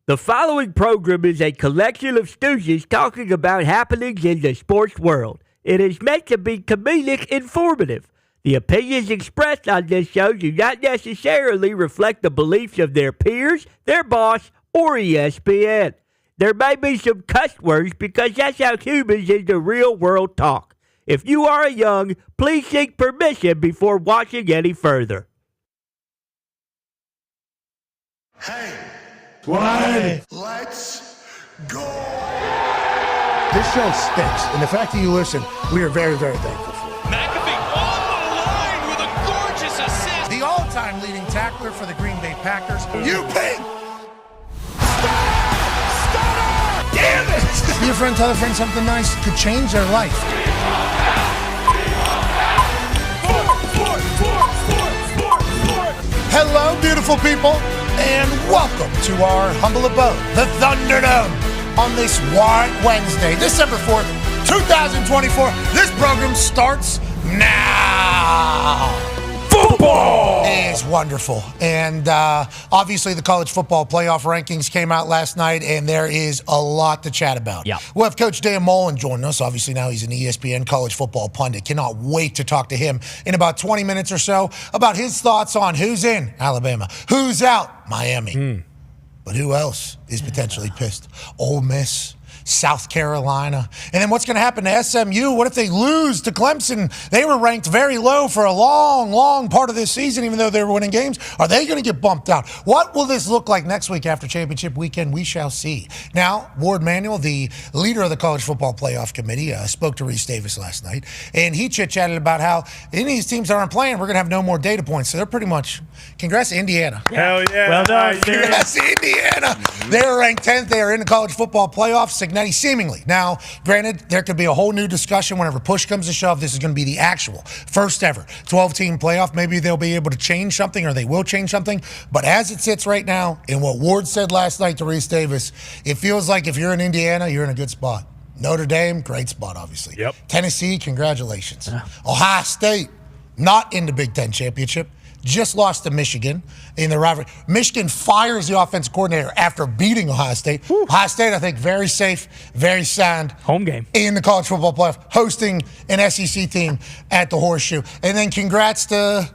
The following program is a collection of stooges talking about happenings in the sports world. It is meant to be comedic informative. The opinions expressed on this show do not necessarily reflect the beliefs of their peers, their boss, or ESPN. There may be some cuss words because that's how humans in the real world talk. If you are young, please seek permission before watching any further. Hey. Why? Let's go. This show stinks, and the fact that you listen, we are very, very thankful for it. McAfee on the line with a gorgeous assist. The all-time leading tackler for the Green Bay Packers. You pink. Stutter! Damn it! Your friend tell a friend something nice could change their life. Hello, beautiful people, and welcome to our humble abode, the Thunderdome, on this White Wednesday, December 4th, 2024. This program starts now. Football is wonderful, and obviously the college football playoff rankings came out last night, and there is a lot to chat about. Yeah. We'll have Coach Dan Mullen join us. Obviously now he's an ESPN college football pundit. Cannot wait to talk to him in about 20 minutes or so about his thoughts on who's in Alabama, who's out Miami, but who else is potentially pissed? Ole Miss, South Carolina. And then what's going to happen to SMU? What if they lose to Clemson? They were ranked very low for a long, long part of this season, even though they were winning games. Are they going to get bumped out? What will this look like next week after championship weekend? We shall see. Now, Ward Manuel, the leader of the College Football Playoff Committee, spoke to Reese Davis last night, and he chit-chatted about how any of these teams that aren't playing, we're going to have no more data points. So they're pretty much, congrats to Indiana. Hell yeah. Well done, Congrats to Indiana. They are ranked 10th. They are in the college football playoff, seemingly. Now, granted, there could be a whole new discussion whenever push comes to shove. This is going to be the actual first ever 12-team playoff. Maybe they'll be able to change something, or they will change something. But as it sits right now, and what Ward said last night to Reese Davis, it feels like if you're in Indiana, you're in a good spot. Notre Dame, great spot, obviously. Yep. Tennessee, congratulations. Ohio State, not in the Big Ten championship. Just lost to Michigan in the rivalry. Michigan fires the offensive coordinator after beating Ohio State. Whew. Ohio State, I think, very safe, very sound. Home game. In the college football playoff, hosting an SEC team at the Horseshoe. And then congrats to,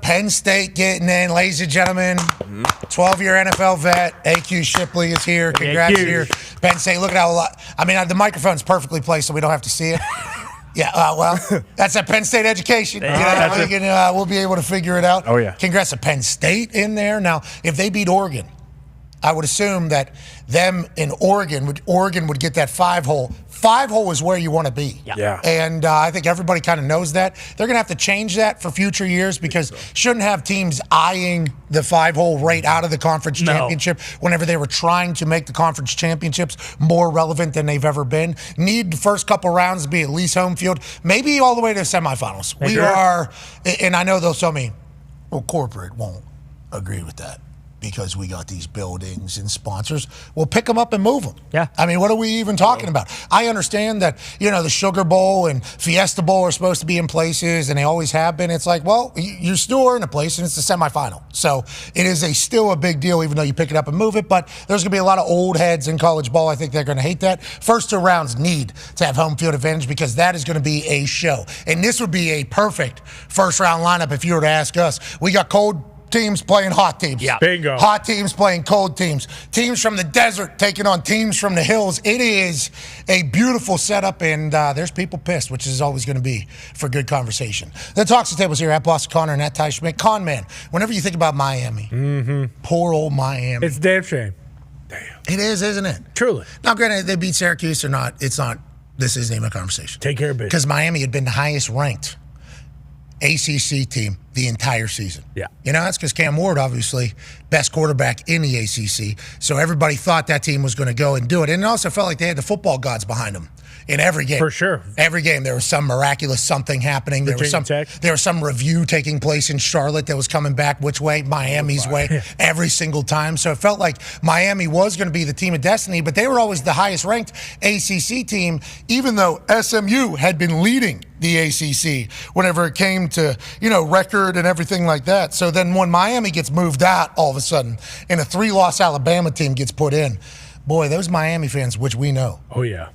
Penn State getting in. Ladies and gentlemen, 12-year NFL vet, AQ Shipley is here. Congrats here. Penn State, look at how the microphone's perfectly placed so we don't have to see it. Yeah, well, that's that Penn State education. We'll be able to figure it out. Oh, yeah. Congrats to Penn State in there. Now, if they beat Oregon, I would assume that them in Oregon would get that 5-hole. 5-hole is where you want to be. Yeah. And I think everybody kind of knows that. They're going to have to change that for future years because shouldn't have teams eyeing the 5-hole right out of the conference championship whenever they were trying to make the conference championships more relevant than they've ever been. Need the first couple rounds to be at least home field, maybe all the way to the semifinals. We are, and I know they'll tell me, well, corporate won't agree with that, because we got these buildings and sponsors. We'll pick them up and move them. Yeah. I mean, what are we even talking about? I understand that, the Sugar Bowl and Fiesta Bowl are supposed to be in places, and they always have been. It's like, well, you still are in a place, and it's the semifinal. So it is still a big deal, even though you pick it up and move it. But there's going to be a lot of old heads in college ball. I think they're going to hate that. First two rounds need to have home field advantage because that is going to be a show. And this would be a perfect first-round lineup if you were to ask us. We got cold teams playing hot teams. Yeah. Bingo. Hot teams playing cold teams. Teams from the desert taking on teams from the hills. It is a beautiful setup, and there's people pissed, which is always going to be for good conversation. The Talks the Tables here at Boston Connor and at Ty Schmidt. Con man, whenever you think about Miami, poor old Miami. It's a damn shame. Damn. It is, isn't it? Truly. Now, granted, they beat Syracuse or not. It's not. This isn't even a conversation. Take care of business. Because Miami had been the highest ranked ACC team the entire season. Yeah. That's because Cam Ward, obviously, best quarterback in the ACC. So everybody thought that team was going to go and do it. And it also felt like they had the football gods behind them in every game. For sure. Every game there was some miraculous something happening. There was some review taking place in Charlotte that was coming back which way? Miami's way every single time. So it felt like Miami was going to be the team of destiny, but they were always the highest ranked ACC team, even though SMU had been leading the ACC whenever it came to, record and everything like that. So then when Miami gets moved out all of a sudden and a 3-loss Alabama team gets put in, boy, those Miami fans, which we know. Oh, yeah.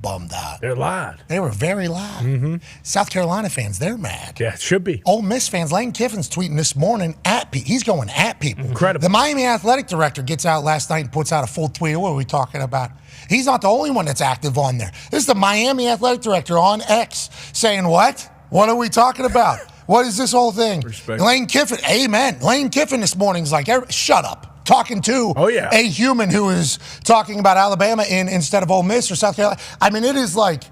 Bummed out. They're loud. They were very loud. Mm-hmm. South Carolina fans, they're mad. Yeah, it should be. Ole Miss fans, Lane Kiffin's tweeting this morning he's going at people. Incredible. The Miami athletic director gets out last night and puts out a full tweet. What are we talking about? He's not the only one that's active on there. This is the Miami athletic director on X saying what? What are we talking about? What is this whole thing? Respect. Lane Kiffin, amen. Lane Kiffin this morning's like, shut up. Talking to a human who is talking about Alabama instead of Ole Miss or South Carolina. I mean, it is like,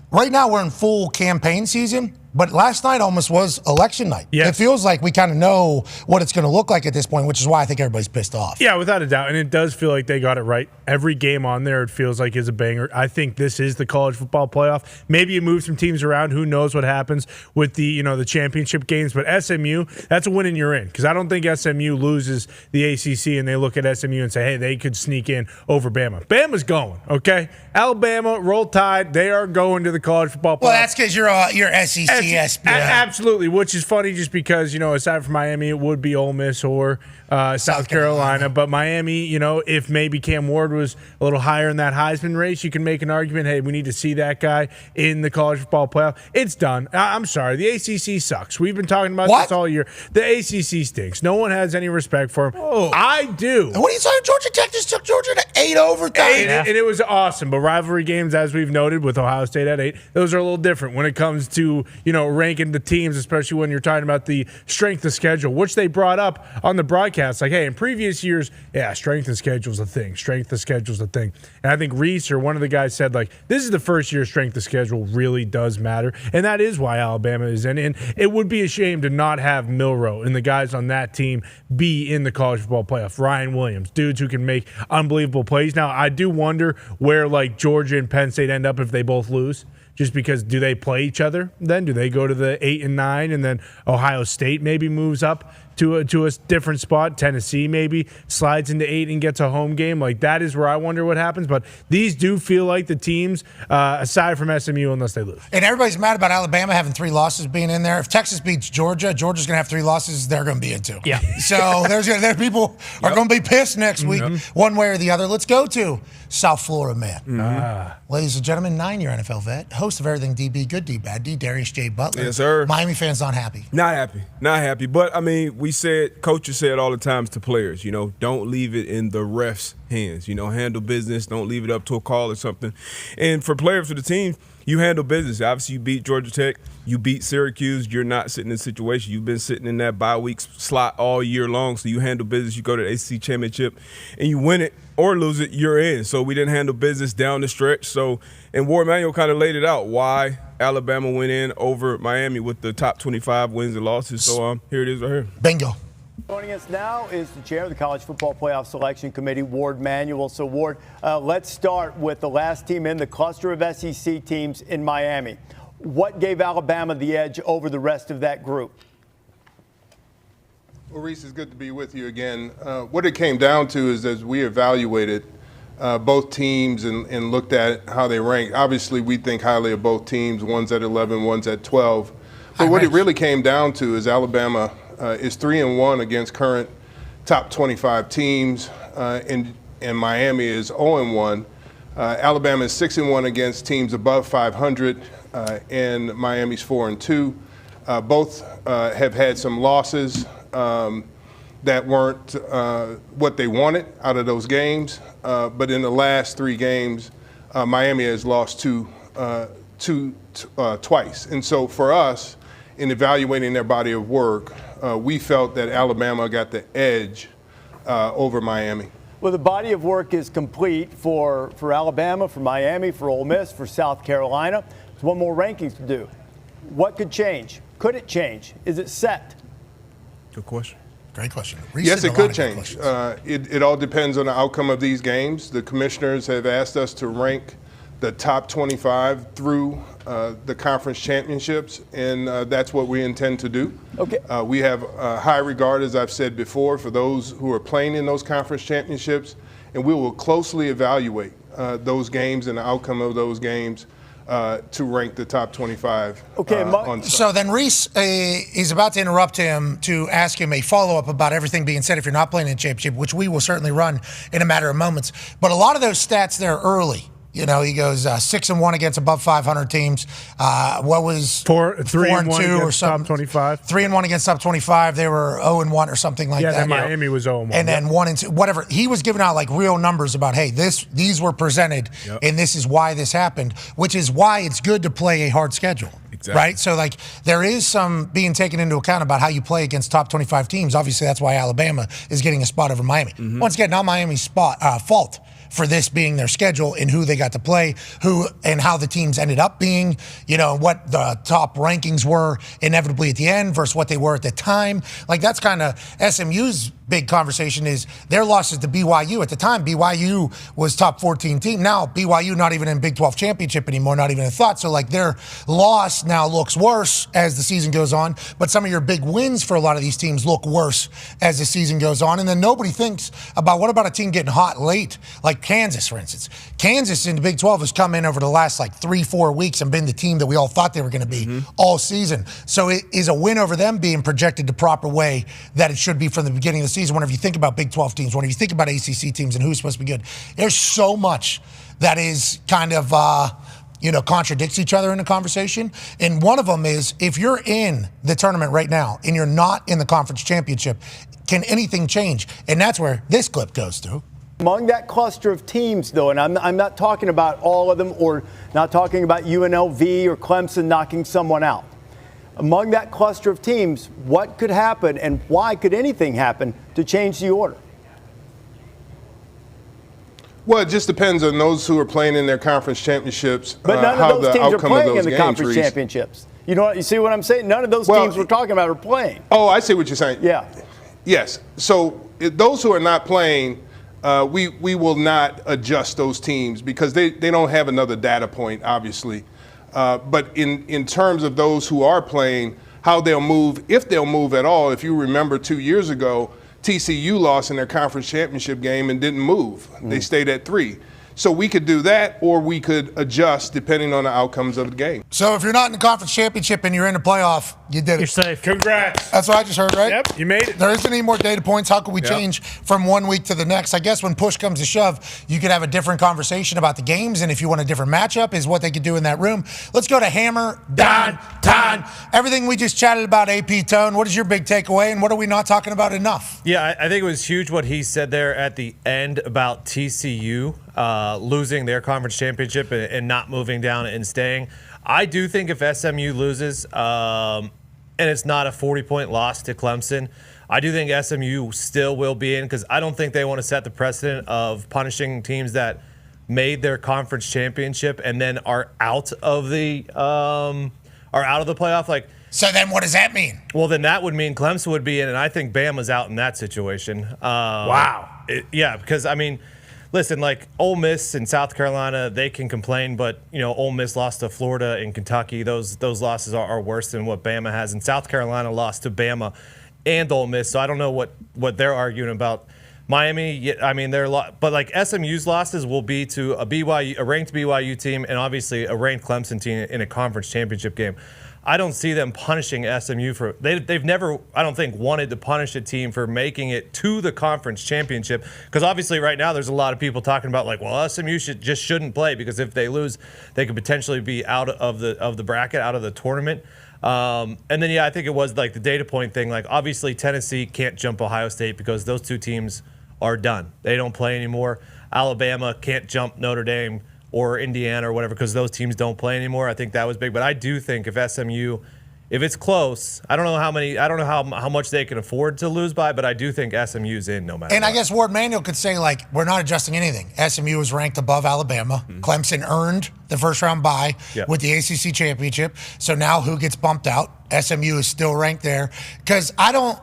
right now we're in full campaign season, but last night almost was election night. Yes. It feels like we kind of know what it's going to look like at this point, which is why I think everybody's pissed off. Yeah, without a doubt. And it does feel like they got it right. Every game on there, it feels like is a banger. I think this is the college football playoff. Maybe you move some teams around. Who knows what happens with the, the championship games. But SMU, that's a win and you're in. Because I don't think SMU loses the ACC and they look at SMU and say, hey, they could sneak in over Bama. Bama's going, okay? Alabama, Roll Tide, they are going to the college football playoff. Well, that's because you're SEC, Absolutely, which is funny just because, aside from Miami, it would be Ole Miss or South Carolina. But Miami, if maybe Cam Ward was a little higher in that Heisman race, you can make an argument, hey, we need to see that guy in the college football playoff. It's done. I'm sorry. The ACC sucks. We've been talking about this all year. The ACC stinks. No one has any respect for him. Oh. I do. What are you saying? Georgia Tech just took Georgia to 8 overtime. And it was awesome. But rivalry games, as we've noted, with Ohio State at 8, those are a little different when it comes to, ranking the teams, especially when you're talking about the strength of schedule, which they brought up on the broadcast. Like, hey, in previous years, strength of schedule is a thing. Strength of schedule is a thing. And I think Reese or one of the guys said, like, this is the first year strength of schedule really does matter. And that is why Alabama is in. And it would be a shame to not have Milroe and the guys on that team be in the college football playoff. Ryan Williams, dudes who can make unbelievable plays. Now, I do wonder where, like, Georgia and Penn State end up if they both lose. Just because, do they play each other then? Do they go to the 8 and 9 and then Ohio State maybe moves up to a different spot? Tennessee maybe slides into 8 and gets a home game. Like, that is where I wonder what happens. But these do feel like the teams, aside from SMU, unless they lose. And everybody's mad about Alabama having 3 losses being in there. If Texas beats Georgia, Georgia's going to have 3 losses. They're going to be in 2. Yeah. So there people are going to be pissed next week, one way or the other. Let's go to South Florida, man. Ladies and gentlemen, 9-year NFL vet, host of Everything DB, Good D, Bad D, Darius J. Butler. Yes, sir. Miami fans not happy. Not happy. But, I mean, coaches said all the times to players, don't leave it in the refs' hands. Handle business. Don't leave it up to a call or something. And for players for the team, you handle business. Obviously, you beat Georgia Tech. You beat Syracuse. You're not sitting in a situation. You've been sitting in that bye week slot all year long. So you handle business. You go to the ACC championship and you win it or lose it, you're in. So we didn't handle business down the stretch. So, and Ward Manuel kind of laid it out why Alabama went in over Miami with the top 25 wins and losses. So here it is right here. Bingo. Joining us now is the chair of the College Football Playoff Selection Committee, Ward Manuel. So, Ward, let's start with the last team in the cluster of SEC teams in Miami. What gave Alabama the edge over the rest of that group? Well, Reese, it's good to be with you again. What it came down to is as we evaluated both teams and looked at how they rank, obviously we think highly of both teams. One's at 11, one's at 12. But what it really came down to is Alabama is 3-1 against current top 25 teams, and Miami is 0-1. Alabama is 6-1 against teams above 500, and Miami's 4-2. Both have had some losses that weren't what they wanted out of those games. But in the last 3 games, Miami has lost twice. And so for us, in evaluating their body of work, we felt that Alabama got the edge over Miami. Well, the body of work is complete for Alabama, for Miami, for Ole Miss, for South Carolina. There's one more rankings to do. What could change? Could it change? Is it set? Good question. Great question. Yes, it could change. It all depends on the outcome of these games. The commissioners have asked us to rank the top 25 through the conference championships, and that's what we intend to do. Okay. We have high regard, as I've said before, for those who are playing in those conference championships, and we will closely evaluate those games and the outcome of those games to rank the top 25. Okay, so then Reese is about to interrupt him to ask him a follow-up about everything being said if you're not playing in a championship, which we will certainly run in a matter of moments. But a lot of those stats there early. You know, he goes 6-1 against above 500 teams. What was 3-1 or something? Top 25. 3-1 against top 25. They were 0-1 or something like that. Yeah, Miami was 0-1. And then 1-2, whatever. He was giving out like real numbers about, hey, these were presented, and this is why this happened, which is why it's good to play a hard schedule. Exactly. Right? So, like, there is some being taken into account about how you play against top 25 teams. Obviously, that's why Alabama is getting a spot over Miami. Once again, not Miami's fault for this being their schedule and who they got to play, who and how the teams ended up being, you know, what the top rankings were inevitably at the end versus what they were at the time. Like, that's kind of SMU's big conversation is their losses to BYU. At the time, BYU was top 14 team. Now, BYU not even in Big 12 championship anymore, not even a thought. So, like, their loss now looks worse as the season goes on. But some of your big wins for a lot of these teams look worse as the season goes on. And then nobody thinks about what about a team getting hot late, like Kansas, for instance. Kansas in the Big 12 has come in over the last, like, 3-4 weeks and been the team that we all thought they were going to be all season. So it is a win over them being projected the proper way that it should be from the beginning of the season. Whenever you think about Big 12 teams, whenever you think about ACC teams and who's supposed to be good, there's so much that is kind of, contradicts each other in the conversation. And one of them is if you're in the tournament right now and you're not in the conference championship, can anything change? And that's where this clip goes to. Among that cluster of teams, though, and I'm not talking about all of them or not talking about UNLV or Clemson knocking someone out. Among that cluster of teams, what could happen and why could anything happen to change the order? Well, it just depends on those who are playing in their conference championships. But none of those teams are playing in the conference championships. You know what? You see what I'm saying? None of those teams we're talking about are playing. Oh, I see what you're saying. Yeah. Yes. So those who are not playing, we will not adjust those teams because they don't have another data point, obviously. But in terms of those who are playing, how they'll move, if they'll move at all, if you remember 2 years ago, TCU lost in their conference championship game and didn't move. They stayed at 3. So we could do that, or we could adjust depending on the outcomes of the game. So if you're not in the conference championship and you're in the playoff, you did it. You're safe. Congrats. That's what I just heard, right? Yep, you made it. There isn't any more data points. How can we change from 1 week to the next? I guess when push comes to shove, you could have a different conversation about the games, and if you want a different matchup is what they could do in that room. Let's go to Hammer, Dahn. Everything we just chatted about, AP Tone. What is your big takeaway, and what are we not talking about enough? Yeah, I think it was huge what he said there at the end about TCU losing their conference championship and not moving down and staying. I do think if SMU loses, and it's not a 40-point loss to Clemson, I do think SMU still will be in because I don't think they want to set the precedent of punishing teams that made their conference championship and then are out of the playoff. Like, so then what does that mean? Well, then that would mean Clemson would be in, and I think Bama's out in that situation. Wow. Because, I mean, listen, like Ole Miss and South Carolina, they can complain, but, you know, Ole Miss lost to Florida and Kentucky. Those losses are worse than what Bama has. And South Carolina lost to Bama and Ole Miss, so I don't know what they're arguing about. Miami, I mean, but like SMU's losses will be to a ranked BYU team and obviously a ranked Clemson team in a conference championship game. I don't see them punishing SMU for they've never, I don't think, wanted to punish a team for making it to the conference championship because obviously right now there's a lot of people talking about like, well, SMU shouldn't play because if they lose, they could potentially be out of the bracket, out of the tournament. And then I think it was like the data point thing. Like obviously Tennessee can't jump Ohio State because those two teams are done. They don't play anymore. Alabama can't jump Notre Dame or Indiana or whatever because those teams don't play anymore. I think that was big. But I do think if SMU, if it's close, I don't know how much they can afford to lose by, but I do think SMU's in no matter what. I guess Ward Manuel could say, like, we're not adjusting anything. SMU was ranked above Alabama. Clemson earned the first round bye with the ACC championship. So now who gets bumped out? SMU is still ranked there. Because I don't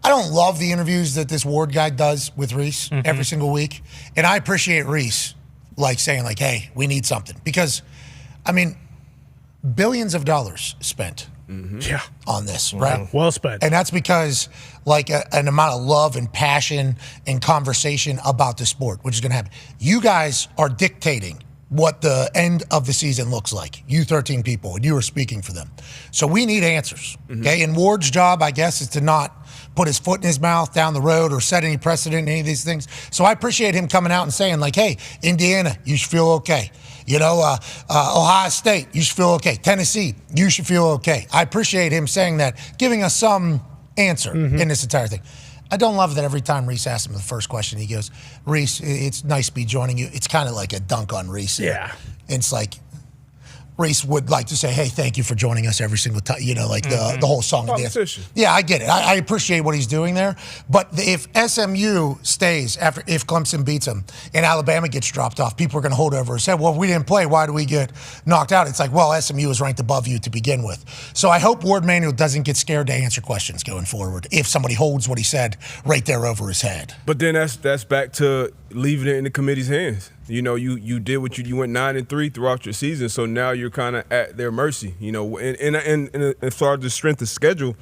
love the interviews that this Ward guy does with Reese every single week. And I appreciate Reese like saying like, hey, we need something. Because, I mean, billions of dollars spent on this, right? Well spent. And that's because like an amount of love and passion and conversation about the sport, which is going to happen. You guys are dictating what the end of the season looks like. You 13 people, and you are speaking for them. So we need answers, okay? And Ward's job, I guess, is to not put his foot in his mouth down the road or set any precedent in any of these things. So I appreciate him coming out and saying like, hey, Indiana, you should feel okay. You know, Ohio State, you should feel okay. Tennessee, you should feel okay. I appreciate him saying that, giving us some answer in this entire thing. I don't love that every time Reese asks him the first question, he goes, Reese, it's nice to be joining you. It's kind of like a dunk on Reese. Yeah. It's like, Reese would like to say, hey, thank you for joining us every single time, you know, like the whole song and dance. Yeah, I get it. I appreciate what he's doing there. But if SMU stays after, if Clemson beats them and Alabama gets dropped off, people are going to hold over his head. Well, if we didn't play, why do we get knocked out? It's like, well, SMU is ranked above you to begin with. So I hope Ward Manuel doesn't get scared to answer questions going forward if somebody holds what he said right there over his head. But then that's back to leaving it in the committee's hands. You know, you did what you went 9-3 throughout your season, so now you're kind of at their mercy. You know, and as far as the strength of schedule,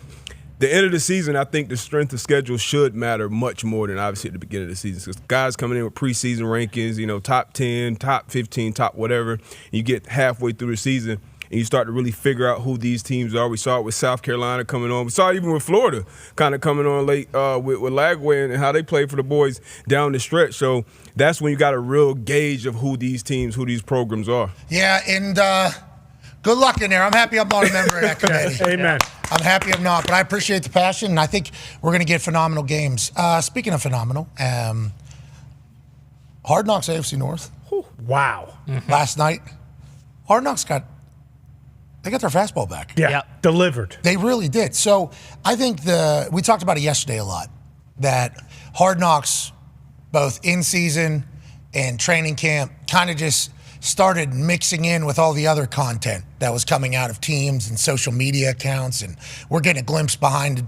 the end of the season, I think the strength of schedule should matter much more than obviously at the beginning of the season. Because guys coming in with preseason rankings, you know, top 10, top 15, top whatever, and you get halfway through the season and you start to really figure out who these teams are. We saw it with South Carolina coming on. We saw it even with Florida kind of coming on late with Lagway and how they played for the boys down the stretch. So that's when you got a real gauge of who these teams, who these programs are. Yeah, and good luck in there. I'm happy I'm not a member of that committee. Amen. I'm happy I'm not, but I appreciate the passion, and I think we're going to get phenomenal games. Speaking of phenomenal, Hard Knocks AFC North. Wow. Last night, Hard Knocks got their fastball back. Yeah. Delivered. They really did. So I think we talked about it yesterday a lot, that Hard Knocks, both in season and training camp, kind of just started mixing in with all the other content that was coming out of teams and social media accounts, and we're getting a glimpse behind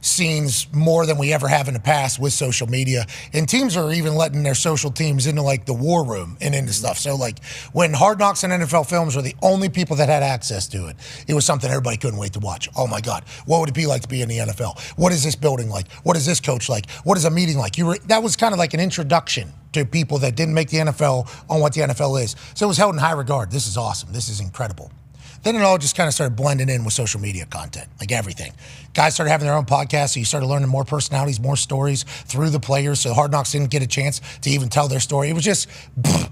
scenes more than we ever have in the past with social media. And teams are even letting their social teams into like the war room and into stuff. So like when Hard Knocks and NFL Films were the only people that had access to it, it was something everybody couldn't wait to watch. Oh my God, what would it be like to be in the NFL? What is this building like? What is this coach like? What is a meeting like? That was kind of like an introduction to people that didn't make the NFL on what the NFL is. So it was held in high regard. This is awesome. This is incredible. Then it all just kind of started blending in with social media content, like everything. Guys started having their own podcasts, so you started learning more personalities, more stories through the players, so Hard Knocks didn't get a chance to even tell their story. It was just,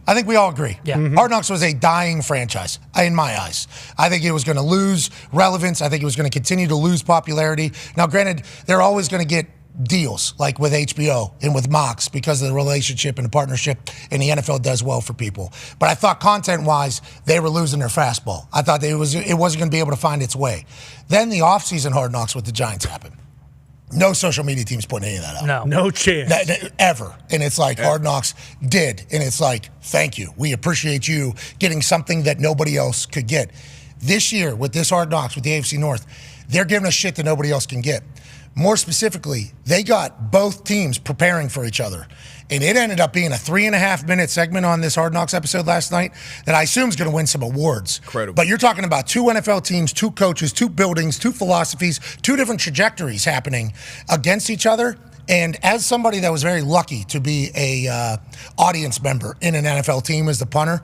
I think we all agree. Yeah. Hard Knocks was a dying franchise, in my eyes. I think it was going to lose relevance. I think it was going to continue to lose popularity. Now, granted, they're always going to get deals like with HBO and with Mox because of the relationship and the partnership, and the NFL does well for people. But I thought content-wise, they were losing their fastball. I thought it wasn't going to be able to find its way. Then the offseason Hard Knocks with the Giants happened. No social media team's putting any of that up. No chance. Ever. And it's like Hard Knocks did. And it's like, thank you. We appreciate you getting something that nobody else could get. This year, with this Hard Knocks, with the AFC North, they're giving us shit that nobody else can get. More specifically, they got both teams preparing for each other. And it ended up being a 3.5-minute segment on this Hard Knocks episode last night that I assume is going to win some awards. Incredible. But you're talking about 2 NFL teams, 2 coaches, 2 buildings, 2 philosophies, 2 different trajectories happening against each other. And as somebody that was very lucky to be a audience member in an NFL team as the punter,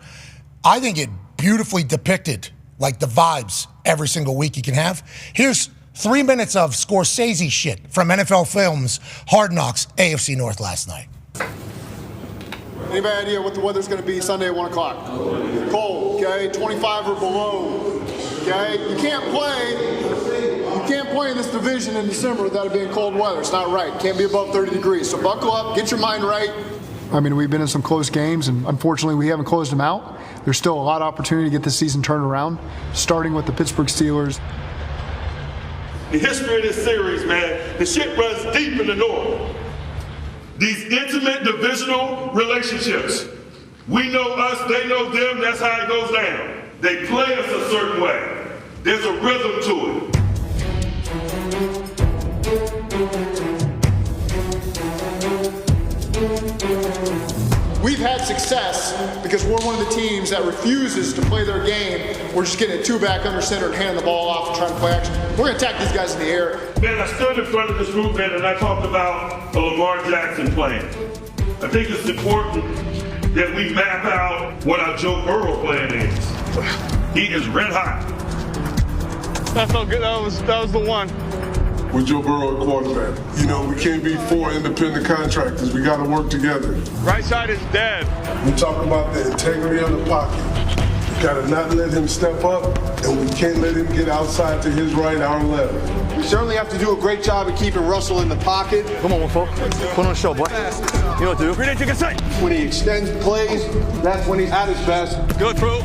I think it beautifully depicted like the vibes every single week you can have. Here's 3 minutes of Scorsese shit from NFL Films, Hard Knocks, AFC North last night. Anybody idea what the weather's going to be Sunday at 1 o'clock? Cold, okay? 25 or below, okay? You can't play in this division in December without it being cold weather. It's not right. Can't be above 30 degrees. So buckle up, get your mind right. I mean, we've been in some close games, and unfortunately we haven't closed them out. There's still a lot of opportunity to get this season turned around, starting with the Pittsburgh Steelers. The history of this series, man, the shit runs deep in the North. These intimate divisional relationships. We know us, they know them, that's how it goes down. They play us a certain way. There's a rhythm to it. we've had success because we're one of the teams that refuses to play their game. We're just getting it 2 back under center and handing the ball off and trying to play action. We're going to attack these guys in the air. Man, I stood in front of this group, man, and I talked about a Lamar Jackson plan. I think it's important that we map out what our Joe Burrow plan is. He is red hot. That felt good. That was the one. With Joe Burrow at quarterback. You know, we can't be 4 independent contractors. We got to work together. Right side is dead. We talk about the integrity of the pocket. We got to not let him step up, and we can't let him get outside to his right, our left. We certainly have to do a great job of keeping Russell in the pocket. Come on, folks. Put on a show, boy. You know what to do. Ready to take a sight. When he extends plays, that's when he's at his best. Good, bro.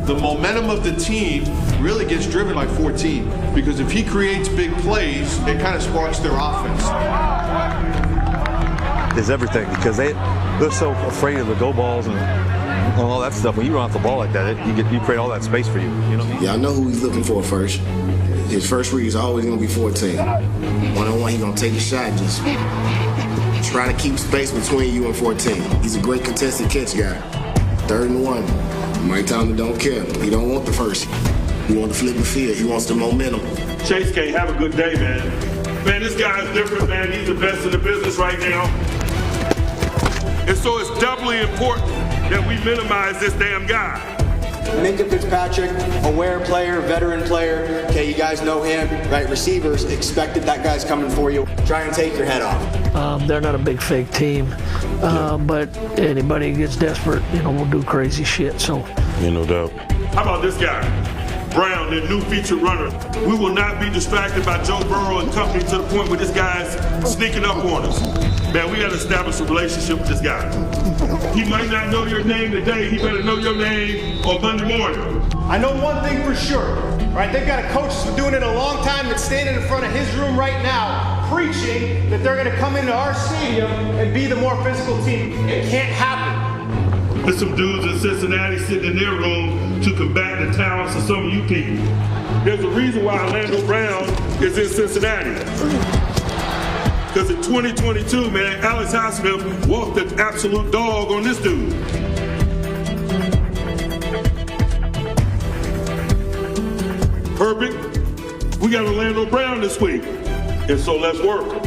The momentum of the team really gets driven by 14 because if he creates big plays, it kind of sparks their offense. Is everything because they're so afraid of the go balls and all that stuff. When you run off the ball like that, you create all that space for you. You know what I mean? Yeah, I know who he's looking for first. His first read is always going to be 14. One-on-one, he's going to take a shot, just try to keep space between you and 14. He's a great contested catch guy. 3rd and 1. Mike Tomlin don't care. He don't want the first. He wants to flip the field. He wants the momentum. Chase can't have a good day, man. Man, this guy's different, man. He's the best in the business right now. And so it's doubly important that we minimize this damn guy. Minka Fitzpatrick, aware player, veteran player. Okay, you guys know him, right? Receivers expected that guy's coming for you. Try and take your head off. They're not a big fake team, but anybody who gets desperate, will do crazy shit. So, no doubt. How about this guy? Brown, their new featured runner. We will not be distracted by Joe Burrow and company to the point where this guy's sneaking up on us. Man, we got to establish a relationship with this guy. He might not know your name today. He better know your name on Monday morning. I know one thing for sure, right? They've got a coach that's been doing it a long time that's standing in front of his room right now preaching that they're going to come into our stadium and be the more physical team. It can't happen. There's some dudes in Cincinnati sitting in their room to combat the talents of some of you people. There's a reason why Orlando Brown is in Cincinnati. Because in 2022, man, Alex Highsmith walked an absolute dog on this dude. Perfect. We got Orlando Brown this week. And so let's work.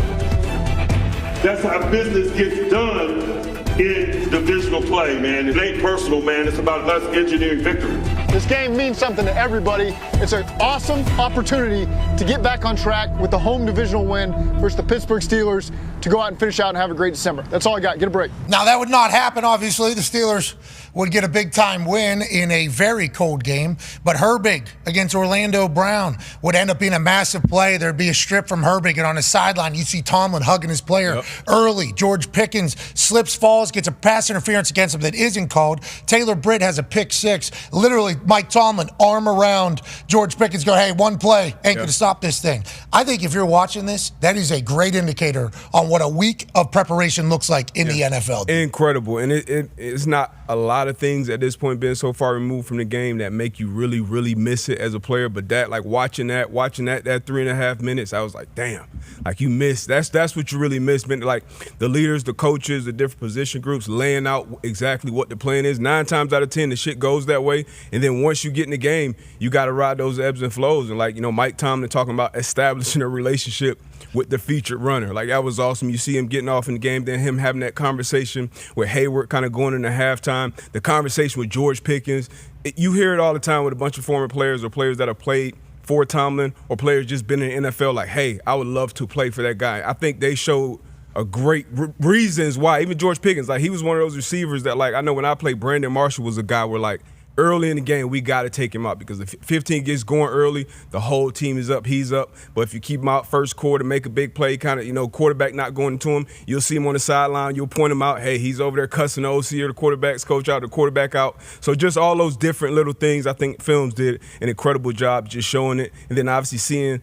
That's how business gets done in divisional play, man. It ain't personal, man. It's about us engineering victory. This game means something to everybody. It's an awesome opportunity to get back on track with the home divisional win versus the Pittsburgh Steelers to go out and finish out and have a great December. That's all I got. Get a break. Now, that would not happen, obviously. The Steelers would get a big-time win in a very cold game. But Herbig against Orlando Brown would end up being a massive play. There'd be a strip from Herbig, and on his sideline, you see Tomlin hugging his player early. George Pickens slips, falls, gets a pass interference against him that isn't called. Taylor Britt has a pick six. Literally, Mike Tomlin, arm around George Pickens, go, hey, one play ain't going to stop this thing. I think if you're watching this, that is a great indicator on what a week of preparation looks like in the NFL. Incredible. And it's not a lot of things at this point being so far removed from the game that make you really, really miss it as a player. But that, like watching that 3.5 minutes, I was like, damn, like you missed. That's what you really miss. Like the leaders, the coaches, the different position groups laying out exactly what the plan is. 9 times out of 10, the shit goes that way. And then once you get in the game, you got to ride those ebbs and flows. And like, Mike Tomlin talking about establishing a relationship with the featured runner. Like, that was awesome. You see him getting off in the game, then him having that conversation with Hayward kind of going into halftime, the conversation with George Pickens. You hear it all the time with a bunch of former players or players that have played for Tomlin or players just been in the NFL like, hey, I would love to play for that guy. I think they showed a great reasons why. Even George Pickens, like, he was one of those receivers that, like, I know when I played, Brandon Marshall was a guy where, like, early in the game, we got to take him out because if 15 gets going early, the whole team is up, he's up. But if you keep him out first quarter, make a big play, kind of, quarterback not going to him, you'll see him on the sideline, you'll point him out, hey, he's over there cussing the OC or the quarterback's coach out, the quarterback out. So just all those different little things, I think Films did an incredible job just showing it. And then obviously seeing,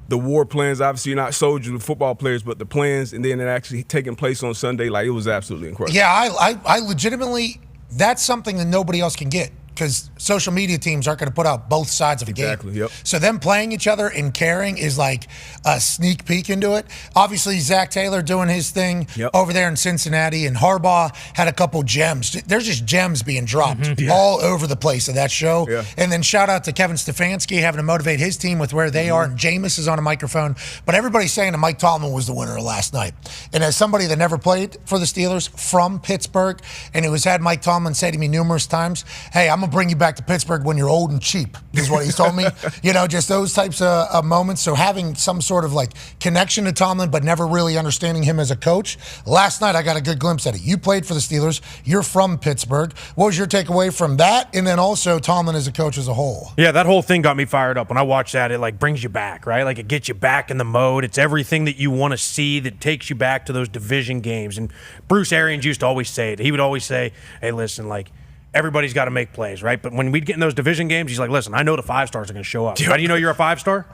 the war plans. Obviously, you're not soldiers with football players, but the plans, and then it actually taking place on Sunday, like, it was absolutely incredible. Yeah, I legitimately, that's something that nobody else can get. because social media teams aren't going to put out both sides of a game. Exactly, yep. So them playing each other and caring is like a sneak peek into it. Obviously, Zach Taylor doing his thing over there in Cincinnati, and Harbaugh had a couple gems. There's just gems being dropped all over the place of that show. Yeah. And then shout out to Kevin Stefanski having to motivate his team with where they are, and Jameis is on a microphone. But everybody's saying that Mike Tomlin was the winner of last night. And as somebody that never played for the Steelers from Pittsburgh, and who has had Mike Tomlin say to me numerous times, hey, I'm going to bring you back to Pittsburgh when you're old and cheap, is what he's told me. Just those types of moments. So having some sort of like connection to Tomlin, but never really understanding him as a coach. Last night, I got a good glimpse at it. You played for the Steelers. You're from Pittsburgh. What was your takeaway from that? And then also Tomlin as a coach as a whole. Yeah, that whole thing got me fired up. When I watched that, it like brings you back, right? Like it gets you back in the mode. It's everything that you want to see that takes you back to those division games. And Bruce Arians used to always say it. He would always say, hey, listen, like, everybody's got to make plays, right? But when we'd get in those division games, he's like, listen, I know the 5-stars are going to show up. How do you know you're a 5-star?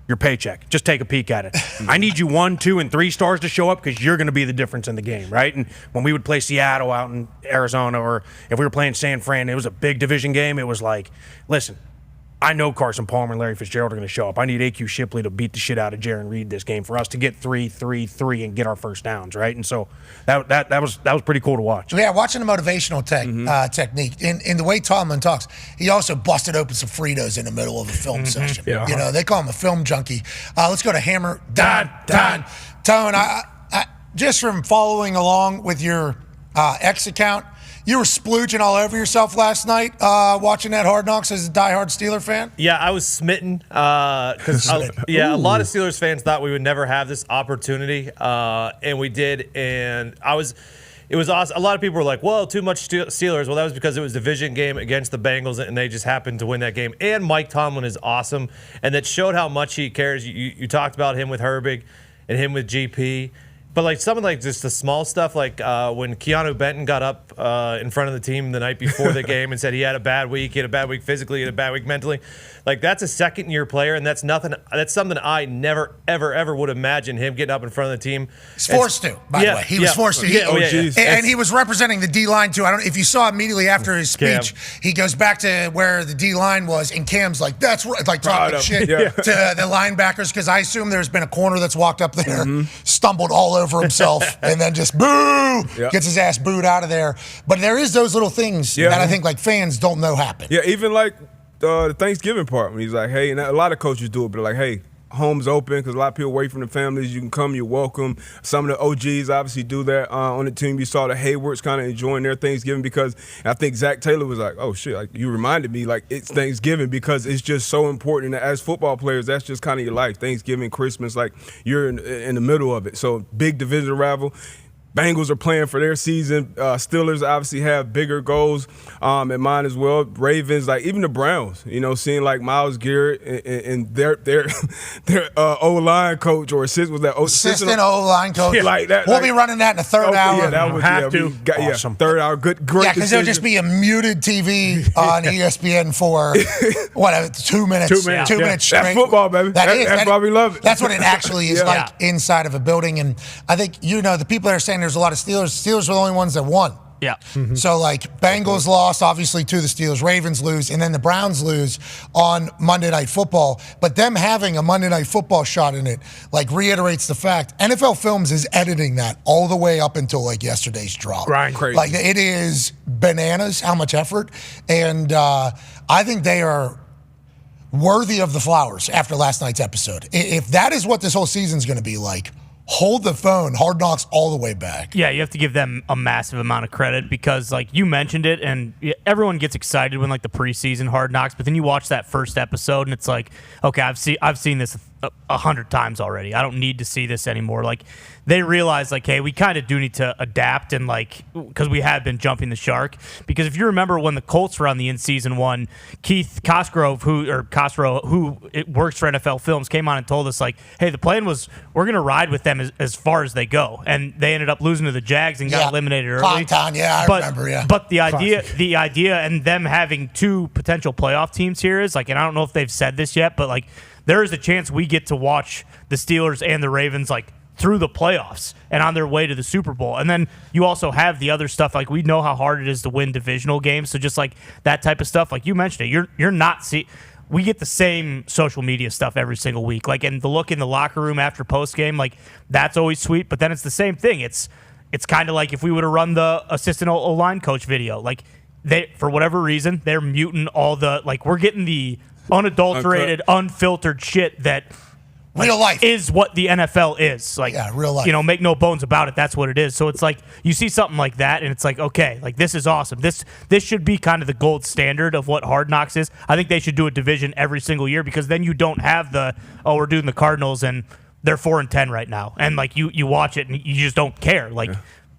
Your paycheck. Just take a peek at it. I need you 1, 2, and 3 stars to show up because you're going to be the difference in the game, right? And when we would play Seattle out in Arizona, or if we were playing San Fran, it was a big division game. It was like, listen, I know Carson Palmer and Larry Fitzgerald are going to show up. I need A.Q. Shipley to beat the shit out of Jaron Reed this game for us to get 3 and get our first downs, right? And so that was pretty cool to watch. Yeah, watching the motivational technique. In the way Tomlin talks, he also busted open some Fritos in the middle of a film session. Yeah. They call him a film junkie. Let's go to Hammer. Dahn. Tone, I just from following along with your X account, you were splooging all over yourself last night watching that Hard Knocks as a diehard Steeler fan? Yeah, I was smitten because a lot of Steelers fans thought we would never have this opportunity, and we did. And it was awesome. A lot of people were like, "Whoa, too much Steelers." Well, that was because it was a division game against the Bengals, and they just happened to win that game. And Mike Tomlin is awesome, and that showed how much he cares. You talked about him with Herbig and him with GP. But like something like just the small stuff, like when Keanu Benton got up in front of the team the night before the game and said he had a bad week, he had a bad week physically, he had a bad week mentally. Like that's a second-year player, and that's nothing. That's something I never, ever would imagine him getting up in front of the team. He's forced to, by the way. He was forced to. And he was representing the D-line too. I don't know if you saw immediately after his speech, he goes back to where the D-line was, and Cam's like, "That's right," like talking shit to the linebackers, because I assume there's been a corner that's walked up there, stumbled all over himself, and then just boo, gets his ass booed out of there. But there is those little things that I think like fans don't know happen. Yeah, even like the Thanksgiving part when he's like, hey, and a lot of coaches do it, but like, hey, home's open because a lot of people away from the families. You can come, you're welcome. Some of the OGs obviously do that on the team. You saw the Haywards kind of enjoying their Thanksgiving because I think Zach Taylor was like, oh, shit, like you reminded me, like it's Thanksgiving because it's just so important. And as football players, that's just kind of your life. Thanksgiving, Christmas, like you're in the middle of it. So big division rival. Bengals are playing for their season. Steelers obviously have bigger goals in mind as well. Ravens, like even the Browns, seeing like Myles Garrett and their O-line coach or assistant O-line coach. Like that, we'll be running that in the third hour. Yeah, that was awesome. Third hour, great. Yeah, because there'll just be a muted TV on ESPN for 2 minutes. 2 minutes straight. That's football, baby. That's why we love it. That's what it actually is like inside of a building. And I think the people that are saying there's a lot of Steelers. Steelers were the only ones that won. Yeah. So, like, Bengals lost, obviously, to the Steelers. Ravens lose, and then the Browns lose on Monday Night Football. But them having a Monday Night Football shot in it, like, reiterates the fact NFL Films is editing that all the way up until, like, yesterday's drop. Right. Crazy. Like, it is bananas how much effort. And I think they are worthy of the flowers after last night's episode. If that is what this whole season's going to be like, hold the phone. Hard Knocks all the way back. Yeah, you have to give them a massive amount of credit because, like, you mentioned it, and everyone gets excited when, like, the preseason Hard Knocks, but then you watch that first episode, and it's like, okay, I've seen this 100 times already. I don't need to see this anymore. Like, they realize, like, hey, we kind of do need to adapt and, like, because we have been jumping the shark. Because if you remember when the Colts were on the in-season one, Keith Cosgrove, who works for NFL Films, came on and told us, like, hey, the plan was we're going to ride with them as far as they go. And they ended up losing to the Jags and got eliminated early. I remember. But the idea and them having two potential playoff teams here is, like, and I don't know if they've said this yet, but, like, there is a chance we get to watch the Steelers and the Ravens, like, through the playoffs and on their way to the Super Bowl. And then you also have the other stuff. Like, we know how hard it is to win divisional games. So just like that type of stuff, like you mentioned it, you're not we get the same social media stuff every single week. Like, and the look in the locker room after post game, like that's always sweet. But then it's the same thing. It's kind of like if we would have run the assistant O-line coach video, like they, for whatever reason, they're muting all the, like, we're getting the unadulterated, unfiltered shit that real life is what the NFL is. Like, yeah, real life. You know, make no bones about it. That's what it is. So it's like you see something like that, and it's like, okay, like this is awesome. This should be kind of the gold standard of what Hard Knocks is. I think they should do a division every single year, because then you don't have we're doing the Cardinals and they're 4-10 right now, and like you watch it and you just don't care. Like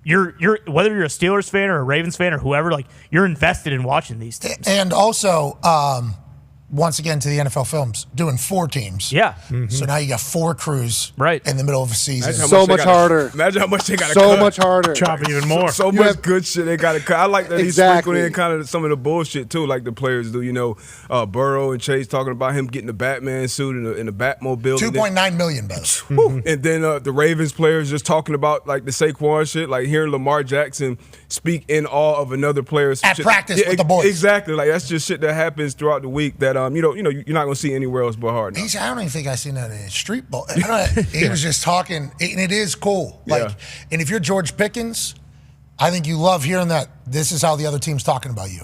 you're whether you're a Steelers fan or a Ravens fan or whoever, like you're invested in watching these teams. And also, once again, to the NFL films, doing 4 teams. Yeah. Mm-hmm. So now you got 4 crews in the middle of a season. So much harder. Imagine how much they got to cut. So much harder. Chop even more. So much good shit they got to cut. I like that he's sprinkling in kind of some of the bullshit, too, like the players do. You know, Burrow and Chase talking about him getting the Batman suit in the Batmobile. $2.9 million. And then the Ravens players just talking about, like, the Saquon shit, like hearing Lamar Jackson speak in awe of another player's at shit. practice with the boys. Exactly. Like, that's just shit that happens throughout the week that you're not going to see anywhere else but Hard Knocks. I don't even think I seen that in street ball. He was just talking, and it is cool. Like, and if you're George Pickens, I think you love hearing that this is how the other team's talking about you.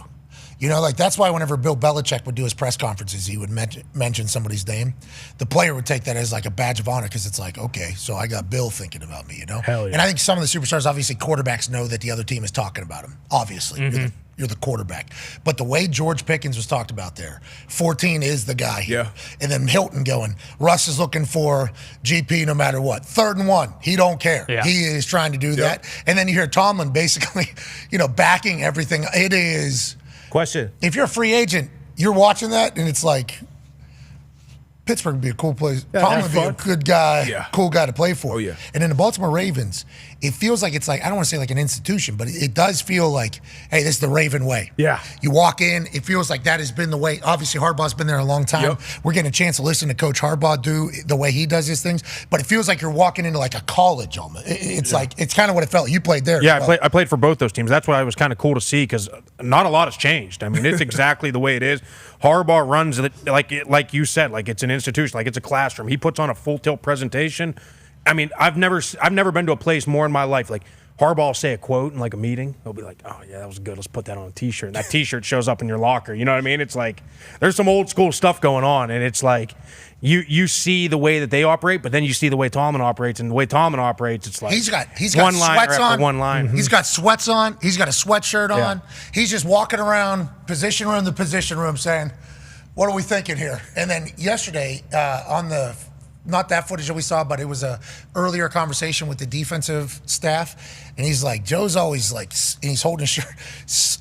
You know, like that's why whenever Bill Belichick would do his press conferences, he would mention somebody's name. The player would take that as like a badge of honor, because it's like, okay, so I got Bill thinking about me, you know? Hell yeah. And I think some of the superstars, obviously quarterbacks know that the other team is talking about him, obviously. Mm-hmm. You're the quarterback. But the way George Pickens was talked about there, 14 is the guy here. Yeah. And then Hilton going, Russ is looking for GP no matter what. 3rd and 1, he don't care. Yeah. He is trying to do that. And then you hear Tomlin basically, backing everything. It is... Question. If you're a free agent, you're watching that, and it's like, Pittsburgh would be a cool place. Tomlin would be a good guy, cool guy to play for. Oh, yeah. And then the Baltimore Ravens, it feels like it's like, I don't want to say like an institution, but it does feel like, hey, this is the Raven way. Yeah. You walk in, it feels like that has been the way. Obviously, Harbaugh's been there a long time. Yep. We're getting a chance to listen to Coach Harbaugh do the way he does his things, but it feels like you're walking into like a college almost. It's like, it's kind of what it felt like. You played there. Yeah, I played for both those teams. That's why it was kind of cool to see, because not a lot has changed. I mean, it's exactly the way it is. Harbaugh runs it like you said, like it's an institution, like it's a classroom. He puts on a full tilt presentation. I mean, I've never been to a place more in my life. Like Harbaugh will say a quote in like a meeting. He'll be like, "Oh yeah, that was good. Let's put that on a T-shirt." And that T-shirt shows up in your locker. You know what I mean? It's like there's some old school stuff going on, and it's like you see the way that they operate, but then you see the way Tomlin operates, and the way Tomlin operates, it's like he's got one sweats on. One line. He's got sweats on. He's got a sweatshirt on. He's just walking around position room to position room saying, "What are we thinking here?" And then yesterday on the, not that footage that we saw, but it was a earlier conversation with the defensive staff, and he's like, Joe's always like, and he's holding his shirt,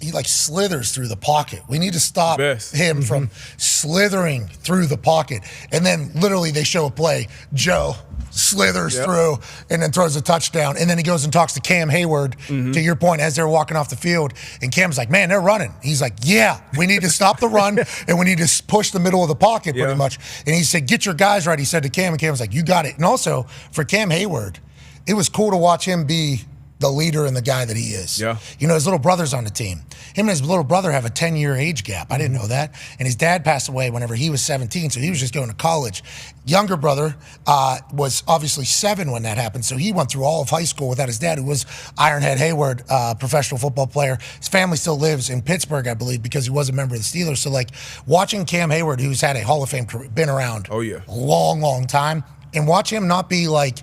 he like slithers through the pocket. We need to stop him from slithering through the pocket. And then literally they show a play, Joe slithers through and then throws a touchdown, and then he goes and talks to Cam Hayward, to your point, as they're walking off the field, and Cam's like, man, they're running. He's like, yeah, we need to stop the run, and we need to push the middle of the pocket pretty much. And he said, get your guys right, he said to Cam, and Cam was like, you got it. And also, for Cam Hayward, it was cool to watch him be the leader and the guy that he is. Yeah. You know, his little brother's on the team. Him and his little brother have a 10-year age gap. I didn't know that. And his dad passed away whenever he was 17, so he was just going to college. Younger brother was obviously 7 when that happened, so he went through all of high school without his dad, who was Ironhead Hayward, professional football player. His family still lives in Pittsburgh, I believe, because he was a member of the Steelers. So, like, watching Cam Hayward, who's had a Hall of Fame career, been around a long, long time, and watch him not be like,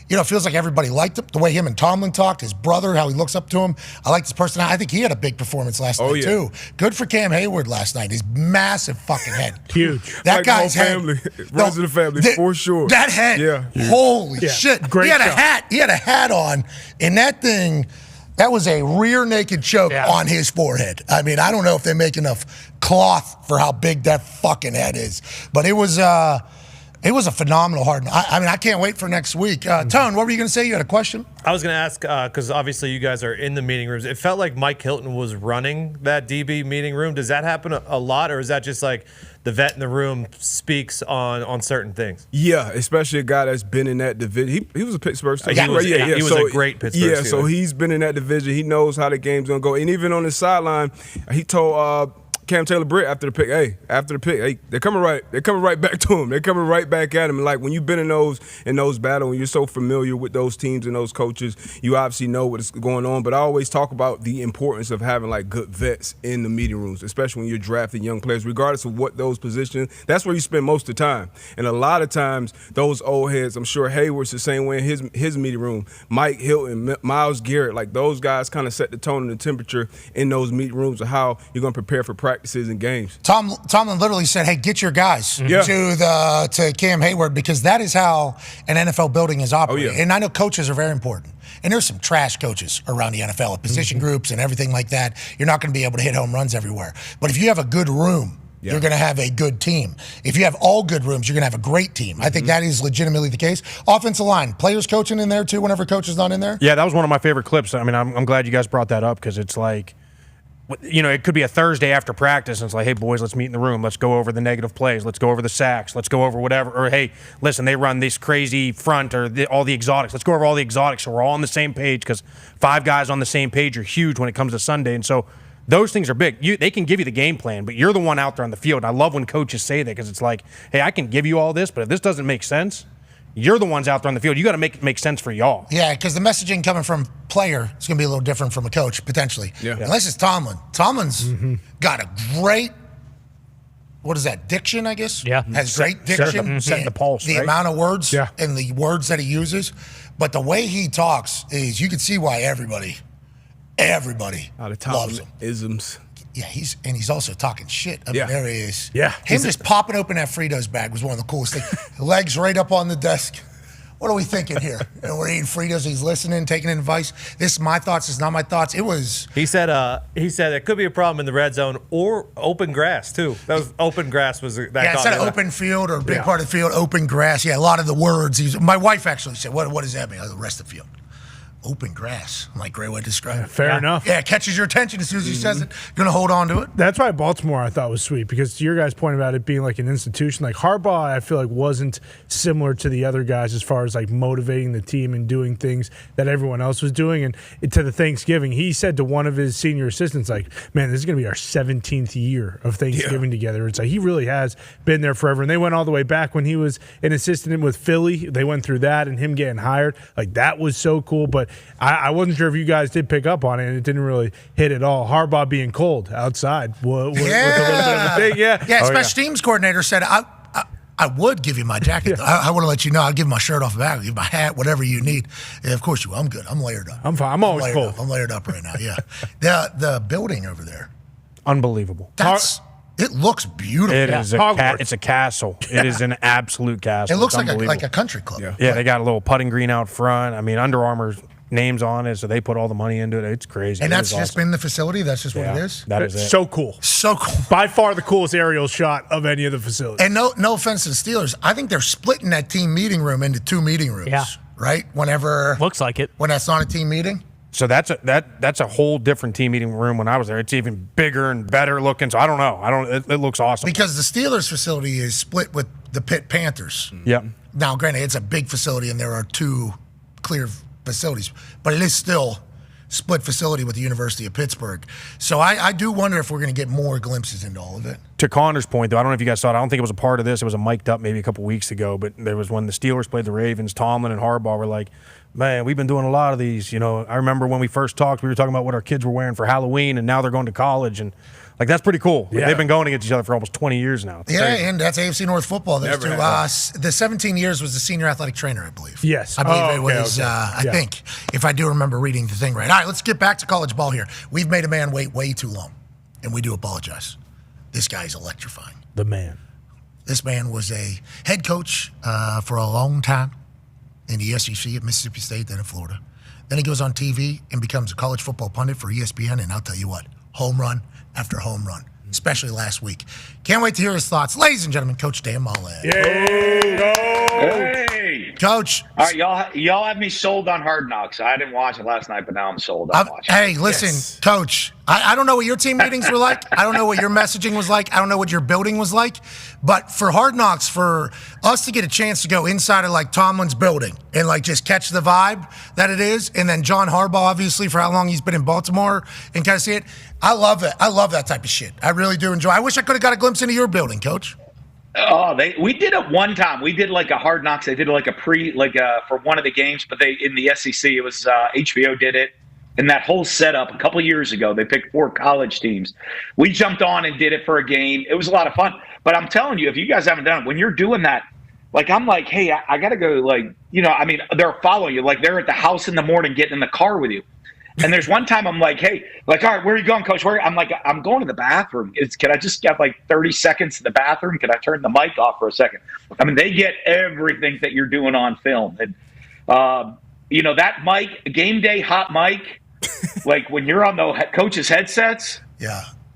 you know, it feels like everybody liked him. The way him and Tomlin talked, his brother, how he looks up to him. I like his personality. I think he had a big performance last night, too. Good for Cam Hayward last night. His massive fucking head. Huge. That like guy's head. Family. Runs in the family, for sure. That head. Holy shit. Great he had shot. a hat. He had a hat on, and that thing, that was a rear naked choke on his forehead. I mean, I don't know if they make enough cloth for how big that fucking head is. But it was... It was a phenomenal hard. I can't wait for next week. Tone, what were you going to say? You had a question? I was going to ask, because obviously you guys are in the meeting rooms. It felt like Mike Hilton was running that DB meeting room. Does that happen a lot, or is that just like the vet in the room speaks on certain things? Yeah, especially a guy that's been in that division. He was a Pittsburgh Steelers. He was a great Pittsburgh Steelers. Yeah, so he's been in that division. He knows how the game's going to go. And even on the sideline, he told Cam Taylor-Britt after the pick, they're coming right back to him. They're coming right back at him. And like when you've been in those battles, when you're so familiar with those teams and those coaches, you obviously know what's going on. But I always talk about the importance of having like good vets in the meeting rooms, especially when you're drafting young players, regardless of what those positions. That's where you spend most of the time. And a lot of times, those old heads, I'm sure Hayward's the same way in his meeting room. Mike Hilton, Myles Garrett, like those guys kind of set the tone and the temperature in those meeting rooms of how you're going to prepare for practices and games. Tomlin literally said, "Hey, get your guys to Cam Hayward," because that is how an NFL building is operating. And I know coaches are very important. And there's some trash coaches around the NFL at position groups and everything like that. You're not going to be able to hit home runs everywhere. But if you have a good room, you're going to have a good team. If you have all good rooms, you're going to have a great team. I think that is legitimately the case. Offensive line, players coaching in there too whenever coach is not in there? Yeah, that was one of my favorite clips. I mean, I'm glad you guys brought that up because it's like, you know, it could be a Thursday after practice, and it's like, hey, boys, let's meet in the room. Let's go over the negative plays. Let's go over the sacks. Let's go over whatever. Or, hey, listen, they run this crazy front or all the exotics. Let's go over all the exotics so we're all on the same page because 5 guys on the same page are huge when it comes to Sunday. And so those things are big. They can give you the game plan, but you're the one out there on the field. I love when coaches say that because it's like, hey, I can give you all this, but if this doesn't make sense, you're the ones out there on the field. You got to make it make sense for y'all. Yeah, because the messaging coming from player is going to be a little different from a coach, potentially. Yeah. Unless it's Tomlin. Tomlin's got a great, what is that, diction, I guess? Yeah. Has great diction. Setting the pulse, The amount of words and the words that he uses. But the way he talks is, you can see why everybody loves him. Isms. Yeah, he's also talking shit. I mean, there he is. Yeah. Him just popping open that Fritos bag was one of the coolest things. Legs right up on the desk. What are we thinking here? And we're eating Fritos. He's listening, taking advice. This is my thoughts. It's not my thoughts. It was. He said it could be a problem in the red zone or open grass too. That was open grass was that. Yeah, instead of open field or a big part of the field, open grass. Yeah, a lot of the words. My wife actually said, "What does that mean?" The rest of the field. Open grass. I'm like, great way to describe it. Fair enough. Yeah, it catches your attention as soon as he says it. You're going to hold on to it. That's why Baltimore I thought was sweet, because to your guys' point about it being like an institution, like Harbaugh I feel like wasn't similar to the other guys as far as like motivating the team and doing things that everyone else was doing. And to the Thanksgiving, he said to one of his senior assistants, like, man, this is going to be our 17th year of Thanksgiving together. It's like he really has been there forever. And they went all the way back when he was an assistant with Philly. They went through that and him getting hired. Like, that was so cool. But I wasn't sure if you guys did pick up on it, and it didn't really hit at all. Harbaugh being cold outside was a little bit of a thing. Yeah, special teams coordinator said, I would give you my jacket. I want to let you know I'll give my shirt off the back. I'll give my hat, whatever you need. Yeah, of course you will. I'm good. I'm layered up. I'm fine. I'm always full. I'm layered up right now, yeah. The building over there. Unbelievable. It looks beautiful. It is it's a castle. It is an absolute castle. It looks like a country club. Yeah, they got a little putting green out front. I mean, Under Armour's names on it, so they put all the money into it. It's crazy. And that's just been the facility? That's just what it is? That is it. So cool. So cool. By far the coolest aerial shot of any of the facilities. And no offense to the Steelers, I think they're splitting that team meeting room into 2 meeting rooms. Yeah. Right? Whenever. Looks like it. When that's not a team meeting? So that's a whole different team meeting room when I was there. It's even bigger and better looking. So I don't know. It looks awesome. Because the Steelers facility is split with the Pitt Panthers. Yep. Now, granted, it's a big facility and there are 2 clear facilities, but it is still split facility with the University of Pittsburgh. So I do wonder if we're going to get more glimpses into all of it. To Connor's point, though, I don't know if you guys saw it. I don't think it was a part of this. It was a mic'd up maybe a couple weeks ago, but there was when the Steelers played the Ravens, Tomlin and Harbaugh were like, man, we've been doing a lot of these. You know, I remember when we first talked, we were talking about what our kids were wearing for Halloween, and now they're going to college. And, like, that's pretty cool. Yeah. They've been going against each other for almost 20 years now. It's crazy. And that's AFC North football. The 17 years was the senior athletic trainer, I believe. Yes. I believe it was, I think, if I do remember reading the thing right. All right, let's get back to college ball here. We've made a man wait way too long, and we do apologize. This guy is electrifying. The man. This man was a head coach for a long time in the SEC at Mississippi State, then in Florida. Then he goes on TV and becomes a college football pundit for ESPN, and I'll tell you what, home run after home run. especially last week. Can't wait to hear his thoughts. Ladies and gentlemen, Coach Dan Mullen. Hey, Coach. All right, y'all have me sold on Hard Knocks. I didn't watch it last night, but now I'm sold on watching. Hey, listen, Coach, I don't know what your team meetings were like. I don't know what your messaging was like. I don't know what your building was like. But for Hard Knocks, for us to get a chance to go inside of like Tomlin's building and like just catch the vibe that it is, and then John Harbaugh, obviously, for how long he's been in Baltimore and kind of see it, I love it. I love that type of shit. I really do enjoy. I wish I could have got a glimpse into your building, Coach. Oh, we did it one time. We did like a Hard Knocks. They did like a for one of the games, but they in the SEC, it was HBO did it. And that whole setup a couple of years ago, they picked 4 college teams. We jumped on and did it for a game. It was a lot of fun. But I'm telling you, if you guys haven't done it, when you're doing that, like I'm like, hey, I got to go, like, I mean, they're following you. Like they're at the house in the morning getting in the car with you. And there's one time I'm like, hey, like, all right, where are you going, Coach? I'm like, I'm going to the bathroom. Can I just get like 30 seconds in the bathroom? Can I turn the mic off for a second? I mean, they get everything that you're doing on film. And, that mic, game day hot mic, like when you're on the coach's headsets,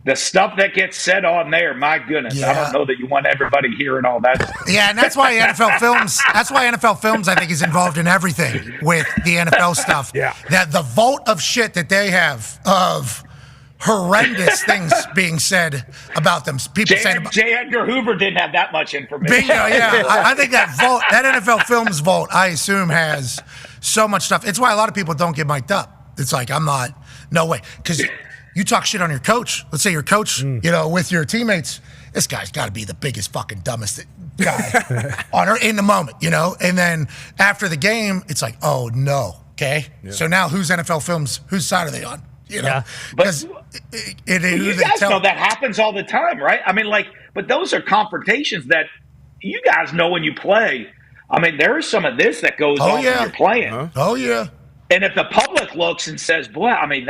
the stuff that gets said on there, my goodness, I don't know that you want everybody hearing all that. Yeah, and that's why NFL Films, I think, is involved in everything with the NFL stuff. Yeah. That the vault of shit that they have of horrendous things being said about them. People saying about J. Edgar Hoover didn't have that much information. Bingo, yeah. I think that NFL Films vault, I assume, has so much stuff. It's why a lot of people don't get mic'd up. It's like, no way. Because you talk shit on your coach. Let's say your coach, with your teammates, this guy's got to be the biggest fucking dumbest guy in the moment, And then after the game, it's like, oh, no, okay? Yeah. So now who's NFL Films? Whose side are they on? Because you guys know that happens all the time, right? I mean, but those are confrontations that you guys know when you play. I mean, there is some of this that goes on when you're playing. Oh, yeah. And if the public looks and says, boy, I mean,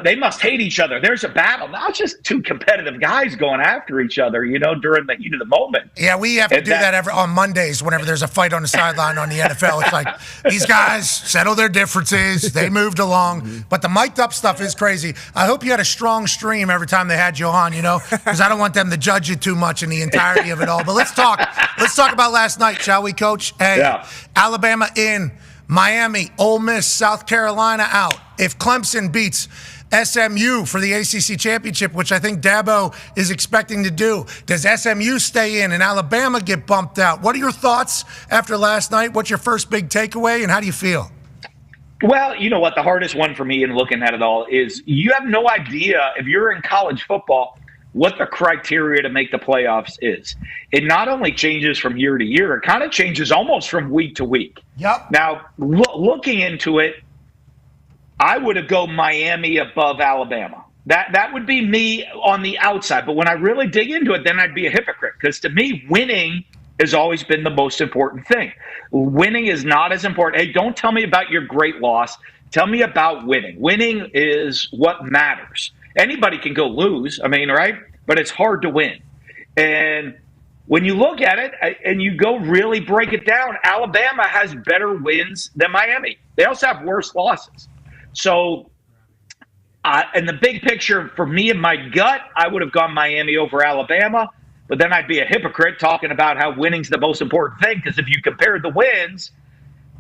they must hate each other. There's a battle. Not just 2 competitive guys going after each other, during the heat of the moment. Yeah, we have to do that on Mondays whenever there's a fight on the sideline on the NFL. It's like, these guys settle their differences. They moved along. But the mic'd up stuff is crazy. I hope you had a strong stream every time they had you on, because I don't want them to judge you too much in the entirety of it all. But let's talk about last night, shall we, Coach? Hey, Alabama in, Miami, Ole Miss, South Carolina out. If Clemson beats SMU for the ACC championship, which I think Dabo is expecting to do, does SMU stay in and Alabama get bumped out? What are your thoughts after last night? What's your first big takeaway, and how do you feel? Well, you know what? The hardest one for me in looking at it all is you have no idea, if you're in college football, what the criteria to make the playoffs is. It not only changes from year to year, it kind of changes almost from week to week. Yep. Now, looking into it, I would have go Miami above Alabama. That would be me on the outside. But when I really dig into it, then I'd be a hypocrite. Because to me, winning has always been the most important thing. Winning is not as important. Hey, don't tell me about your great loss. Tell me about winning. Winning is what matters. Anybody can go lose, right? But it's hard to win. And when you look at it and you go really break it down, Alabama has better wins than Miami. They also have worse losses. So, in the big picture, for me and my gut, I would have gone Miami over Alabama. But then I'd be a hypocrite talking about how winning's the most important thing. Because if you compare the wins,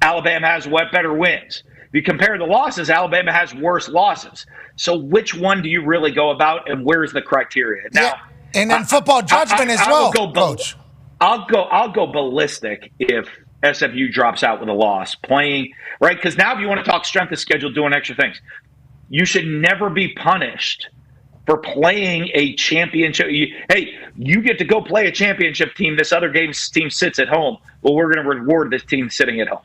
Alabama has better wins. If you compare the losses, Alabama has worse losses. So which one do you really go about, and where's the criteria? Now, and then football judgment as well, Coach. I'll go ballistic if SMU drops out with a loss, playing, right? Because now if you want to talk strength of schedule, doing extra things, you should never be punished for playing a championship. You get to go play a championship team. This other team sits at home. Well, we're going to reward this team sitting at home.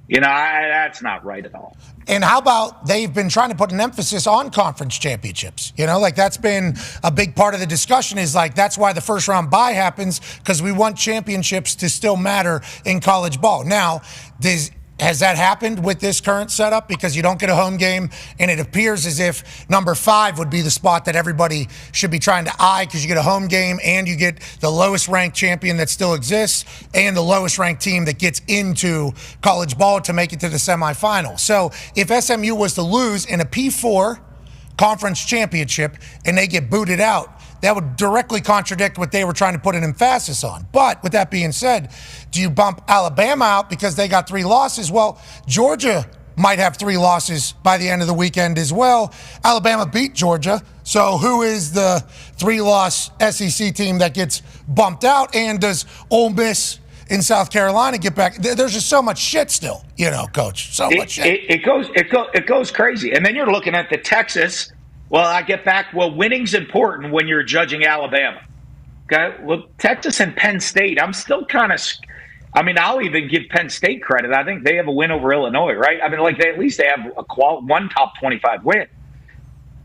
That's not right at all. And how about they've been trying to put an emphasis on conference championships? That's been a big part of the discussion is that's why the first round bye happens, because we want championships to still matter in college ball. Now, has that happened with this current setup? Because you don't get a home game, and it appears as if number 5 would be the spot that everybody should be trying to eye, because you get a home game and you get the lowest ranked champion that still exists and the lowest ranked team that gets into college ball to make it to the semifinal. So if SMU was to lose in a P4 conference championship and they get booted out, that would directly contradict what they were trying to put an emphasis on. But with that being said, do you bump Alabama out because they got 3 losses? Well, Georgia might have 3 losses by the end of the weekend as well. Alabama beat Georgia. So who is the 3-loss SEC team that gets bumped out? And does Ole Miss in South Carolina get back? There's just so much shit still, Coach. So much shit. It goes crazy. And then you're looking at the Texas. Well, I get back. Well, winning's important when you're judging Alabama. Okay. Well, Texas and Penn State, I'm still kind of. I'll even give Penn State credit. I think they have a win over Illinois, right? At least they have one top 25 win.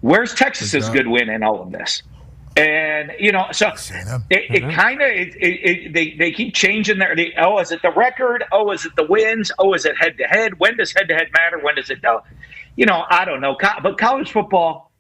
Where's Texas's good win in all of this? And so they keep changing their. Is it the record? Oh, is it the wins? Oh, is it head to head? When does head to head matter? When does it? I don't know. But college football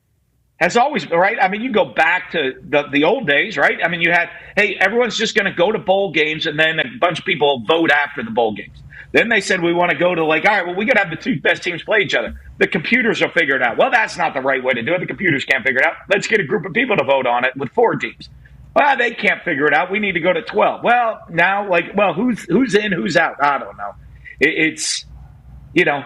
has always, right? You go back to the old days, right? You had, hey, everyone's just going to go to bowl games, and then a bunch of people vote after the bowl games. Then they said we want to go to all right, well, we got to have the 2 best teams play each other. The computers will figure it out. Well, that's not the right way to do it. The computers can't figure it out. Let's get a group of people to vote on it with 4 teams. Well, they can't figure it out. We need to go to 12. Well, now, who's in, who's out? I don't know. It's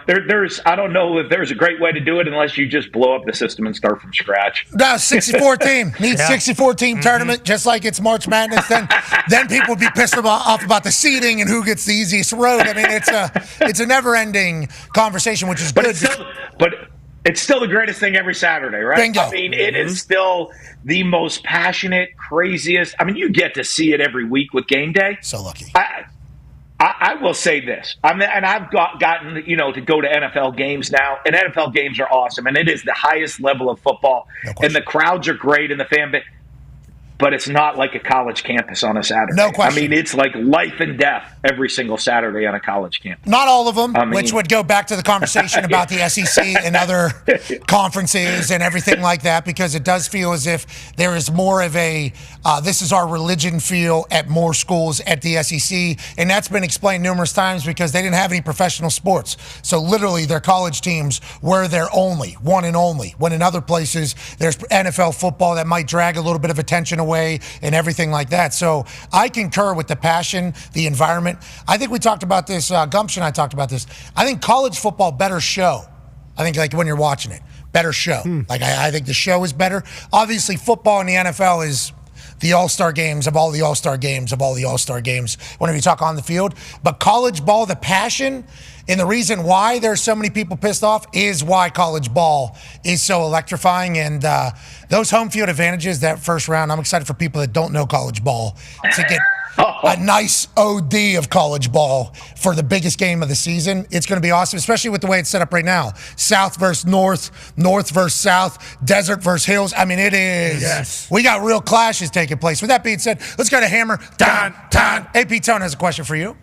there's I don't know if there's a great way to do it unless you just blow up the system and start from scratch. No, 64 team. Need 64 team tournament, just like it's March Madness. Then people would be pissed off about the seeding and who gets the easiest road. It's a never ending conversation, which is good. But it's still the greatest thing every Saturday, right? Bingo. It is still the most passionate, craziest. You get to see it every week with game day. So lucky. I will say this, and I've gotten to go to NFL games now, and NFL games are awesome, and it is the highest level of football, and the crowds are great, and the fan base. But it's not like a college campus on a Saturday. No question. It's like life and death every single Saturday on a college campus. Not all of them, which would go back to the conversation about the SEC and other conferences and everything like that, because it does feel as if there is more of a this is our religion feel at more schools at the SEC. And that's been explained numerous times because they didn't have any professional sports. So literally their college teams were their one and only. When in other places there's NFL football that might drag a little bit of attention away and everything like that. So I concur with the passion, the environment. I think we talked about this, Gumption and I talked about this. I think college football better show. I think when you're watching it, better show. I think the show is better. Obviously football in the NFL is the all-star games of all the all-star games of all the all-star games whenever you talk on the field. But college ball, the passion, and the reason why there's so many people pissed off is why college ball is so electrifying. And those home field advantages, that first round, I'm excited for people that don't know college ball to get a nice OD of college ball for the biggest game of the season. It's going to be awesome, especially with the way it's set up right now. South versus North, North versus South, Desert versus Hills. It is. Yes. We got real clashes taking place. With that being said, let's go to Hammer. Dahn. AP Tone has a question for you.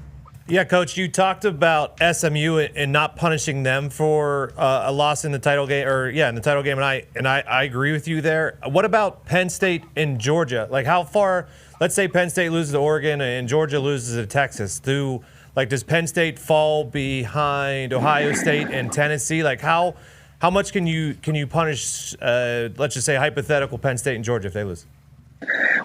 Yeah, Coach, you talked about SMU and not punishing them for a loss in the title game, in the title game, and I agree with you there. What about Penn State and Georgia? How far? Let's say Penn State loses to Oregon and Georgia loses to Texas. Does Penn State fall behind Ohio State and Tennessee? How much can you punish? Let's just say hypothetical Penn State and Georgia if they lose.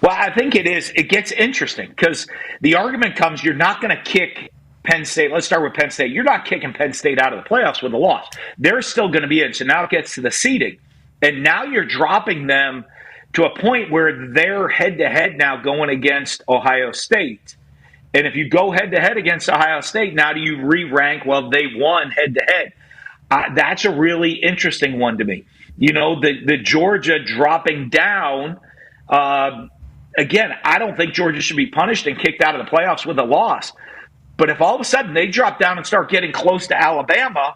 Well, I think it gets interesting because the argument comes you're not going to kick Penn State. Let's start with Penn State. You're not kicking Penn State out of the playoffs with a loss. They're still going to be in. So now it gets to the seeding. And now you're dropping them to a point where they're head-to-head now going against Ohio State. And if you go head-to-head against Ohio State, now do you re-rank? Well, they won head-to-head. That's a really interesting one to me. The Georgia dropping down – again, I don't think Georgia should be punished and kicked out of the playoffs with a loss. But if all of a sudden they drop down and start getting close to Alabama,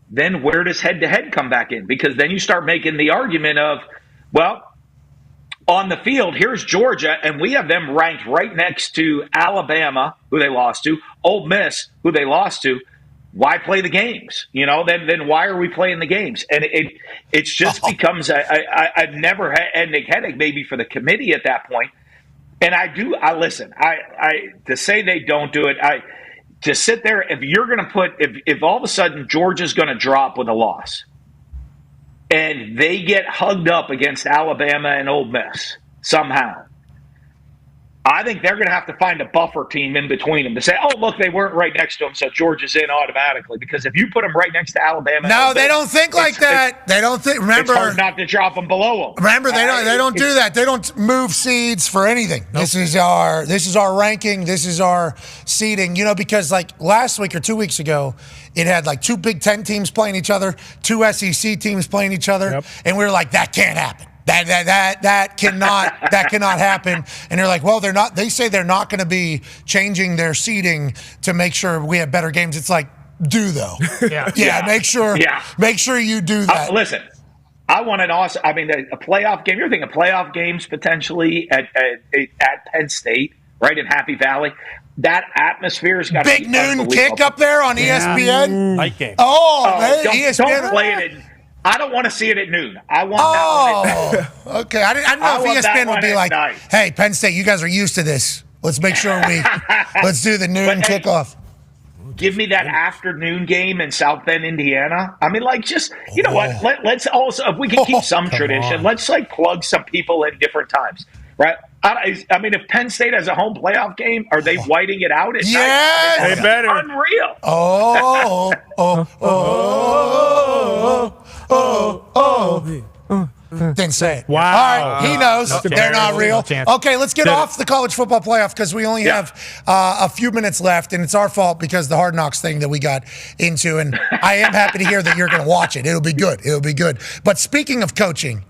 then where does head-to-head come back in? Because then you start making the argument of, well, on the field, here's Georgia, and we have them ranked right next to Alabama, who they lost to, Ole Miss, who they lost to. Why play the games? Then why are we playing the games? And it just becomes a never-ending headache maybe for the committee at that point. And I listen. To say they don't do it, to sit there. If you're going to if all of a sudden Georgia's going to drop with a loss, and they get hugged up against Alabama and Ole Miss, somehow. I think they're going to have to find a buffer team in between them to say, oh, look, they weren't right next to them, so Georgia's in automatically. Because if you put them right next to Alabama, no, they don't think like that. They don't think. Remember, it's hard not to drop them below them. Remember, they don't do that. They don't move seeds for anything. Nope. This is our ranking. This is our seeding. Because like last week or 2 weeks ago, it had like 2 Big Ten teams playing each other, 2 SEC teams playing each other, and we were like, that can't happen. That cannot happen. And they're like, well, they're not. They say they're not going to be changing their seeding to make sure we have better games. It's like, do though. Yeah. Make sure you do that. Listen, I want an awesome. I mean, a playoff game. You're thinking playoff games potentially at Penn State, right in Happy Valley. That atmosphere's got big noon kick up there on ESPN. Night game. ESPN. Don't play it at. I don't want to see it at noon. I want that one at night. Okay. I didn't know if ESPN would be like, hey, Penn State, you guys are used to this. Let's make sure let's do the noon kickoff. Give me that afternoon game in South Bend, Indiana. I mean, like, just, you know what? Let's also, if we can keep some tradition, let's like plug some people in different times, right? I mean, if Penn State has a home playoff game, are they whiting it out at night? Yes! They better. Unreal. Didn't say it. Wow. All right, he knows they're not real. Okay, let's get off the college football playoff because we only have a few minutes left, and it's our fault because the Hard Knocks thing that we got into. And I am happy to hear that you're going to watch it. It'll be good. But speaking of coaching,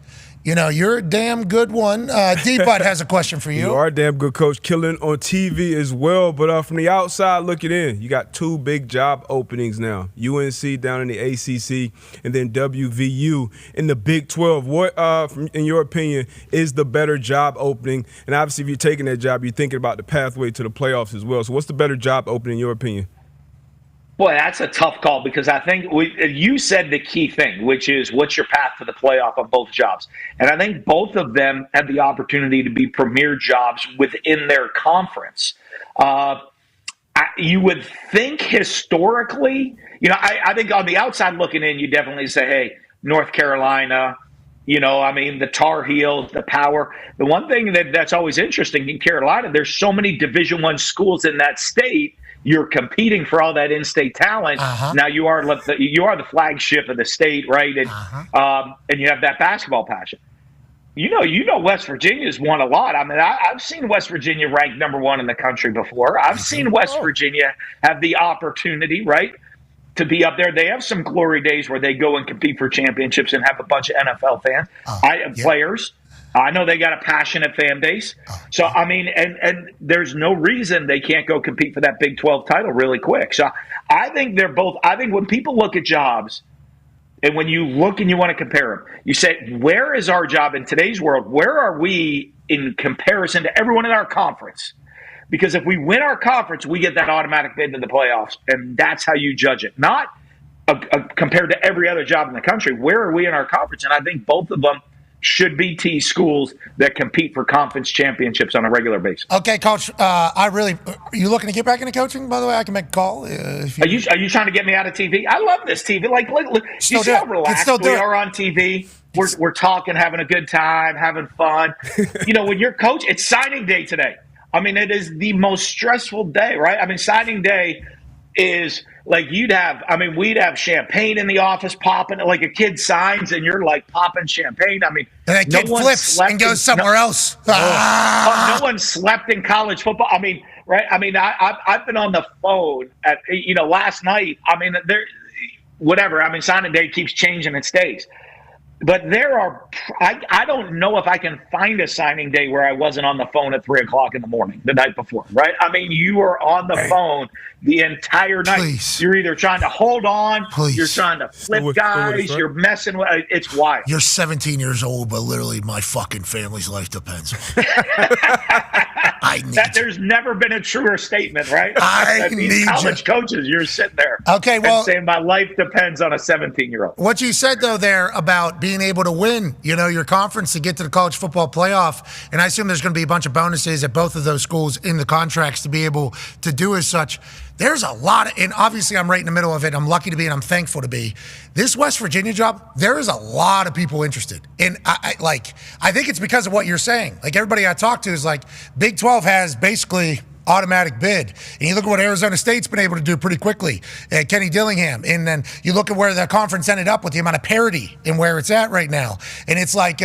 you're a damn good one. D-Bud has a question for you. You are a damn good coach, killing on TV as well. But from the outside looking in, you got 2 big job openings now. UNC down in the ACC and then WVU in the Big 12. What, in your opinion, is the better job opening? And obviously, if you're taking that job, you're thinking about the pathway to the playoffs as well. So what's the better job opening in your opinion? Boy, that's a tough call because I think you said the key thing, which is what's your path to the playoff on both jobs. And I think both of them have the opportunity to be premier jobs within their conference. You would think historically, I think on the outside looking in, you definitely say, hey, North Carolina, the Tar Heels, the power. The one thing that's always interesting in Carolina, there's so many Division I schools in that state. You're competing for all that in-state talent. Now you are the flagship of the state, right? And you have that basketball passion. West Virginia's won a lot. I mean, I've seen West Virginia ranked number 1 in the country before. I've seen West Virginia have the opportunity, right, to be up there. They have some glory days where they go and compete for championships and have a bunch of NFL fans, players. I know they got a passionate fan base. So, I mean, and there's no reason they can't go compete for that Big 12 title really quick. So I think I think when people look at jobs and when you look and you want to compare them, you say, where is our job in today's world? Where are we in comparison to everyone in our conference? Because if we win our conference, we get that automatic bid to the playoffs. And that's how you judge it. Not compared to every other job in the country. Where are we in our conference? And I think both of them should be T schools that compete for conference championships on a regular basis. Okay, Coach. Are you looking to get back into coaching? By the way, I can make a call. Are you trying to get me out of TV? I love this TV. Like you see how relaxed we are on TV. We're talking, having a good time, having fun. When you're coach, it's signing day today. I mean, it is the most stressful day, right? I mean, signing day is like we'd have champagne in the office popping, like a kid signs and you're like popping champagne. I mean, and that kid flips and goes somewhere else. No one slept in college football. I mean, right? I mean, I've been on the phone at, last night. I mean, whatever. I mean, signing day keeps changing its days. But I don't know if I can find a signing day where I wasn't on the phone at 3:00 in the morning the night before, right? I mean, you are on the phone the entire night. Please. You're either trying to hold on, Please. You're trying to flip guys, you're messing with it's wild. You're 17 years old, but literally my fucking family's life depends on it. There's never been a truer statement, right? These college coaches, you're sitting there. Okay, well, and saying my life depends on a 17-year-old. What you said though there about being able to win, your conference to get to the college football playoff, and I assume there's going to be a bunch of bonuses at both of those schools in the contracts to be able to do as such. There's a lot and obviously I'm right in the middle of it. I'm lucky to be and I'm thankful to be. This West Virginia job, there is a lot of people interested. And I think it's because of what you're saying. Like everybody I talk to is like Big 12 has basically automatic bid. And you look at what Arizona State's been able to do pretty quickly, Kenny Dillingham. And then you look at where the conference ended up with the amount of parity and where it's at right now. And it's like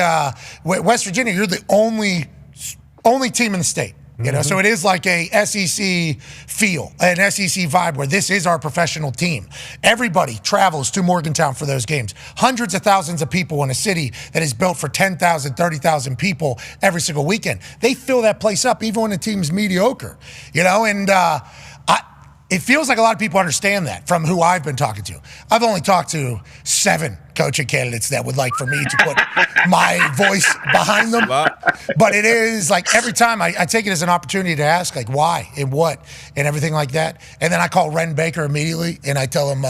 West Virginia, you're the only team in the state. So it is like a SEC feel, an SEC vibe where this is our professional team. Everybody travels to Morgantown for those games. Hundreds of thousands of people in a city that is built for 10,000, 30,000 people every single weekend. They fill that place up even when the team's mediocre, and it feels like a lot of people understand that from who I've been talking to. I've only talked to 7 coaching candidates that would like for me to put my voice behind them. But it is like every time I take it as an opportunity to ask like why and what and everything like that. And then I call Ren Baker immediately and I tell him,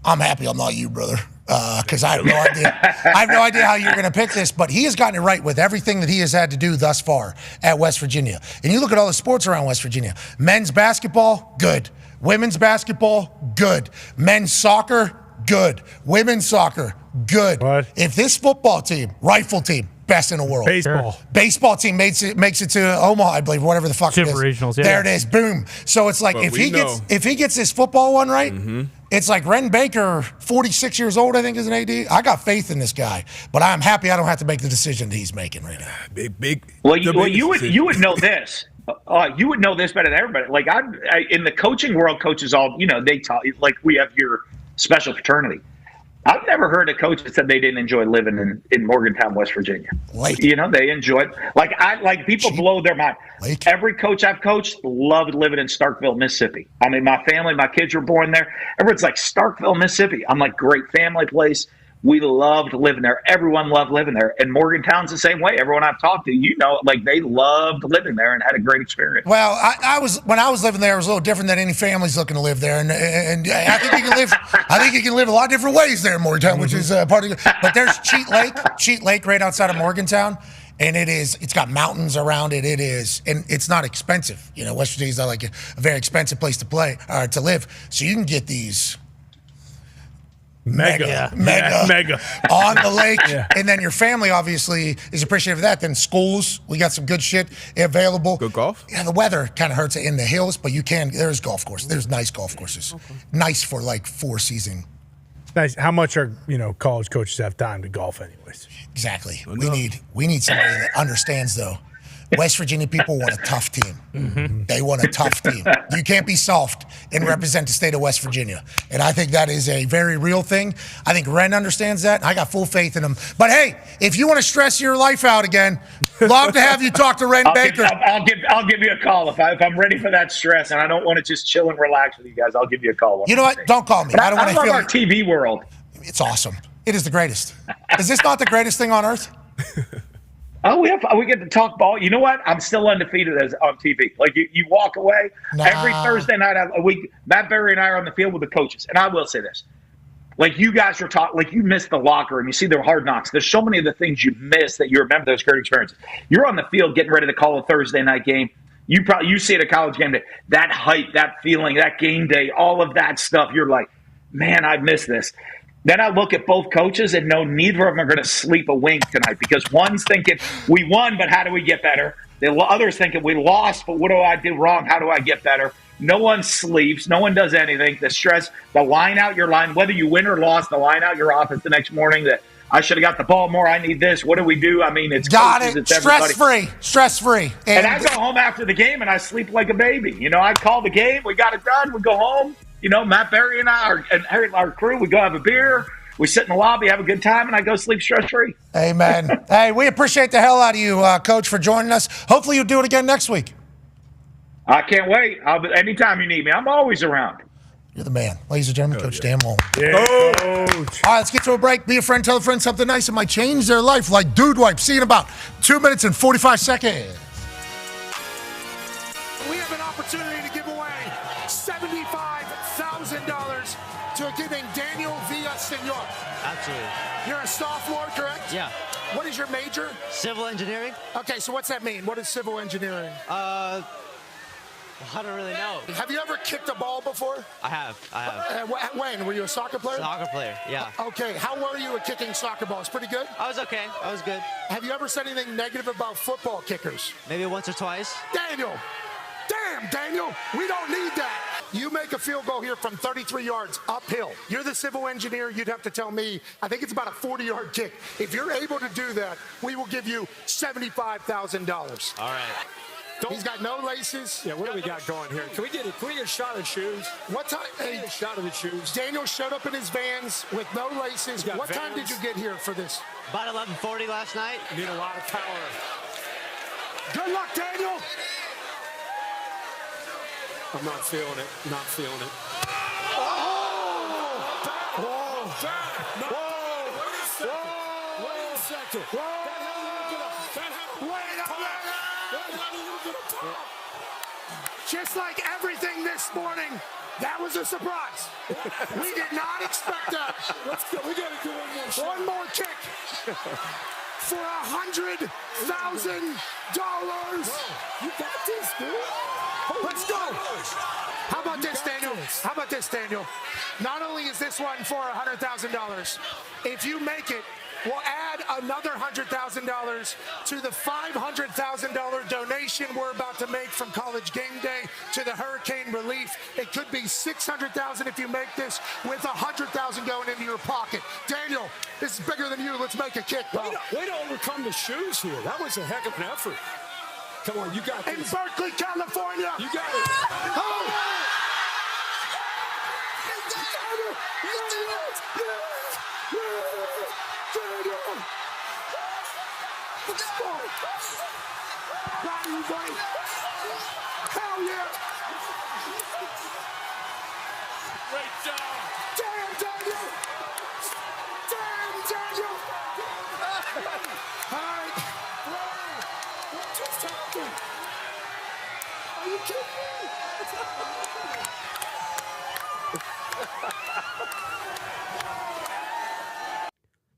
I'm happy I'm not you, brother. Because I have no idea. I have no idea how you're going to pick this, but he has gotten it right with everything that he has had to do thus far at West Virginia. And you look at all the sports around West Virginia. Men's basketball, good. Women's basketball, good. Men's soccer, good. Women's soccer, good. What? If this football team, rifle team, best in the world. Baseball team makes it to Omaha, I believe, whatever the fuck it is. Super regionals, yeah. There it is, boom. So it's like if he gets this football one right, it's like Ren Baker, 46 years old, I think, is an AD. I got faith in this guy, but I'm happy I don't have to make the decision that he's making right now. Big. Well, you would know this. You would know this better than everybody. Like I in the coaching world, coaches all they talk like we have your special fraternity. I've never heard a coach that said they didn't enjoy living in Morgantown, West Virginia. They enjoyed people blow their mind. Every coach I've coached loved living in Starkville, Mississippi. I mean, my family, my kids were born there. Everyone's like Starkville, Mississippi. I'm like, great family place. We loved living there. Everyone loved living there. And Morgantown's the same way. Everyone I've talked to, they loved living there and had a great experience. Well, when I was living there, it was a little different than any family's looking to live there. And I think you can live a lot of different ways there in Morgantown, which is part of it. But there's Cheat Lake right outside of Morgantown. And it's got mountains around it. It is, and it's not expensive. West Virginia's not like a very expensive place to live. So you can get these mega on the lake. And then your family obviously is appreciative of that. Then schools, we got some good shit available. Good golf? Yeah, the weather kind of hurts it in the hills, but there's golf courses. There's nice golf courses. Okay. Nice for like 4 season. Nice. How much are college coaches have time to golf anyways? Exactly. We need somebody that understands though. West Virginia people want a tough team. Mm-hmm. They want a tough team. You can't be soft and represent the state of West Virginia. And I think that is a very real thing. I think Ren understands that. I got full faith in him. But hey, if you want to stress your life out again, love to have you talk to Ren Baker. I'll give you a call if I'm ready for that stress and I don't want to just chill and relax with you guys. I'll give you a call. You know what? Don't call me. I don't want to feel our TV world. It's awesome. It is the greatest. Is this not the greatest thing on earth? Oh, we get to talk ball. You know what? I'm still undefeated on TV. Like you walk away every Thursday night a week. Matt Berry and I are on the field with the coaches, and I will say this: like you guys are talking, like you miss the locker and you see the hard knocks. There's so many of the things you miss that you remember those great experiences. You're on the field getting ready to call a Thursday night game. You see it at college game day. That hype, that feeling, that game day, all of that stuff. You're like, man, I miss this. Then I look at both coaches and know neither of them are going to sleep a wink tonight because one's thinking we won, but how do we get better? The other's thinking we lost, but what do I do wrong? How do I get better? No one sleeps. No one does anything. The stress, the line out your line, whether you win or lost, the line out your office the next morning that I should have got the ball more. I need this. What do we do? I mean, it's coaches, it's everybody. Stress-free. And I go home after the game and I sleep like a baby. I call the game. We got it done. We go home. Matt Berry and I, our crew, we go have a beer, we sit in the lobby, have a good time, and I go sleep stress-free. Amen. Hey, we appreciate the hell out of you, Coach, for joining us. Hopefully you'll do it again next week. I can't wait. Anytime you need me, I'm always around. You're the man. Ladies and gentlemen, Coach Dan Mullen. Yeah. All right, let's get to a break. Be a friend, tell a friend something nice that might change their life, like Dude Wipe. See you in about 2 minutes and 45 seconds. opportunity to give away $75,000 to a kid named Daniel Villasenor. Absolutely. You're a sophomore, correct? Yeah. What is your major? Civil engineering. Okay, so what's that mean? What is civil engineering? I don't really know. Have you ever kicked a ball before? I have. When? Were you a soccer player? Soccer player, yeah. Okay, how were you at kicking soccer balls? Pretty good? I was okay. I was good. Have you ever said anything negative about football kickers? Maybe once or twice. Daniel! Damn, Daniel! We don't need that. You make a field goal here from 33 yards uphill. You're the civil engineer. You'd have to tell me, I think it's about a 40-yard kick. If you're able to do that, we will give you $75,000. All right. He's got no laces. Yeah, what do we got going here? Can we get a shot of shoes? What time? Hey, a shot of the shoes. Daniel showed up in his Vans with no laces. What time did you get here for this? About 11:40 last night. You need a lot of power. Good luck, Daniel. I'm not feeling it. Not feeling it. Wait a second. Just like everything this morning, that was a surprise. We did not expect that. Let's go. We got to do one more shot. One more kick for $100,000. You got this, dude. Let's go. How about this, Daniel? How about this, Daniel? Not only is this one for $100,000, if you make it, we'll add another $100,000 to the $500,000 donation we're about to make from College Game Day to the hurricane relief. It could be $600,000 if you make this, with $100,000 going into your pocket. Daniel, this is bigger than you. Let's make a kick, bro. Way to overcome the shoes here. That was a heck of an effort. Come on, you got this. In Berkeley, California. You got it. Oh! Hell yeah! Great job! Damn, Daniel! Damn, Daniel! All right. What just happened? Are you kidding me?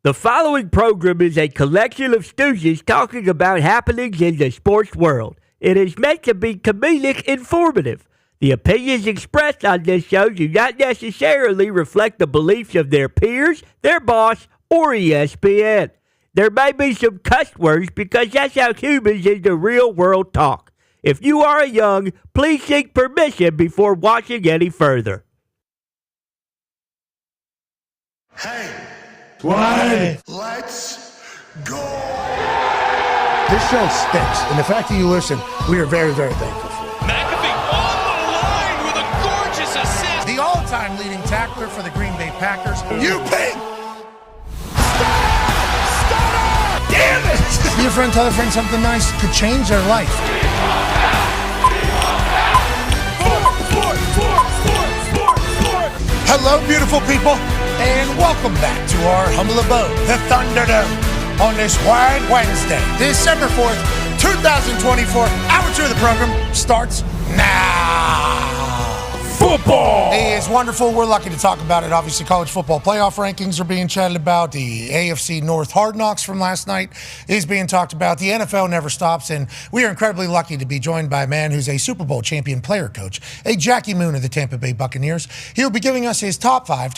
The following program is a collection of stooges talking about happenings in the sports world. It is meant to be comedic informative. The opinions expressed on this show do not necessarily reflect the beliefs of their peers, their boss, or ESPN. There may be some cuss words because that's how humans in the real world talk. If you are young, please seek permission before watching any further. Hey. What? Let's go. This show stinks, and the fact that you listen, we are very, very thankful for. McAfee on the line with a gorgeous assist. The all-time leading tackler for the Green Bay Packers. You pig! Damn it! Be a friend, tell a friend something nice could change their life. Hello, beautiful people, and welcome back to our humble abode, the Thunderdome, on this Wide Wednesday, December 4th, 2024. Hour 2 of the program starts now. Football! It is wonderful. We're lucky to talk about it. Obviously, college football playoff rankings are being chatted about. The AFC North Hard Knocks from last night is being talked about. The NFL never stops, and we are incredibly lucky to be joined by a man who's a Super Bowl champion player coach, a Jackie Moon of the Tampa Bay Buccaneers. He'll be giving us his top five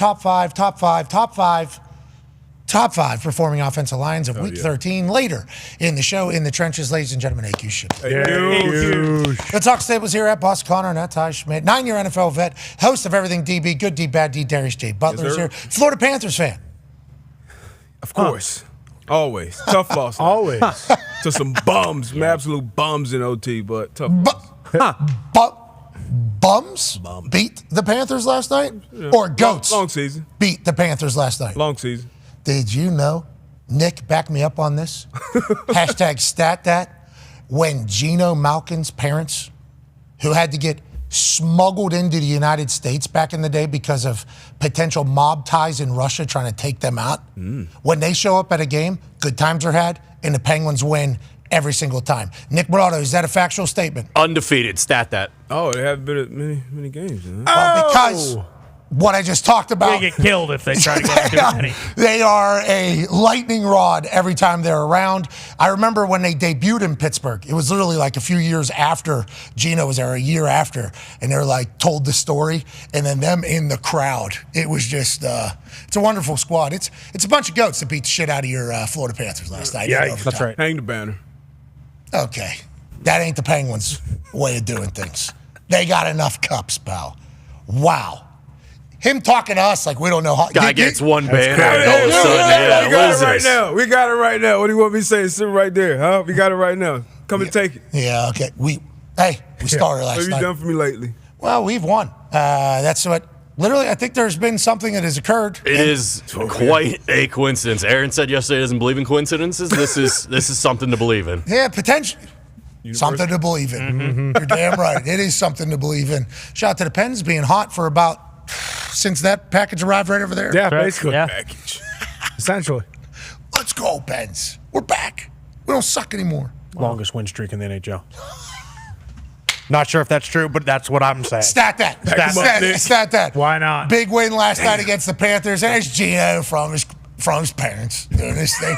performing offensive lines of Week 13 later in the show, In the Trenches. Ladies and gentlemen, AQ Ship. The Talk Stables here at Boss Connor and at Ty Schmidt. 9-year NFL vet, host of Everything DB, Good D, Bad D, Darius J. Butler is here. Florida Panthers fan. Of course. Always. Tough loss. Always. To some bums, some absolute bums in OT, but tough. Bums beat the Panthers last night? Yeah. Or goats Long season. beat the Panthers last night? Long season. Did you know, Nick, back me up on this, hashtag stat that, when Geno Malkin's parents, who had to get smuggled into the United States back in the day because of potential mob ties in Russia trying to take them out, when they show up at a game, good times are had, and the Penguins win every single time. Nick Morado, is that a factual statement? Undefeated. Stat that. Oh, they haven't been at many games. Huh? Well, because what I just talked about. They get killed if they try to get too many. They are a lightning rod every time they're around. I remember when they debuted in Pittsburgh. It was literally like a few years after Gino was there, a year after, and they're like told the story, and then them in the crowd. It was just, it's a wonderful squad. It's a bunch of goats that beat the shit out of your Florida Panthers last night. Yeah, that's right. Hang the banner. Okay, that ain't the Penguins' way of doing things. They got enough cups, pal. Wow. Him talking to us like we don't know how. Guy gets one banner. We got it right now. We got it right now. What do you want me to say? Sit right there, huh? We got it right now. Come and take it. Yeah, okay. We started last night. What have you done for me lately? Well, we've won. That's what. Literally, I think there's been something that has occurred. It is quite a coincidence. Aaron said yesterday he doesn't believe in coincidences. This is something to believe in. Yeah, potentially. Something to believe in. Mm-hmm. You're damn right. It is something to believe in. Shout out to the Pens being hot for about since that package arrived right over there. Yeah, basically. Yeah. Package. Essentially. Let's go, Pens. We're back. We don't suck anymore. Longest win streak in the NHL. Not sure if that's true, but that's what I'm saying. Stat that. Stat that. Why not? Big win last night against the Panthers. There's Gino from his parents doing this thing.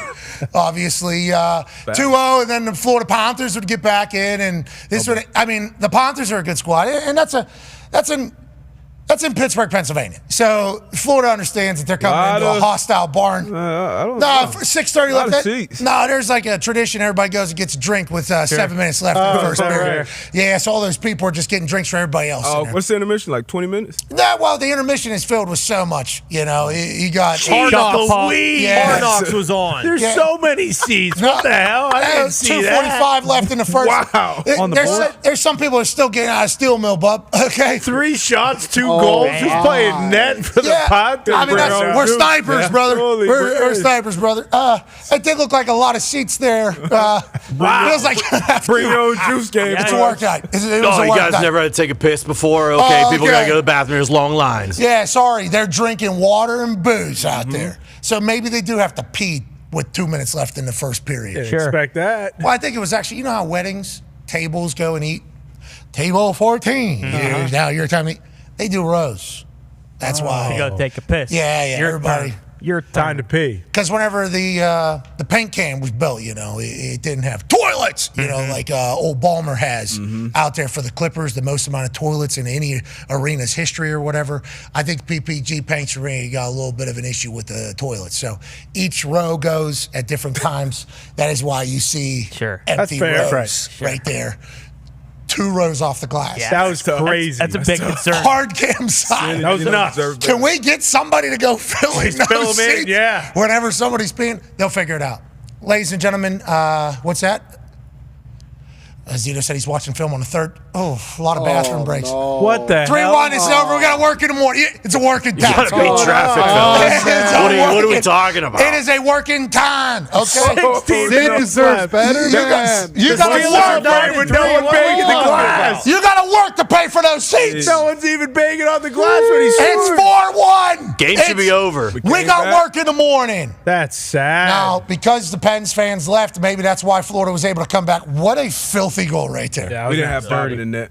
Obviously, 2-0, and then the Florida Panthers would get back in, and this would. I mean, the Panthers are a good squad, and that's in Pittsburgh, Pennsylvania. So Florida understands that they're coming into a hostile barn. I don't know. 6:30 left. No, there's like a tradition. Everybody goes and gets a drink with 7 minutes left in the first period. Yeah, so all those people are just getting drinks for everybody else. What's the intermission? Like 20 minutes? No, well, the intermission is filled with so much. You know, you got Hard Knocks was on. There's so many seats. What the hell? I didn't see that. 2:45 left in the first. Wow. There's some people that are still getting out of steel mill, bub. Okay. 3 shots, 2 goals. He's playing net for the pot. I mean, we're snipers, brother. We're snipers, brother. It did look like a lot of seats there. Feels like bring your own juice game. It's a workout. It was a you workout. guys never had to take a piss before? Okay, people gotta go to the bathroom. There's long lines. Yeah, sorry. They're drinking water and booze out there. So maybe they do have to pee with 2 minutes left in the first period. Expect that. Well, I think it was actually, you know how weddings, tables go and eat? Table 14. Now your time to eat. They do rows. That's why. You gotta take a piss. Yeah, Everybody. Your time to pee. Because whenever the paint can was built, you know, it didn't have toilets, you know, like old Ballmer has out there for the Clippers, the most amount of toilets in any arena's history or whatever. I think PPG Paints Arena got a little bit of an issue with the toilets. So each row goes at different times. That is why you see empty rows right there. 2 rows off the glass. Yeah, that was crazy. That's a big concern. Hard cam side. That was nuts. Can we get somebody to go fill in those seats? Yeah. Whenever somebody's peeing, they'll figure it out. Ladies and gentlemen, what's that? Zito said he's watching film on the third. Oh, a lot of bathroom breaks. No. What the 3-1 is over. We got to work in the morning. It's a working time. You got to beat traffic, fellas. What are we talking about? It is a working time. Okay. 16 deserves better. You got to work with no one banging the glass. You got to work to pay for those seats. No one's even banging on the glass when he's scoring. It's 4-1. Game should be over. We got work in the morning. That's sad. Now, because the Pens fans left, maybe that's why Florida was able to come back. What a filthy goal right there. Yeah, we didn't have Bobby in net.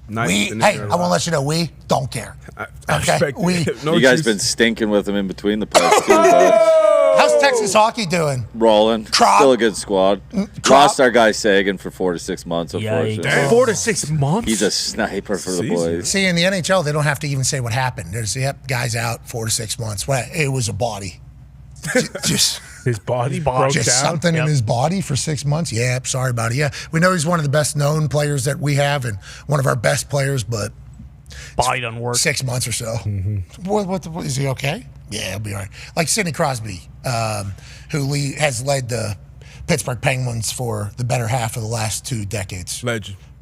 I want to let you know, we don't care. Okay, you guys been stinking with them in between the plays too, bud. How's Texas hockey doing? Rolling. Still a good squad. Lost our guy Sagan for 4 to 6 months, unfortunately. 4 to 6 months? He's a sniper for the boys. See, in the NHL, they don't have to even say what happened. There's, guys out 4 to 6 months. Well, it was a body. Just his body broke just down. Something in his body for 6 months. Yeah, sorry about it. Yeah, we know he's one of the best known players that we have and one of our best players, but body doesn't work. 6 months or so. What is he okay? Yeah, he'll be all right. Like Sidney Crosby, who has led the Pittsburgh Penguins for the better half of the last 2 decades.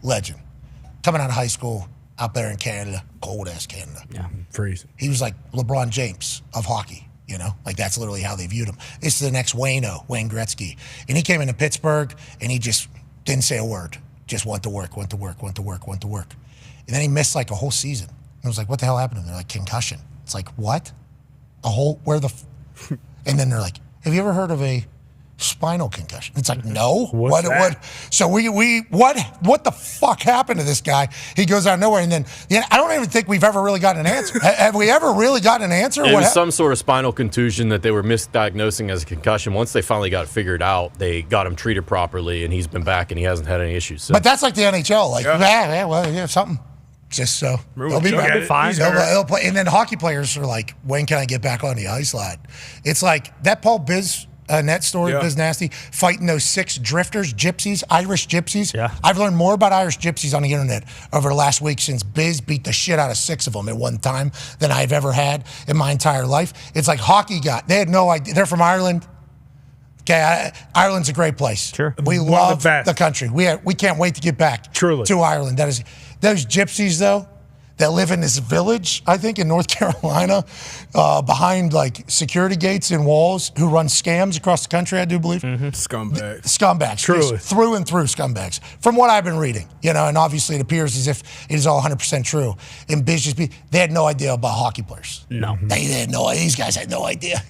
Legend. Coming out of high school out there in Canada, cold ass Canada. Yeah, freezing. He was like LeBron James of hockey. You know, like that's literally how they viewed him. This is the next Wayne Gretzky. And he came into Pittsburgh and he just didn't say a word. Just went to work. And then he missed like a whole season. And I was like, what the hell happened to him? They're like, concussion. It's like, what? And then they're like, have you ever heard of a spinal concussion. It's like, no. What's that? So what the fuck happened to this guy? He goes out of nowhere, and then I don't even think we've ever really gotten an answer. Have we ever really gotten an answer? It was some sort of spinal contusion that they were misdiagnosing as a concussion. Once they finally got it figured out, they got him treated properly, and he's been back, and he hasn't had any issues. So. But that's like the NHL. Like, something. Just so they'll be back. Fine. They'll play. And then hockey players are like, when can I get back on the ice, lad? It's like that Paul Biz net story, Biz Nasty, fighting those 6 drifters, gypsies, Irish gypsies. Yeah. I've learned more about Irish gypsies on the internet over the last week since Biz beat the shit out of 6 of them at one time than I've ever had in my entire life. It's like hockey they had no idea. They're from Ireland. Okay, Ireland's a great place. Sure. We love the country. We can't wait to get back to Ireland. That is, those gypsies, though, that live in this village, I think, in North Carolina, behind like security gates and walls, who run scams across the country, I do believe. Scumbags. Scumbags. Truly. Through and through scumbags. From what I've been reading, and obviously it appears as if it is all 100% true. In business, they had no idea about hockey players. No. They had no idea. These guys had no idea.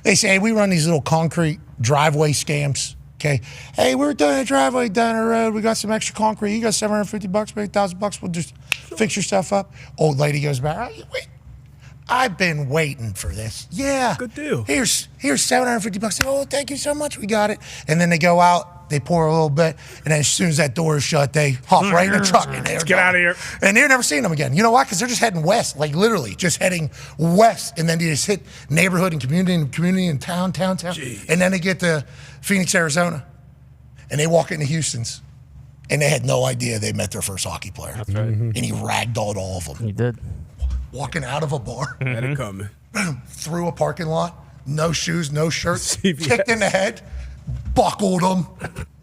They say, hey, we run these little concrete driveway scams. Okay. Hey, we're doing a driveway down the road. We got some extra concrete. You got $750, maybe $1,000. We'll just fix your stuff up. Old lady goes back. Wait, I've been waiting for this. Yeah. Good deal. Here's $750. Oh, thank you so much. We got it. And then they go out, they pour a little bit, and then as soon as that door is shut, they hop right in the truck. And Let's get out of here. And they're never seeing them again. You know why? Because they're just heading west, like literally just heading west. And then they just hit neighborhood and community and town. Jeez. And then they get to Phoenix, Arizona. And they walk into Houston's. And they had no idea they met their first hockey player. That's right. And he ragdolled all of them. He did. Walking out of a bar. Had it coming. Through a parking lot. No shoes, no shirt. Kicked in the head. Buckled him.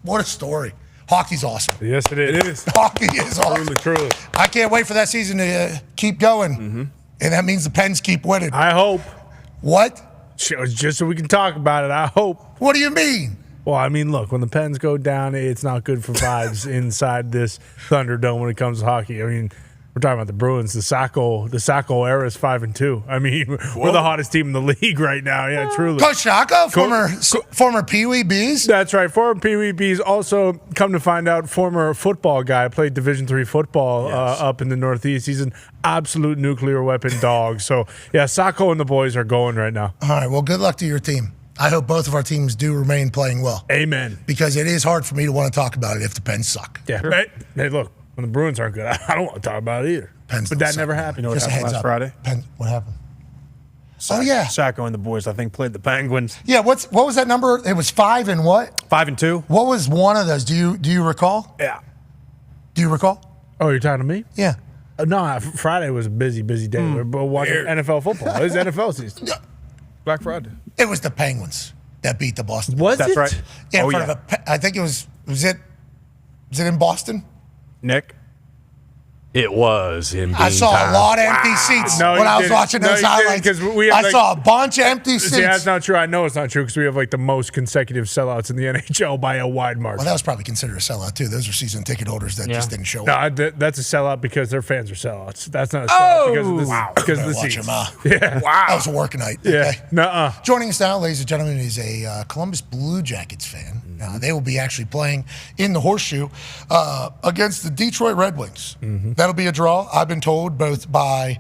What a story. Hockey's awesome. Yes, it is. Hockey is awesome. Truly. I can't wait for that season to keep going. And that means the Pens keep winning. I hope. What? Just so we can talk about it, I hope. What do you mean? Well, I mean, look, when the Pens go down, it's not good for vibes inside this Thunderdome when it comes to hockey. I mean, we're talking about the Bruins. The Sacco era is 5-2. I mean, we're the hottest team in the league right now. Yeah, truly. Coach Sacco, former Pee Wee Bees. That's right, former Pee Wee Bees. Also, come to find out, former football guy. Played Division III football up in the Northeast. He's an absolute nuclear weapon dog. So, yeah, Sacco and the boys are going right now. All right, well, good luck to your team. I hope both of our teams do remain playing well. Amen. Because it is hard for me to want to talk about it if the Pens suck. Yeah. Sure. Hey, look, when the Bruins aren't good, I don't want to talk about it either. Pens but that never happened. You know what happened last Friday? What happened? Sacco and the boys, I think, played the Penguins. Yeah, what was that number? It was 5 and what? 5-2. What was one of those? Do you recall? Yeah. Do you recall? Oh, you're talking to me? Yeah. No, Friday was a busy day. We're watching NFL football. It was NFL season. Black Friday. It was the Penguins that beat the Boston. That's right. Yeah, in front of I think it was it in Boston? Nick? It was in I saw a lot of empty seats when I was watching those highlights. I saw a bunch of empty seats. See, that's not true. I know it's not true because we have like the most consecutive sellouts in the NHL by a wide margin. Well, that was probably considered a sellout too. Those are season ticket holders that just didn't show up. No, that's a sellout because their fans are sellouts. That's not a sellout because of the seats. Yeah. Wow. That was a work night. Yeah. Okay. Nuh-uh. Joining us now, ladies and gentlemen, is a Columbus Blue Jackets fan. They will be actually playing in the Horseshoe against the Detroit Red Wings. That'll be a draw. I've been told both by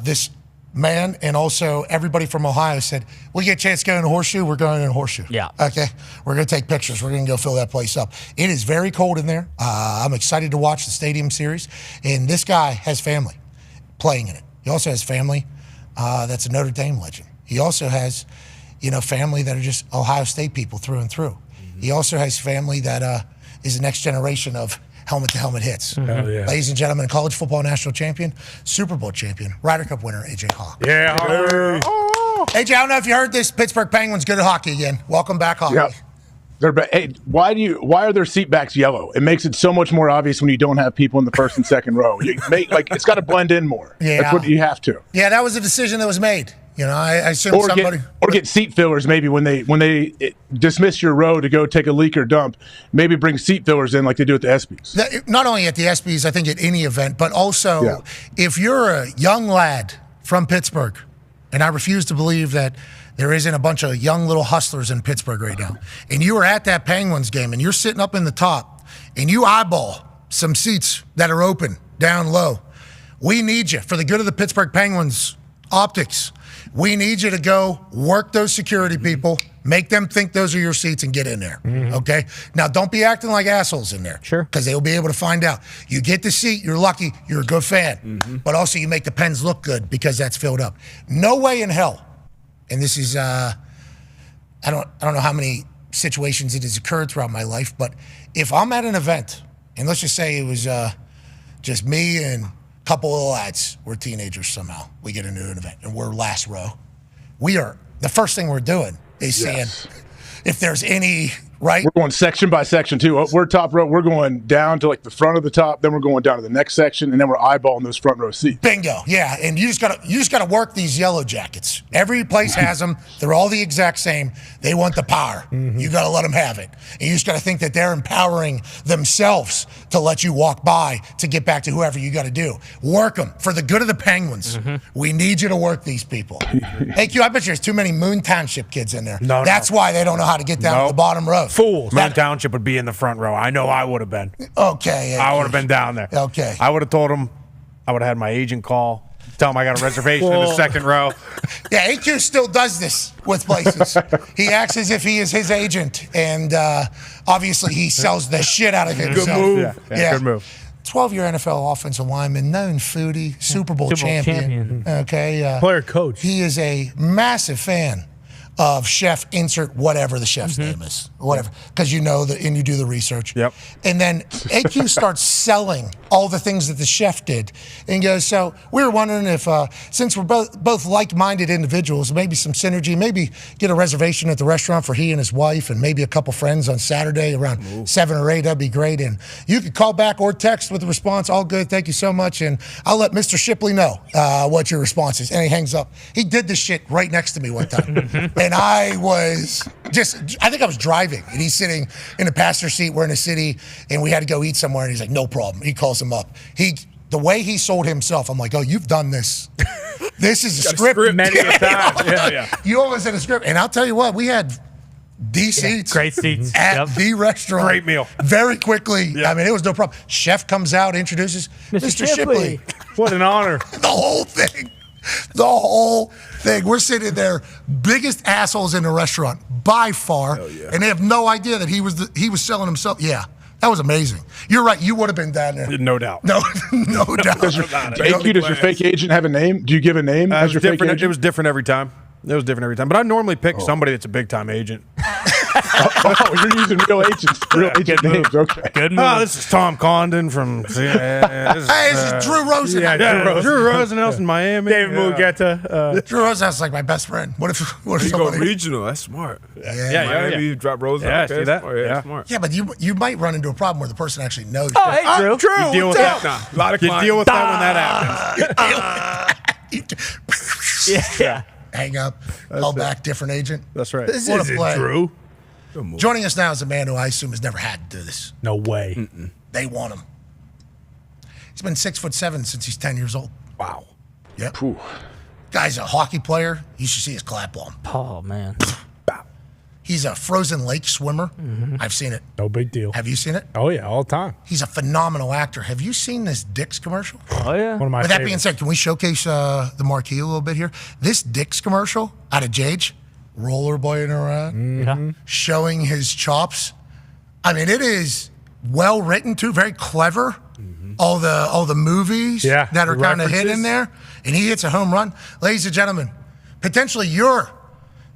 this man and also everybody from Ohio said, we get a chance to go in the Horseshoe, we're going in the Horseshoe. Yeah. Okay. We're going to take pictures. We're going to go fill that place up. It is very cold in there. I'm excited to watch the Stadium Series. And this guy has family playing in it. He also has family that's a Notre Dame legend. He also has, family that are just Ohio State people through and through. He also has family that is the next generation of helmet-to-helmet hits. Ladies and gentlemen, college football national champion, Super Bowl champion, Ryder Cup winner, A.J. Hawk. Yeah. A.J., I don't know if you heard this, Pittsburgh Penguins good at hockey again. Welcome back, hockey. Yeah. Hey, why are their seat backs yellow? It makes it so much more obvious when you don't have people in the first and second row. It's got to blend in more. Yeah. That's what you have to. Yeah, that was a decision that was made. I assume somebody get seat fillers maybe when they dismiss your row to go take a leak or dump. Maybe bring seat fillers in like they do at the ESPYs. Not only at the ESPYs, I think at any event, but also if you're a young lad from Pittsburgh, and I refuse to believe that there isn't a bunch of young little hustlers in Pittsburgh right now, and you are at that Penguins game and you're sitting up in the top and you eyeball some seats that are open down low, we need you for the good of the Pittsburgh Penguins optics. We need you to go work those security people, make them think those are your seats, and get in there, okay? Now, don't be acting like assholes in there. Sure. Because they'll be able to find out. You get the seat, you're lucky, you're a good fan. But also you make the Pens look good because that's filled up. No way in hell, and this is, I don't know how many situations it has occurred throughout my life, but if I'm at an event, and let's just say it was just me and couple of lads, we're teenagers somehow. We get into an event and we're last row. The first thing we're doing is seeing if there's any, right? We're going section by section too. We're top row. We're going down to like the front of the top. Then we're going down to the next section, and then we're eyeballing those front row seats. Bingo. Yeah, and you just gotta work these yellow jackets. Every place has them. They're all the exact same. They want the power. You gotta let them have it. And you just gotta think that they're empowering themselves to let you walk by to get back to whoever you gotta do. Work them for the good of the Penguins. We need you to work these people. Hey, Q, I bet there's too many Moon Township kids in there. That's why they don't know how to get down to the bottom row. Fools. Moon Township would be in the front row. I know I would have been. Okay. I would have been down there. Okay. I would have told him, I would have had my agent call, tell him I got a reservation in the second row. Yeah, AQ still does this with places. He acts as if he is his agent, and obviously he sells the shit out of himself. Good move. Yeah, good move. 12-year NFL offensive lineman, known foodie, Super Bowl champion. Okay. Player coach. He is a massive fan of chef insert whatever the chef's name is, whatever, because you know and you do the research. Yep. And then AQ starts selling all the things that the chef did, and goes, so we were wondering if, since we're both like-minded individuals, maybe some synergy, maybe get a reservation at the restaurant for he and his wife, and maybe a couple friends on Saturday around 7 or 8. That'd be great. And you could call back or text with the response. All good, thank you so much, and I'll let Mr. Shipley know what your response is. And he hangs up. He did this shit right next to me one time. And I think I was driving, and he's sitting in the passenger seat. We're in a city, and we had to go eat somewhere, and he's like, no problem. He calls him up. The way he sold himself, I'm like, oh, you've done this. This is a script. Many a time. Yeah. You always had a script. And I'll tell you what, we had D seats. Great seats. At the restaurant. Great meal. Very quickly. I mean, it was no problem. Chef comes out, introduces Mr. Shipley. What an honor. The whole thing. We're sitting there, biggest assholes in the restaurant by far, and they have no idea that he was selling himself. Yeah, that was amazing. You're right. You would have been down there. No doubt. No doubt. Does your fake agent have a name? Do you give a name as your fake agent? It was different every time. But I normally pick somebody that's a big-time agent. You're using real agents, real agent names. Okay. Good move. Oh, this is Tom Condon from. This is Drew Rosen. Drew Rosenhaus in Miami. David Mugeta. Drew Rosenhaus like my best friend. What if you go regional? That's smart. Miami, you drop Rosen. Yeah, see that? That's smart. Yeah, but you might run into a problem where the person actually knows. Oh, hey, Drew. You deal with that. A lot of clients. You deal with that when that happens. Yeah. Hang up, call back, different agent. That's right. This What a isn't play. Drew. Joining us now is a man who I assume has never had to do this. No way. They want him. He's been 6'7" since he's 10 years old. Wow. Yep. Guy's a hockey player. You should see his clap on. Oh, man. He's a frozen lake swimmer. I've seen it. No big deal. Have you seen it? Oh, yeah, all the time. He's a phenomenal actor. Have you seen this Dick's commercial? Oh, yeah. One of my With that favorites. being said, can we showcase the marquee a little bit here? This Dick's commercial out of Jage, rollerblading around, showing his chops. I mean, it is well written too, very clever. All the movies that are kind of hidden in there, and he hits a home run. Ladies and gentlemen, potentially your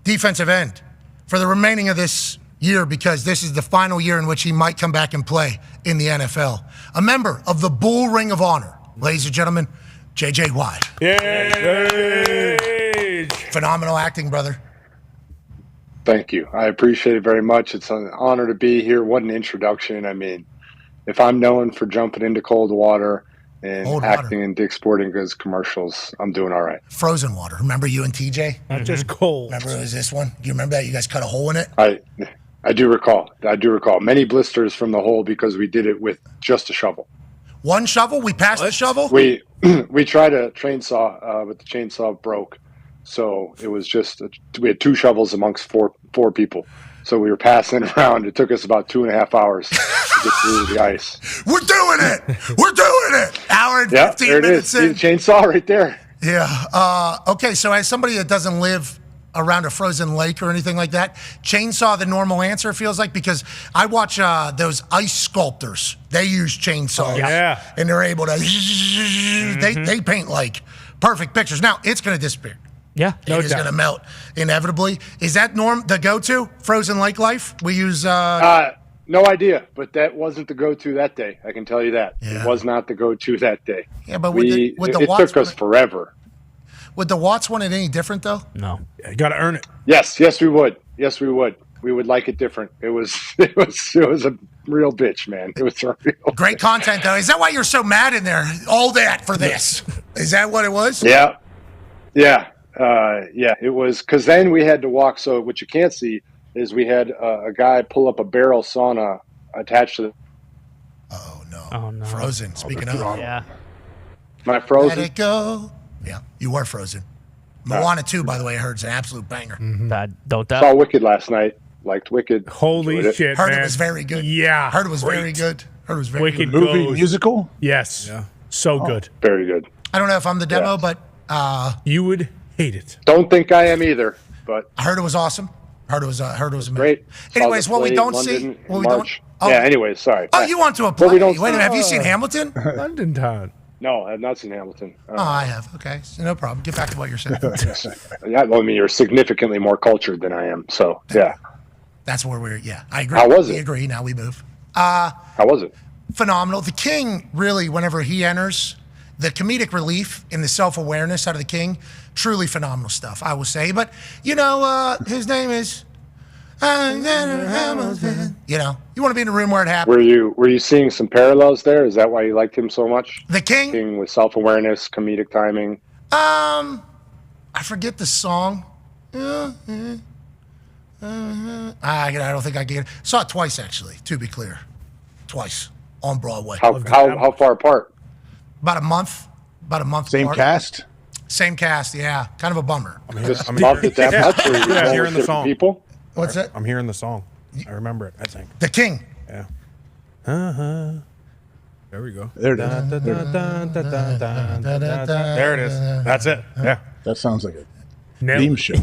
defensive end for the remaining of this year, because this is the final year in which he might come back and play in the NFL. A member of the Bull Ring of Honor, ladies and gentlemen, J.J. Watt. Yay! Phenomenal acting, brother. Thank you. I appreciate it very much. It's an honor to be here. What an introduction. I mean, if I'm known for jumping into cold water and acting in Dick's Sporting Goods commercials, I'm doing all right. Frozen water. Remember you and TJ? Not just cold. Remember it was this one? Do you remember that? You guys cut a hole in it? I do recall. Many blisters from the hole because we did it with just a shovel. One shovel? We passed the shovel? We tried a chainsaw, but the chainsaw broke. So it was just we had 2 shovels amongst four people. So we were passing it around. It took us about 2.5 hours to get through the ice. We're doing it. We're doing it. Hour and 15 there it minutes is. See in. the chainsaw right there. Yeah. Okay. So as somebody that doesn't live around a frozen lake or anything like that, chainsaw the normal answer, it feels like, because I watch those ice sculptors. They use chainsaws. Yeah. And they're able to, they paint like perfect pictures. Now, it's going to disappear. Yeah. It is going to melt inevitably. Is that the go-to frozen lake life? We use... No idea, but that wasn't the go-to that day. I can tell you that. It was not the go-to that day. Yeah, but it took us forever. Would the Watts want it any different, though? No. You got to earn it. Yes, we would. Yes, we would. We would like it different. It was a real bitch, man. It was a real Great content, though. Is that why you're so mad in there? All that for this? Is that what it was? Yeah. It was, because then we had to walk. So what you can't see is we had a guy pull up a barrel sauna attached to the... Oh, no. Oh, no. Frozen, speaking of. Yeah. Am I frozen? Let it go. Yeah, you were frozen. Moana 2, by the way, I heard, is an absolute banger. Don't doubt. Saw Wicked last night. Liked Wicked. Holy shit, Heard man. it was very good. Yeah. Heard it was very good. Heard it was very Wicked good. Movie, goes. musical? Yes. So good. Very good. I don't know if I'm the demo, but You would hate it. Don't think I am either, but I heard it was awesome. Heard it was amazing. great. Anyways, Saw what we the don't play see, in what we March. don't. Yeah. Anyways, sorry. Oh, you want to a What play? we don't Wait a minute, have you see- seen Hamilton? London Town. No, I have not seen Hamilton. Oh, I have. Okay, so no problem. Get back to what you're saying. Yeah, well, I mean, you're significantly more cultured than I am. So, yeah. That's where we're. Yeah, I agree. How was We it? agree. Now we move. How was it? Phenomenal. The King, really, whenever he enters, the comedic relief and the self-awareness out of the King, truly phenomenal stuff, I will say. But, his name is Hamilton. You want to be in a room where it happens. Were you seeing some parallels there? Is that why you liked him so much? The King? King with self-awareness, comedic timing. I forget the song. I don't think I get it. Saw it twice, actually, to be clear. Twice on Broadway. How far apart? About a month. Same apart. cast? Same cast, yeah. Kind of a bummer. Just loved it that much? Or you I'm going hearing with the different song. people? What's that? I'm hearing the song. I remember it, I think. The King. Yeah. There we go. There it is. There it is. That's it. Yeah. That sounds like a Nailed theme it. show.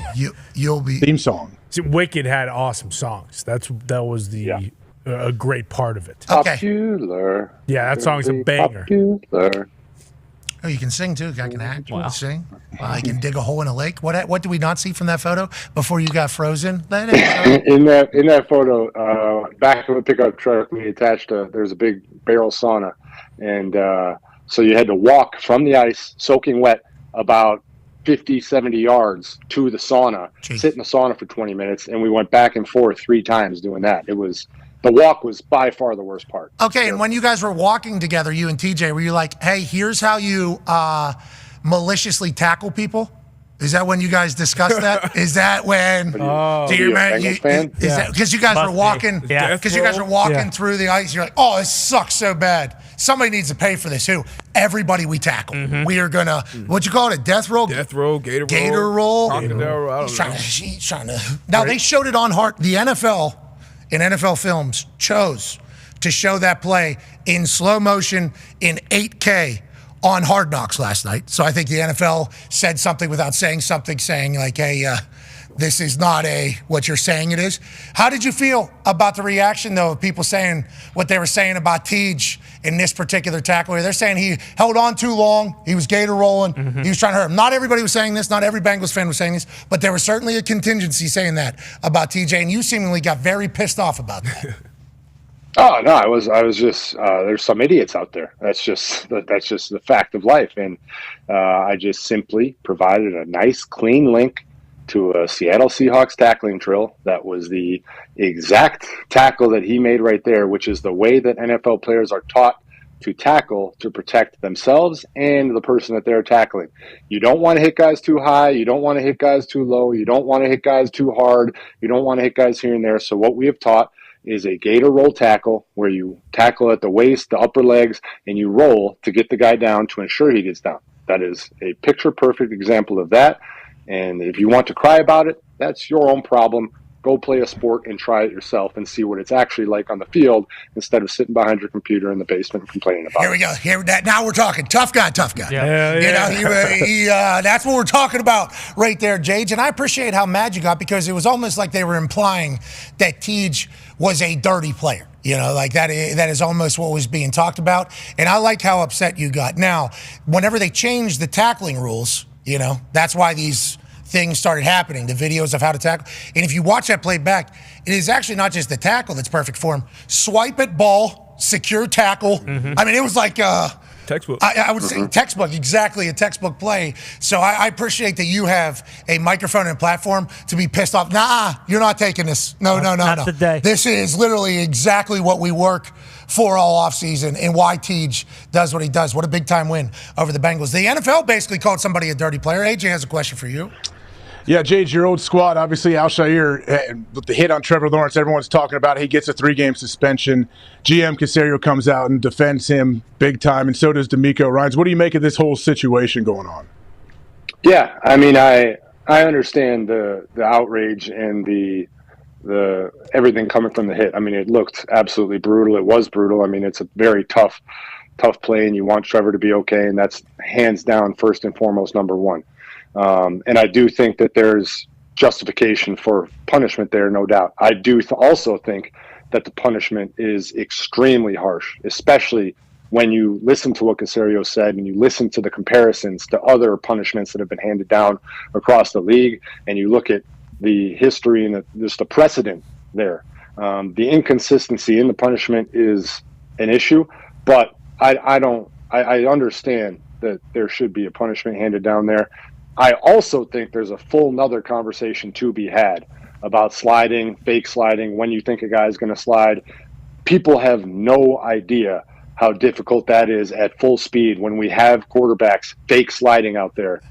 You'll be Theme song. See, Wicked had awesome songs. That was the a great part of it. Okay. Popular. Yeah, that song's a banger. Popular. Oh, you can sing too. I can act. You can sing. I can dig a hole in a lake. What do we not see from that photo before you got frozen? Let it go. In that photo, back of a pickup truck, we attached there's a big barrel sauna, and so you had to walk from the ice, soaking wet, about 50, 70 yards to the sauna, sit in the sauna for 20 minutes, and we went back and forth 3 times doing that. The walk was by far the worst part. Okay, and when you guys were walking together, you and TJ, were you like, hey, here's how you maliciously tackle people? Is that when you guys discussed that? Is that when? Are you a Bengals fan? Is that because you guys were walking? Yeah. Because you guys were walking through the ice. You're like, oh, this sucks so bad. Somebody needs to pay for this. Who? Everybody we tackle. We are gonna. What'd you call it? A death roll? Death roll, gator roll. Gator roll. Crocodile roll. I don't know. He's trying to. Now they showed it on heart. The NFL in NFL Films chose to show that play in slow motion in 8K on Hard Knocks last night. So I think the NFL said something without saying something, saying like, hey, this is not what you're saying it is. How did you feel about the reaction, though, of people saying what they were saying about Tej in this particular tackle? They're saying he held on too long. He was gator rolling. He was trying to hurt him. Not everybody was saying this. Not every Bengals fan was saying this. But there was certainly a contingency saying that about TJ. And you seemingly got very pissed off about that. Oh no, I was just there's some idiots out there. That's just the fact of life, and I just simply provided a nice, clean link to a Seattle Seahawks tackling drill. That was the exact tackle that he made right there, which is the way that NFL players are taught to tackle to protect themselves and the person that they're tackling. You don't want to hit guys too high. You don't want to hit guys too low. You don't want to hit guys too hard. You don't want to hit guys here and there. So what we have taught is a gator roll tackle, where you tackle at the waist, the upper legs, and you roll to get the guy down to ensure he gets down. That is a picture-perfect example of that. And if you want to cry about it, that's your own problem. Go play a sport and try it yourself and see what it's actually like on the field instead of sitting behind your computer in the basement and complaining about Here we go. Now we're talking. Tough guy. Yeah. That's what we're talking about right there, Jage. And I appreciate how mad you got because it was almost like they were implying that Tej was a dirty player. Like that is almost what was being talked about. And I like how upset you got. Now, whenever they changed the tackling rules, that's why these things started happening, the videos of how to tackle. And if you watch that play back, it is actually not just the tackle that's perfect for him. Swipe it, ball, secure tackle. Mm-hmm. I mean, it was like textbook. I would say textbook, exactly a textbook play. So I appreciate that you have a microphone and platform to be pissed off. Nah, you're not taking this. No. Not today. This is literally exactly what we work for all offseason and why Tej does what he does. What a big-time win over the Bengals. The NFL basically called somebody a dirty player. AJ has a question for you. Yeah, Jade, your old squad, obviously Alshire, with the hit on Trevor Lawrence, everyone's talking about it. He gets a 3-game suspension. GM Caserio comes out and defends him big time, and so does D'Amico Ryans. What do you make of this whole situation going on? Yeah, I mean, I understand the outrage and the everything coming from the hit. I mean, it looked absolutely brutal. It was brutal. I mean, it's a very tough play, and you want Trevor to be okay, and that's hands down first and foremost number one. And I do think that there's justification for punishment there, no doubt. I do also think that the punishment is extremely harsh, especially when you listen to what Caserio said and you listen to the comparisons to other punishments that have been handed down across the league, and you look at the history and just the precedent there. The inconsistency in the punishment is an issue, but I understand that there should be a punishment handed down there. I also think there's a full nother conversation to be had about sliding, fake sliding, when you think a guy's going to slide. People have no idea how difficult that is at full speed when we have quarterbacks fake sliding out there.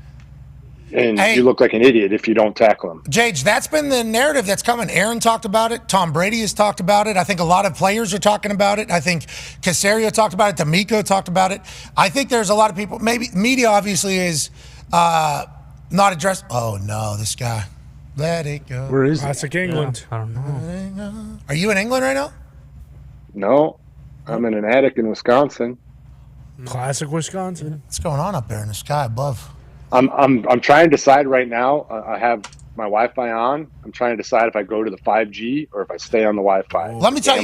And you look like an idiot if you don't tackle him. Jage, that's been the narrative that's coming. Aaron talked about it. Tom Brady has talked about it. I think a lot of players are talking about it. I think Caserio talked about it. D'Amico talked about it. I think there's a lot of people. Maybe media obviously is not addressed. Oh, no, this guy. Let it go. Where is Classic England. I don't know. Are you in England right now? No, I'm in an attic in Wisconsin. Classic Wisconsin. What's going on up there in the sky above? I'm trying to decide right now. I have my Wi-Fi on. I'm trying to decide if I go to the 5G or if I stay on the Wi-Fi. Let me tell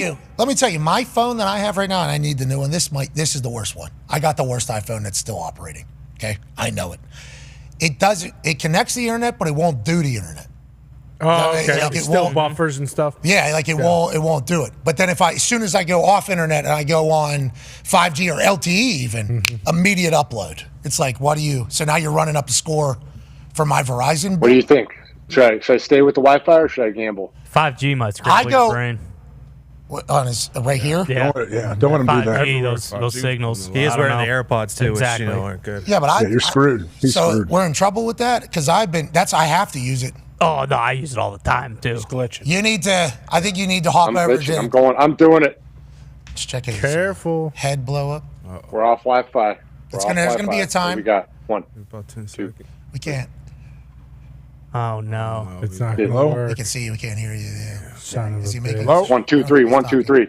you, my phone that I have right now, and I need the new one. This is the worst one. I got the worst iPhone that's still operating. Okay, I know it. It connects to the internet, but it won't do the internet. Oh, okay. It still buffers and stuff. Yeah, like it won't do it. But then as soon as I go off internet and I go on 5G or LTE even, immediate upload. It's like, so now you're running up a score for my Verizon. What do you think? Should I stay with the Wi-Fi or should I gamble? 5G might scramble your brain. On his right here? Yeah. Don't want him to do that. 5G, those signals. He is wearing the AirPods too, Exactly. which aren't good. Yeah, but you're screwed. He's screwed. We're in trouble with that because I have to use it. Oh no, I use it all the time too. It's glitching. I think you need to hop over to. I'm doing it. Just check it. Careful. Head blow up. We're off Wi-Fi. There's gonna be a time. We got one. About 10 seconds. We can't. Oh no. It's not going to work. We can see you. We can't hear you. Yeah. Son of Is a he making? bitch. 1, 2, 3. 1, 2, 3.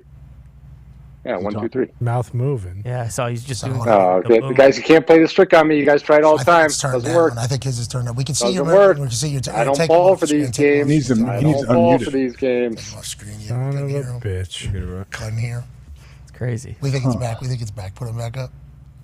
Yeah, 1, 2, 3. Mouth moving. Yeah, I saw he's just doing. The guys, you can't play this trick on me. You guys try it all the time. Doesn't work. I think his is turned on. We can see Doesn't your work. We can see your. I don't fall for these games. I don't fall for these games. Son of a bitch. Couldn't hear. It's crazy. We think it's back. Put him back up.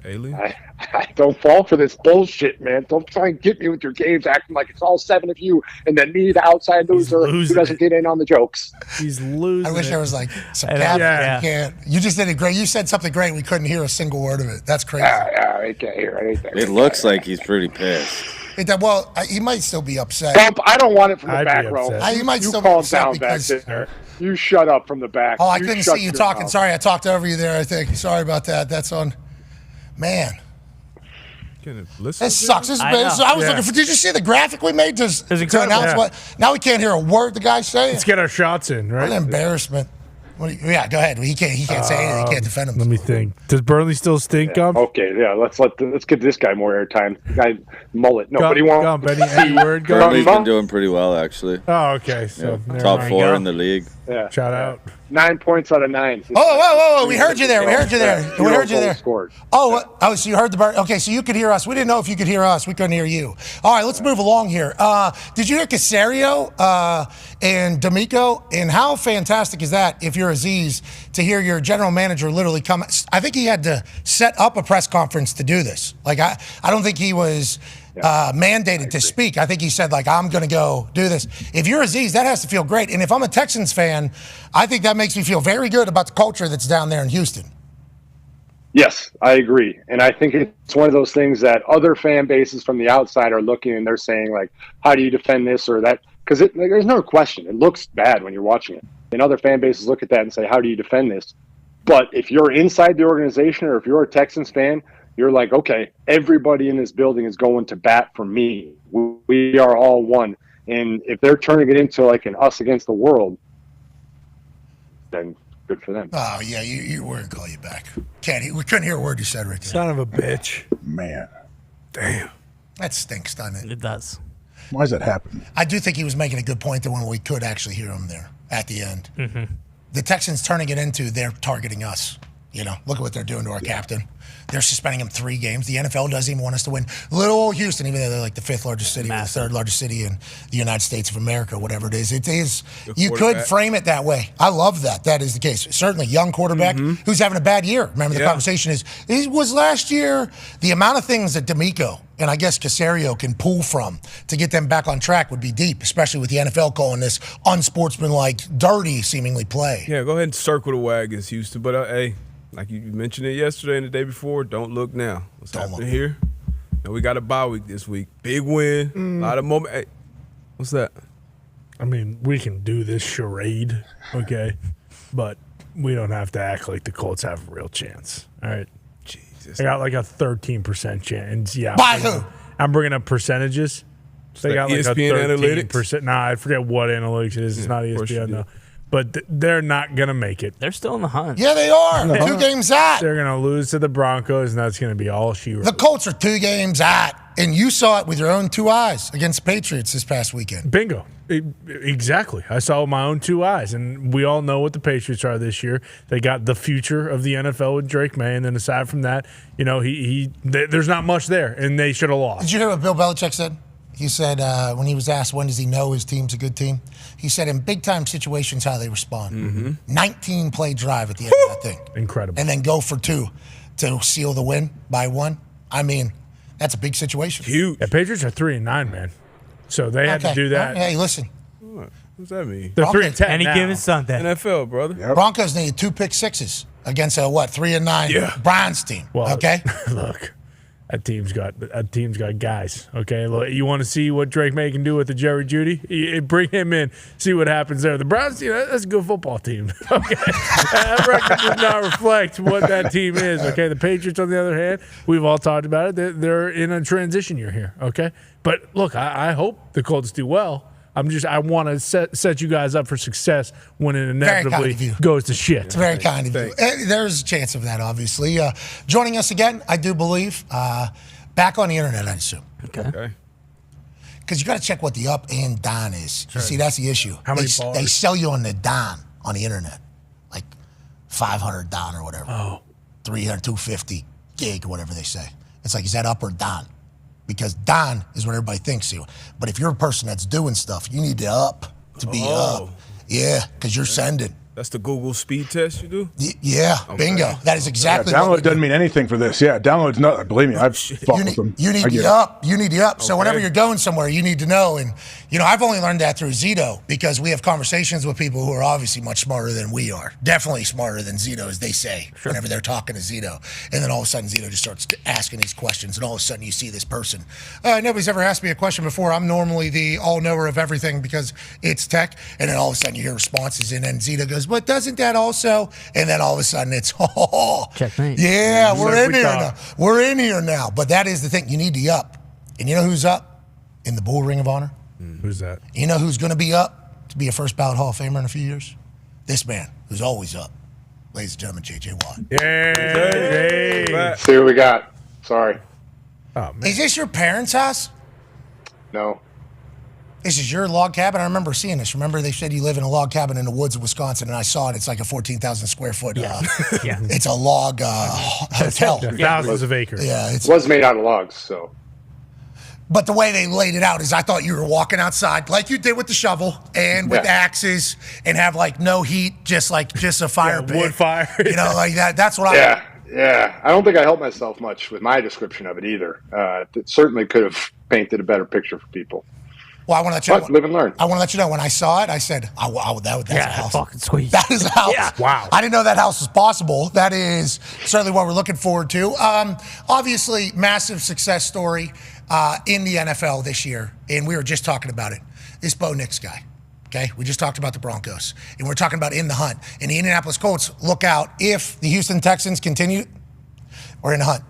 Alien? I don't fall for this bullshit, man. Don't try and get me with your games acting like it's all 7 of you and then me, the outside loser who doesn't get in on the jokes. He's losing. I wish there was like some Yeah. You just did it great. You said something great. We couldn't hear a single word of it. That's crazy. I can't hear anything. It looks like he's pretty pissed. He might still be upset. Bump, I don't want it from the I'd back be row. upset. He might You still be calm upset down back because. there. You shut up from the back. Oh, I You couldn't shut see you your talking. mouth. Sorry, I talked over you there, I think. Sorry about that. That's on. Man. This sucks. This is bad. I was looking for. Did you see the graphic we made to announce what? Now we can't hear a word the guy's saying. Let's get our shots in, right? What an embarrassment. Yeah, go ahead. He can't say anything. He can't defend him. Let me think. Does Burnley still stink, Gump? Okay, yeah. Let's get this guy more airtime. Guy Mullet. Nobody Gump, wants. any word, Gump? Burnley's been doing pretty well, actually. Oh, okay. So top 4 in the league. Yeah. Shout out. 9 points out of 9. Whoa. We heard you there. We heard you there. Scored. Oh, so you heard the bird. Okay, so you could hear us. We didn't know if you could hear us. We couldn't hear you. All right, let's move along here. Did you hear Caserio and D'Amico? And how fantastic is that if you're Aziz to hear your general manager literally come? I think he had to set up a press conference to do this. Like, I don't think he was mandated to speak. I think he said, like, I'm going to go do this. If you're Aziz, that has to feel great. And if I'm a Texans fan, I think that makes me feel very good about the culture that's down there in Houston. Yes, I agree. And I think it's one of those things that other fan bases from the outside are looking and they're saying, like, how do you defend this or that? Because there's no question. It looks bad when you're watching it. And other fan bases look at that and say, how do you defend this? But if you're inside the organization or if you're a Texans fan, you're like, okay, everybody in this building is going to bat for me. We are all one. And if they're turning it into like an us against the world, then good for them. Oh, yeah, you were going to call you back. We couldn't hear a word you said right there. Son of a bitch. Man. Damn. That stinks, doesn't it? It does. Why does that happen? I do think he was making a good point that when we could actually hear him there at the end. Mm-hmm. The Texans turning it into they're targeting us. You know, look at what they're doing to our captain. They're suspending him 3 games. The NFL doesn't even want us to win. Little old Houston, even though they're like the 5th largest city or the 3rd largest city in the United States of America, whatever it is. It is. You could frame it that way. I love that. That is the case. Certainly, young quarterback who's having a bad year. Remember, the conversation is, it was last year, the amount of things that D'Amico and I guess Caserio can pull from to get them back on track would be deep, especially with the NFL calling this unsportsmanlike, dirty, seemingly play. Yeah, go ahead and circle the wagons, Houston. But, hey, like you mentioned it yesterday and the day before, don't look now. What's happening here? And we got a bye week this week. Big win. A lot of moment. Hey, what's that? I mean, we can do this charade, okay? But we don't have to act like the Colts have a real chance. All right? Jesus. They got like a 13% chance. Yeah. By who? I'm bringing up percentages. They got like ESPN a 13%. analytics? Nah, I forget what analytics it is. It's not ESPN, though. But they're not going to make it. They're still in the hunt. Yeah, they are. 2 games out. They're going to lose to the Broncos, and that's going to be all she wrote. The Colts are 2 games out, and you saw it with your own 2 eyes against the Patriots this past weekend. Bingo. Exactly. I saw it with my own 2 eyes, and we all know what the Patriots are this year. They got the future of the NFL with Drake May, and then aside from that, you know, there's not much there, and they should have lost. Did you hear what Bill Belichick said? He said when he was asked when does he know his team's a good team, he said in big-time situations how they respond. 19-play drive at the end of that thing. Incredible. And then go for 2 to seal the win by 1. I mean, that's a big situation. Huge. Yeah, Patriots are 3-9, man. So they had to do that. Hey, listen. What does that mean? They're 3-10 Any now. given Sunday. NFL, brother. Yep. Broncos needed 2 pick sixes against a 3-9 Browns team. Well, okay. Look. That team's got guys. Okay, look, you want to see what Drake May can do with the Jerry Jeudy? Bring him in, see what happens there. The Browns team, that's a good football team. Okay, that record does not reflect what that team is. Okay, the Patriots, on the other hand, we've all talked about it. They're in a transition year here. Okay, but look, I hope the Colts do well. I want to set you guys up for success when it inevitably goes to shit. It's very kind of you. There's a chance of that, obviously. Joining us again, I do believe, back on the internet, I assume. Okay. Because you got to check what the up and down is. Sure. You see, that's the issue. How many they sell you on the Dahn on the internet, like 500 Dahn or whatever. Oh. 300, 250 gig or whatever they say. It's like, is that up or down? Because Dahn is what everybody thinks you. But if you're a person that's doing stuff, you need to up to be up. Yeah, because you're sending. That's the Google speed test you do? Yeah, bingo. That is exactly download what doesn't mean anything for this. Yeah, download's not. Believe me, I've fought with them. You need the up. You need the up. So whenever you're going somewhere, you need to know. And, you know, I've only learned that through Zito because we have conversations with people who are obviously much smarter than we are. Definitely smarter than Zito, as they say, whenever they're talking to Zito. And then all of a sudden, Zito just starts asking these questions. And all of a sudden, you see this person. Nobody's ever asked me a question before. I'm normally the all-knower of everything because it's tech. And then all of a sudden, you hear responses. And then Zito goes, but doesn't that also? And then all of a sudden, it's, checkmate. Yeah, we're in here now. We're in here now. But that is the thing. You need the up. And you know who's up in the Bull Ring of Honor? Who's that? You know who's going to be up to be a first ballot Hall of Famer in a few years? This man. who's always up. Ladies and gentlemen, J.J. Watt. Yay. See what we got. Sorry. Oh, man. Is this your parents' house? No. This is your log cabin? I remember seeing this. Remember they said you live in a log cabin in the woods of Wisconsin, and I saw it. It's like a 14,000 square foot. It's a log hotel. Thousands of acres. Yeah, It was made out of logs, so. But the way they laid it out is I thought you were walking outside like you did with the shovel and with axes and have like no heat, just a fire pit. Wood fire. You know, like that. That's what Yeah. I don't think I helped myself much with my description of it either. It certainly could have painted a better picture for people. Well, I want to let you know. Live and learn. I want to let you know, when I saw it, I said, that's a house. Fucking sweet. That is a house. Yeah. Wow. I didn't know that house was possible. That is certainly what we're looking forward to. Obviously, massive success story in the NFL this year, and we were just talking about it. This Bo Nix guy. Okay, we just talked about the Broncos, and we're talking about in the hunt. And the Indianapolis Colts, look out. If the Houston Texans continue, we're in the hunt.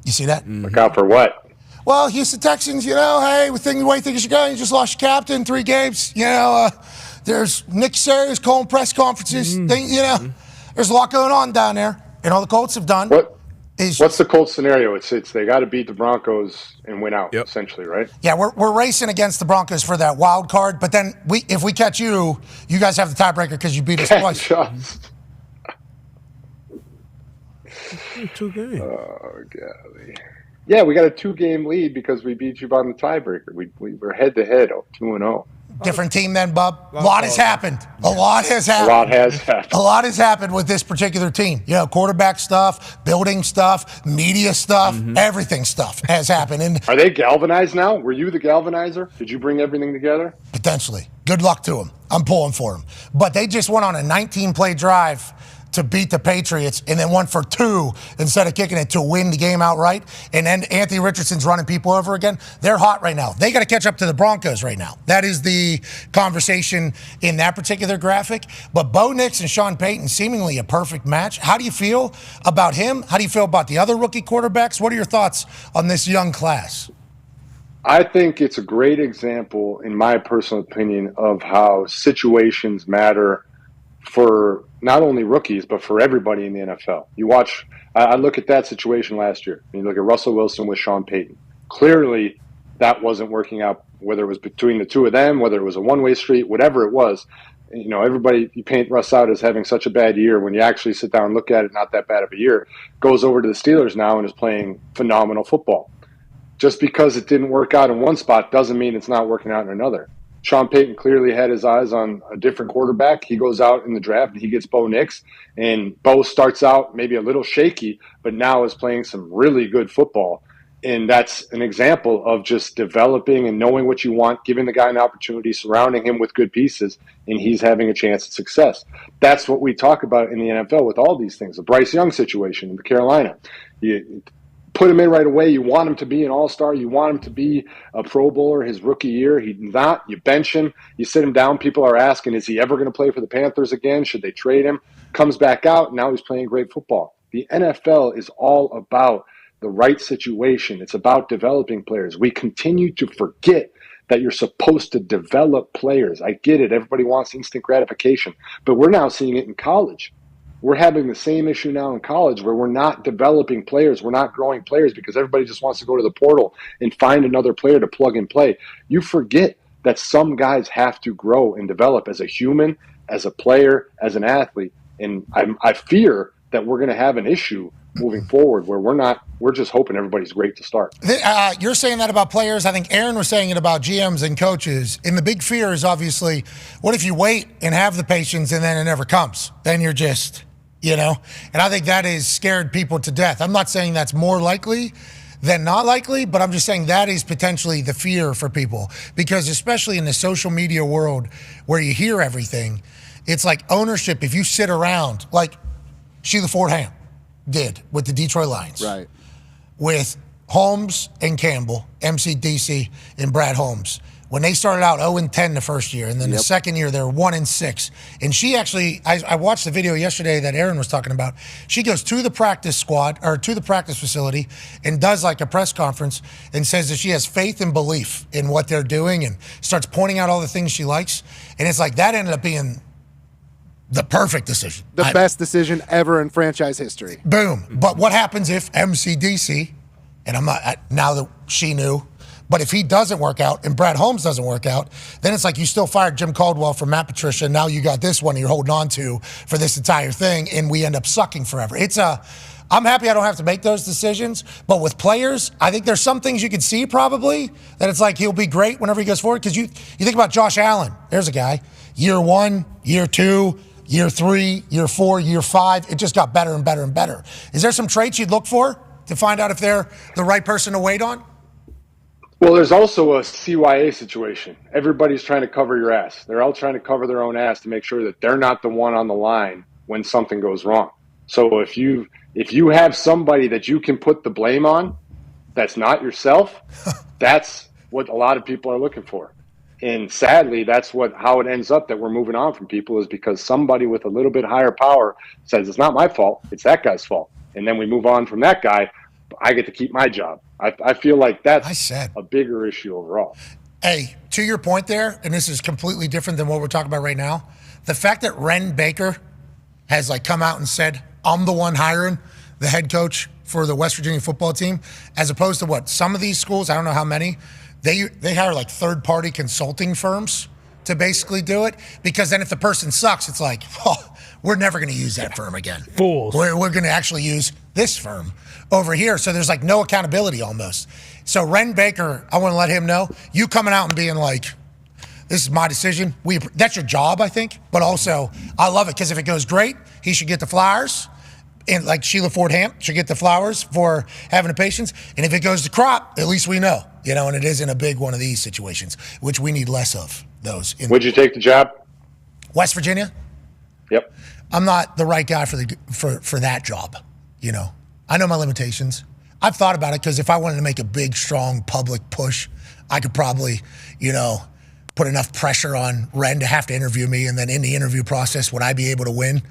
You see that? Look out for what? Well, Houston Texans, hey, the way things are going, you just lost your captain, 3 games. There's Nick Caesario's calling press conferences. There's a lot going on down there. And all the Colts have done. What's the Colts scenario? It's they got to beat the Broncos and win out, essentially, right? Yeah, we're racing against the Broncos for that wild card. But then if we catch you guys have the tiebreaker because you beat us twice. 2 games. Oh, golly. Yeah, we got a 2-game lead because we beat you on the tiebreaker. We're head-to-head, 2-0. Different team then, Bub. A lot has happened. A lot has happened with this particular team. Quarterback stuff, building stuff, media stuff, everything stuff has happened. And are they galvanized now? Were you the galvanizer? Did you bring everything together? Potentially. Good luck to them. I'm pulling for them. But they just went on a 19-play drive to beat the Patriots and then went for 2 instead of kicking it to win the game outright. And then Anthony Richardson's running people over again. They're hot right now. They got to catch up to the Broncos right now. That is the conversation in that particular graphic. But Bo Nix and Sean Payton, seemingly a perfect match. How do you feel about him? How do you feel about the other rookie quarterbacks? What are your thoughts on this young class? I think it's a great example, in my personal opinion, of how situations matter for not only rookies, but for everybody in the NFL. You watch, I look at that situation last year. You look at Russell Wilson with Sean Payton. Clearly, that wasn't working out, whether it was between the two of them, whether it was a one-way street, whatever it was. Everybody, you paint Russ out as having such a bad year. When you actually sit down and look at it, not that bad of a year. Goes over to the Steelers now and is playing phenomenal football. Just because it didn't work out in one spot doesn't mean it's not working out in another. Sean Payton clearly had his eyes on a different quarterback. He goes out in the draft and he gets Bo Nix. And Bo starts out maybe a little shaky, but now is playing some really good football. And that's an example of just developing and knowing what you want, giving the guy an opportunity, surrounding him with good pieces, and he's having a chance at success. That's what we talk about in the NFL with all these things. The Bryce Young situation in Carolina. You put him in right away. You want him to be an all-star. You want him to be a Pro Bowler his rookie year. He's not. You bench him. You sit him down. People are asking, is he ever going to play for the Panthers again? Should they trade him? Comes back out. Now he's playing great football. The NFL is all about the right situation. It's about developing players. We continue to forget that you're supposed to develop players. I get it. Everybody wants instant gratification. But we're now seeing it in college. We're having the same issue now in college where we're not developing players. We're not growing players because everybody just wants to go to the portal and find another player to plug and play. You forget that some guys have to grow and develop as a human, as a player, as an athlete. And I fear that we're going to have an issue moving forward where we're just hoping everybody's great to start. You're saying that about players. I think Aaron was saying it about GMs and coaches. And the big fear is obviously, what if you wait and have the patience and then it never comes? Then you're just... And I think that has scared people to death. I'm not saying that's more likely than not likely, but I'm just saying that is potentially the fear for people. Because especially in the social media world where you hear everything, it's like ownership. If you sit around, like Sheila Ford-Ham did with the Detroit Lions. Right. With Holmes and Campbell, MCDC and Brad Holmes. When they started out 0-10 the first year, and then the second year they're 1-6. And she actually, I watched the video yesterday that Aaron was talking about. She goes to the practice squad or to the practice facility and does like a press conference and says that she has faith and belief in what they're doing and starts pointing out all the things she likes. And it's like that ended up being The perfect decision. The best decision ever in franchise history. Boom. But what happens if MCDC, and I'm not, now that she knew, but if he doesn't work out and Brad Holmes doesn't work out, then it's like you still fired Jim Caldwell from Matt Patricia. Now you got this one you're holding on to for this entire thing, and we end up sucking forever. I'm happy I don't have to make those decisions, but with players, I think there's some things you can see probably that it's like he'll be great whenever he goes forward, because you think about Josh Allen. There's a guy. Year 1, year 2, year 3, year 4, year 5, it just got better and better and better. Is there some traits you'd look for to find out if they're the right person to wait on? Well, there's also a CYA situation. Everybody's trying to cover your ass. They're all trying to cover their own ass to make sure that they're not the one on the line when something goes wrong. So if you have somebody that you can put the blame on that's not yourself, that's what a lot of people are looking for. And sadly, that's how it ends up that we're moving on from people, is because somebody with a little bit higher power says, it's not my fault, it's that guy's fault. And then we move on from that guy. I get to keep my job. I feel like that's a bigger issue overall. Hey, to your point there, and this is completely different than what we're talking about right now, the fact that Ren Baker has come out and said, I'm the one hiring the head coach for the West Virginia football team, as opposed to what some of these schools, I don't know how many, they hire third-party consulting firms to basically do it, because then if the person sucks, it's like, oh, we're never going to use that firm again. Fools. We're going to actually use this firm over here. So there's no accountability almost. So Ren Baker, I want to let him know, you coming out and being like, this is my decision. That's your job, I think. But also, I love it, because if it goes great, he should get the flowers. And Sheila Ford Hamp should get the flowers for having the patience. And if it goes to crop, at least we know, and it isn't a big one of these situations, which we need less of those. Would you take the job? West Virginia? Yep. I'm not the right guy for that job. I know my limitations. I've thought about it, because if I wanted to make a big, strong public push, I could probably, put enough pressure on Ren to have to interview me, and then in the interview process, would I be able to win?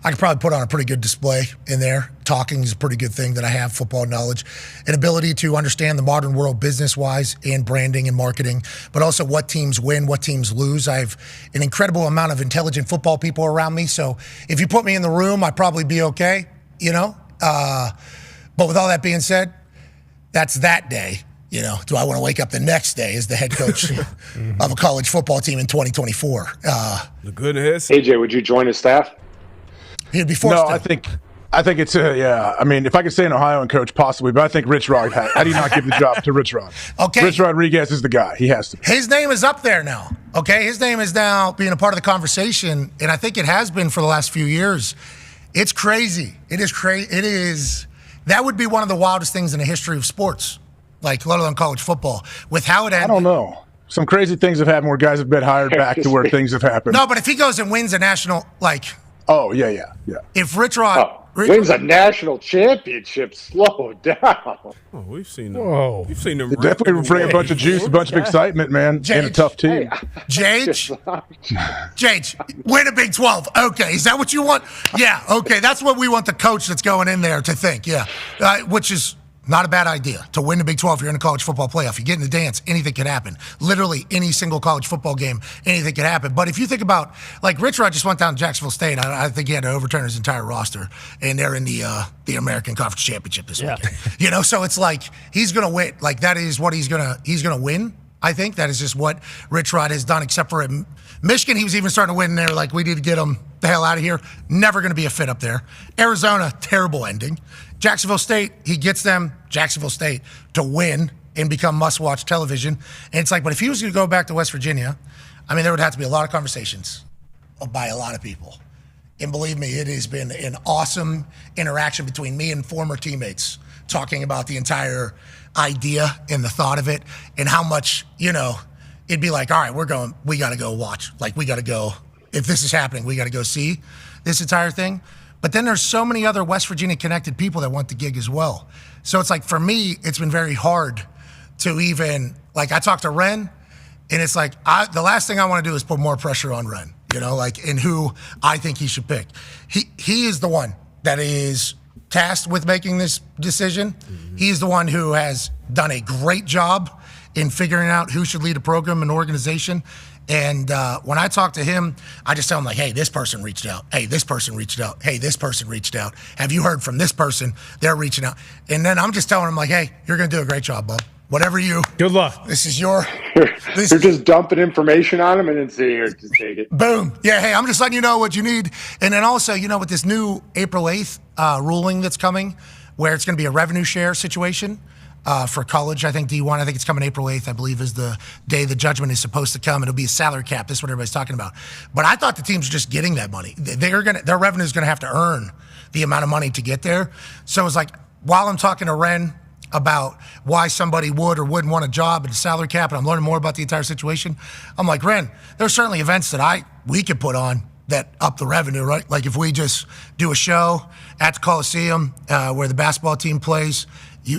I could probably put on a pretty good display in there. Talking is a pretty good thing that I have, football knowledge, an ability to understand the modern world business-wise and branding and marketing, but also what teams win, what teams lose. I have an incredible amount of intelligent football people around me, so if you put me in the room, I'd probably be okay, But with all that being said, that's that day. Do I want to wake up the next day as the head coach of a college football team in 2024? The goodness. AJ, would you join his staff? He'd be forced to. I think it's I mean, if I could stay in Ohio and coach, possibly, but I think Rich Rod. How do you not give the job to Rich Rod? Okay, Rich Rodriguez is the guy. He has to. His name is up there now. Okay, his name is now being a part of the conversation, and I think it has been for the last few years. It's crazy. It is crazy. It is. That would be one of the wildest things in the history of sports, let alone college football. With how it ended. I don't know. Some crazy things have happened where guys have been hired back to where things have happened. No, but if he goes and wins a national, Oh, yeah. If Rich Rod wins a national championship, slow down. Oh, we've seen them. Whoa. We've seen them. They definitely bring a bunch of juice, a bunch of excitement, man, and a tough team. Jage, win a Big 12. Okay, is that what you want? Yeah, okay, that's what we want the coach that's going in there to think, yeah. Which is not a bad idea, to win the Big 12 if you're in a college football playoff. You get in the dance, anything can happen. Literally, any single college football game, anything can happen. But if you think about, Rich Rod just went down to Jacksonville State. I think he had to overturn his entire roster, and they're in the American Conference Championship this weekend. So it's he's going to win. That is what he's going to win. I think that is just what Rich Rod has done, except for at Michigan, he was even starting to win there. We need to get him the hell out of here. Never going to be a fit up there. Arizona, terrible ending. Jacksonville State, he gets them, Jacksonville State, to win and become must-watch television. And it's but if he was going to go back to West Virginia, there would have to be a lot of conversations by a lot of people. And believe me, it has been an awesome interaction between me and former teammates talking about the entire idea and the thought of it and how much, it'd be all right, we got to go watch. We got to go, if this is happening, we got to go see this entire thing. But then there's so many other West Virginia connected people that want the gig as well. So it's for me, it's been very hard to even, I talked to Ren, and it's the last thing I want to do is put more pressure on Ren, in who I think he should pick. He is the one that is tasked with making this decision. Mm-hmm. He's the one who has done a great job in figuring out who should lead a program and organization. And when I talk to him, I just tell him, like, hey, this person reached out. Hey, this person reached out. Hey, this person reached out. Have you heard from this person? They're reaching out. And then I'm just telling him, like, hey, you're going to do a great job, bub. Whatever you. Good luck. This is your. You're just dumping information on him and then say, here, just take it. Boom. Yeah, hey, I'm just letting you know what you need. And then also, with this new April 8th ruling that's coming, where it's going to be a revenue share situation for college, I think D1, I think it's coming April 8th, I believe, is the day the judgment is supposed to come. It'll be a salary cap. This is what everybody's talking about. But I thought the teams were just getting that money. Their revenue is going to have to earn the amount of money to get there. So it's like, while I'm talking to Ren about why somebody would or wouldn't want a job at a salary cap, and I'm learning more about the entire situation, I'm like, Ren, there's certainly events that we could put on that up the revenue, right? Like if we just do a show at the Coliseum where the basketball team plays,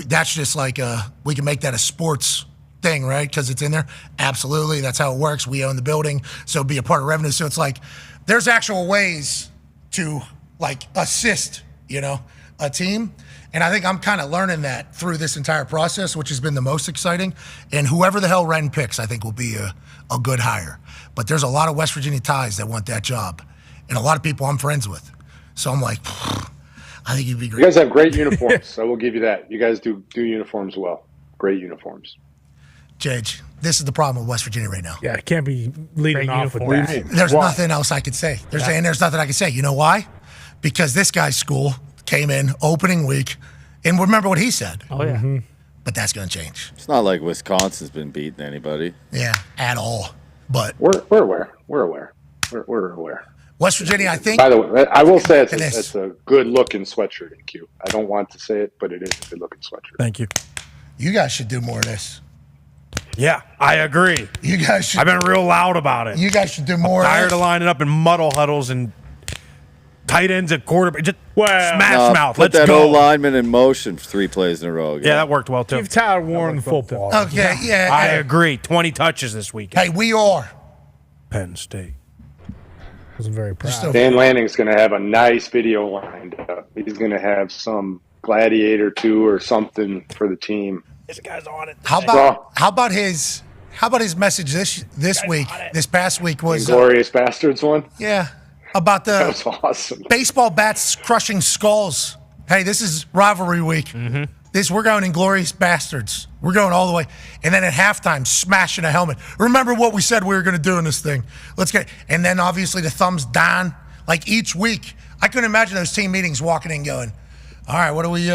that's just like we can make that a sports thing, right? Because it's in there. Absolutely, that's how it works. We own the building, so it'd be a part of revenue. So it's like there's actual ways to like assist, a team. And I think I'm kind of learning that through this entire process, which has been the most exciting. And whoever the hell Ren picks, I think will be a good hire. But there's a lot of West Virginia ties that want that job, and a lot of people I'm friends with. So I'm like, I think you'd be great. You guys have great uniforms, so we'll give you that. You guys do uniforms well. Great uniforms. Jage, this is the problem with West Virginia right now. Yeah, it can't be leading off with that. There's nothing else I could say. There's nothing I could say. You know why? Because this guy's school came in opening week, and remember what he said. Oh, yeah. Mm-hmm. But that's going to change. It's not like Wisconsin's been beating anybody. Yeah, at all. But we're aware. We're aware. West Virginia, I think. By the way, I will say it's a good-looking sweatshirt in Q. I don't want to say it, but it is a good-looking sweatshirt. Thank you. You guys should do more of this. Yeah, I agree. You guys should. I've been real loud about it. You guys should do more. I'm tired of lining up in muddle huddles and tight ends at quarterback. Just smash mouth. Put Let's that go. O-lineman in motion for 3 plays in a row again. Yeah, that worked well, too. Give Tyler Warren the football. Okay, yeah. I agree. 20 touches this week. Hey, we are. Penn State. Wasn't very proud. Dan Lanning's going to have a nice video lined up. He's going to have some Gladiator 2 or something for the team. This guy's on it. How about his message this week? This past week was Glorious Bastards one. Yeah, about that was awesome. Baseball bats crushing skulls. Hey, this is rivalry week. Mm-hmm. We're going Inglorious Bastards. We're going all the way. And then at halftime, smashing a helmet. Remember what we said we were going to do in this thing. Let's get. And then obviously the thumbs down. Like each week, I couldn't imagine those team meetings walking in going, all right, what do we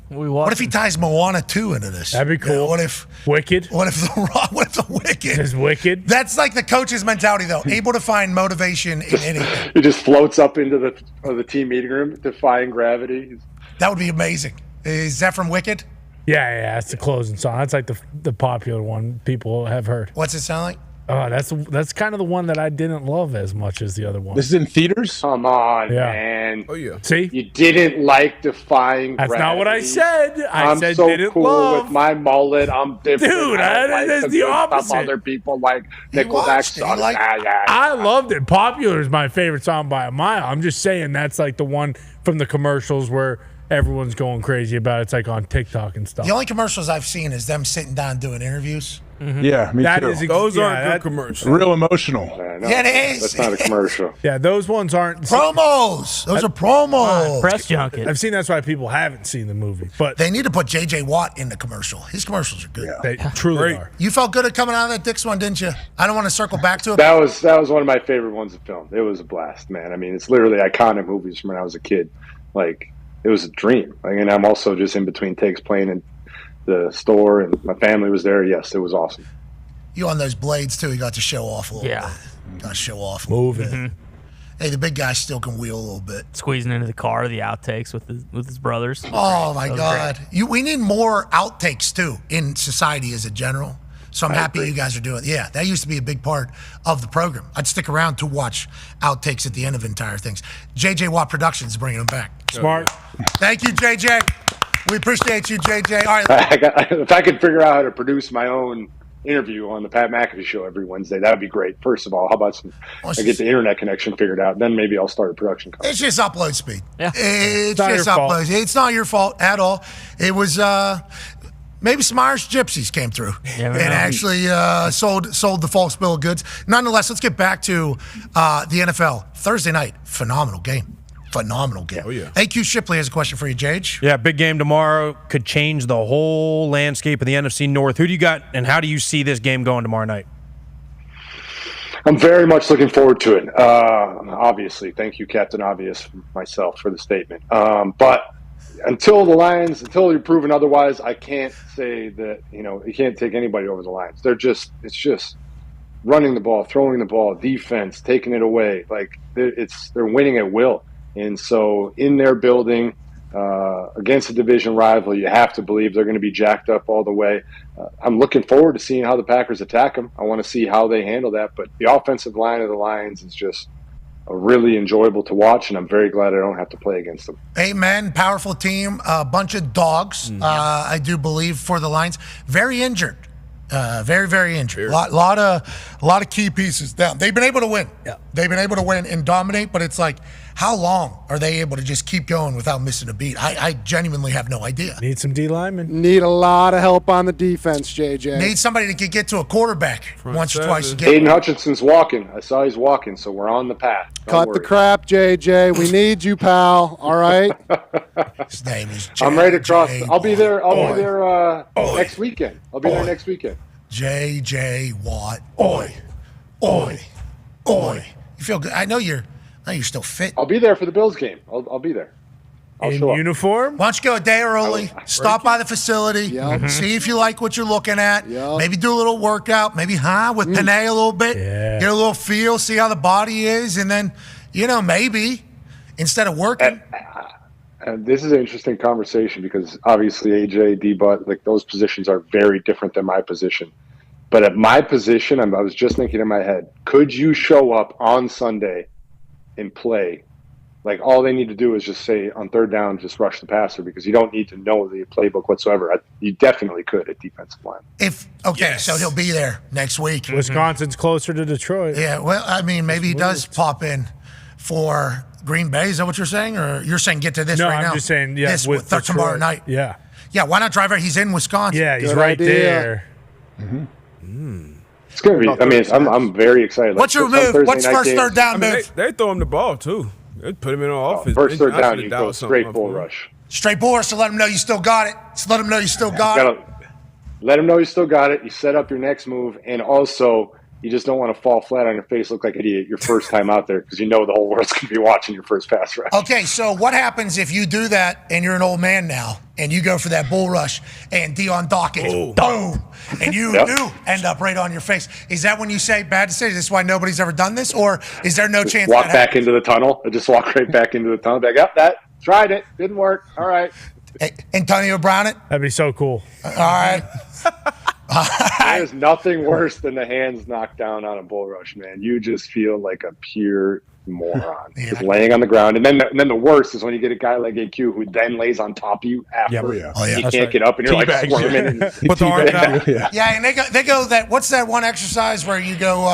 what if he ties Moana 2 into this? That'd be cool. What if Wicked? What if the Wicked is Wicked? That's like the coach's mentality, though. Able to find motivation in anything. He just floats up into the team meeting room, defying gravity. That would be amazing. Is that from Wicked? Yeah, it's the closing song. That's like the popular one people have heard. What's it sound like? Oh, that's kind of the one that I didn't love as much as the other one. This is in theaters? Come on, Yeah. man. Oh, yeah. See? You didn't like defying That's gravity. not what I said. I'm said so didn't cool love. with my mullet. I'm different. Dude, I don't like that's the the good opposite. Stuff other people like Nickelback songs. I loved it. Popular is my favorite song by a mile. I'm just saying that's like the one from the commercials where everyone's going crazy about it. It's like on TikTok and stuff. The only commercials I've seen is them sitting down doing interviews. Mm-hmm. Yeah, me too. Those aren't good commercials. Real emotional. Yeah, it is. That's not a commercial. Yeah, those ones aren't Promos. Those are promos. Press junket. I've seen that's why people haven't seen the movie. But They need to put J.J. Watt in the commercial. His commercials are good. they truly are. You felt good at coming out of that Dix one, didn't you? I don't want to circle back to it. That was one of my favorite ones to film. It was a blast, man. I mean, it's literally iconic movies from when I was a kid. Like, it was a dream. Like, and I'm also just in between takes playing in the store, and my family was there. Yes, it was awesome. You on those blades, too. You got to show off a little Yeah. bit. Got to show off a Moving. little bit. Hey, the big guy still can wheel a little bit. Squeezing into the car, the outtakes with his brothers. Oh, my That was God. great. We need more outtakes, too, in society as a general. So I'm happy you guys are doing it. Yeah, that used to be a big part of the program. I'd stick around to watch outtakes at the end of entire things. J.J. Watt Productions is bringing them back. Smart. Thank you, J.J. We appreciate you, J.J. All right. If I could figure out how to produce my own interview on the Pat McAfee Show every Wednesday, that would be great. First of all, how about I get the internet connection figured out? Then maybe I'll start a production company. It's just upload speed. Yeah. It's not just your fault. upload. It's not your fault at all. It was maybe some Irish gypsies came through and actually sold the false bill of goods. Nonetheless, let's get back to the NFL. Thursday night, phenomenal game. Phenomenal game. Oh, yeah. AQ Shipley has a question for you, Jage. Yeah, big game tomorrow. Could change the whole landscape of the NFC North. Who do you got, and how do you see this game going tomorrow night? I'm very much looking forward to it. Obviously, thank you, Captain Obvious, myself, for the statement. But until you're proven otherwise, I can't say that, you can't take anybody over the Lions. It's just running the ball, throwing the ball, defense, taking it away. Like, they're winning at will. And so in their building, against a division rival, you have to believe they're going to be jacked up all the way. I'm looking forward to seeing how the Packers attack them. I want to see how they handle that. But the offensive line of the Lions is just really enjoyable to watch, and I'm very glad I don't have to play against them. Amen. Powerful team. A bunch of dogs, I do believe, for the Lions. Very injured. Very, very injured. A lot of key pieces down. They've been able to win. Yeah. They've been able to win and dominate, but it's like, how long are they able to just keep going without missing a beat? I genuinely have no idea. Need some D linemen. Need a lot of help on the defense, JJ. Need somebody that can get to a quarterback once or twice a game. Aiden Hutchinson's walking. I saw he's walking, so we're on the path. Cut the crap, JJ. We need you, pal. All right? His name is I'm ready to cross. I'll be there. I'll be there next weekend. I'll be there next weekend. J.J. Watt. Oi. You feel good. I know you're still fit. I'll be there for the Bills game. I'll be there. I'll in show up. uniform? Why don't you go a day early, stop by the facility, see if you like what you're looking at, maybe do a little workout, maybe with Panay a little bit, get a little feel, see how the body is, and then, maybe instead of working. And this is an interesting conversation because obviously AJ, D-Butt, like those positions are very different than my position. But at my position, I was just thinking in my head, could you show up on Sunday and play? Like all they need to do is just say on third down, just rush the passer because you don't need to know the playbook whatsoever. You definitely could at defensive line. So he'll be there next week. Wisconsin's closer to Detroit. Yeah, well, I mean, maybe he does pop in for Green Bay. Is that what you're saying? Or you're saying get to this right now? No, I'm just saying, with tomorrow night. Yeah. Yeah, why not drive right? He's in Wisconsin. Yeah, he's right there. It's going to be, I'm very excited. What's your move? What's first third down move? They throw him the ball, too. They put him in on offense. First third down, you go straight bull rush. Straight bull rush to let him know you still got it. Just let him know you still got it. Let him know you still got it. You set up your next move, and also you just don't want to fall flat on your face, look like an idiot your first time out there because you know the whole world's going to be watching your first pass rush. Okay, so what happens if you do that and you're an old man now and you go for that bull rush and Dion Dawkins, boom, and you do end up right on your face? Is that when you say, bad decision, this is why nobody's ever done this? Or is there no just chance walk back into the tunnel? I just walk right back into the tunnel. Like, yep, that tried it. Didn't work. All right. Antonio Brown it? That'd be so cool. All right. There's nothing worse than the hands knocked down on a bull rush, man. You just feel like a pure moron, just laying on the ground. And then the worst is when you get a guy like AQ who then lays on top of you after. You can't get up and you're like squirming. Put the arms out. Yeah, and they go that. What's that one exercise where you go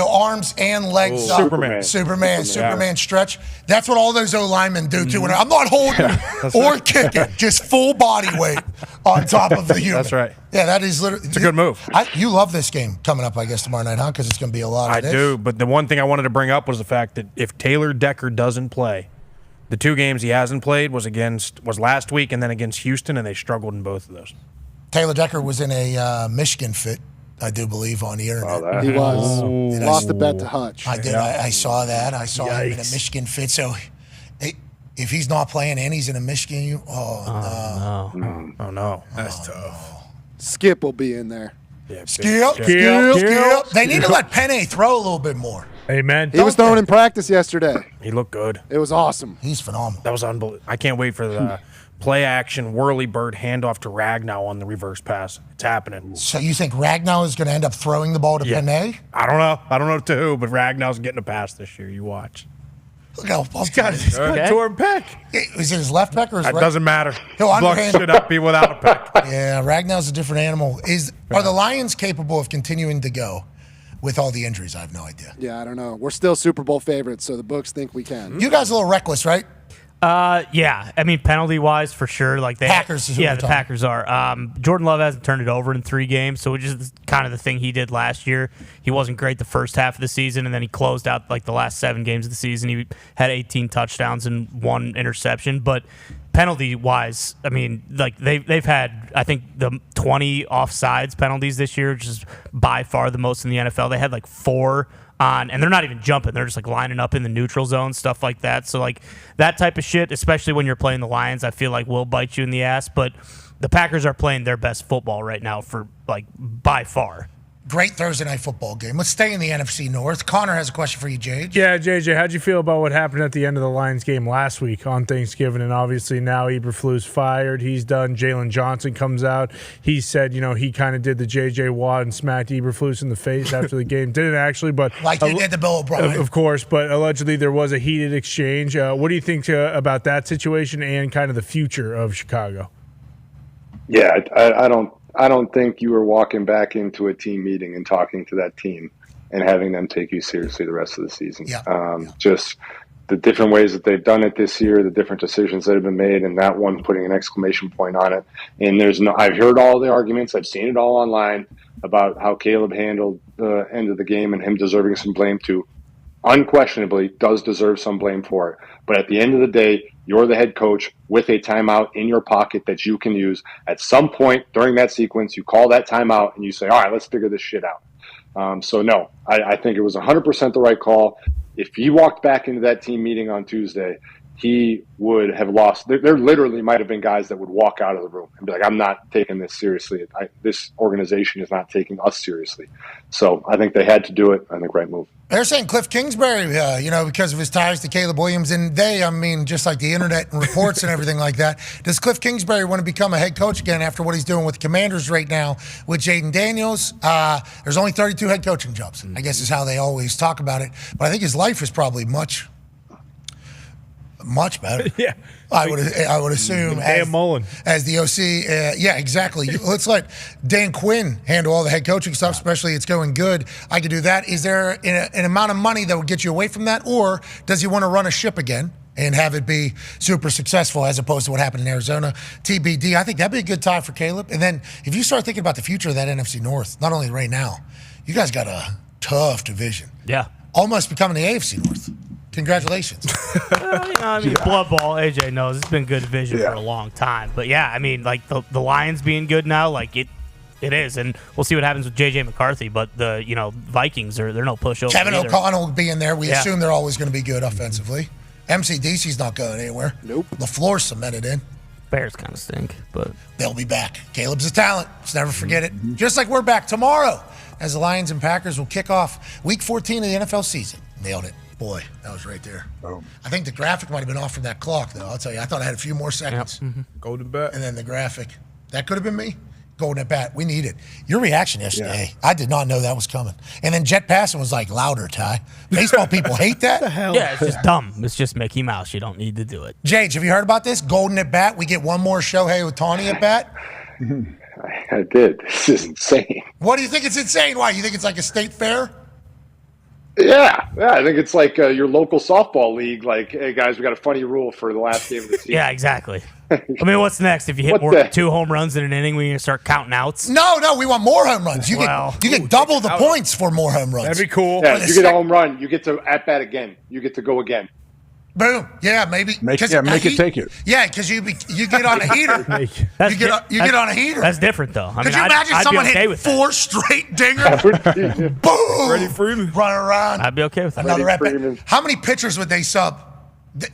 arms and legs up? Superman stretch. That's what all those O linemen do too. When I'm not holding or kicking, just full body weight on top of the human. That's right. Yeah, that is literally. It's a good move. You love this game coming up, I guess, tomorrow night, huh? Because it's going to be a lot of this. I do, but the one thing I wanted to bring up was the fact that if Taylor Decker doesn't play, the two games he hasn't played was last week and then against Houston, and they struggled in both of those. Taylor Decker was in a Michigan fit, I do believe, on the internet. He was. Lost the bet to Hutch. I did. I saw that. I saw him in a Michigan fit. So if he's not playing and he's in a Michigan, no. That's tough. Skip will be in there. Yeah, Skip. They need to let Penny throw a little bit more. Amen. He was throwing in practice yesterday. He looked good. It was awesome. He's phenomenal. That was unbelievable. I can't wait for the play action whirly bird handoff to Ragnow on the reverse pass. It's happening. So you think Ragnow is going to end up throwing the ball to Penny? I don't know. I don't know to who, but Ragnow's getting a pass this year. You watch. Look how he's got a torn pec. Is it his left pec or his right? It doesn't matter. He'll underhand. Should not be without a pec. Yeah, Ragnow's a different animal. Are the Lions capable of continuing to go with all the injuries? I have no idea. Yeah, I don't know. We're still Super Bowl favorites, so the books think we can. You guys are a little reckless, right? Yeah. I mean, penalty-wise, for sure. Like Packers is who we're the talking. Packers are. Jordan Love hasn't turned it over in 3 games, so which is kind of the thing he did last year. He wasn't great the first half of the season, and then he closed out like the last 7 games of the season. He had 18 touchdowns and 1 interception, but penalty-wise, I mean, like they've had, I think, the 20 offsides penalties this year, which is by far the most in the NFL. They had like 4 on, and they're not even jumping. They're just like lining up in the neutral zone, stuff like that. So like that type of shit, especially when you're playing the Lions, I feel like will bite you in the ass. But the Packers are playing their best football right now for like by far. Great Thursday night football game. Let's stay in the NFC North. Connor has a question for you, JJ. Yeah, JJ, how'd you feel about what happened at the end of the Lions game last week on Thanksgiving? And obviously now Eberflus fired. He's done. Jalen Johnson comes out. He said, he kind of did the JJ Watt and smacked Eberflus in the face after the game. Didn't actually, but like you did the Bill O'Brien. Of course, but allegedly there was a heated exchange. What do you think about that situation and kind of the future of Chicago? Yeah, I don't think you were walking back into a team meeting and talking to that team and having them take you seriously the rest of the season. Just the different ways that they've done it this year, the different decisions that have been made, and that one putting an exclamation point on it. And I've heard all the arguments, I've seen it all online about how Caleb handled the end of the game and him deserving some blame too. Unquestionably does deserve some blame for it. But at the end of the day, you're the head coach with a timeout in your pocket that you can use. At some point during that sequence, you call that timeout and you say, all right, let's figure this shit out. So no, I think it was 100% the right call. If he walked back into that team meeting on Tuesday, he would have lost. There literally might have been guys that would walk out of the room and be like, I'm not taking this seriously. This organization is not taking us seriously. So I think they had to do it. I think right move. They're saying Cliff Kingsbury, because of his ties to Caleb Williams, and just like the internet and reports and everything like that. Does Cliff Kingsbury want to become a head coach again after what he's doing with the Commanders right now with Jaden Daniels? There's only 32 head coaching jobs, I guess is how they always talk about it. But I think his life is probably much better. Yeah. I would assume Dan Mullen as the OC. Yeah, exactly. Let's let Dan Quinn handle all the head coaching stuff, especially it's going good. I could do that. Is there an amount of money that would get you away from that, or does he want to run a ship again and have it be super successful as opposed to what happened in Arizona? TBD. I think that'd be a good time for Caleb. And then if you start thinking about the future of that NFC North, not only right now, you guys got a tough division. Yeah. Almost becoming the AFC North. Congratulations. Blood Ball, AJ knows it's been good division for a long time. But yeah, I mean, like the Lions being good now, like it is, and we'll see what happens with JJ McCarthy. But the Vikings they're no pushover. Kevin either. O'Connell will be in there. We assume they're always going to be good offensively. MCDC's not going anywhere. Nope. LaFleur's cemented in. Bears kind of stink, but they'll be back. Caleb's a talent. Let's never forget it. Just like we're back tomorrow as the Lions and Packers will kick off Week 14 of the NFL season. Nailed it. Boy, that was right there. Boom. I think the graphic might have been off from that clock, though. I'll tell you, I thought I had a few more seconds. Yep. Mm-hmm. Golden bat. And then the graphic. That could have been me. Golden at bat. We need it. Your reaction yesterday, I did not know that was coming. And then jet passing was like louder, Ty. Baseball people hate that. Yeah, it's just dumb. It's just Mickey Mouse. You don't need to do it. Jage, have you heard about this? Golden at bat. We get one more Shohei Ohtani at bat. I did. This is insane. What do you think it's insane? Why? You think it's like a state fair? Yeah. I think it's like your local softball league. Like, hey guys, we got a funny rule for the last game of the season. Yeah, exactly. I mean, what's next? If you hit more than 2 home runs in an inning, we start counting outs. No, we want more home runs. You get double the points for more home runs. That'd be cool. Yeah, you get a home run, you get to at bat again. You get to go again. Boom. Yeah, maybe. Make it take it. Yeah, because you get on a heater. You get on a heater. That's different, though. Could you imagine someone hit 4 straight dingers? Boom. Freddie Freeman. Run around. I'd be okay with that. Another at bat. How many pitchers would they sub?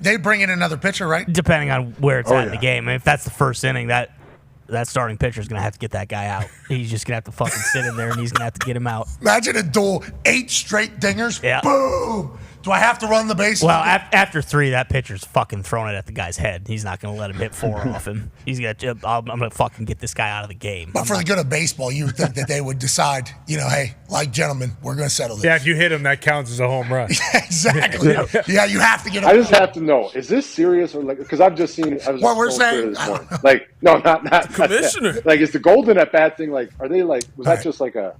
They bring in another pitcher, right? Depending on where it's at in the game. And if that's the first inning, that starting pitcher is going to have to get that guy out. He's just going to have to fucking sit in there, and he's going to have to get him out. Imagine a duel, 8 straight dingers. Yeah. Boom. Do I have to run the base? Well, after 3, that pitcher's fucking throwing it at the guy's head. He's not going to let him hit 4 off him. He's got. I'm going to fucking get this guy out of the game. But for the good of baseball, you would think that they would decide, hey, like gentlemen, we're going to settle this. Yeah, if you hit him, that counts as a home run. Exactly. Yeah, you have to get him. I just have to know, is this serious or like? Because I've just seen. What we're saying. This morning. Like, no, not Commissioner. Like, is the golden at bat thing like? Are they like? Was that just like a?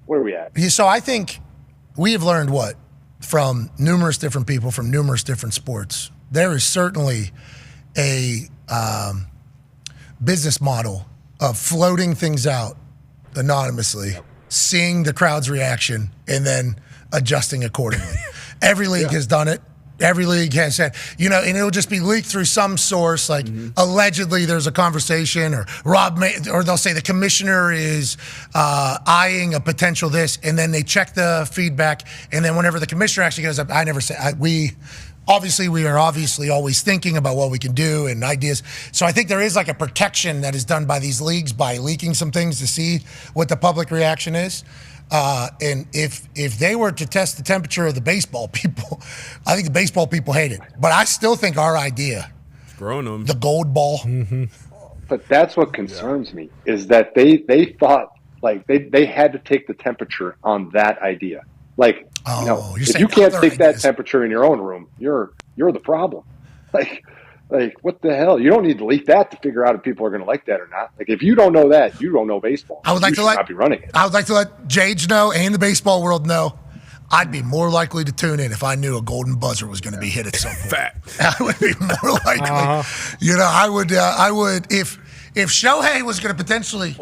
Where are we at? So I think we have learned what from numerous different people from numerous different sports there is certainly a business model of floating things out anonymously, seeing the crowd's reaction, and then adjusting accordingly. Every league has done it. Every league has said, and it'll just be leaked through some source, like allegedly there's a conversation, or or they'll say the commissioner is eyeing a potential this, and then they check the feedback, and then whenever the commissioner actually goes up, we are obviously always thinking about what we can do and ideas. So I think there is like a protection that is done by these leagues by leaking some things to see what the public reaction is. And if they were to test the temperature of the baseball people, I think the baseball people hate it. But I still think our idea, the gold ball. But that's what concerns me, is that they thought like they had to take the temperature on that idea. Like, if you can't take that temperature in your own room, you're the problem. Like, what the hell? You don't need to leak that to figure out if people are going to like that or not. Like, if you don't know that, you don't know baseball. I would like to not be running it. I would like to let Jage know and the baseball world know. I'd be more likely to tune in if I knew a golden buzzer was going to be hit at some point. Fact. I would be more likely. I would if Shohei was going to potentially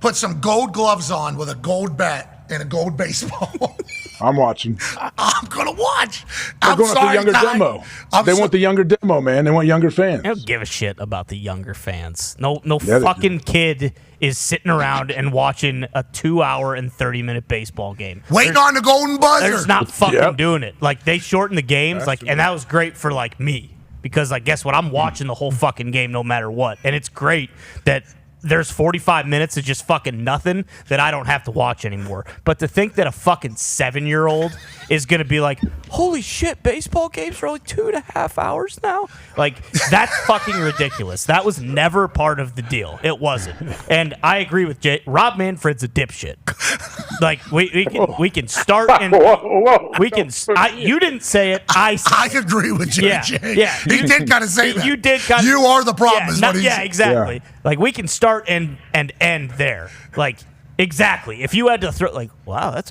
put some gold gloves on with a gold bat and a gold baseball. I'm watching. I'm going to watch. They're going with the younger demo. They want the younger demo, man. They want younger fans. I don't give a shit about the younger fans. No fucking kid is sitting around and watching a 2-hour and 30-minute baseball game. Waiting on the golden buzzer. There's not fucking doing it. Like, they shortened the games, and that was great for, me. Because, guess what? I'm watching the whole fucking game no matter what. And it's great that there's 45 minutes of just fucking nothing that I don't have to watch anymore. But to think that a fucking 7-year-old is going to be like, holy shit, baseball games are only 2.5 hours now? That's fucking ridiculous. That was never part of the deal. It wasn't. And I agree with Jay. Rob Manfred's a dipshit. We can start and we can. You didn't say it. I said I agree with you, Jay. Yeah, he did kind of say that. You did kind of. You are the problem. Exactly. Yeah. We can start and end there. Exactly. If you had to throw, wow, this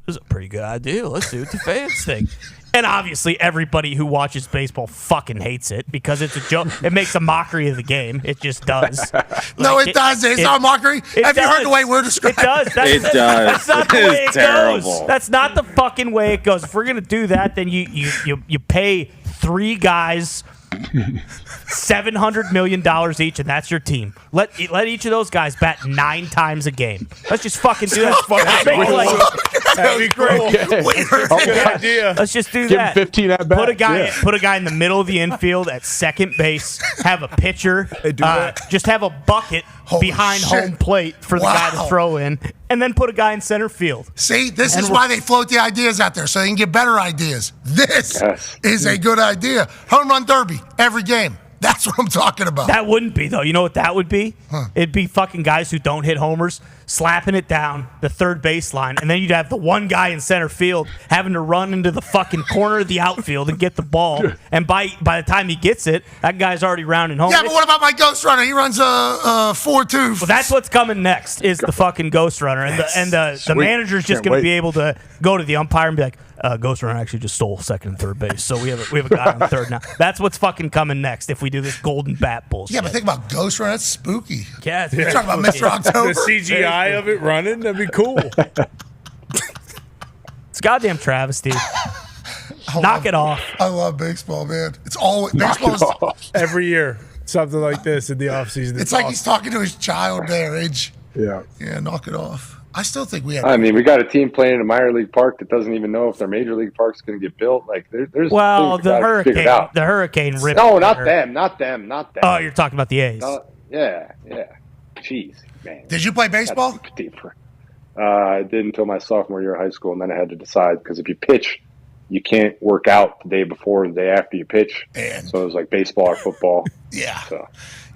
is a pretty good idea. Let's see what the fans think. And obviously, everybody who watches baseball fucking hates it because it's a joke. It makes a mockery of the game. It just does. No, it does. It's not a mockery. Have you heard the way we're describing it? It does. That's not the way it terrible. goes. That's not the fucking way it goes. If we're gonna do that, then you pay 3 guys $700 million each, and that's your team. Let each of those guys bat 9 times a game. Let's just fucking do that. That'd be great. Good idea. Let's just do Give that. him 15 at bat. Put a guy in the middle of the infield at second base. Have a pitcher. Just have a bucket behind home plate for the guy to throw in, and then put a guy in center field. See, this is why they float the ideas out there, so they can get better ideas. This is a good idea. Home run derby every game. That's what I'm talking about. That wouldn't be, though. You know what that would be? It'd be fucking guys who don't hit homers slapping it down the third baseline, and then you'd have the one guy in center field having to run into the fucking corner of the outfield and get the ball. And by the time he gets it, that guy's already rounding home. Yeah, but what about my ghost runner? He runs a 4-2. Well, that's what's coming next is the fucking ghost runner, and the manager's just going to be able to go to the umpire and be like, Ghost Runner actually just stole second and third base, so we have a guy on third now. That's what's fucking coming next if we do this golden bat bullshit. Yeah, but think about Ghost Runner. That's spooky. Yeah, you're talking about Mr. October. The CGI of it running, that'd be cool. It's goddamn travesty. Knock it off. I love baseball, man. It's always baseball. Every year, something like this in the offseason. It's like he's talking to his child their age. Yeah. Yeah, knock it off. I still think we have. I mean, we got a team playing in a minor league park that doesn't even know if their major league park's going to get built. Like, there's the hurricane ripped. No, not them. Oh, you're talking about the A's. Yeah. Jeez, man. Did you play baseball? I did until my sophomore year of high school, and then I had to decide because if you pitch, you can't work out the day before or the day after you pitch. So it was like baseball or football. Yeah. So,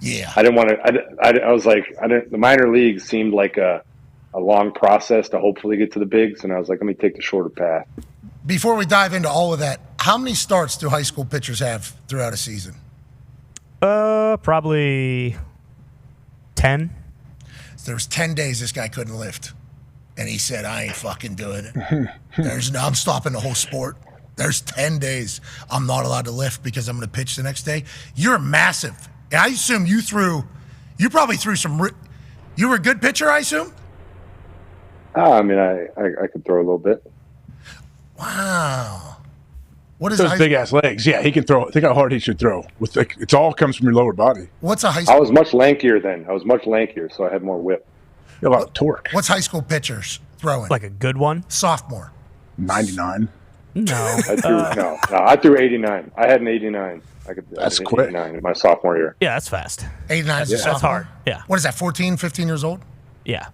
yeah. I didn't want to. I was like, the minor leagues seemed like a long process to hopefully get to the bigs, and I was like, let me take the shorter path. Before we dive into all of that, how many starts do high school pitchers have throughout a season? Probably 10. There was 10 days this guy couldn't lift, and he said, I ain't fucking doing it. I'm stopping the whole sport. There's 10 days I'm not allowed to lift because I'm going to pitch the next day. You're massive. And I assume you probably threw some. You were a good pitcher, I assume? I mean, I could throw a little bit. Wow. What is those big ass legs? Yeah, he can throw. Think how hard he should throw. It all comes from your lower body. What's a high school? I was much lankier then. So I had more whip. A lot of torque. What's high school pitchers throwing? Like a good one? Sophomore. 99. No. I threw 89. I had an 89. That's an quick. 89 in my sophomore year. Yeah, that's fast. 89 is a sophomore? That's hard. Yeah. What is that, 14, 15 years old? Yeah.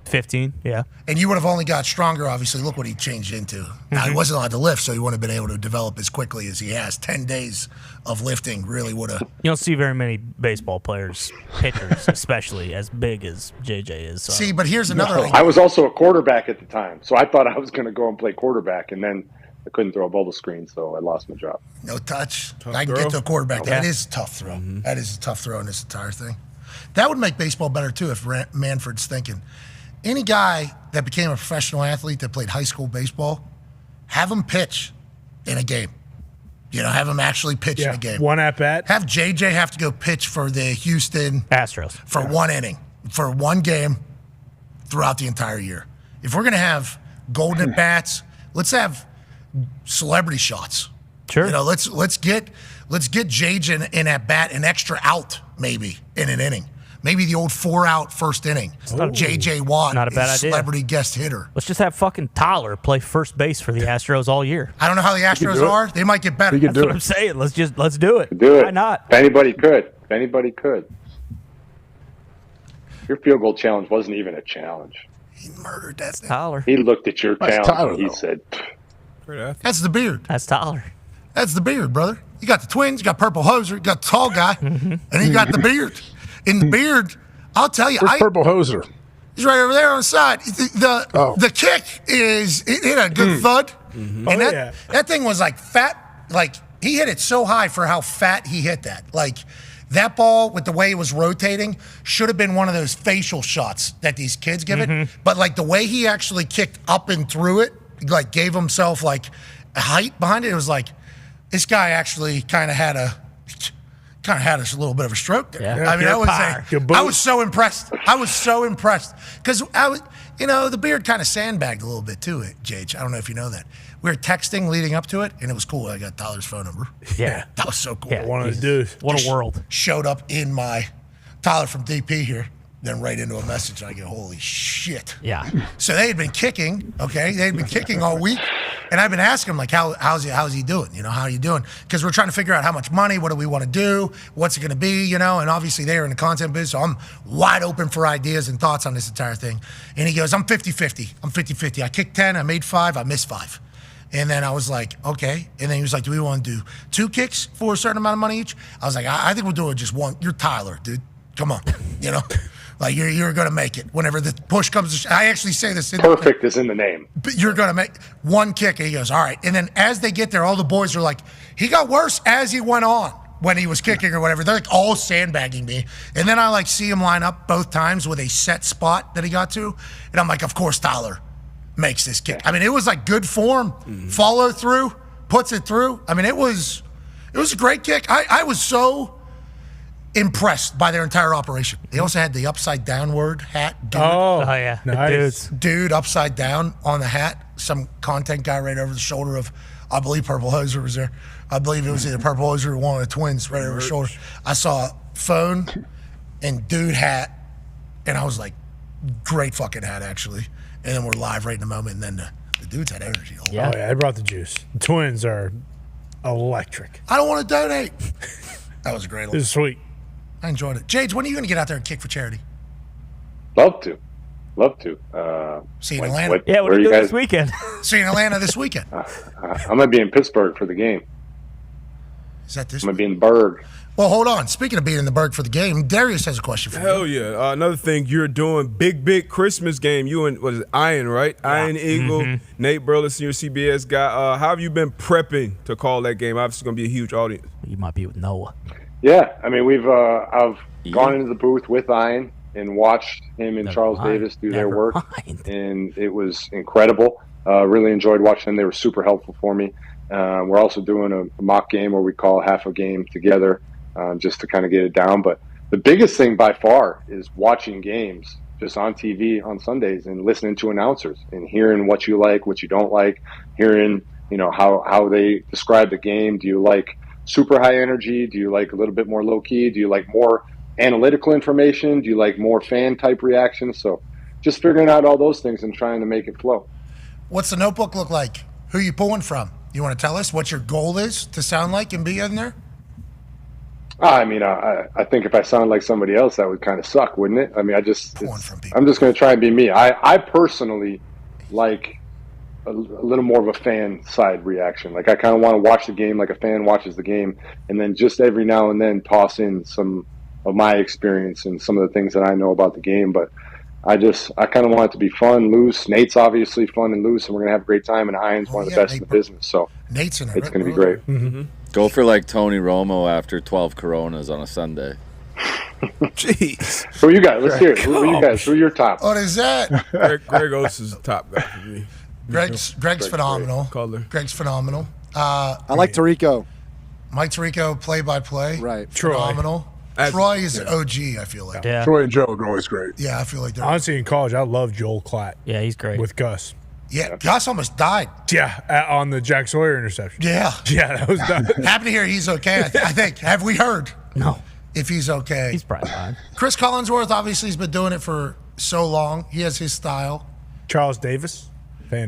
15, yeah. And you would have only got stronger, obviously. Look what he changed into. Now, he wasn't allowed to lift, so he wouldn't have been able to develop as quickly as he has. 10 days of lifting really would have. You don't see very many baseball players, pitchers, especially as big as JJ is. So. See, but here's another I was also a quarterback at the time, so I thought I was going to go and play quarterback, and then I couldn't throw a bubble screen, so I lost my job. No touch. I can get to a quarterback. That is a tough throw. That is a tough throw in this entire thing. That would make baseball better, too, if Manfred's thinking. Any guy that became a professional athlete that played high school baseball, have him pitch in a game. Have him actually pitch in a game. One at bat. Have JJ have to go pitch for the Houston Astros for one inning, for one game throughout the entire year. If we're going to have golden at bats, let's have celebrity shots. Sure. Let's get JJ in at bat an extra out maybe in an inning. Maybe the old 4-out first inning. J.J. Watt Not a bad is idea. celebrity guest hitter. Let's just have fucking Tyler play first base for the Astros all year. I don't know how the Astros are. They might get better. That's what I'm saying. Let's do it. Do it. Why not? If anybody could. Your field goal challenge wasn't even a challenge. He murdered that thing. Tyler. He looked at your That's challenge Tyler, and he though. said, That's the beard. That's Tyler. That's the beard, brother. You got the twins, you got Purple Hoser, you got the tall guy, and then you got the beard. In the beard, I'll tell you. Where's Purple Hoser? He's right over there on the side. The kick it hit a good thud. And that thing was like fat. Like he hit it so high for how fat he hit that. Like that ball with the way it was rotating should have been one of those facial shots that these kids give it. But like the way he actually kicked up and through it, like gave himself like a height behind it. It was like this guy actually kind of had a little bit of a stroke there. Yeah. I mean, I was so impressed. Because the beard kind of sandbagged a little bit too, JH. I don't know if you know that. We were texting leading up to it, and it was cool. I got Tyler's phone number. Yeah. That was so cool. Yeah, One of the dudes. What a world. Showed up in my Tyler from DP here, then right into a message, and I go, holy shit. Yeah. So they had been kicking, okay? They had been kicking all week. And I've been asking him, like, how's he doing? How are you doing? Because we're trying to figure out how much money, what do we want to do, what's it going to be, and obviously they're in the content business, so I'm wide open for ideas and thoughts on this entire thing. And he goes, I'm 50-50. I kicked 10, I made 5, I missed 5. And then I was like, okay. And then he was like, do we want to do 2 kicks for a certain amount of money each? I was like, I think we'll do it just one. You're Tyler, dude. Come on, Like you're going to make it. Whenever the push comes, I actually say this. perfect is in the name. But you're going to make one kick. And he goes, all right. And then as they get there, all the boys are like, he got worse as he went on when he was kicking or whatever. They're like all sandbagging me. And then I see him line up both times with a set spot that he got to. And I'm like, of course, Tyler makes this kick. I mean, it was like good form, follow through, puts it through. I mean, it was a great kick. I was so impressed by their entire operation. They also had the upside downward hat. Dude. Oh yeah. Nice. Dude upside down on the hat. Some content guy right over the shoulder of, I believe Purple Hoser was there. I believe it was either Purple Hoser or one of the twins right over the shoulder. I saw phone and dude hat, and I was like, great fucking hat, actually. And then we're live right in the moment, and then the dudes had energy. Yeah. Oh, yeah, I brought the juice. The twins are electric. I don't want to donate. That was a great one. This is sweet. I enjoyed it. Jades, when are you going to get out there and kick for charity? Love to. See you in Atlanta. Yeah, what are you doing this weekend? See you in Atlanta this weekend. I'm going to be in Pittsburgh for the game. Is that this I'm going to be in the Berg. Well, hold on. Speaking of being in the Berg for the game, Darius has a question for you. Hell yeah. Another thing you're doing, big Christmas game. You and, what is it, Iron, right? Yeah. Iron Eagle, Nate Burleson, your CBS guy. How have you been prepping to call that game? Obviously, it's going to be a huge audience. You might be with Noah. Yeah, I mean, I've gone into the booth with Ian and watched him and Charles Davis do their work, and it was incredible. Really enjoyed watching them. They were super helpful for me. We're also doing a mock game where we call half a game together just to kind of get it down. But the biggest thing by far is watching games just on TV on Sundays and listening to announcers and hearing what you like, what you don't like, hearing, how they describe the game. Do you like super high energy? Do you like a little bit more low key? Do you like more analytical information? Do you like more fan type reactions? So just figuring out all those things and trying to make it flow. What's the notebook look like? Who are you pulling from? You want to tell us what your goal is to sound like and be in there? I think if I sound like somebody else, that would kind of suck, wouldn't it? I mean, I'm just going to try and be me. I personally like a little more of a fan side reaction. Like I kind of want to watch the game like a fan watches the game, and then just every now and then toss in some of my experience and some of the things that I know about the game. But I kind of want it to be fun, loose. Nate's obviously fun and loose, and we're going to have a great time. And Ian's one of the best in the business, so Nate's in it's going to be great. Mm-hmm. Go for like Tony Romo after 12 Coronas on a Sunday. Jeez. Who you got? Let's hear it. Who are you guys? Who are your top? What is that? Greg Oates is the top guy for me. Greg's phenomenal. Greg's phenomenal. I like Tirico. Mike Tirico, play-by-play. Right. Phenomenal. Troy is an OG, I feel like. Yeah. Troy and Joe are always great. Yeah, I feel like they're... Honestly, in college, I love Joel Klatt. Yeah, he's great. With Gus. Yeah, Gus almost died. Yeah, on the Jack Sawyer interception. Yeah. Yeah, that was done. Happy to hear he's okay, I think. Have we heard? No. If he's okay. He's probably fine. Chris Collinsworth, obviously, has been doing it for so long. He has his style. Charles Davis.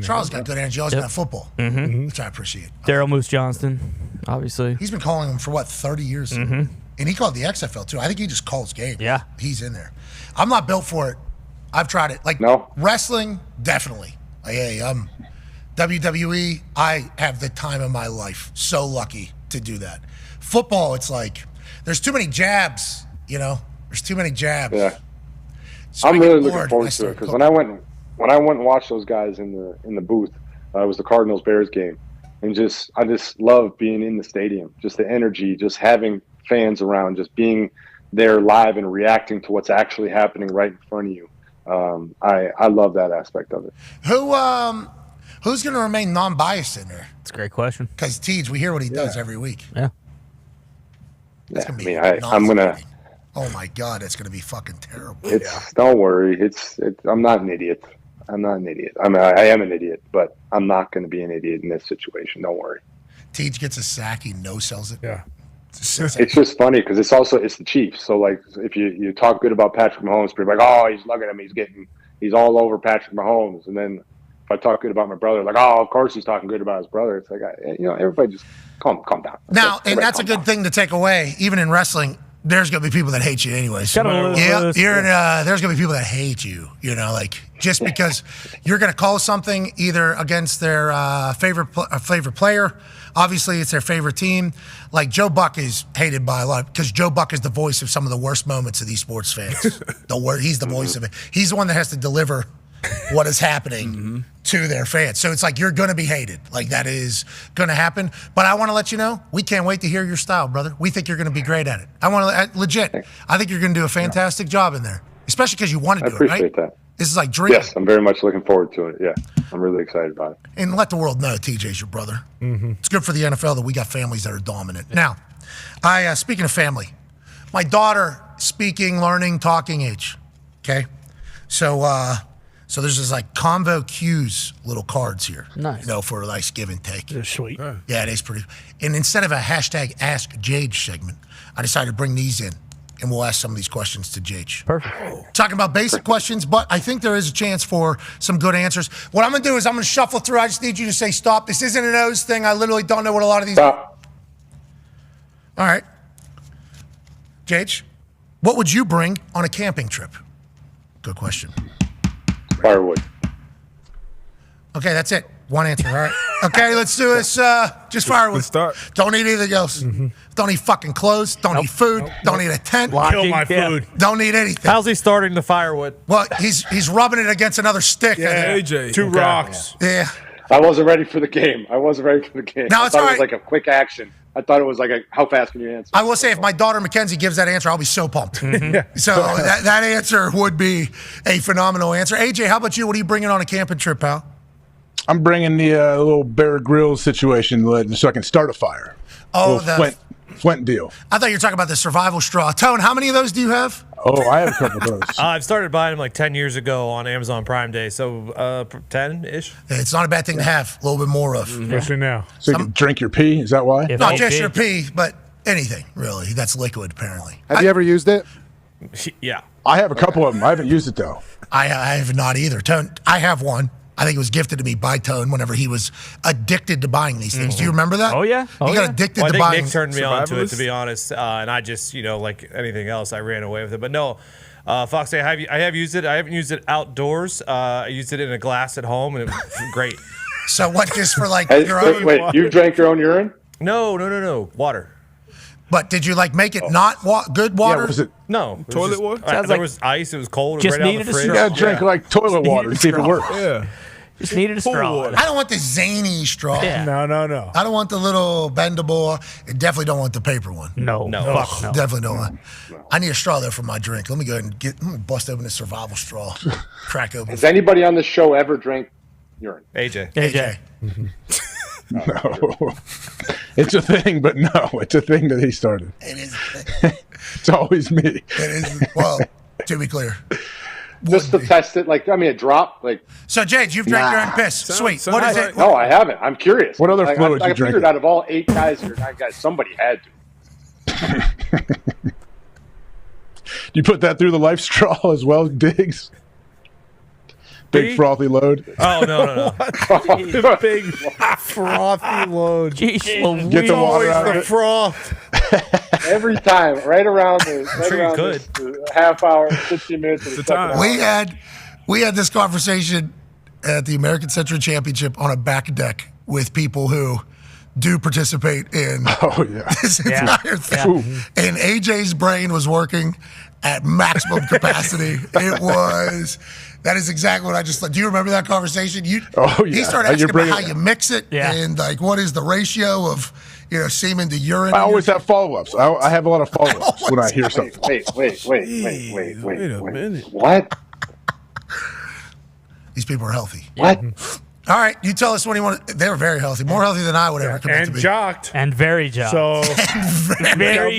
Charles got good energy. Always got football, which I appreciate. Daryl Moose Johnston, obviously. He's been calling him for, 30 years? And he called the XFL, too. I think he just calls games. Yeah. He's in there. I'm not built for it. I've tried it. Wrestling, definitely. WWE, I have the time of my life. So lucky to do that. Football, it's like, there's too many jabs, There's too many jabs. Yeah. So I'm really looking forward to it because when I went and watched those guys in the booth, it was the Cardinals-Bears game. And I just love being in the stadium, just the energy, just having fans around, just being there live and reacting to what's actually happening right in front of you. I love that aspect of it. Who's going to remain non-biased in there? That's a great question. Because Teej, we hear what he does every week. Yeah. I'm going to... Oh my God, it's going to be fucking terrible. Don't worry. I'm not an idiot. I'm not an idiot. I mean, I am an idiot, but I'm not going to be an idiot in this situation. Don't worry. Teej gets a sack, he no-sells it. Yeah. It's just funny because it's the Chiefs. So like, if you talk good about Patrick Mahomes, people are like, oh, he's looking at him, he's all over Patrick Mahomes. And then if I talk good about my brother, like, oh, of course he's talking good about his brother. It's like, everybody just calm down. Now, and that's a good thing to take away, even in wrestling. There's going to be people that hate you anyways. There's going to be people that hate you, just because you're going to call something either against their favorite player. Obviously, it's their favorite team. Like Joe Buck is hated by a lot because Joe Buck is the voice of some of the worst moments of these sports fans. He's the voice of it. He's the one that has to deliver what is happening to their fans. So it's like you're going to be hated. Like that is going to happen. But I want to let you know, we can't wait to hear your style, brother. We think you're going to be great at it. Legit. I think you're going to do a fantastic job in there, especially because you want to do it, right? I appreciate that. This is like dream. Yes, I'm very much looking forward to it. Yeah, I'm really excited about it. And let the world know TJ's your brother. It's good for the NFL that we got families that are dominant. Now, speaking of family, my daughter, speaking, learning, talking age. Okay, so there's this like Convo Q's little cards here. Nice. For a nice give and take. They're sweet. Yeah, it is pretty. And instead of a hashtag Ask Jage segment, I decided to bring these in. And we'll ask some of these questions to Jage. Perfect. Talking about basic questions, but I think there is a chance for some good answers. What I'm going to do is I'm going to shuffle through. I just need you to say stop. This isn't a nose thing. I literally don't know what a lot of these are. All right. Jage, what would you bring on a camping trip? Good question. Firewood. Okay, that's it. One answer, all right? Okay, let's do this. Just firewood. Let's start. Don't eat anything else. Don't eat fucking clothes. Don't eat food. Don't eat a tent. Kill my food. Don't eat anything. How's he starting the firewood? Well, he's rubbing it against another stick. Yeah, AJ. Two rocks. Yeah. I wasn't ready for the game. No, it's I thought all it right. was like a quick action. I thought it was like how fast can you answer? I will say, if my daughter Mackenzie gives that answer, I'll be so pumped. So that answer would be a phenomenal answer. AJ, how about you? What are you bringing on a camping trip, pal? I'm bringing the little Bear Grylls situation so I can start a fire. Oh, Flint deal. I thought you were talking about the survival straw. Tone, how many of those do you have? Oh, I have a couple of those. I've started buying them like 10 years ago on Amazon Prime Day, so 10-ish. It's not a bad thing to have. A little bit more of. Especially now. So you can drink your pee? Is that why? Not just your pee, but anything, really. That's liquid, apparently. Have you ever used it? Yeah. I have a couple of them. I haven't used it, though. I have not either. Tone, I have one. I think it was gifted to me by Tone whenever he was addicted to buying these things. Do you remember that? Oh, yeah. He got addicted Well, to I think buying. Nick turned me on to it, to be honest, and I just, like anything else, I ran away with it. But no, Fox, I have used it. I haven't used it outdoors. I used it in a glass at home, and it was great. So what, just for like your own? Wait, you drank your own urine? No. Water. But did you make it not good water? Yeah, was it No. Toilet water? There was ice. It was cold. Just right out of needed the a fridge. You gotta drink like toilet water to see if it works. Yeah. Just needed a straw. I don't want the zany straw. Yeah. No. I don't want the little bendable. I definitely don't want the paper one. No. Fuck no. Definitely don't want. I need a straw there for my drink. Let me go ahead and bust open this survival straw. Crack open. Has anybody on this show ever drank urine? AJ. No. It's a thing, but no. It's a thing that he started. It is. It's always me. It is. Well, to be clear. Just to test it, a drop, So, Jade, you've drank your own piss. Sweet. What is it? No, I haven't. I'm curious. What other fluid I you drink? figured out of all 8 guys here, 9 guys, somebody had to. You put that through the life straw as well, Diggs? Big frothy load. Oh, no. Big frothy load. Jeez, Get the water out of the it. froth. Every time, right around the half hour, 15 minutes of the second hour. We had this conversation at the American Century Championship on a back deck with people who do participate in this entire thing. And AJ's brain was working at maximum capacity. That is exactly what I just thought. Do you remember that conversation? He started asking about how you mix it and what is the ratio of semen to urine. I always have follow-ups. I have a lot of follow-ups when I hear something. Wait a minute. What? These people are healthy. What? All right, you tell us when you want. They're very healthy, more healthy than I would ever commit to be. Jocked. And very jacked. So very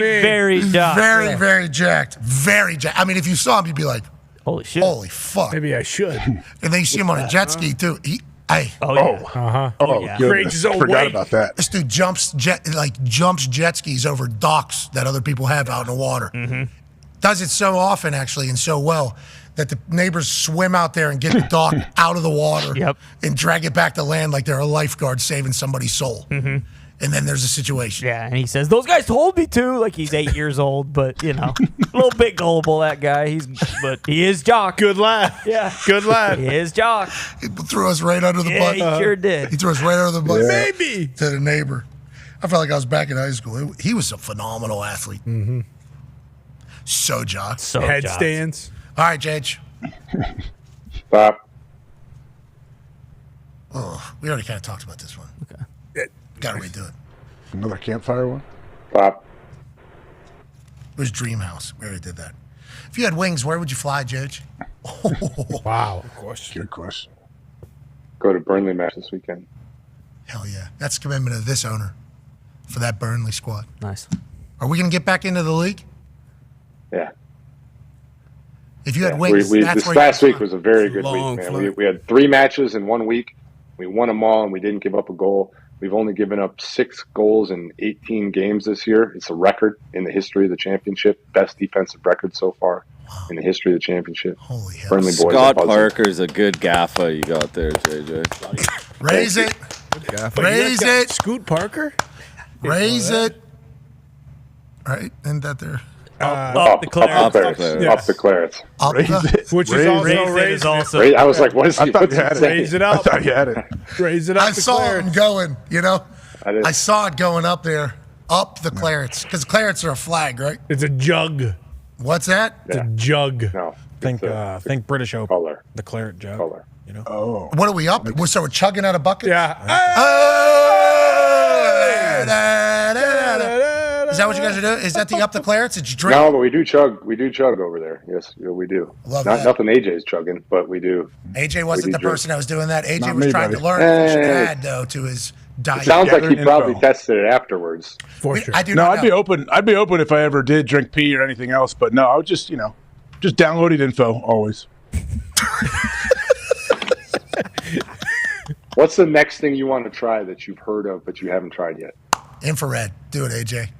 jacked. Very jacked. Very jacked. I mean, if you saw him, you'd be like, holy shit. Holy fuck. Maybe I should. And then you see him on a jet ski, too. Creates his own Forgot weight. about that. This dude jumps jet skis over docks that other people have out in the water. Mm-hmm. Does it so often, actually, and so well, that the neighbors swim out there and get the dog out of the water and drag it back to land like they're a lifeguard saving somebody's soul. Mm-hmm. And then there's a situation. Yeah, and he says, those guys told me to. Like he's 8 years old, but, a little bit gullible, that guy. But he is jock. Good lad. Yeah. Good lad. He is jock. He threw us right under the bus. He sure did. He threw us right under the bus. Maybe. To the neighbor. I felt like I was back in high school. He was a phenomenal athlete. Mm-hmm. So jock. Headstands. All right, Jage. Stop. Oh, we already kind of talked about this one. Okay. Got to redo it. Another campfire one? Stop. It was Dream House. We already did that. If you had wings, where would you fly, Judge? Wow. Good question. Go to Burnley match this weekend. Hell yeah. That's a commitment of this owner for that Burnley squad. Nice. Are we going to get back into the league? Yeah. If you had wings, this last week was a very good week, man. We had 3 matches in 1 week. We won them all, and we didn't give up a goal. We've only given up 6 goals in 18 games this year. It's a record in the history of the championship. Best defensive record so far in the history of the championship. Holy hell. Burnley boys. Scott Parker's a good gaffa you got there, JJ. Raise it. Raise it. Scoot Parker? Raise it. Right? Isn't that there? Up the Clarets. Which is also I was like, what is he? I thought you had it. Raise it up. I thought you had it. Raise it up. I saw him going, I saw it going up there, up the Clarets. Because Clarets are a flag, right? It's a jug. What's that? It's a jug. No. Think British Open. Color. The claret jug. Color. Oh. What are we up? So we're chugging out of buckets? Yeah. Is Is that what you guys are doing? Is that the up the clarence? Did you drink? No, but we do chug. We do chug over there. Yes, we do. Love Not that. nothing AJ's chugging, but we do. AJ wasn't the drink. person that was doing that. AJ Not was me, trying to buddy. learn what he should add, though, to his diet. It sounds like he probably tested it afterwards. For sure. I do No, not I'd be know. open. I'd be open if I ever did drink pee or anything else. But no, I would just just downloaded info always. What's the next thing you want to try that you've heard of but you haven't tried yet? Infrared. Do it, AJ.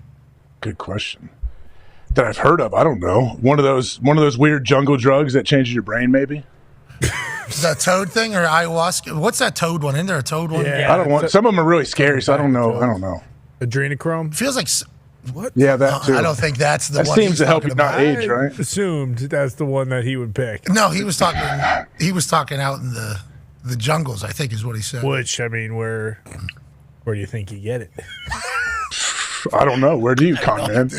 Good question. That I've heard of. I don't know. One of those weird jungle drugs that changes your brain, maybe. Is that toad thing or ayahuasca? What's that toad one? Isn't there a toad one? I don't want. Some of them are really scary, so I don't know. I don't know. Adrenochrome. Feels like what? Yeah, that too. I don't think that's the that one. seems he's to help you talking not about. age, right? Assumed that's the one that he would pick. No, he was talking. He was talking out in the jungles. I think is what he said. Which I mean, where do you think you get it? I don't know. Where do you come, man?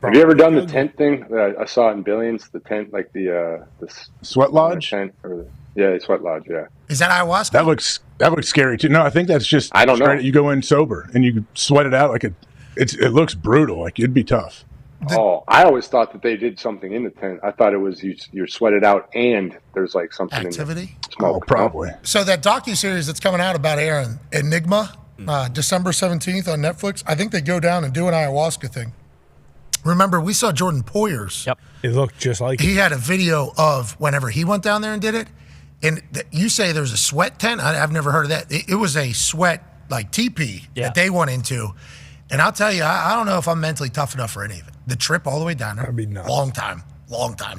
Have you ever done the tent thing? I saw it in Billions. The tent, like the sweat lodge. Tent, the sweat lodge. Yeah. Is that ayahuasca? That looks scary too. No, I think that's just. I don't know. You go in sober and you sweat it out like it looks brutal. Like it'd be tough. I always thought that they did something in the tent. I thought it was you sweat it out and there's like something Activity? in the smoke. Oh, probably. So that docuseries that's coming out about Aaron, Enigma, December 17th on Netflix, I think they go down and do an ayahuasca thing. Remember, we saw Jordan Poyer's. Yep. It looked just like He had a video of whenever he went down there and did it. And you say there's a sweat tent? I've never heard of that. It was a sweat, like teepee that they went into. And I'll tell you, I don't know if I'm mentally tough enough for any of it. The trip all the way down there, That'd be nuts. long time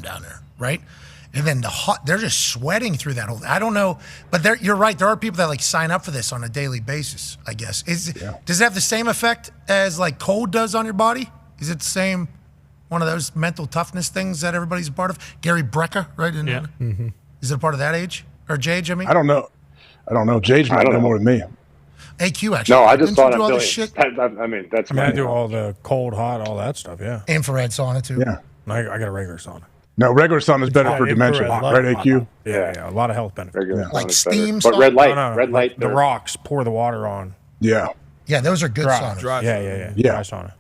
down there, right? And then they're just sweating through that whole. I don't know, but you're right. There are people that like sign up for this on a daily basis. I guess does it have the same effect as like cold does on your body? Is it the same one of those mental toughness things that everybody's a part of? Gary Brecker, right? Mm-hmm. Is it a part of that age or Jage? I mean, I don't know. Jage might know more than me. AQ actually. No, I just Didn't you thought do all of this Billions. shit? I mean, that's I do all the cold, hot, all that stuff. Yeah. Infrared sauna too. Yeah. I got a regular sauna. No, regular sauna is better for dementia, infrared, right? AQ. Yeah, a lot of health benefits. Regular Like sauna's better. steam But sauna? red light, No, red light. the rocks, pour the water on. Yeah. Yeah, those are good Dry. saunas. Yeah. Yeah. Dry sauna.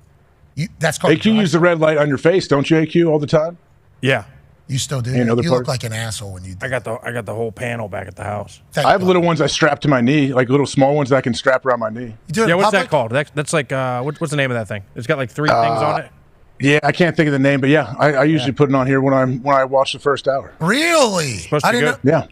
That's called. AQ use the red light on your face, don't you? AQ all the time. Yeah. You still do. And other You look parts? like an asshole when you do. I got the whole panel back at the house. I have little ones I strap to my knee, like little small ones that I can strap around my knee. You do it Yeah, in what's public? that called? That's like what's the name of that thing? It's got like 3 things on it. Yeah, I can't think of the name, but yeah, I usually put it on here when I watch the first hour. Really? Supposed to I be didn't good. know.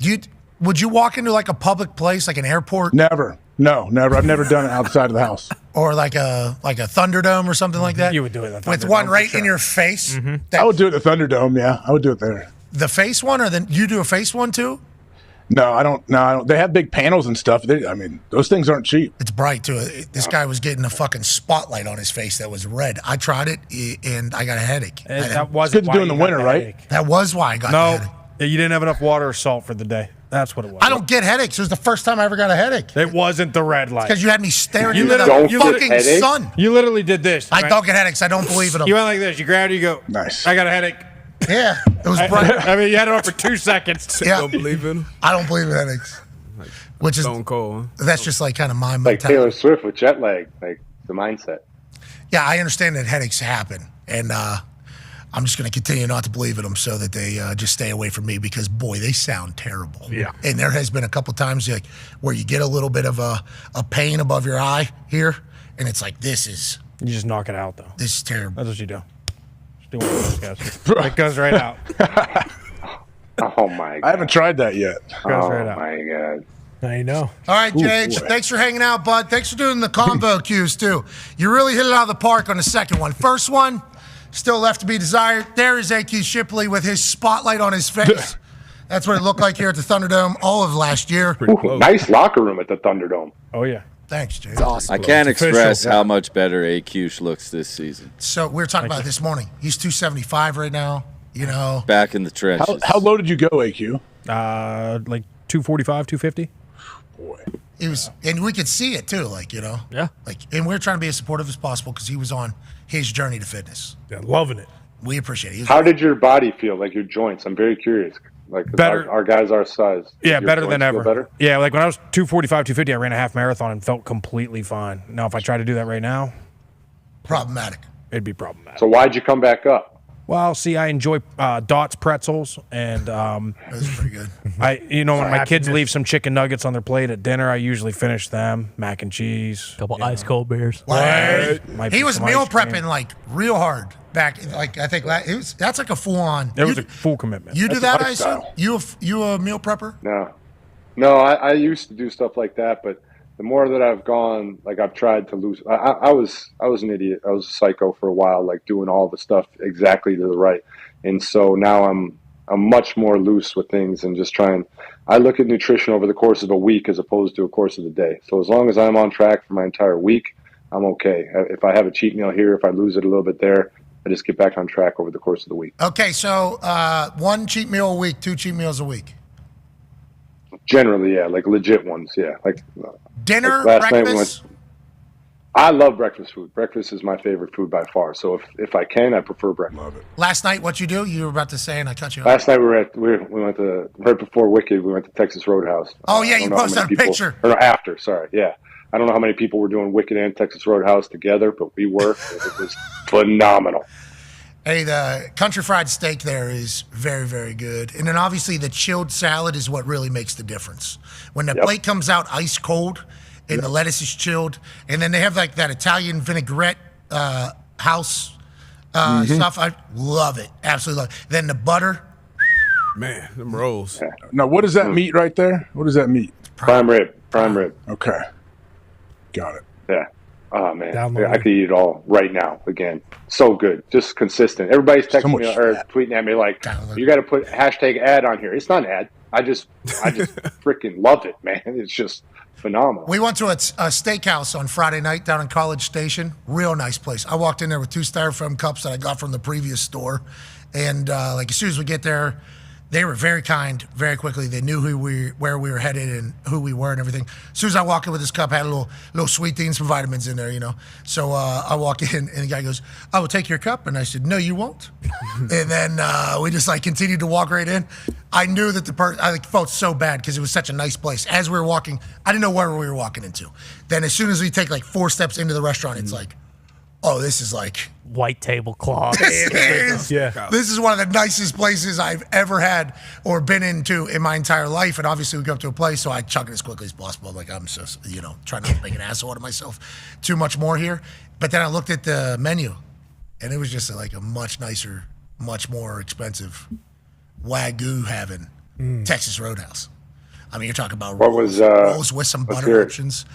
Yeah. Would you walk into like a public place, like an airport, Never. No, never. I've never done it outside of the house. or like a Thunderdome or something like that? You would do it at the with Thunderdome, one for right sure. in your face. I would do it at the Thunderdome. Yeah, I would do it there. The face one, or then you do a face one too? No, I don't. No, I don't. They have big panels and stuff. I mean, those things aren't cheap. It's bright too. This guy was getting a fucking spotlight on his face that was red. I tried it and I got a headache. That was It's good to do in the winter, right? That was why I got the No, headache. you didn't have enough water or salt for the day. That's what it was. I don't get headaches. It was the first time I ever got a headache. It wasn't the red light. Because you had me staring You into the literally- you fucking literally- sun. You literally did this. I right? don't get headaches. I don't believe in them. You went like this. You grabbed it. You go. Nice. I got a headache. Yeah, it was bright. I mean, you had it on for 2 seconds. Yeah. Don't believe in him? I don't believe in headaches. Which is Stone Cold. Huh? that's just like kind of my Like mentality. Taylor Swift with jet lag, like the mindset. Yeah, I understand that headaches happen, and I'm just going to continue not to believe in them so that they just stay away from me because boy, they sound terrible. Yeah. And there has been a couple times like where you get a little bit of a pain above your eye here, and it's like this is You just knock it out though. this is terrible. That's what you do. Just do one of those guys. It goes right out. Oh my god. I haven't tried that yet. Goes right out. My god. I know. All right, Jage, thanks for hanging out, bud. Thanks for doing the combo cues, too. You really hit it out of the park on the second one. First one, still left to be desired. There is AQ Shipley with his spotlight on his face. That's what it looked like here at the Thunderdome all of last year. Ooh, nice locker room at the Thunderdome. Oh yeah. Thanks, Jage. I can't express how much better AQ looks this season. So we were talking about it this morning. He's 275 right now, you know. Back in the trenches. How low did you go, AQ? Like 245, 250. He was, and we could see it too, like, you know. Yeah. Like, and we're trying to be as supportive as possible because he was on his journey to fitness. Yeah, loving it. We appreciate it. He was- How did your body feel, like your joints? I'm very curious. Like 'cause Better. our guys our size. Yeah, Your better joints than feel ever. Better? Yeah, like when I was 245, 250, I ran a half marathon and felt completely fine. Now, if I try to do that right now, Problematic. It'd be problematic. So why'd you come back up? Well, see, I enjoy Dot's pretzels, and that's pretty good. When my kids leave some chicken nuggets on their plate at dinner, I usually finish them. Mac and cheese, couple ice cold beers. He was meal prepping like real hard back. Like I think that's like a full on. It was a full commitment. You do That's a that, I assume? lifestyle. You a meal prepper? No. I used to do stuff like that, but the more that I've gone, like I've tried to lose. I was an idiot. I was a psycho for a while, like doing all the stuff exactly to the right. And so now I'm much more loose with things and just trying. I look at nutrition over the course of a week as opposed to a course of the day. So as long as I'm on track for my entire week, I'm okay. If I have a cheat meal here, if I lose it a little bit there, I just get back on track over the course of the week. Okay, so 1 cheat meal a week, 2 cheat meals a week. Generally, yeah, like legit ones, yeah. Like dinner, like last night breakfast. I love breakfast food. Breakfast is my favorite food by far. So if I can, I prefer breakfast. Last night, what you do? You were about to say, and I cut you off. Last night we went to right before Wicked. We went to Texas Roadhouse. Oh yeah, you posted a picture. Or no, after, sorry, yeah. I don't know how many people were doing Wicked and Texas Roadhouse together, but we were. It was phenomenal. Hey, the country fried steak there is very, very good. And then obviously the chilled salad is what really makes the difference. When the plate comes out ice cold and the lettuce is chilled, and then they have like that Italian vinaigrette house stuff. I love it. Absolutely love it. Then the butter. Man, them rolls. Now, what is that meat right there? What is that meat? Prime rib. Okay. Got it. Yeah. Oh, man. Yeah, I could eat it all right now again. So good. Just consistent. Everybody's texting me or tweeting at me like, you got to put #ad on here. It's not an ad. I just freaking love it, man. It's just phenomenal. We went to a steakhouse on Friday night down in College Station. Real nice place. I walked in there with 2 styrofoam cups that I got from the previous store. And like as soon as we get there, they were very kind, very quickly. They knew where we were headed and who we were and everything. As soon as I walk in with this cup, I had a little sweet tea and some vitamins in there, you know. So I walk in and the guy goes, "I will take your cup." And I said, "No, you won't." And then we just like continued to walk right in. I knew that I felt so bad because it was such a nice place. As we were walking, I didn't know where we were walking into. Then as soon as we take like 4 steps into the restaurant, it's like, oh, this is like white tablecloth. This is one of the nicest places I've ever had or been into in my entire life. And obviously we go up to a place, so I chug it as quickly as possible. Like I'm just, trying not to make an asshole out of myself too much more here. But then I looked at the menu and it was just like a much nicer, much more expensive Wagyu having Texas Roadhouse. I mean, you're talking about rolls with some butter options.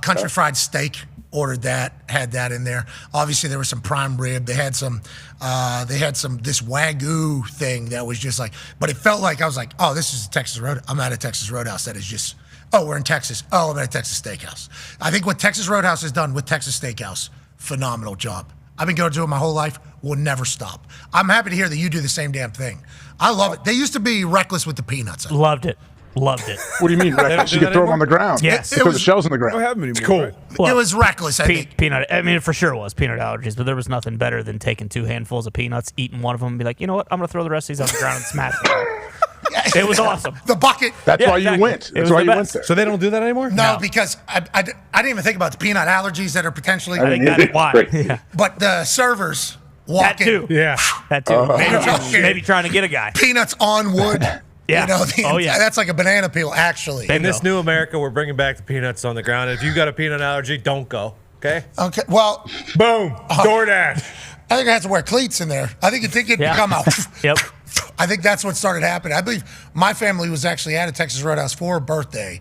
Country fried steak. Ordered that, had that in there. Obviously, there was some prime rib. They had some this Wagyu thing that was just like, but it felt like I was like, oh, this is a Texas Roadhouse. I'm at a Texas Roadhouse that is just, oh, we're in Texas. Oh, I'm at a Texas Steakhouse. I think what Texas Roadhouse has done with Texas Steakhouse, phenomenal job. I've been going to do it my whole life. Will never stop. I'm happy to hear that you do the same damn thing. I love it. They used to be reckless with the peanuts. Loved it. Loved it. What do you mean reckless? You could throw them on the ground. Yes. Throw the shells on the ground. Don't have them anymore, It's cool. right? Well, it was reckless. I think. Peanut. I mean, it for sure was peanut allergies, but there was nothing better than taking 2 handfuls of peanuts, eating one of them, and be like, you know what? I'm gonna throw the rest of these on the ground and smash them. It was awesome. The bucket. That's why you went. That's why you went there. So they don't do that anymore? No, because I didn't even think about the peanut allergies that are potentially. I think that's why. Yeah. But the servers walk That too. in. Yeah. That too. Maybe trying to get a guy. Peanuts on wood. Yeah. That's like a banana peel, actually. In this new America, we're bringing back the peanuts on the ground. If you got a peanut allergy, don't go. Okay. Okay. Well, boom. DoorDash. I think I have to wear cleats in there. I think it become out. Yep. I think that's what started happening. I believe my family was actually at a Texas Roadhouse for a birthday,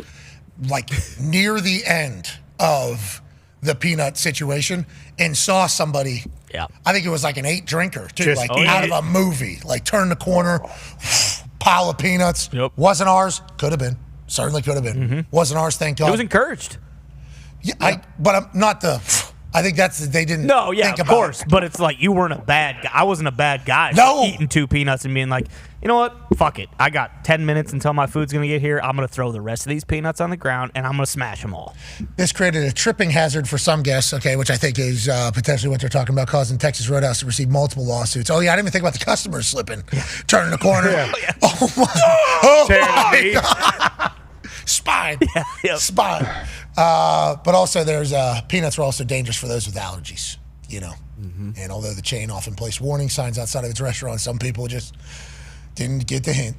like near the end of the peanut situation, and saw somebody. Yeah. I think it was like an 8 drinker too, Just like eat out it. of a movie, like turn the corner, pile of peanuts. Yep. Wasn't ours. Could have been. Certainly could have been. Wasn't ours. Thank God. It was encouraged. Yeah. But I'm not the. I think they didn't. No, yeah, think of about course. it. But it's like you weren't a bad guy. I wasn't a bad guy. No. Eating 2 peanuts and being like, you know what? Fuck it. I got 10 minutes until my food's going to get here. I'm going to throw the rest of these peanuts on the ground and I'm going to smash them all. This created a tripping hazard for some guests, okay, which I think is potentially what they're talking about, causing Texas Roadhouse to receive multiple lawsuits. Oh, yeah, I didn't even think about the customers slipping, turning the corner. Oh, my God. Spine. Spine. But also, peanuts are also dangerous for those with allergies. you know. And although the chain often placed warning signs outside of its restaurant, some people just didn't get the hint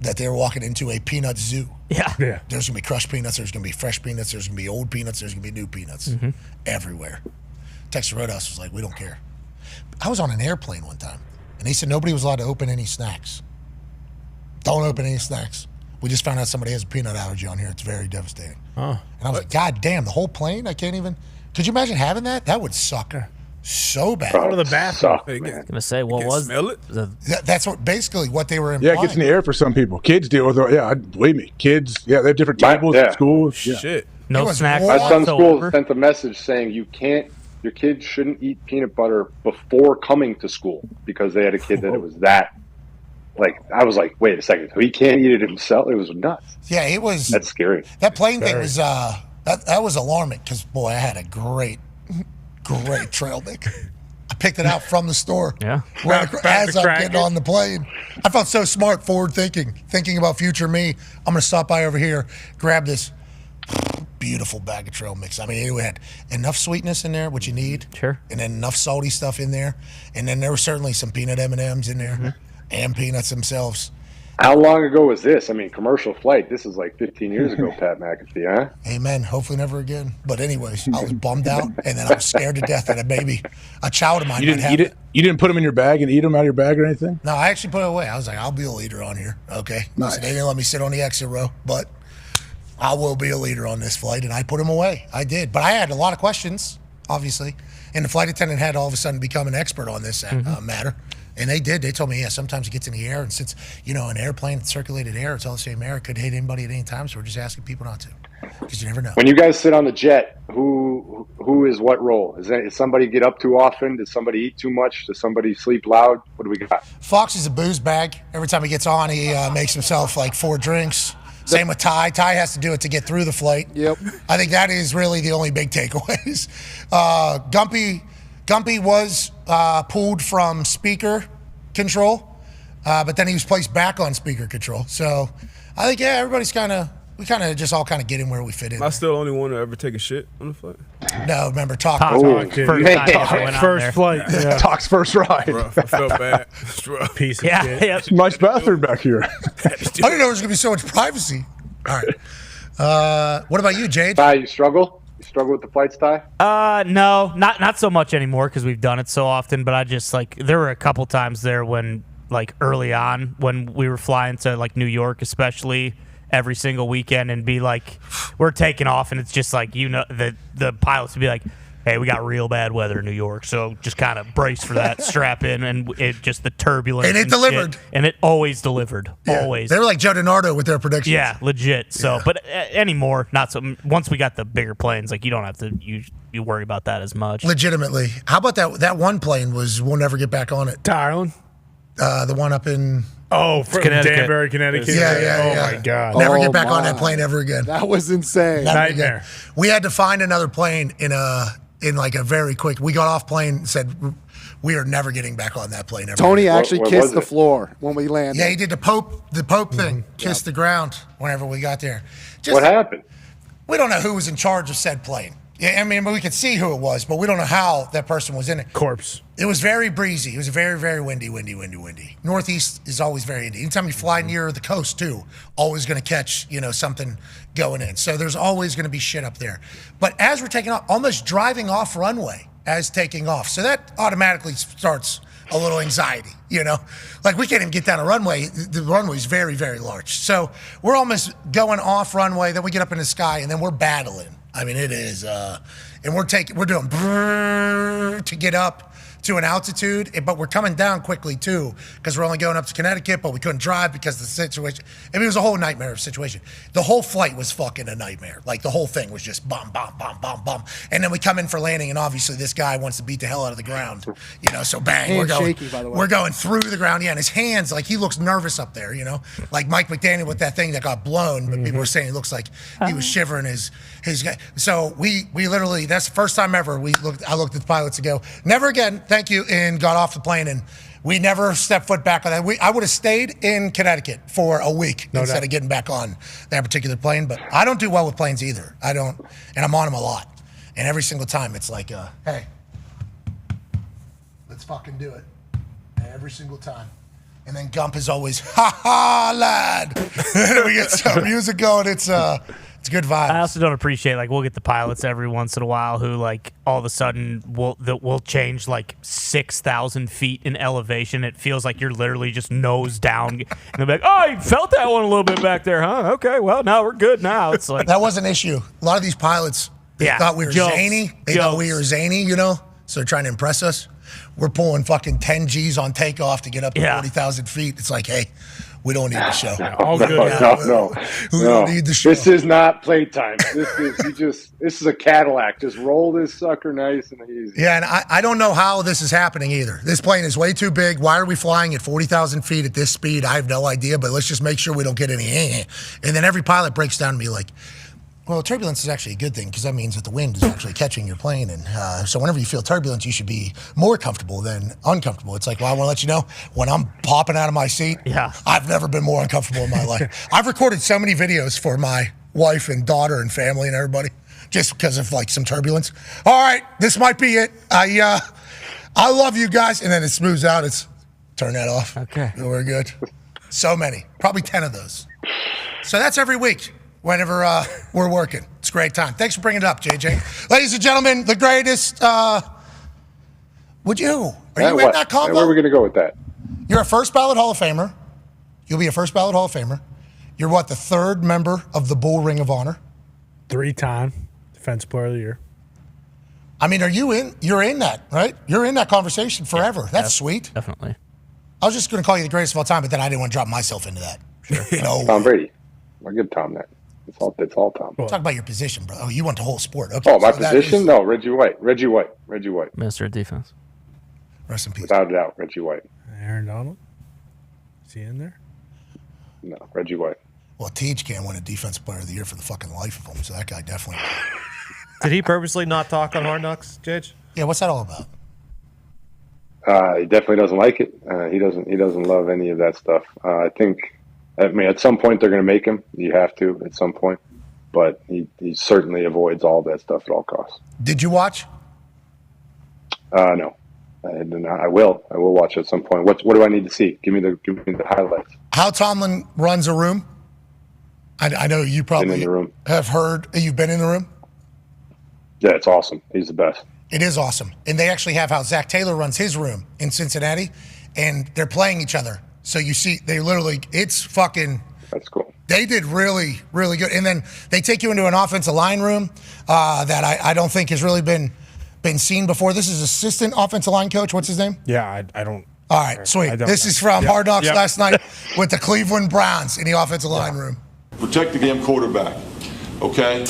that they were walking into a peanut zoo. Yeah. There's going to be crushed peanuts. There's going to be fresh peanuts. There's going to be old peanuts. There's going to be new peanuts everywhere. Texas Roadhouse was like, we don't care. I was on an airplane one time, and they said nobody was allowed to open any snacks. Don't open any snacks. We just found out somebody has a peanut allergy on here. It's very devastating. And I was like, God damn, the whole plane? I can't even. Could you imagine having that? That would suck so bad. Go to the bathroom. I was gonna say, what was smell it? That's what basically what they were implying. Yeah, it gets in the air for some people. Kids deal with it. Yeah, believe me. Kids, they have different tables at school. Yeah. Shit. No snacks. My son's school sent a message saying your kids shouldn't eat peanut butter before coming to school because they had a kid that it was that. Like, I was like, wait a second. He can't eat it himself? It was nuts. Yeah, it was. That's scary. That plane thing was, that was alarming because, boy, I had a great trail mix. I picked it out from the store. Yeah. As I'm getting on the plane. I felt so smart, forward thinking about future me. I'm going to stop by over here, grab this beautiful bag of trail mix. I mean, it had enough sweetness in there, what you need. Sure. And then enough salty stuff in there. And then there were certainly some peanut M&Ms in there and peanuts themselves. How long ago was this? I mean, commercial flight. This is like 15 years ago, Pat McAfee, huh? Amen. Hopefully never again. But anyways, I was bummed out, and then I was scared to death that maybe a child of mine You might didn't have eat it? You didn't put them in your bag and eat them out of your bag or anything? No, I actually put it away. I was like, I'll be a leader on here. Okay. Nice. So they didn't let me sit on the exit row, but I will be a leader on this flight, and I put them away. I did. But I had a lot of questions, obviously, and the flight attendant had all of a sudden become an expert on this matter. And they did. They told me, sometimes it gets in the air, and since, an airplane, circulated air, it's all the same air. It could hit anybody at any time, so we're just asking people not to, because you never know. When you guys sit on the jet, who is what role? Is somebody get up too often? Does somebody eat too much? Does somebody sleep loud? What do we got? Fox is a booze bag. Every time he gets on, he makes himself like 4 drinks. Same with Ty. Ty has to do it to get through the flight. Yep. I think that is really the only big takeaways. Gumpy was pulled from speaker control, but then he was placed back on speaker control. So I think, everybody's we just all get in where we fit in. Am I still the only one to ever take a shit on the flight? No, remember, Talk First flight. Yeah. Talk's first ride. Rough. I felt bad. It's rough. Piece of shit. Yep. Nice bathroom back here. I didn't know there was going to be so much privacy. All right. What about you, Jade? Ty, you struggle? You struggle with the flights, Ty? No, not so much anymore because we've done it so often. But I just there were a couple times there when early on when we were flying to New York, especially every single weekend, and be we're taking off, and it's just the pilots would be like, hey, we got real bad weather in New York, so just kind of brace for that, strap in, and it just the turbulence. And it delivered. And it always delivered. Yeah. Always. They were like Joe DiNardo with their predictions. Yeah, legit. So, but anymore, not so. Once we got the bigger planes, you don't have to you worry about that as much. Legitimately. How about that one plane we'll never get back on it. Darn. The one up in... from Danbury, Connecticut. Yeah. Oh, my God. Never get back on that plane ever again. That was insane. Nightmare. We had to find another plane in a very quick... We got off plane and said, we are never getting back on that plane ever Tony again. actually kissed the floor when we landed. Yeah, he did the Pope thing. Kissed the ground whenever we got there. What happened? We don't know who was in charge of said plane. Yeah, I mean, we could see who it was, but we don't know how that person was in it. Corpse. It was very breezy. It was very, very windy. Northeast is always very windy. Anytime you fly near the coast, too, always going to catch, something going in. So there's always going to be shit up there. But as we're taking off, almost driving off runway as taking off. So that automatically starts a little anxiety, we can't even get down a runway. The runway's very, very large. So we're almost going off runway, then we get up in the sky, and then we're battling. I mean, it is, and we're doing to get up to an altitude, but we're coming down quickly too, because we're only going up to Connecticut, but we couldn't drive because of the situation. I mean, it was a whole nightmare of a situation. The whole flight was fucking a nightmare. The whole thing was just bomb. And then we come in for landing, and obviously this guy wants to beat the hell out of the ground, so bang, we're going, shaky, by the way. We're going through the ground, and his hands, he looks nervous up there, like Mike McDaniel with that thing that got blown, but people were saying it looks like he was shivering his guy. So we literally, that's the first time ever I looked at the pilots and go, never again, thank you, and got off the plane, and we never stepped foot back on that. I would have stayed in Connecticut for a week instead of getting back on that particular plane, but I don't do well with planes either. I don't, and I'm on them a lot, and every single time it's like, hey, Let's fucking do it. Every single time. And then Gump is always, ha ha, lad. And we get some music going. It's good vibes. I also don't appreciate, like, we'll get the pilots every once in a while who, like, all of a sudden will change, like, 6,000 feet in elevation. It feels like you're literally just nose down. And they'll be like, oh, you felt that one a little bit back there, huh? Okay, well, now we're good now. It's like that was an issue. A lot of these pilots, they thought we were zany. They thought we were zany, you know? So they're trying to impress us. We're pulling fucking 10 G's on takeoff to get up to 40,000 feet. It's like, hey, we don't need the show. No. We don't need the show. This is not playtime. This is a Cadillac. Just roll this sucker nice and easy. Yeah, and I don't know how this is happening either. This plane is way too big. Why are we flying at 40,000 feet at this speed? I have no idea, but let's just make sure we don't get any. And then every pilot breaks down to me like, well, turbulence is actually a good thing because that means that the wind is actually catching your plane. And so whenever you feel turbulence, you should be more comfortable than uncomfortable. It's like, well, I want to let you know, when I'm popping out of my seat, I've never been more uncomfortable in my life. I've recorded so many videos for my wife and daughter and family and everybody just because of, like, some turbulence. All right, this might be it. I love you guys. And then it smooths out. It's turn that off. Okay. We're good. So many. Probably 10 of those. So that's every week. Whenever we're working. It's a great time. Thanks for bringing it up, JJ. Ladies and gentlemen, the greatest. Would you? Are you in that combo? Where are we going to go with that? You're a first ballot Hall of Famer. You'll be a first ballot Hall of Famer. You're what, the third member of the Bull Ring of Honor? 3-time Defensive Player of the Year. I mean, you're in that, right? You're in that conversation forever. That's sweet. Definitely. I was just going to call you the greatest of all time, but then I didn't want to drop myself into that. Sure. No. Tom Brady. I'll give Tom that. It's all Tom. Talk about your position, bro. Oh, you want the whole sport. Okay. Oh, my position? No, Reggie White. Minister of Defense. Rest in peace. Without a doubt, Reggie White. Aaron Donald? Is he in there? No, Reggie White. Well, Teach can't win a Defensive Player of the Year for the fucking life of him, so that guy definitely. Did he purposely not talk on Hard Knocks, Judge? Yeah, what's that all about? He definitely doesn't like it. He doesn't love any of that stuff. I mean, at some point they're going to make him. You have to at some point, but he certainly avoids all that stuff at all costs. Did you watch? No, I will. I will watch at some point. What do I need to see? Give me the highlights. How Tomlin runs a room. I know you probably have heard. You've been in the room. Yeah, it's awesome. He's the best. It is awesome, and they actually have how Zach Taylor runs his room in Cincinnati, and they're playing each other. So you see, it's fucking. That's cool. They did really, really good. And then they take you into an offensive line room that I don't think has really been seen before. This is assistant offensive line coach. What's his name? Yeah, I don't. All right, sweet. This is from Hard Knocks last night with the Cleveland Browns in the offensive line room. Protect the damn quarterback, okay?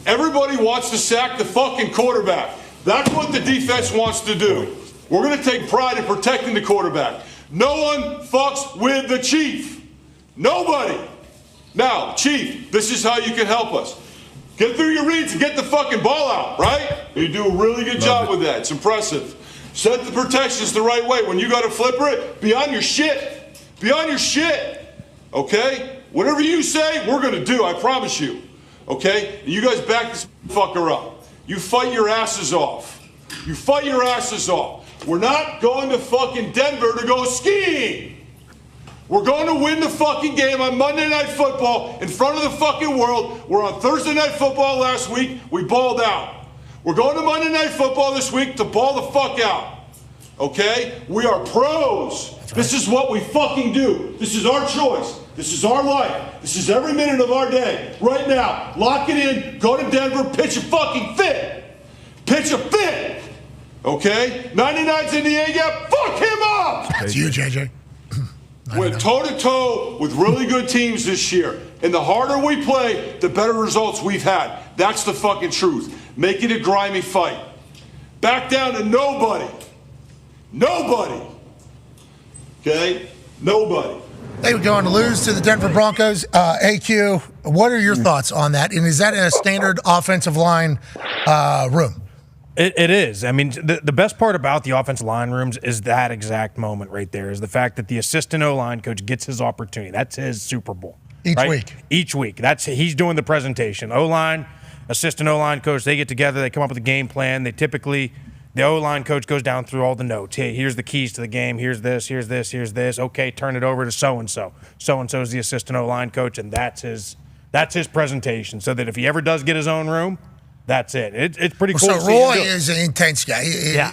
Everybody wants to sack the fucking quarterback. That's what the defense wants to do. We're going to take pride in protecting the quarterback. No one fucks with the Chief. Nobody. Now, Chief, this is how you can help us. Get through your reads and get the fucking ball out, right? You do a really good job with that. It's impressive. Set the protections the right way. When you got to flipper it, be on your shit. Be on your shit. Okay? Whatever you say, we're going to do. I promise you. Okay? You guys back this fucker up. You fight your asses off. You fight your asses off. We're not going to fucking Denver to go skiing. We're going to win the fucking game on Monday Night Football in front of the fucking world. We're on Thursday Night Football last week. We balled out. We're going to Monday Night Football this week to ball the fuck out. Okay? We are pros. This is what we fucking do. This is our choice. This is our life. This is every minute of our day. Right now. Lock it in. Go to Denver. Pitch a fucking fit. Pitch a fit. Okay? 99's in the air. Yeah, fuck him up. That's you, JJ. Went toe-to-toe with really good teams this year. And the harder we play, the better results we've had. That's the fucking truth. Make it a grimy fight. Back down to nobody. Nobody. Okay? Nobody. They were going to lose to the Denver Broncos. AQ, what are your thoughts on that? And is that in a standard offensive line room? It is. I mean, the best part about the offensive line rooms is that exact moment right there, is the fact that the assistant O-line coach gets his opportunity. That's his Super Bowl. Each week. He's doing the presentation. O-line, assistant O-line coach, they get together, they come up with a game plan. They typically The O-line coach goes down through all the notes. Hey, here's the keys to the game. Here's this, here's this, here's this. Okay, turn it over to so-and-so. So-and-so is the assistant O-line coach, and that's his presentation. So that if he ever does get his own room, that's it. It's pretty cool. So to see him Roy do it. is an intense guy.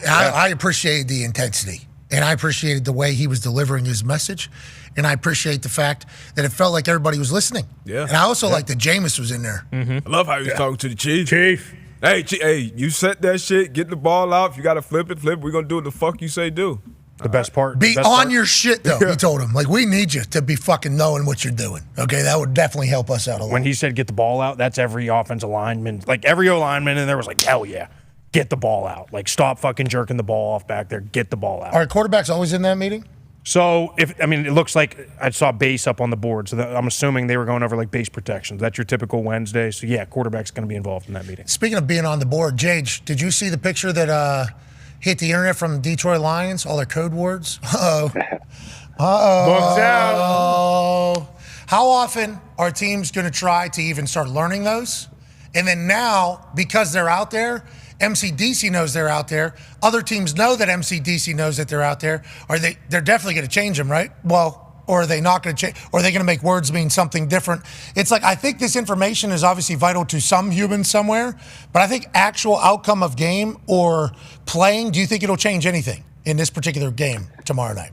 I appreciated the intensity, and I appreciated the way he was delivering his message, and I appreciate the fact that it felt like everybody was listening. Yeah. And I also like that Jameis was in there. I love how he was talking to the Chief. Hey, you set that shit, get the ball out. If you got to flip it. We're going to do what the fuck you say do. The best part. Be on your shit, though, he told him. Like, we need you to be fucking knowing what you're doing. Okay, that would definitely help us out a lot. When he said get the ball out, that's every offensive lineman. Like, every O-lineman in there was like, hell yeah, get the ball out. Like, stop fucking jerking the ball off back there. Get the ball out. Are quarterbacks always in that meeting? So, it looks like I saw base up on the board. So I'm assuming they were going over like base protections. That's your typical Wednesday. So, yeah, quarterback's going to be involved in that meeting. Speaking of being on the board, Jage, did you see the picture that hit the internet from the Detroit Lions? All their code words? Uh-oh. Books out. Uh-oh. How often are teams going to try to even start learning those? And then now, because they're out there, MCDC knows they're out there. Other teams know that MCDC knows that they're out there. They're definitely going to change them, right? Well, or are they not going to change? Or are they going to make words mean something different? It's like, I think this information is obviously vital to some humans somewhere, but I think actual outcome of game or playing, do you think it'll change anything in this particular game tomorrow night?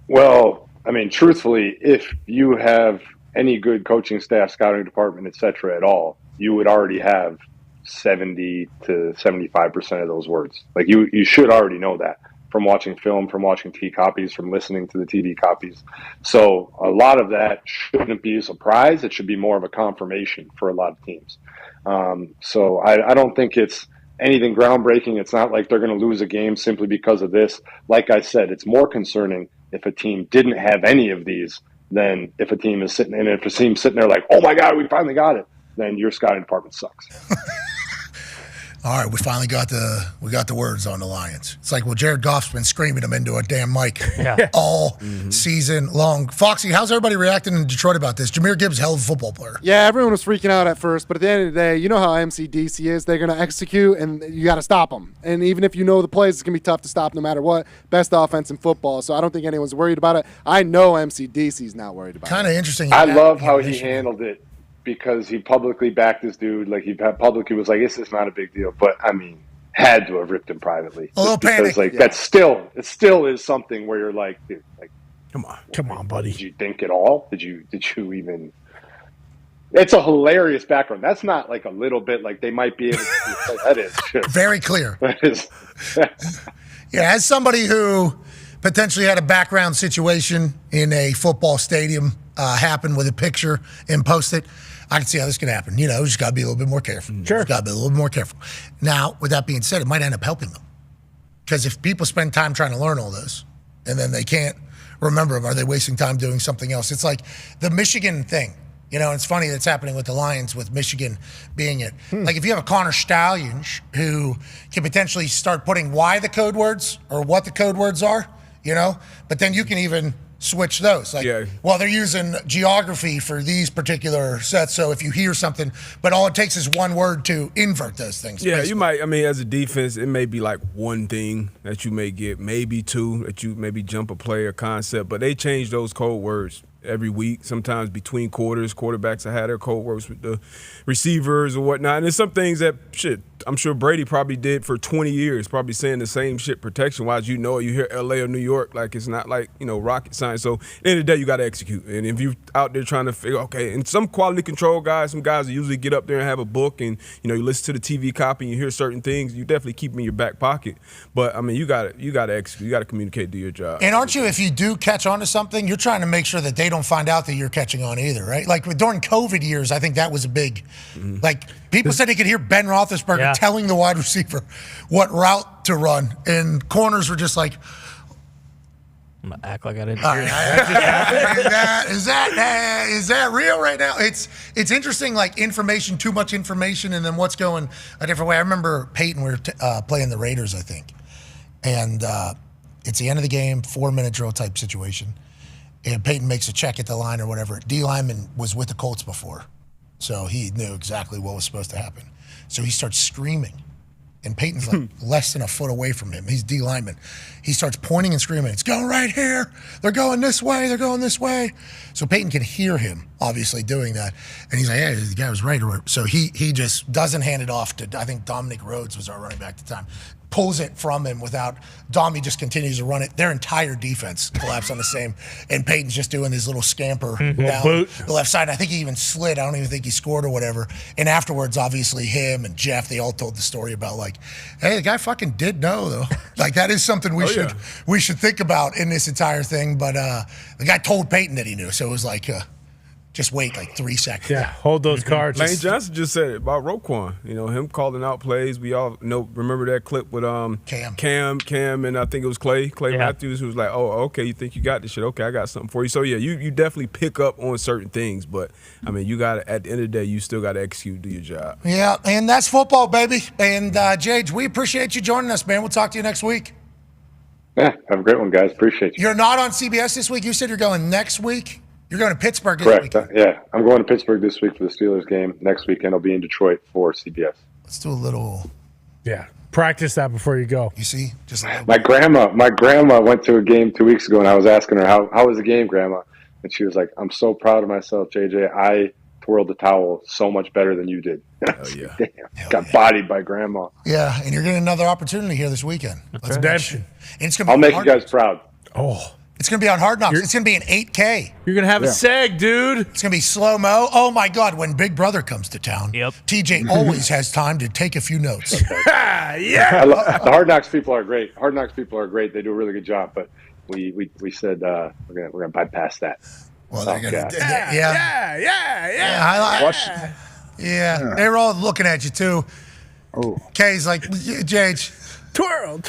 Well, truthfully, if you have any good coaching staff, scouting department, et cetera, at all, you would already have 70 to 75% of those words. Like you should already know that from watching film, from watching TV copies, from listening to the TV copies. So a lot of that shouldn't be a surprise. It should be more of a confirmation for a lot of teams. So I don't think it's anything groundbreaking. It's not like they're going to lose a game simply because of this. Like I said, it's more concerning if a team didn't have any of these than if a team is sitting there like, oh my God, we finally got it. Then your scouting department sucks. All right, we finally got the words on the Lions. It's like, well, Jared Goff's been screaming them into a damn mic all season long. Foxy, how's everybody reacting in Detroit about this? Jahmyr Gibbs, hell of a football player. Yeah, everyone was freaking out at first, but at the end of the day, you know how MCDC is. They're going to execute, and you got to stop them. And even if you know the plays, it's going to be tough to stop no matter what. Best offense in football, so I don't think anyone's worried about it. I know MCDC's not worried about it. Kind of interesting. I love how he handled it. Because he publicly backed this dude, like he publicly was like, "This is not a big deal," but had to have ripped him privately. A little panic. It still is something where you're like, dude, like, come on, buddy. Did you think at all? Did you even? It's a hilarious background. That's not like a little bit like they might be able to. That is just, very clear. That is. Yeah, as somebody who potentially had a background situation in a football stadium happen with a picture and post it, I can see how this can happen. You just got to be a little bit more careful. Sure. Got to be a little bit more careful. Now, with that being said, it might end up helping them. Because if people spend time trying to learn all this and then they can't remember them, are they wasting time doing something else? It's like the Michigan thing. It's funny that's happening with the Lions, with Michigan being it. Like if you have a Connor Stallion who can potentially start putting why the code words or what the code words are, but then you can even switch those. Well, they're using geography for these particular sets, so if you hear something, but all it takes is one word to invert those things. Yeah, basically. You might, as a defense, it may be like one thing that you may get, maybe two, that you maybe jump a play or concept, but they change those code words every week, sometimes between quarters. Quarterbacks have had their code words with the receivers or whatnot. And there's some things that, I'm sure Brady probably did for 20 years, probably saying the same shit protection-wise. You hear L.A. or New York, like it's not like, rocket science. So at the end of the day, you got to execute. And if you're out there trying to figure, okay, and some quality control guys, some guys that usually get up there and have a book and, you listen to the TV copy and you hear certain things, you definitely keep them in your back pocket. But, you got to execute. You got to communicate, do your job. And aren't you, if you do catch on to something, you're trying to make sure that they don't find out that you're catching on either, right? Like during COVID years, I think that was a big, people said they could hear Ben Roethlisberger telling the wide receiver what route to run, and corners were just like, I'm gonna act like I didn't all hear right, is that real right now? It's interesting, like information, too much information, and then what's going a different way. I remember Peyton, we were playing the Raiders, I think, and it's the end of the game, 4-minute drill type situation. And Peyton makes a check at the line or whatever. D lineman was with the Colts before, so he knew exactly what was supposed to happen. So he starts screaming and Peyton's like less than a foot away from him. He's D lineman. He starts pointing and screaming, "It's going right here. They're going this way. They're going this way." So Peyton can hear him, obviously, doing that. And he's like, "Yeah, the guy was right." So he just doesn't hand it off to, I think Dominic Rhodes was our running back at the time. Pulls it from him without, Dommy just continues to run it. Their entire defense collapsed on the same, and Peyton's just doing his little scamper down the left side. I think he even slid. I don't even think he scored or whatever. And afterwards, obviously, him and Jeff, they all told the story about like, hey, the guy fucking did know though. Like that is something we should think about in this entire thing. But the guy told Peyton that he knew, so it was like, just wait like 3 seconds. Yeah, hold those cards. Lane Johnson just said it about Roquan. You know, him calling out plays. We all remember that clip with Cam, and I think it was Clay Matthews, who was like, "Oh, okay, you think you got this shit? Okay, I got something for you." So yeah, you definitely pick up on certain things, but I mean, you got to, at the end of the day, you still got to execute, do your job. Yeah, and that's football, baby. And Jage, we appreciate you joining us, man. We'll talk to you next week. Yeah, have a great one, guys. Appreciate you. You're not on CBS this week. You said you're going next week. You're going to Pittsburgh this Correct. weekend. Yeah, I'm going to Pittsburgh this week for the Steelers game. Next weekend I'll be in Detroit for CBS. Let's do a little. Yeah, practice that before you go. You see, just a my grandma went to a game 2 weeks ago, and I was asking her how was the game, Grandma, and she was like, "I'm so proud of myself, JJ. I twirled the towel so much better than you did." Oh yeah, damn, got bodied by Grandma. Yeah, and you're getting another opportunity here this weekend. Redemption. And it's gonna be I'll make you guys proud. Oh. It's going to be on Hard Knocks. It's going to be an 8K. You're going to have a seg, dude. It's going to be slow-mo. Oh, my God. When Big Brother comes to town, TJ always has time to take a few notes. Yeah. The Hard Knocks people are great. Hard Knocks people are great. They do a really good job. But we said we're gonna bypass that. Well, they're gonna, Yeah. They were all looking at you, too. Oh. Kay's like, Jage. Twirl.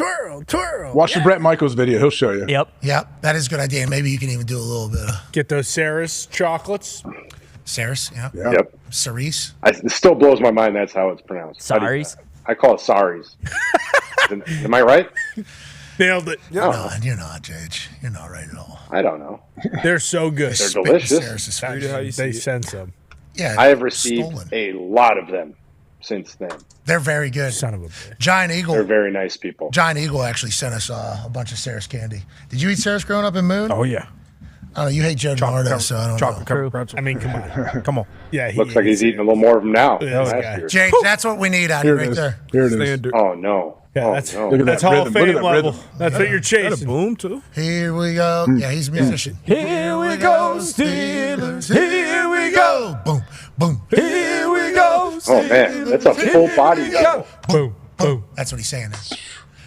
Watch the Brett Michaels video. He'll show you. Yep. That is a good idea. Maybe you can even do a little bit of. Get those Saris chocolates. Saris, yeah. Yep. Cerise. It still blows my mind that's how it's pronounced. Saris? I call it Saris. Am I right? Nailed it. No, you're not, Jage. You're not right at all. I don't know. They're so good. They're delicious. Saris is They send some. Yeah. I have received a lot of them since then. They're very good. Son of a bitch. Giant Eagle. They're very nice people. Giant Eagle actually sent us a bunch of Saris candy. Did you eat Saris growing up in Moon? Oh, yeah. I don't know. You hate Joe DiNardo, so I don't know. Chocolate covered pretzel. I mean, come on. Come on. Yeah, Looks like he's eating a little more of them now. Jake, that's what we need out here right there. Here it is. Oh, no. Yeah, that's no. Look at that's that Hall rhythm. of Look at Fame that level. rhythm. That's what you're Is that a chasing. boom too? Here we go. Yeah, he's a musician. Here we go, Steelers. Here we go. Boom, boom. Here we go. Oh, man. That's a full body. Go. Boom, boom. That's what he's saying.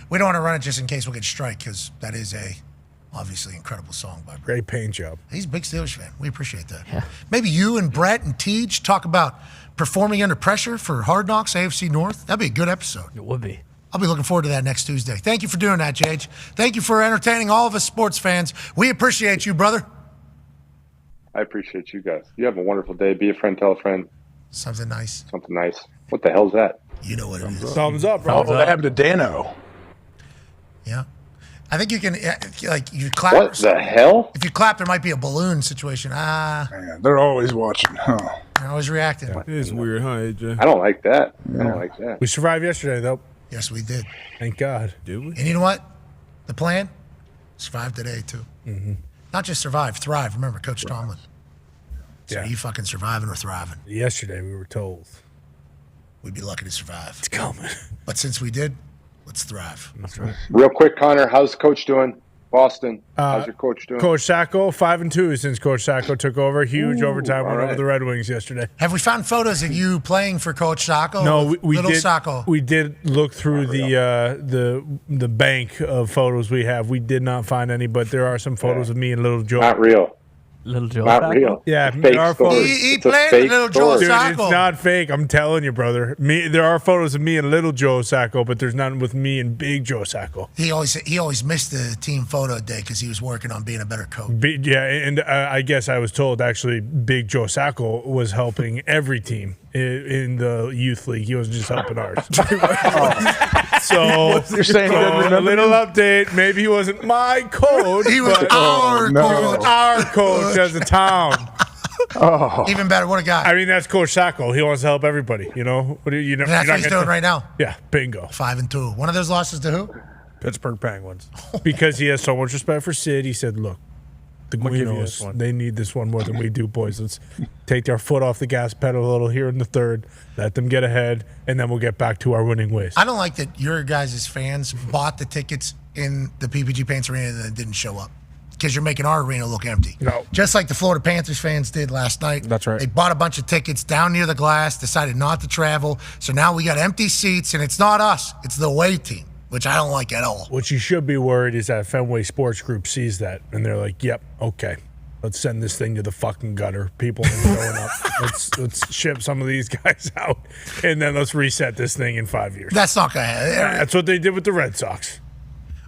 We don't want to run it just in case we'll get strike because that is a obviously incredible song by Brett. Great paint job. He's a big Steelers fan. We appreciate that. Yeah. Maybe you and Brett and Tej talk about performing under pressure for Hard Knocks AFC North. That'd be a good episode. It would be. I'll be looking forward to that next Tuesday. Thank you for doing that, Jage. Thank you for entertaining all of us sports fans. We appreciate you, brother. I appreciate you guys. You have a wonderful day. Be a friend, tell a friend. Something nice. Something nice. What the hell's that? You know what it is. Thumbs up, bro. Oh, that happened to Dano. Yeah. I think you can, like, you clap. What the hell? If you clap, there might be a balloon situation. Man, they're always watching. They're always reacting. It is weird, huh, AJ? I don't like that. I don't like that. We survived yesterday, though. Yes, we did. Thank God. Did we? And you know what? The plan? Survive today, too. Mm-hmm. Not just survive, thrive. Remember, Coach Tomlin. So Yeah. you fucking surviving or thriving? Yesterday, we were told. We'd be lucky to survive. It's coming. But since we did, let's thrive. That's right. Real quick, Connor, how's the coach doing? Boston, how's your coach doing? Coach Sacco, 5-2 since Coach Sacco took over. Huge overtime win all over right. the Red Wings yesterday. Have we found photos of you playing for Coach Sacco? No, we Little did. Sacco. We did look through the bank of photos we have. We did not find any, but there are some photos of me and Little Joe. Not real. Little Joe. Not Sacco? real. Yeah, It's a fake there are story. photos. He It's a played fake Little Joe story. Dude, Sacco. it's not fake. I'm telling you, brother. There are photos of me and Little Joe Sacco, but there's none with me and Big Joe Sacco. He always missed the team photo day because he was working on being a better coach. Yeah, and I guess I was told actually Big Joe Sacco was helping every team in the youth league. He wasn't just helping ours. So You're saying he doesn't a remember little update. Maybe he wasn't my coach. He was but our no. coach. he was our coach as a town. Oh. Even better. What a guy. I mean, that's Coach Sacco. He wants to help everybody. You know, And that's what he's doing right now. Yeah, bingo. 5-2. One of those losses to who? Pittsburgh Penguins. Because he has so much respect for Sid, he said, "Look, the I'm gonna give you this Guinos, one." they need this one more than we do, boys. Let's take our foot off the gas pedal a little here in the third, let them get ahead, and then we'll get back to our winning ways." I don't like that your guys' fans bought the tickets in the PPG Paints Arena and then didn't show up. Because you're making our arena look empty. No. Just like the Florida Panthers fans did last night. That's right. They bought a bunch of tickets down near the glass, decided not to travel. So now we got empty seats, and it's not us. It's the away team, which I don't like at all. What you should be worried is that Fenway Sports Group sees that, and they're like, "Yep, okay, let's send this thing to the fucking gutter. People are going up. Let's ship some of these guys out, and then let's reset this thing in 5 years." That's not going to happen. That's what they did with the Red Sox.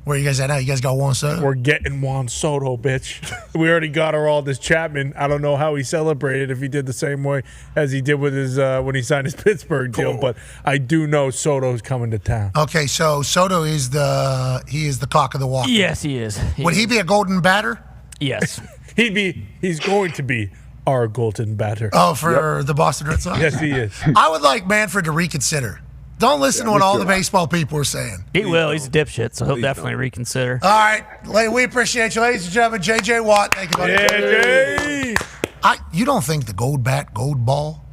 Where you guys at now? You guys got Juan Soto? We're getting Juan Soto, bitch. We already got our Aldis Chapman. I don't know how he celebrated, if he did the same way as he did with his when he signed his Pittsburgh deal, but I do know Soto's coming to town. Okay, so Soto is the cock of the walk. Yes, he is. Would he be a golden batter? Yes. He's going to be our golden batter. Oh, for the Boston Red Sox? Yes, he is. I would like Manfred to reconsider. Don't listen to what all the baseball people are saying. He will. He's a dipshit, so he'll definitely reconsider. All right. We appreciate you, ladies and gentlemen. J.J. Watt. Thank you, buddy. Jay. You don't think the gold bat, gold ball,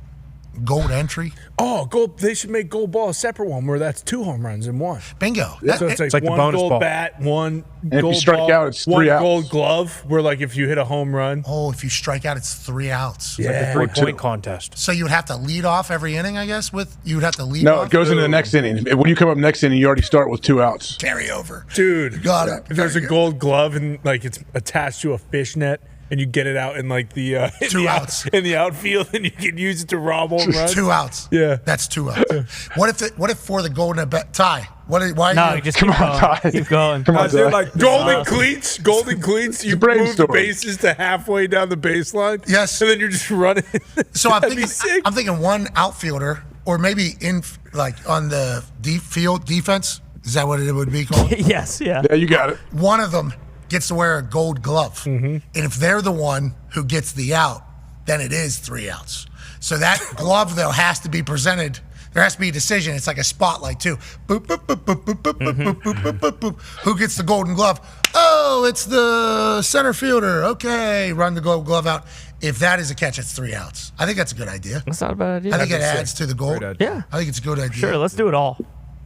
gold entry? Oh, gold! They should make gold ball a separate one where that's 2 home runs in one. Bingo. So it's like the one bonus gold ball. bat, one And if gold you strike ball, out, it's one 3 outs. gold glove. Where like if you hit a home run, Oh, if you strike out, it's 3 outs. It's like a 3-point contest. So you would have to lead off every inning, I guess. You would have to lead No, off. it goes into the next inning. When you come up next inning, you already start with 2 outs. Carry over. dude, Got it. if there's a Very good. gold glove and like it's attached to a fishnet, and you get it out in like the in 2 the outs. in the outfield, and you can use it to rob home runs. 2 outs. Yeah. That's 2 outs. What if for the golden bat tie? Why? No, you, you just Come keep on, going. Ty. Keep going. Come on, They're Ty. like Golden cleats, golden cleats. You move the brainstorm. bases to halfway down the baseline. Yes. and then you're just running. So I'm That'd be thinking. sick. I'm thinking one outfielder, or maybe in like on the deep field defense. Is that what it would be called? Yes, yeah. Yeah, you got it. One of them gets to wear a gold glove. And if they're the one who gets the out, then it is 3 outs. So that glove, though, has to be presented. There has to be a decision. It's like a spotlight, too. Boop, boop, boop, boop, boop, boop, boop, boop, boop, boop, boop, boop. Who gets the golden glove? Oh, it's the center fielder. Okay, run the gold glove out. If that is a catch, it's 3 outs. I think that's a good idea. That's not a bad idea. I think it adds to the gold. Yeah. I think it's a good idea. Sure, let's do it all.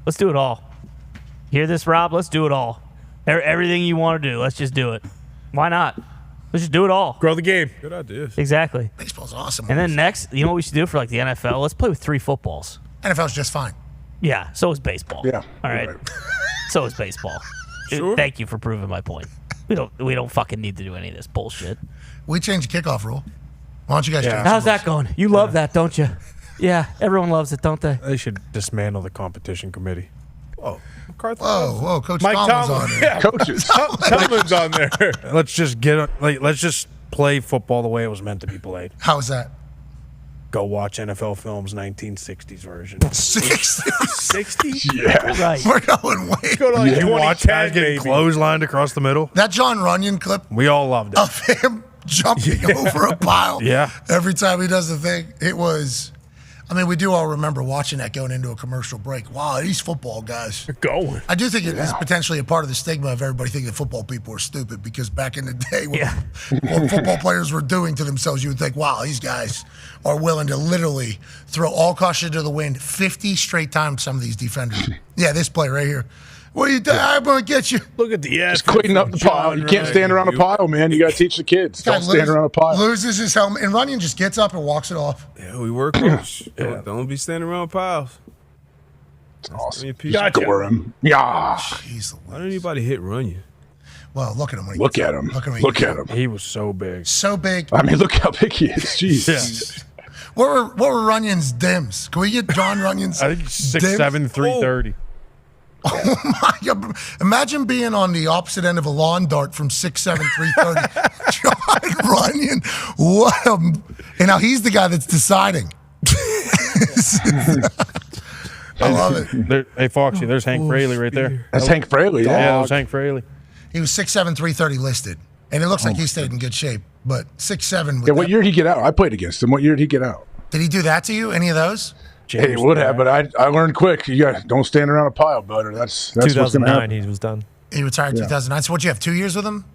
Let's do it all. Hear this, Rob? Let's do it all. Everything you want to do, let's just do it. Why not? Let's just do it all. Grow the game. Good idea. Exactly. Baseball's awesome. And then next, you know what we should do for like the NFL? Let's play with 3 footballs. NFL's just fine. Yeah, so is baseball. Yeah. All right. So is baseball. Sure. Thank you for proving my point. We don't fucking need to do any of this bullshit. We changed the kickoff rule. Why don't you guys change the How's rules? that going? You love that, don't you? Yeah, everyone loves it, don't they? They should dismantle the competition committee. Whoa, McCarthy. Whoa, Coach Mike Tomlin's Tomlin. on there. Yeah, Coaches. Tomlin's on there. Let's just let's just play football the way it was meant to be played. How is that? Go watch NFL Films 1960s version. 60? Yeah. Right. We're going way. Go to like You watch 2010 guys getting maybe. clotheslined across the middle? That John Runyon clip We all loved it. of him jumping over a pile Yeah. every time he does the thing, it was. I mean, we do all remember watching that going into a commercial break. Wow, these football guys. Going. I do think it is potentially a part of the stigma of everybody thinking that football people are stupid because back in the day when what football players were doing to themselves, you would think, wow, these guys are willing to literally throw all caution to the wind 50 straight times, some of these defenders. Yeah, this play right here. What are you doing? I'm going to get you. Look at the ass. Just cleaning up the pile. You can't stand around a pile, man. You got to teach the kids. Guy Don't stand around a pile. loses his helmet, and Runyon just gets up and walks it off. Yeah, we work. Don't be standing around piles. Awesome. Gotcha. Score him. Yeah. Jeez, Why did anybody hit Runyon? well, look at him. When he Look gets at up. him. Look Look at him. He was so big. So big. I mean, look how big he is. Jeez. What were Runyon's dims? Can we get John Runyon's I think he's dims? 6'7", 330. Oh my God. Imagine being on the opposite end of a lawn dart from 6'7", 330. John Runyon. What a... And now he's the guy that's deciding. I love it. Hey, Foxy, there's Hank Fraley right there. That's Hank Fraley. Yeah, Yeah. that was Hank Fraley. He was 6'7", 330 listed. And it looks like he stayed in good shape. But 6'7". Yeah, what year did he get out? I played against him. What year did he get out? Did he do that to you? Any of those? Hey, he would have, but I learned quick. Don't stand around a pile, butter. That's what's going to 2009, happen. he was done. He retired 2009. So what, you have 2 years with him?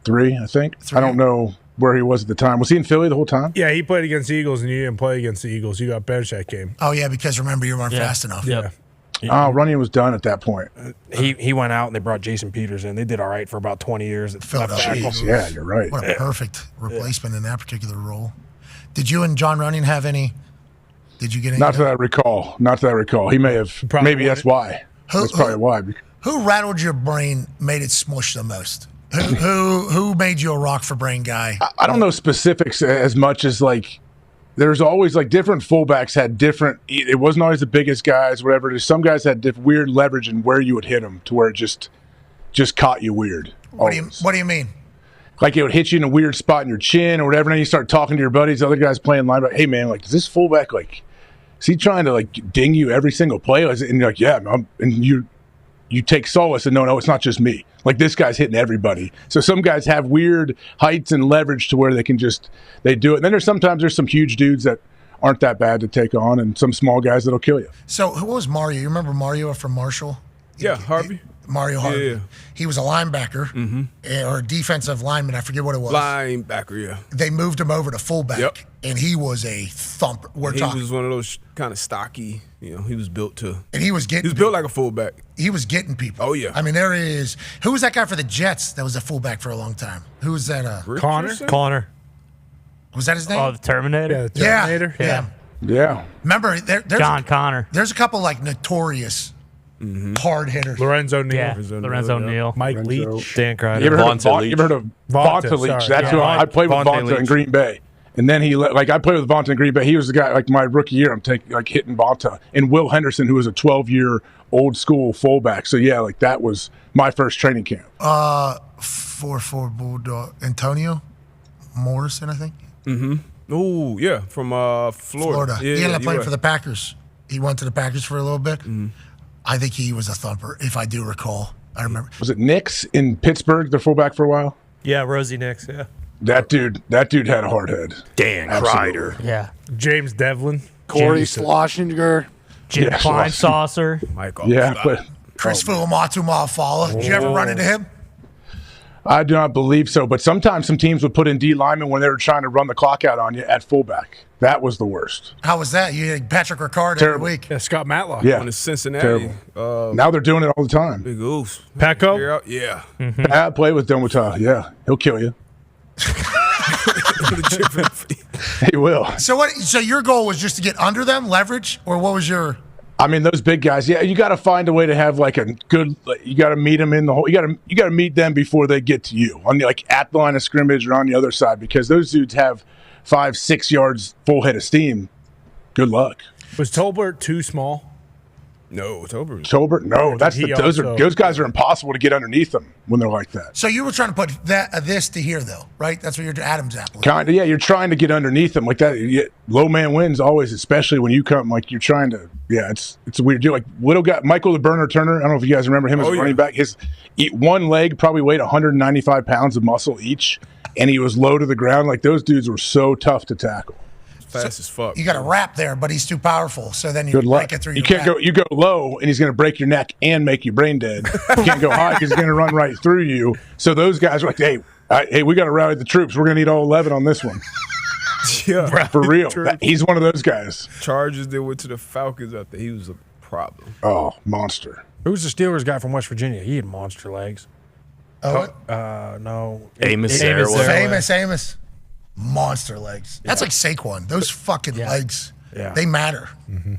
3, I think. I don't know where he was at the time. Was he in Philly the whole time? Yeah, he played against the Eagles, and you didn't play against the Eagles. You got benched that game. Oh, yeah, because remember, you weren't fast enough. Yeah. Oh, Runyon was done at that point. He went out and they brought Jason Peters in. They did all right for about 20 years. At Philadelphia. Yeah, you're right. What a perfect replacement in that particular role. Did you and John Runyon have any? Did you get any? Not that I recall. He may have. Maybe that's why. That's probably why. Who rattled your brain, made it smush the most? Who made you a rock for brain guy? I don't know specifics as much as like. There's always like different fullbacks had different. It wasn't always the biggest guys, whatever. Some guys had weird leverage in where you would hit them to where it just caught you weird. What do you mean? Like it would hit you in a weird spot in your chin or whatever. And then you start talking to your buddies, other guys playing linebacker. Hey man, like, is this fullback like? Is he trying to like ding you every single play? And you're like, yeah, and you take solace and no, it's not just me. Like this guy's hitting everybody. So some guys have weird heights and leverage to where they can they do it. And then there's some huge dudes that aren't that bad to take on, and some small guys that'll kill you. So who was Mario? You remember Mario from Marshall? Yeah, Harvey. Mario Harvey. Yeah. He was a linebacker or a defensive lineman. I forget what it was. Linebacker, yeah. They moved him over to fullback, Yep. and he was a thumper. He was one of those kind of stocky. He was built to. And he was built like a fullback. He was getting people. Oh yeah. I mean, there is. Who was that guy for the Jets? That was a fullback for a long time. Who was that? Connor. Was that his name? Oh, the Terminator? Yeah, the Terminator. Yeah. Remember, there's John Connor. There's a couple like notorious hard hitters. Lorenzo Neal. Yeah, Lorenzo Neal. Mike Leach. Dan Kreider. You ever heard of Vonta Leach? sorry. That's who I played with Vonta in Green Bay. And then I played with Vonta in Green Bay. He was the guy, like my rookie year, I'm hitting Vonta. And Will Henderson, who was a 12-year old school fullback. So yeah, like that was my first training camp. 4-4 Bulldog. Antonio Morrison, I think. Oh yeah, from Florida. Yeah, he ended up playing for the Packers. He went to the Packers for a little bit. I think he was a thumper, if I do recall. I remember. Was it Nix in Pittsburgh, the fullback for a while? Yeah, Rosie Nix, yeah. That dude had a hard head. Dan Kreider. Yeah. James Devlin. Corey James- Schlosinger. Jim Saucer. Michael. Yeah, but Chris Fuamatu Mafala. Did you ever run into him? I do not believe so. But sometimes some teams would put in D linemen when they were trying to run the clock out on you at fullback. That was the worst. How was that? You had Patrick Ricard every week. Yeah, Scott Matlock. Yeah. On the Cincinnati. Now they're doing it all the time. Big Oofs. Paco? Yeah. I play with Domuta. Yeah, he'll kill you. He will. So what? So your goal was just to get under them, leverage, or what was your? I mean, those big guys. Yeah, you got to find a way to have like a good. You got to meet them in the hole. You got to meet them before they get to you on like at the line of scrimmage or on the other side, because those dudes have 5-6 yards full head of steam. Good luck. Was Tolbert too small? No, Tolbert. No, those guys are impossible to get underneath them when they're like that. So you were trying to put this to here, though, right? That's what your Adam's apple. Kind of, yeah. You're trying to get underneath them like that. Low man wins always, especially when you come. Like you're trying to. Yeah, it's a weird deal. Like little guy, Michael the Burner Turner. I don't know if you guys remember him as a running back. His one leg probably weighed 195 pounds of muscle each, and he was low to the ground. Like those dudes were so tough to tackle. Fast as fuck. You got a wrap there, but he's too powerful. So then you Good luck. break it through. You your can't wrap. go. You go low, and he's going to break your neck and make you brain dead. You can't go high because he's going to run right through you. So those guys are like, hey, we got to rally the troops. We're going to need all 11 on this one. Yeah, for real. He's one of those guys. Chargers that went to the Falcons out there. He was a problem. Oh, monster. Who's the Steelers guy from West Virginia? He had monster legs. Oh, no. Amos Amos. Monster legs. That's like Saquon. Those fucking legs, they matter,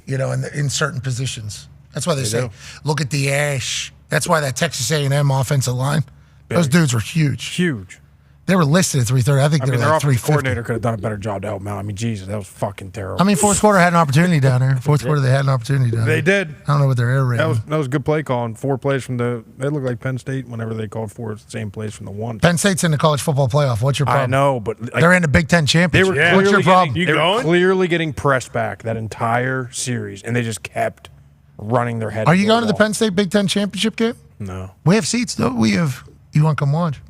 you know, in certain positions. That's why they say, look at the ash. That's why that Texas A&M offensive line, those dudes were huge. Huge. They were listed at 330. I think they were their like offensive 350. coordinator could have done a better job to help them out. I mean, Jesus, that was fucking terrible. I mean, fourth quarter had an opportunity down there. Fourth quarter they had an opportunity down there. They did. I don't know what their air rating. That was good play calling. 4 plays from they looked like Penn State whenever they called 4. It's the same plays from the 1. Penn State's in the college football playoff. What's your problem? I know, but they're in the Big Ten championship. What's your problem? They were clearly getting pressed back that entire series, and they just kept running their head. Are you going to the Penn State Big Ten championship game? No. We have seats, though. You want to come watch?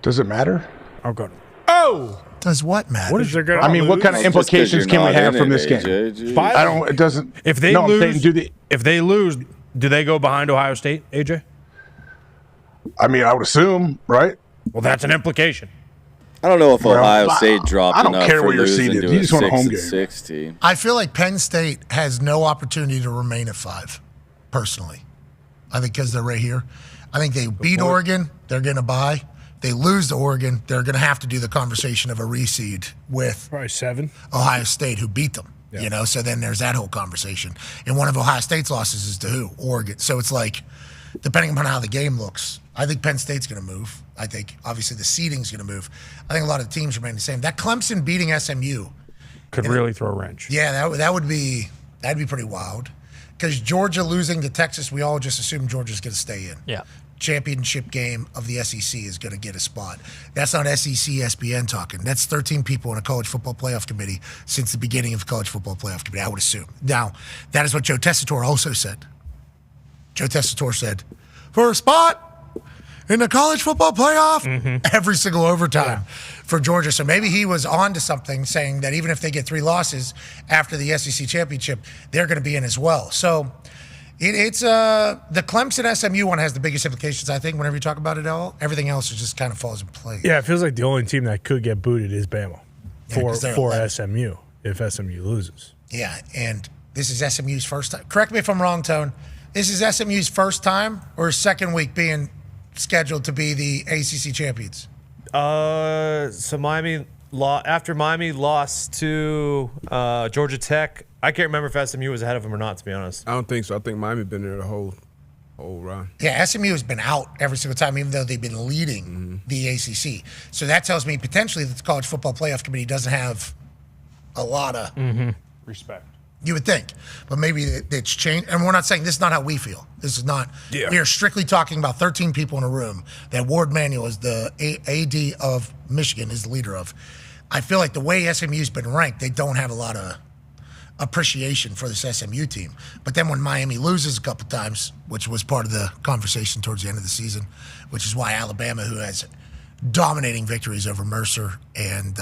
Does it matter? Oh, good. Oh! Does what matter? What is there going I mean, what kind of implications can we have from this game? I don't. It doesn't. If they no, lose, I'm saying, if they lose, do they go behind Ohio State, AJ? I mean, I would assume, right? Well, that's an implication. I don't know if Ohio State dropped I don't enough care for where you're losing seated. to You a just want a home 6-6 team. I feel like Penn State has no opportunity to remain at 5, personally. I think because they're right here. I think they beat Oregon, they're going to bye. They lose to Oregon, they're going to have to do the conversation of a reseed with probably 7 Ohio State, who beat them. Yeah. You know, so then there's that whole conversation. And one of Ohio State's losses is to who? Oregon. So it's like, depending upon how the game looks, I think Penn State's going to move. I think, obviously, the seeding's going to move. I think a lot of the teams remain the same. That Clemson beating SMU could really throw a wrench. Yeah, that'd be pretty wild. Because Georgia losing to Texas, we all just assume Georgia's going to stay in. Yeah. Championship game of the SEC is going to get a spot. That's not SEC ESPN talking. That's 13 people in a college football playoff committee since the beginning of the college football playoff committee, I would assume. Now, that is what Joe Tessitore also said. Joe Tessitore said, for a spot in the college football playoff, every single overtime for Georgia. So maybe he was on to something, saying that even if they get 3 losses after the SEC championship, they're going to be in as well. So it's the Clemson SMU one has the biggest implications, I think, whenever you talk about it all. Everything else just kind of falls in place. Yeah, it feels like the only team that could get booted is Bama for SMU if SMU loses. Yeah, and this is SMU's first time. Correct me if I'm wrong, Tone. This is SMU's first time or second week being scheduled to be the ACC champions? So Miami after Miami lost to Georgia Tech. I can't remember if SMU was ahead of them or not, to be honest. I don't think so. I think Miami been there the whole run. Yeah, SMU has been out every single time, even though they've been leading the ACC. So that tells me potentially that the College Football Playoff Committee doesn't have a lot of respect. You would think, but maybe it's changed. And we're not saying this is not how we feel. This is not. Yeah. We are strictly talking about 13 people in a room that Ward Manuel is the AD of Michigan, is the leader of. I feel like the way SMU's been ranked, they don't have a lot of appreciation for this SMU team. But then when Miami loses a couple times, which was part of the conversation towards the end of the season, which is why Alabama, who has dominating victories over Mercer and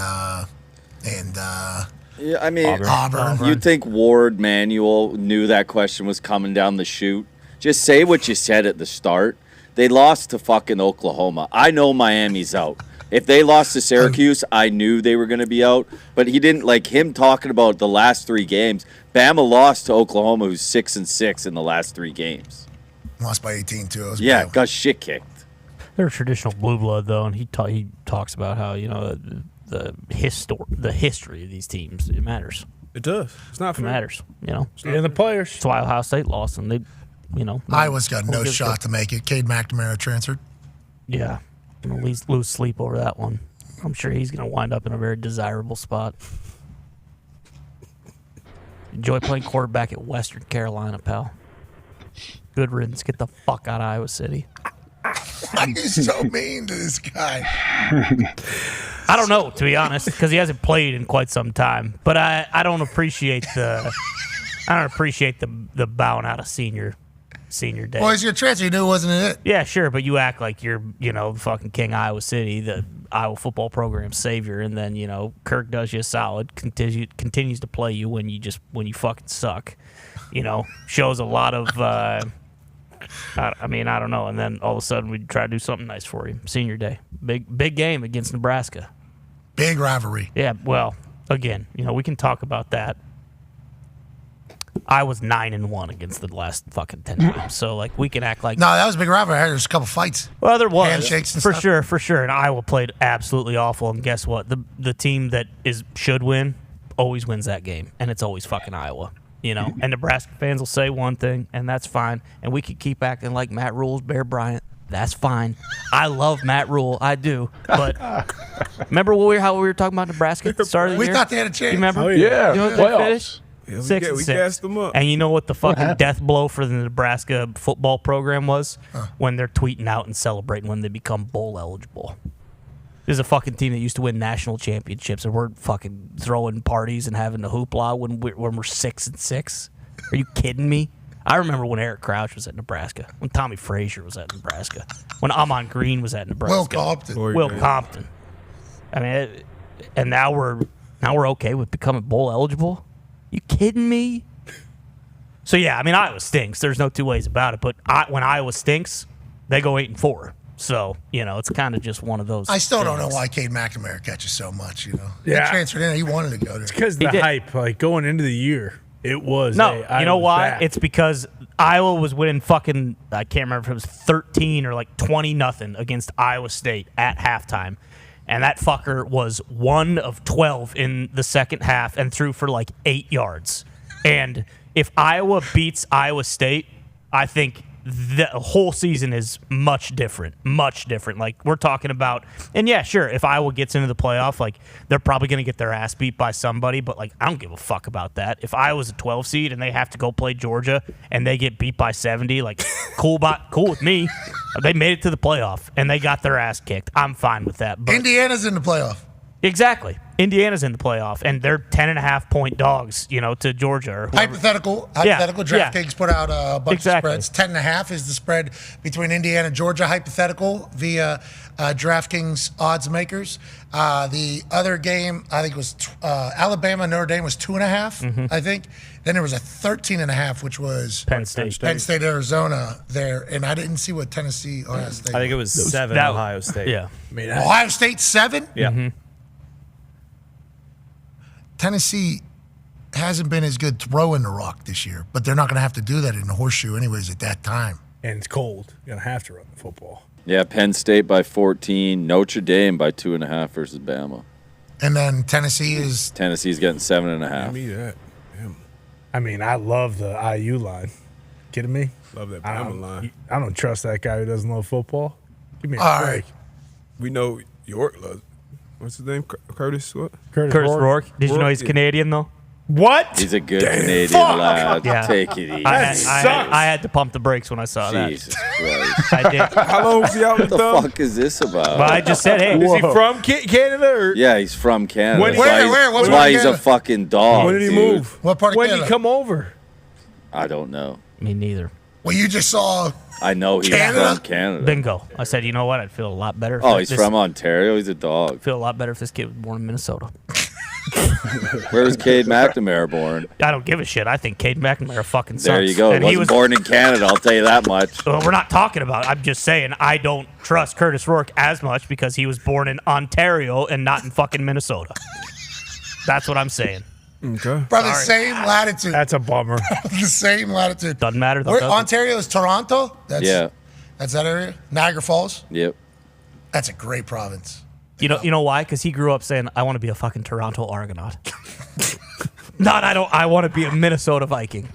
yeah, I mean, Auburn. You'd think Ward Manuel knew that question was coming down the chute. Just say what you said at the start. They lost to fucking Oklahoma. I know Miami's out. If they lost to Syracuse, I knew they were going to be out. But he didn't, like him talking about the last 3 games. Bama lost to Oklahoma, who's 6-6 in the last 3 games. Lost by 18 too. Yeah, got shit kicked. They're traditional blue blood though, and he talks about how the history of these teams, it matters. It does. It's not fair. It matters, And the players. That's why Ohio State lost, and they, Iowa's got no shot to make it. Cade McNamara transferred. Yeah, gonna lose sleep over that one. I'm sure he's gonna wind up in a very desirable spot. Enjoy playing quarterback at Western Carolina, pal. Good riddance. Get the fuck out of Iowa City. He's so mean to this guy. I don't know, to be honest, because he hasn't played in quite some time. But I don't appreciate the bowing out of senior day. Well, it's your transfer. You knew it wasn't it. Yeah, sure, but you act like you're fucking King Iowa City, the Iowa football program savior, and then Kirk does you a solid, continues to play you when you fucking suck. Shows a lot of. I don't know. And then all of a sudden we try to do something nice for you. Senior day. Big game against Nebraska. Big rivalry. Yeah, well, again, we can talk about that. I was 9-1 against the last fucking 10 times. So, we can act like... No, that was a big rivalry. There's a couple fights. Well, there was. Handshakes and for stuff. For sure. And Iowa played absolutely awful. And guess what? The team that should win always wins that game. And it's always fucking Iowa. And Nebraska fans will say one thing, and that's fine. And we could keep acting like Matt Rule's Bear Bryant. That's fine. I love Matt Rule. I do. But remember how we were talking about Nebraska at the start of the year? We thought they had a chance. You remember? Oh, yeah. You know what they finished? Yeah, 6-6. we gassed them up. And you know what the fucking death blow for the Nebraska football program was? When they're tweeting out and celebrating when they become bowl eligible. This is a fucking team that used to win national championships, and we're fucking throwing parties and having the hoopla when we're 6-6. Are you kidding me? I remember when Eric Crouch was at Nebraska, when Tommy Frazier was at Nebraska, when Amon Green was at Nebraska. Will Compton. I mean, and now we're okay with becoming bowl eligible. You kidding me? So yeah, I mean, Iowa stinks. There's no two ways about it. But when Iowa stinks, they go 8-4. So it's kind of just one of those. I still don't know why Cade McNamara catches so much. Yeah. He transferred in. He wanted to go there. It's because the hype, like going into the year. It was. No, you know why? Back. It's because Iowa was winning fucking, I can't remember if it was 13 or like 20-0 against Iowa State at halftime. And that fucker was 1 of 12 in the second half and threw for like 8 yards. And if Iowa beats Iowa State, I think the whole season is much different. Like, we're talking about, and yeah, sure, if Iowa gets into the playoff, like, they're probably going to get their ass beat by somebody, but, like, I don't give a fuck about that. If Iowa's a 12 seed and they have to go play Georgia and they get beat by 70, like, cool with me. They made it to the playoff and they got their ass kicked. I'm fine with that. But Indiana's in the playoff. Exactly. Indiana's in the playoff, and they're 10.5-point dogs, to Georgia. Or hypothetical DraftKings put out a bunch of spreads. 10.5 is the spread between Indiana and Georgia. Hypothetical via DraftKings odds makers. The other game, I think, was Alabama Notre Dame was 2.5. I think. Then there was a 13.5, which was Penn State, Arizona there, and I didn't see what Tennessee Ohio State. I think it was 7 Ohio State. Yeah, Ohio State 7. Yeah. Mm-hmm. Tennessee hasn't been as good throwing the rock this year, but they're not going to have to do that in the horseshoe anyways at that time. And it's cold. You're going to have to run the football. Yeah, Penn State by 14, Notre Dame by 2.5 versus Bama. And then Tennessee's getting 7.5. Give me that. Damn. I mean, I love the IU line. Kidding me? Love that Bama line. I don't trust that guy who doesn't love football. Give me a All break. right. We know York loves. What's his name? Curtis what? Curtis Rourke. Did you know he's Canadian, though? What? He's a good Canadian lad. Yeah. Take it easy. I had to pump the brakes when I saw Jesus Christ. that. I did. How long was he out What with the them? fuck is this about? Well, I just said, hey. Is he from Canada? Or? Yeah, he's from Canada. When- That's What's why he's Canada? a fucking dog. When did he dude. move? What part of When did Canada? he come over? I don't know. Me neither. Well, you just saw. I know he's Canada? from Canada. Bingo. I said, you know what? I'd feel a lot better. Oh, he's from Ontario? He's a dog. Feel a lot better if this kid was born in Minnesota. Where was Cade McNamara born? I don't give a shit. I think Cade McNamara fucking sucks. There you go. And He wasn't born in Canada, I'll tell you that much. Well, we're not talking about it. I'm just saying I don't trust Curtis Rourke as much because he was born in Ontario and not in fucking Minnesota. That's what I'm saying. Okay. Probably the same latitude. That's a bummer. The same latitude. Doesn't matter though. Where, does it? Ontario is Toronto? Yeah. That's that area? Niagara Falls? Yep. That's a great province. You know why? Because he grew up saying, "I want to be a fucking Toronto Argonaut." Not I don't. I want to be a Minnesota Viking,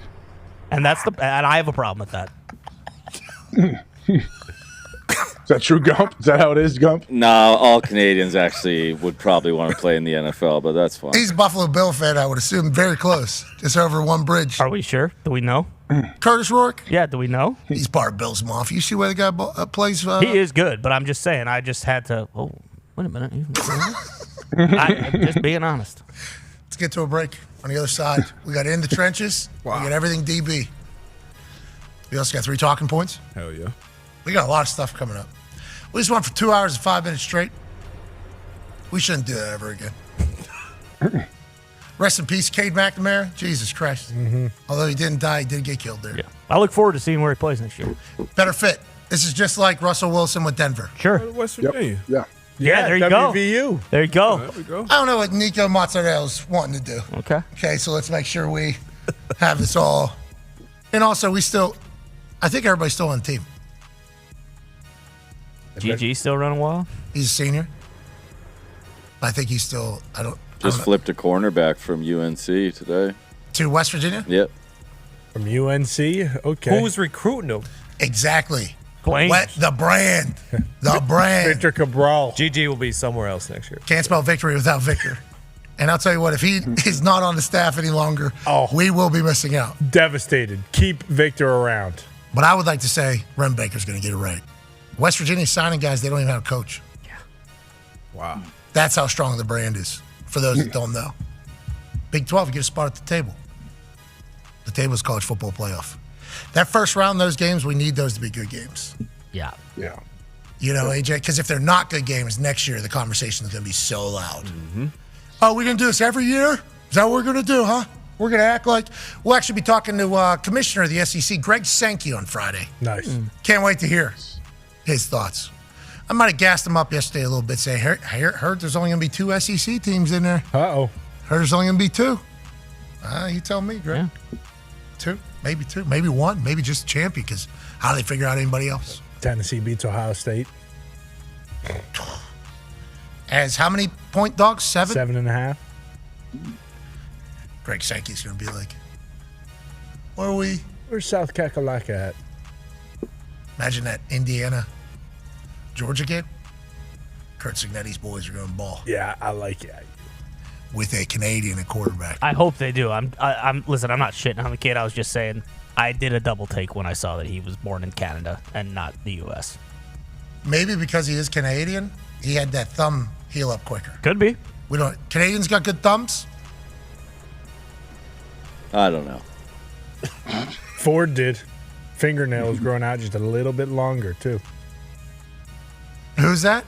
and and I have a problem with that. Is that true, Gump? Is that how it is, Gump? No, all Canadians actually would probably want to play in the NFL, but that's fine. He's a Buffalo Bill fan, I would assume. Very close. Just over one bridge. Are we sure? Do we know? Curtis Rourke? Yeah, do we know? He's part of Bill's Mafia. You see where the guy plays? He is good, but I'm just saying. I just had to. Oh, wait a minute. I'm just being honest. Let's get to a break. On the other side, we got In the Trenches. Wow. We got everything DB. We also got 3 talking points. Hell yeah. We got a lot of stuff coming up. We just went for 2 hours and 5 minutes straight. We shouldn't do that ever again. Rest in peace, Cade McNamara. Jesus Christ. Mm-hmm. Although he didn't die, he did get killed there. Yeah. I look forward to seeing where he plays next year. Better fit. This is just like Russell Wilson with Denver. Sure. West Virginia. Yeah. Yeah, there you go. WVU. There you go. There we go. I don't know what Nico Mozzarella's wanting to do. Okay. Okay, so let's make sure we have this all. And also, I think everybody's still on the team. GG still running wild? He's a senior. I think he's still, Just flipped a cornerback from UNC today. To West Virginia? Yep. From UNC? Okay. Who's recruiting him? Exactly. Blaine. The brand. The brand. Victor Cabral. GG will be somewhere else next year. Can't spell victory without Victor. And I'll tell you what, if he is not on the staff any longer, we will be missing out. Devastated. Keep Victor around. But I would like to say Rem Baker's going to get it right. West Virginia's signing guys, they don't even have a coach. Yeah. Wow. That's how strong the brand is, for those that don't know. Big 12, you get a spot at the table. The table is college football playoff. That first round, those games, we need those to be good games. Yeah. Yeah. You know, AJ, because if they're not good games next year, the conversation is going to be so loud. Oh, we're going to do this every year? Is that what we're going to do, huh? We're going to act like we'll actually be talking to Commissioner of the SEC, Greg Sankey, on Friday. Nice. Can't wait to hear his thoughts. I might have gassed him up yesterday a little bit, saying, heard there's only going to be 2 SEC teams in there. Uh-oh. Heard there's only going to be 2. You tell me, Greg. Yeah. 2, maybe 2, maybe 1, maybe just champion, because how do they figure out anybody else? Tennessee beats Ohio State. As how many point dogs? 7? 7.5. Greg Sankey's going to be like, Where's South Kakalaka at? Imagine that Indiana, Georgia game. Kurt Cignetti's boys are going to ball. Yeah, I like it. With a Canadian at quarterback. I hope they do. Listen, I'm not shitting on the kid. I was just saying I did a double take when I saw that he was born in Canada and not the U.S. Maybe because he is Canadian, he had that thumb heal up quicker. Could be. Canadians got good thumbs? I don't know. Ford did. Fingernails growing out just a little bit longer, too. Who's that?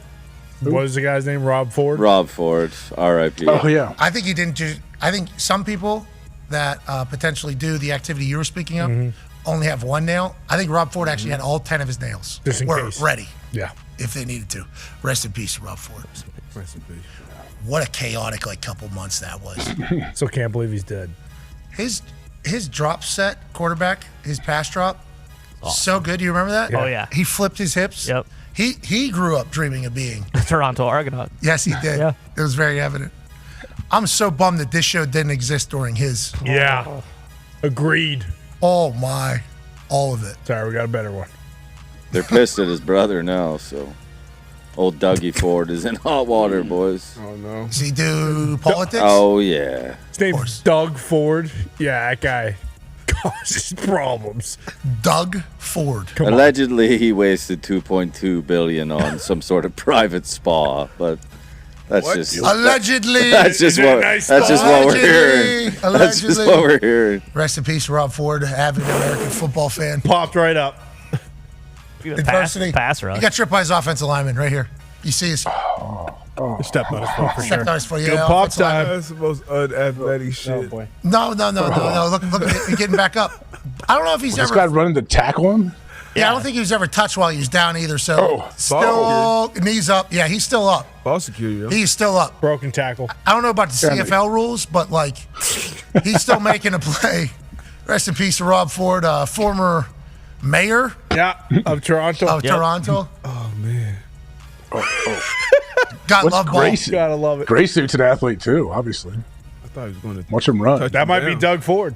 What was the guy's name? Rob Ford? Rob Ford, R.I.P. Oh, yeah. I think he didn't do. I think some people that potentially do the activity you were speaking of only have one nail. I think Rob Ford actually had all 10 of his nails. Just in were case. ready. Yeah. If they needed to. Rest in peace, Rob Ford. Rest in peace. What a chaotic couple months that was. Still can't believe he's dead. His drop set quarterback, his pass drop, so good. Do you remember that? Yeah. Oh, yeah. He flipped his hips. Yep. He grew up dreaming of being Toronto Argonaut. Yes, he did. Yeah. It was very evident. I'm so bummed that this show didn't exist during his. Yeah. Agreed. Oh, my. All of it. Sorry, we got a better one. They're pissed at his brother now, so old Dougie Ford is in hot water, boys. Oh, no. Does he do politics? Oh, yeah. His name's Doug Ford. Yeah, that guy causes problems. Doug Ford. Allegedly, he wasted $2.2 billion on some sort of private spa, but that's just Allegedly. That's just what. That's just what we're hearing. That's just what we're hearing. Rest in peace, Rob Ford, avid American football fan. Popped right up. Adversity. Pass rush. He got tripped by his offensive lineman right here. You see his. Stepped on his foot for sure. Stepped on his foot, yeah. Good pop offensive lineman. time. That's the most unathletic shit. boy. No. Look at him getting back up. I don't know if he's This ever. guy running to tackle him? Yeah, I don't think he was ever touched while he was down either. So still knees up. Yeah, he's still up. Ball security. Yeah. He's still up. Broken tackle. I don't know about the CFL rules, but like he's still making a play. Rest in peace to Rob Ford, former mayor. Yeah, of Toronto. Of Toronto. Oh man. God love ball. Gotta love it. Gray Suit's an athlete too, obviously. I thought he was going to watch him run. That might be Doug Ford.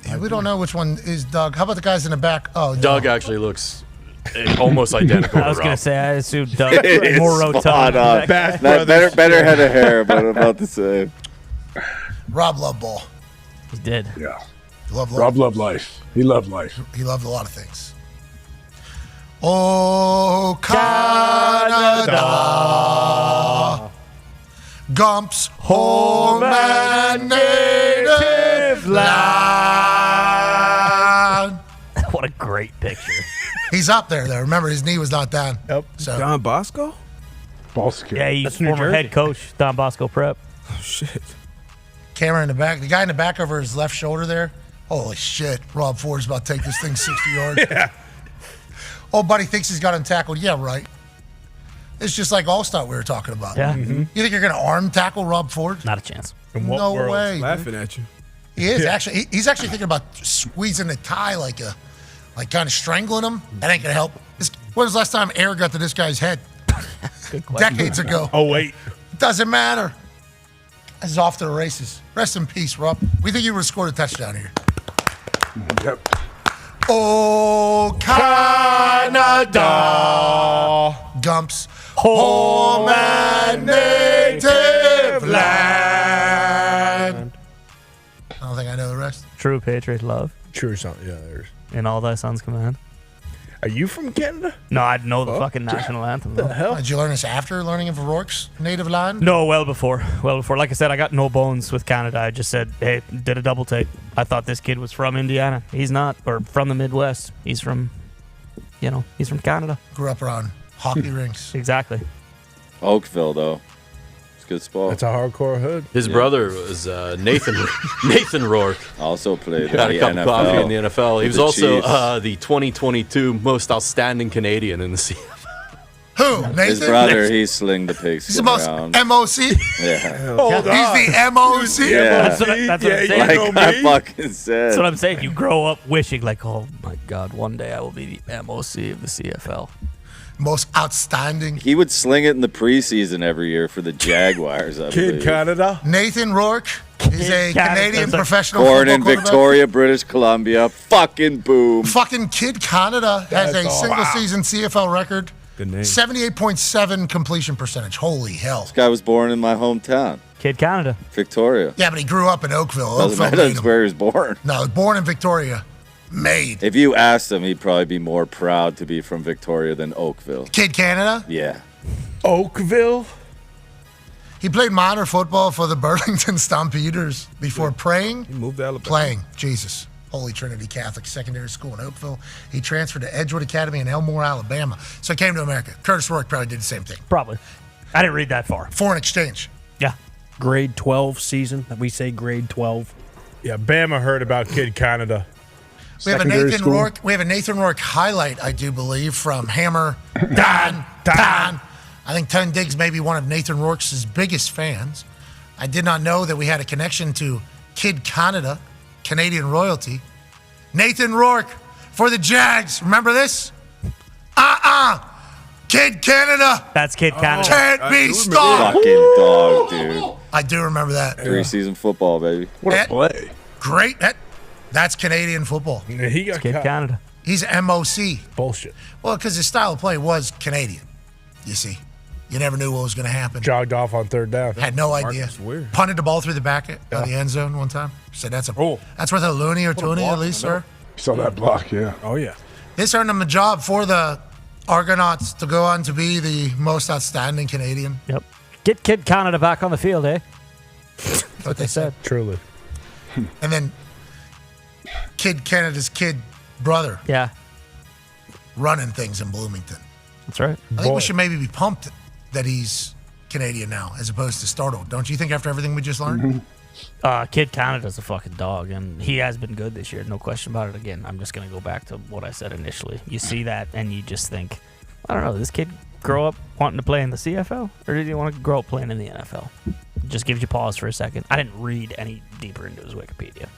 Yeah, we don't know which one is Doug. How about the guys in the back? Oh, no. Doug actually looks almost identical. I was to going Rob. to say, I assume Doug is more rotund. Better head of hair, but I'm about to say. Rob loved ball. He did. Yeah. Rob loved life. He loved life. He loved a lot of things. Oh, Canada, Gump's home and native land. What a great picture. He's up there, though. Remember, his knee was not down. Yep. So. Don Bosco? Ball security. Yeah, he's former head coach, Don Bosco Prep. Oh, shit. Camera in the back. The guy in the back over his left shoulder there. Holy shit. Rob Ford's about to take this thing 60 yards. Yeah. Oh, buddy thinks he's got him tackled. Yeah, right. It's just like Allstott we were talking about. Yeah. You think you're going to arm tackle Rob Ford? Not a chance. In what No world? way. Laughing at you. He is actually. He's actually thinking about squeezing the tie like kind of strangling him. That ain't gonna help. When was the last time air got to this guy's head? Decades ago. Oh wait. Doesn't matter. This is off to the races. Rest in peace, Rob. We think you would have scored a touchdown here. Yep. Oh, Canada, Gump's home and native land. I don't think I know the rest. True patriot love. True son. Yeah, there's. In all thy sons command. Are you from Canada? No, I'd know the fucking national anthem. The hell? Did you learn this after learning of O'Rourke's native land? No, well before. Like I said, I got no bones with Canada. I just said, hey, did a double take. I thought this kid was from Indiana. He's not, or from the Midwest. He's from Canada. Grew up around hockey rinks. Exactly. Oakville, though. It's a good spot. That's a hardcore hood. His brother was Nathan Rourke. Also played Got a cup of coffee in the NFL. He was also Chiefs. the 2022 most outstanding Canadian in the CFL. Who? Nathan? His brother, he slinged the He's pigskin the most around. MOC? Yeah. Hold He's on. the MOC? Yeah. That's what I'm saying. Like I fucking said. That's what I'm saying. You grow up wishing, like, oh my God, one day I will be the MOC of the CFL. Most outstanding. He would sling it in the preseason every year for the Jaguars, I Kid believe. Canada. Nathan Rourke. He's a Canadian professional Born football in quarterback. Victoria, British Columbia. Fucking boom. Fucking Kid Canada has That's a awesome. single-season CFL record. Good name. 78.7 completion percentage. Holy hell. This guy was born in my hometown, Kid Canada. Victoria. Yeah, but he grew up in Oakville. Doesn't Oakville matter made that's him. where he was born. No, born in Victoria. Made. If you asked him, he'd probably be more proud to be from Victoria than Oakville. Kid Canada? Yeah. Oakville. He played minor football for the Burlington Stampeders before praying, He moved to Alabama. playing. Jesus. Holy Trinity Catholic Secondary School in Oakville. He transferred to Edgewood Academy in Elmore, Alabama. So he came to America. Curtis Rourke probably did the same thing. Probably. I didn't read that far. Foreign exchange. Yeah. Grade 12 season. We say grade 12. Yeah, Bama heard about Kid Canada. We have a Secondary Nathan school. Rourke. We have a Nathan Rourke highlight, I do believe, from Hammer. Dahn. I think Ten Diggs may be one of Nathan Rourke's biggest fans. I did not know that we had a connection to Kid Canada, Canadian royalty. Nathan Rourke for the Jags. Remember this? Kid Canada. That's Kid Canada. Can't be stopped. Fucking dog, dude. I do remember that. 3-season football, baby. What a play. Great. That's Canadian football. Yeah, he got Kid caught. Canada. He's MOC. Bullshit. Well, because his style of play was Canadian. You see, you never knew what was going to happen. Jogged off on third down. Had no idea. weird. Punted the ball through the back of the end zone one time. Said that's worth a loony or toonie at least, sir. Saw that block, yeah. Oh, yeah. This earned him a job for the Argonauts to go on to be the most outstanding Canadian. Yep. Get Kid Canada back on the field, eh? That's what they said. Truly. And then Kid Canada's kid brother Yeah. running things in Bloomington. That's right. I think we should maybe be pumped that he's Canadian now as opposed to startled. Don't you think after everything we just learned? Kid Canada's a fucking dog, and he has been good this year. No question about it. Again, I'm just going to go back to what I said initially. You see that, and you just think, I don't know, did this kid grow up wanting to play in the CFL, or did he want to grow up playing in the NFL? It just gives you pause for a second. I didn't read any deeper into his Wikipedia,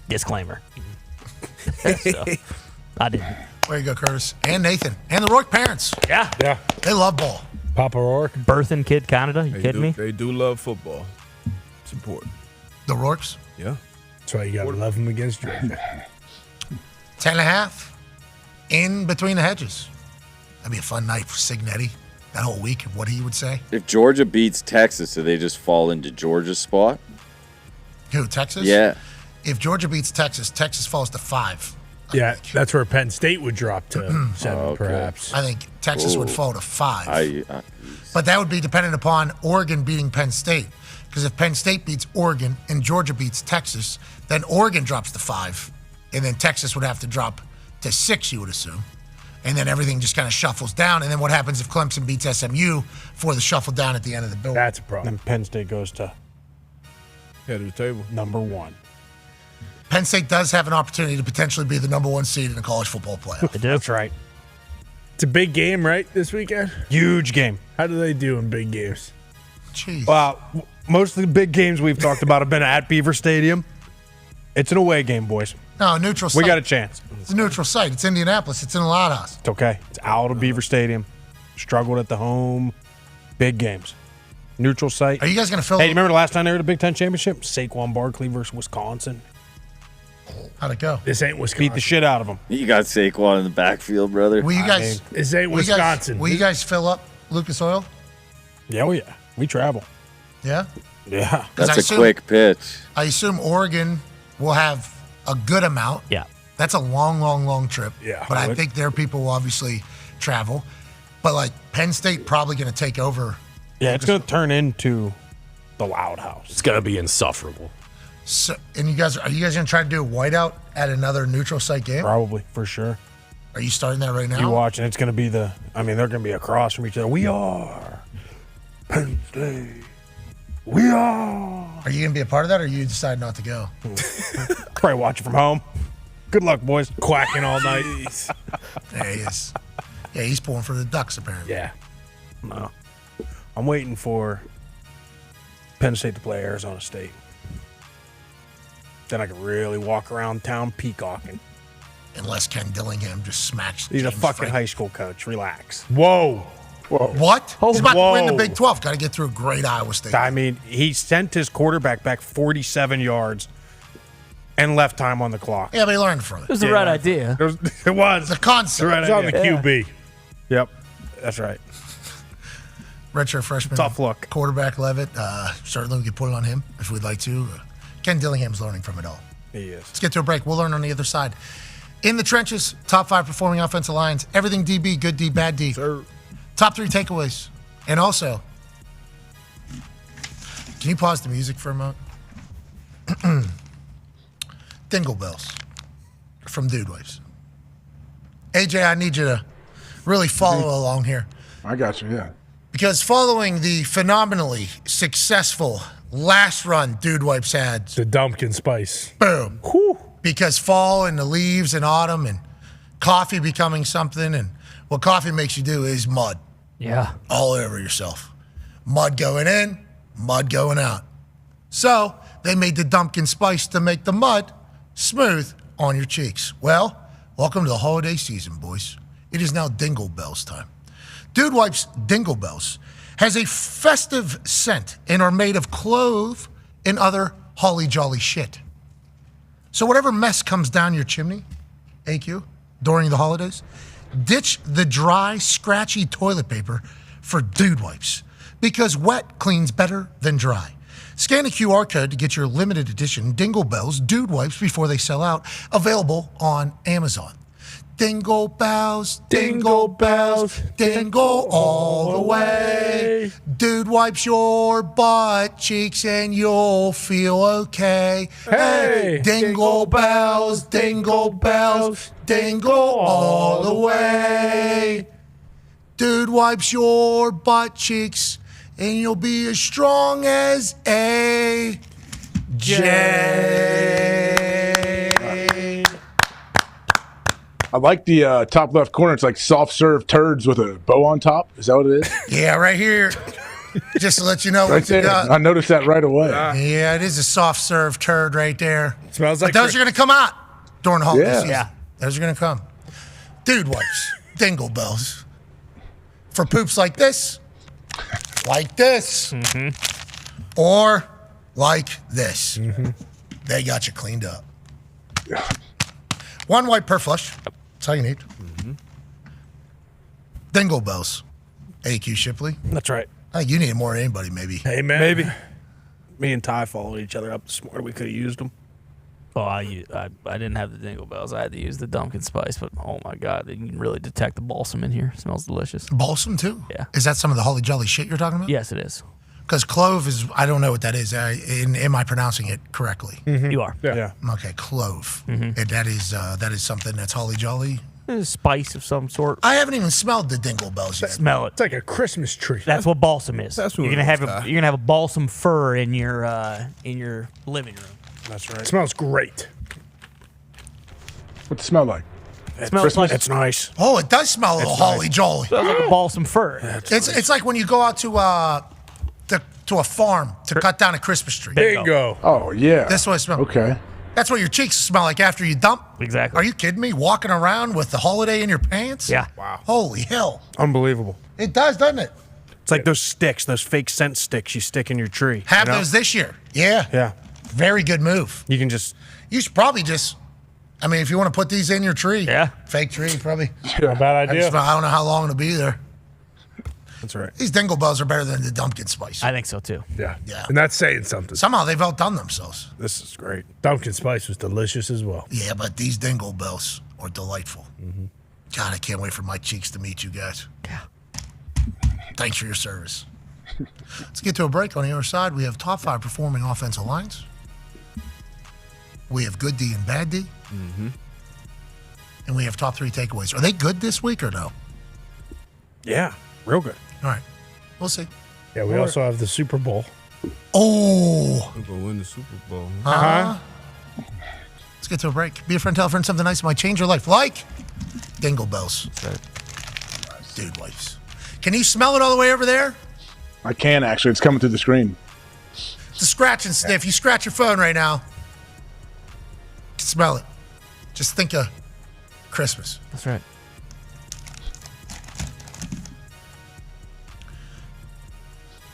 Disclaimer. So, I didn't. There you go, Curtis. And Nathan. And the Rourke parents. Yeah. Yeah. They love ball. Papa Rourke. Birthing Kid Canada. You kidding me? They do love football. It's important. The Rourkes. Yeah. That's why you got to love him against Georgia. 10.5 in between the hedges. That'd be a fun night for Signetti. That whole week of what he would say. If Georgia beats Texas, do they just fall into Georgia's spot? Who, Texas? Yeah. If Georgia beats Texas, Texas falls to 5. Yeah, that's where Penn State would drop to 7, Okay. perhaps. I think Texas would fall to 5. I But that would be dependent upon Oregon beating Penn State. Because if Penn State beats Oregon and Georgia beats Texas, then Oregon drops to 5. And then Texas would have to drop to 6, you would assume. And then everything just kind of shuffles down. And then what happens if Clemson beats SMU for the shuffle down at the end of the bill? That's a problem. Then Penn State goes to Head of the table. number 1. Penn State does have an opportunity to potentially be the number 1 seed in the college football playoff. They do. That's right. It's a big game, right, this weekend? Huge game. How do they do in big games? Jeez. Well, most of the big games we've talked about have been at Beaver Stadium. It's an away game, boys. No, neutral site. We got a chance. It's a neutral site. It's Indianapolis. It's in the Loud House. It's okay. It's out of Beaver Stadium. Struggled at the home. Big games. Neutral site. Are you guys going to fill Hey, you remember the last time they were at the Big Ten Championship? Saquon Barkley versus Wisconsin. How'd it go? This ain't Wisconsin. Beat the shit out of them. You got Saquon in the backfield, brother. Will you guys? This ain't will you guys- Wisconsin. Will you guys fill up Lucas Oil? Yeah, oh yeah. We travel. Yeah. Yeah. 'Cause That's I a assume- quick pitch. I assume Oregon will have a good amount. Yeah. That's a long, long, long trip. Yeah. But I think their people will obviously travel. But, like, Penn State probably going to take over. Yeah, it's going to turn into the Loud House. It's going to be insufferable. So, and are you guys going to try to do a whiteout at another neutral site game? Probably, for sure. Are you starting that right now? You watch, and it's going to be they're going to be across from each other. We are Penn State. We are. Are you going to be a part of that, or you decide not to go? Probably watch it from home. Good luck, boys. Quacking all night. Yeah, he is. Yeah, he's pulling for the Ducks, apparently. Yeah. No. I'm waiting for Penn State to play Arizona State. Then I can really walk around town peacocking. Unless Ken Dillingham just smacks. He's a James fucking Frank. high school coach. Relax. Whoa. What? He's about to win the Whoa. Big 12. Got to get through a great Iowa State. I mean, he sent his quarterback back 47 yards and left time on the clock. Yeah, but he learned from it. It was the right idea. It was. The concept. Right It's on the idea. QB. Yep. That's right. Redshirt freshman. Tough look. Quarterback Levitt. Certainly we could put it on him if we'd like to. Ken Dillingham's learning from it all. He is. Let's get to a break. We'll learn on the other side. In the trenches, top 5 performing offensive lines. Everything DB, good D, bad D. Sir. Top 3 takeaways. And also, can you pause the music for a moment? Dingle bells from Dude Waves. AJ, I need you to really follow along here. I got you, yeah. Because following the phenomenally successful last run Dude Wipes had, The Dumpkin Spice. boom. Because fall and the leaves and autumn and coffee becoming something, and what coffee makes you do is mud. Yeah. All over yourself. Mud going in, mud going out. So they made the Dumpkin Spice to make the mud smooth on your cheeks. Well, welcome to the holiday season, boys. It is now Dingle Bells time. Dude Wipes Dingle Bells has a festive scent and are made of clove and other holly jolly shit. So whatever mess comes down your chimney, AQ, during the holidays, ditch the dry, scratchy toilet paper for Dude Wipes, because wet cleans better than dry. Scan the QR code to get your limited edition Dingle Bells Dude Wipes before they sell out, available on Amazon. Dingle bells, dingle bells, dingle all the way. Dude wipes your butt cheeks and you'll feel okay. Hey! Dingle bells, dingle bells, dingle all the way. Dude wipes your butt cheeks and you'll be as strong as a J. I like the top left corner. It's like soft serve turds with a bow on top. Is that what it is? Yeah, right here. Just to let you know Right what you there. got. I noticed that right away. Yeah, it is a soft serve turd right there. Smells like But those are going to come out during the holiday Yeah. season. Yeah. Those are going to come. Dude wipes, dingle bells. For poops like this, or like this. They got you cleaned up. One wipe per flush. That's all you need. Dingle bells. AQ Shipley. That's right. I think you need it more than anybody, maybe. Hey, man. Maybe. Me and Ty followed each other up this morning. We could have used them. Oh, I didn't have the Dingle Bells. I had to use the Dumpkin Spice, but oh my God, you can really detect the balsam in here. It smells delicious. Balsam, too? Yeah. Is that some of the holly jolly shit you're talking about? Yes, it is. Because clove is, I don't know what that is. Am I pronouncing it correctly? You are. Yeah. Okay, clove. That is something that's holly jolly. It's a spice of some sort. I haven't even smelled the dingle bells yet. Smell it. It's like a Christmas tree. That's what balsam is. That's what you're gonna it have is, you're gonna have a balsam fir in your living room. That's right. It smells great. What's it smell like? It smells like It's nice. Oh, it does smell a little holly jolly. smells like a balsam fir. It's like when you go out to a farm to cut down a Christmas tree. Bingo. Oh, yeah. That's what it smells. Okay. That's what your cheeks smell like after you dump. Exactly. Are you kidding me? Walking around with the holiday in your pants? Yeah. Wow. Holy hell. Unbelievable. It does, doesn't it? It's like those sticks, those fake scent sticks you stick in your tree. Have you know? those this year. Yeah. Yeah. Very good move. You can just. You should probably just, I mean, if you want to put these in your tree. Yeah. Fake tree, probably. Not a bad idea. I don't know how long it'll be there. That's right. These Dingle Bells are better than the Dumpkin Spice. I think so too. Yeah. Yeah. And that's saying something. Somehow they've outdone themselves. This is great. Pumpkin spice was delicious as well. Yeah, but these Dingle Bells are delightful. God, I can't wait for my cheeks to meet you guys. Yeah. Thanks for your service. Let's get to a break. On the other side, we have top 5 performing offensive lines. We have good D and bad D. And we have top 3 takeaways. Are they good this week or no? Yeah, real good. All right. We'll see. Yeah, we also have the Super Bowl. Oh. We're going to win the Super Bowl. Let's get to a break. Be a friend, tell a friend something nice that might change your life. Like Dingle Bells. Dude, wipes. Can you smell it all the way over there? I can actually. It's coming through the screen. It's a scratch and sniff. You scratch your phone right now. You can smell it. Just think of Christmas. That's right.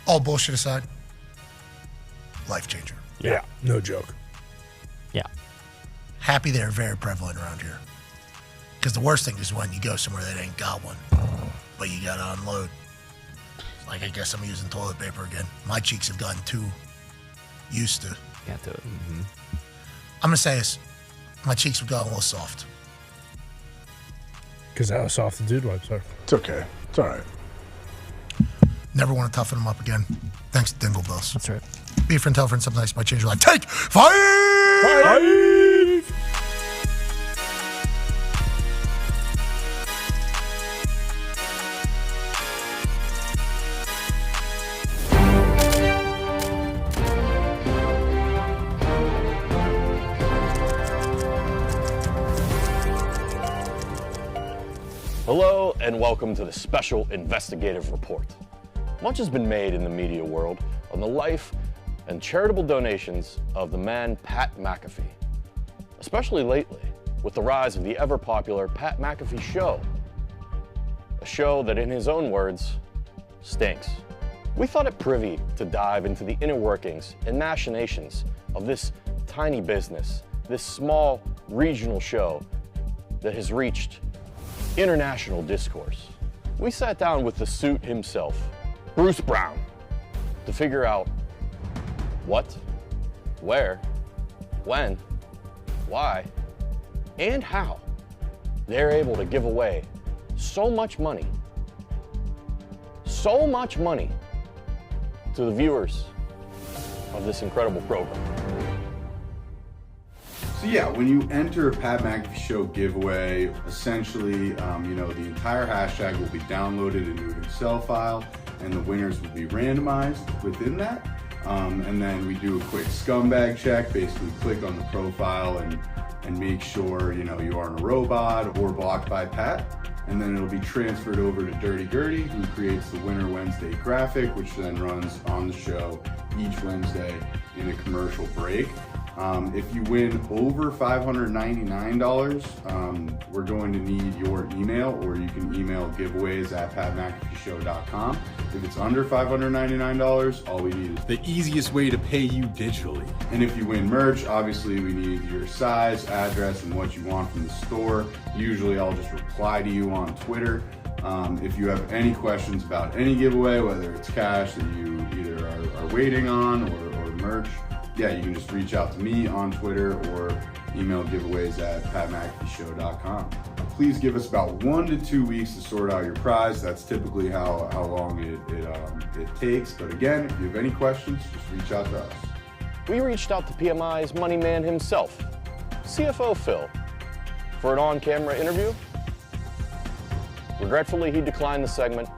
All bullshit aside, life changer. Yeah, no joke. Yeah. Happy they're very prevalent around here. Because the worst thing is when you go somewhere that ain't got one, but you got to unload. Like, I guess I'm using toilet paper again. My cheeks have gotten too used to. Can't do it. I'm going to say this. My cheeks have gotten a little soft. Because how soft the dude wipes are. It's okay. It's all right. Never want to toughen them up again. Thanks to Dingle Bells. That's right. Be a friend, tell a friend something nice might change your life. Take 5! Hello and welcome to the special investigative report. Much has been made in the media world on the life and charitable donations of the man Pat McAfee, especially lately with the rise of the ever-popular Pat McAfee Show, a show that in his own words, stinks. We thought it privy to dive into the inner workings and machinations of this tiny business, this small regional show that has reached international discourse. We sat down with the suit himself, Bruce Brown, to figure out what, where, when, why, and how they're able to give away so much money to the viewers of this incredible program. So yeah, when you enter a Pat McAfee Show giveaway, essentially, the entire hashtag will be downloaded into an Excel file, and the winners will be randomized within that. And then we do a quick scumbag check, basically click on the profile and make sure, you aren't a robot or blocked by Pat. And then it'll be transferred over to Dirty Gertie, who creates the Winner Wednesday graphic, which then runs on the show each Wednesday in a commercial break. If you win over $599, we're going to need your email, or you can email giveaways@patmcafeeshow.com. If it's under $599, all we need is the easiest way to pay you digitally. And if you win merch, obviously we need your size, address, and what you want from the store. Usually I'll just reply to you on Twitter. If you have any questions about any giveaway, whether it's cash that you either are waiting on or merch, you can just reach out to me on Twitter or email giveaways@patmcafeeshow.com. Please give us about 1 to 2 weeks to sort out your prize. That's typically how long it takes. But again, if you have any questions, just reach out to us. We reached out to PMI's money man himself, CFO Phil, for an on-camera interview. Regretfully, he declined the segment,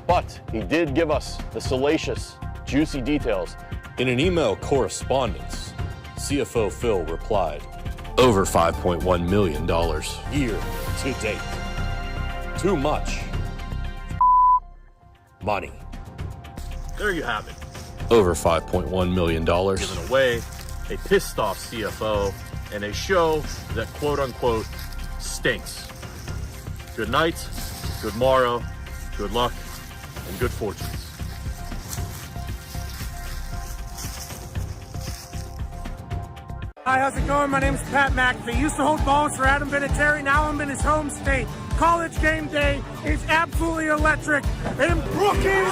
but he did give us the salacious, juicy details. In an email correspondence, CFO Phil replied, over $5.1 million year to date. Too much money. There you have it. Over $5.1 million given away, a pissed off CFO, and a show that quote unquote stinks. Good night, good morrow, good luck, and good fortunes. Hi, how's it going? My name is Pat McAfee. Used to hold balls for Adam Vinatieri. Now I'm in his home state. College Game Day is absolutely electric. And Brookings,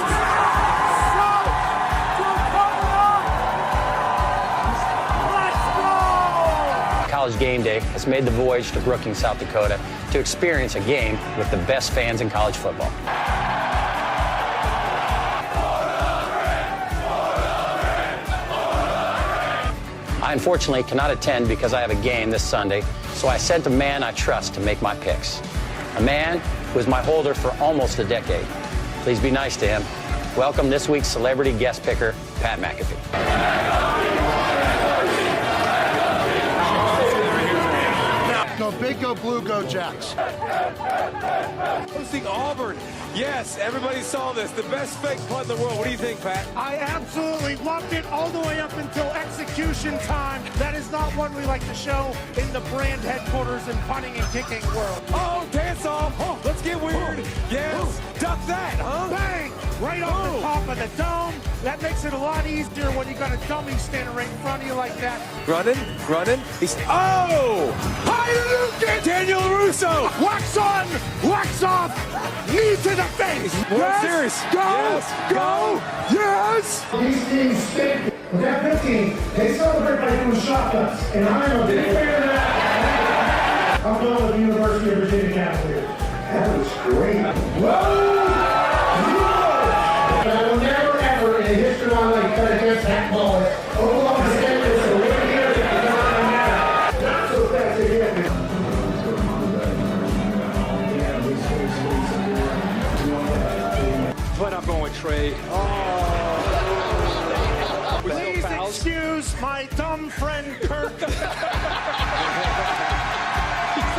College Game Day has made the voyage to Brookings, South Dakota to experience a game with the best fans in college football. I unfortunately cannot attend because I have a game this Sunday, so I sent a man I trust to make my picks. A man who was my holder for almost a decade. Please be nice to him. Welcome this week's celebrity guest picker, Pat McAfee. Go big, go blue, go Jacks. Hosting Auburn. Yes, everybody saw this. The best fake punt in the world. What do you think, Pat? I absolutely loved it all the way up until execution time. That is not one we like to show in the brand headquarters and punting and kicking world. Oh, dance off. Oh, let's get weird. Yes. Duck that, huh? Bang! Right off the top of the dome. That makes it a lot easier when you got a dummy standing right in front of you like that. Running. He's Hayden Daniel Russo. Wax on, wax off, knee to the face. World Series. Go, go, yes. These teams stink. With that 15, they celebrate by doing shotguns. And I'm a big fan of that. I'm going with the University of Virginia Cavaliers. That was great. Whoa! I will never, ever in the history of my life cut against that ball. Oklahoma State is a win here. Not so fast again. But I'm going with Trey. Please excuse my dumb friend Kirk.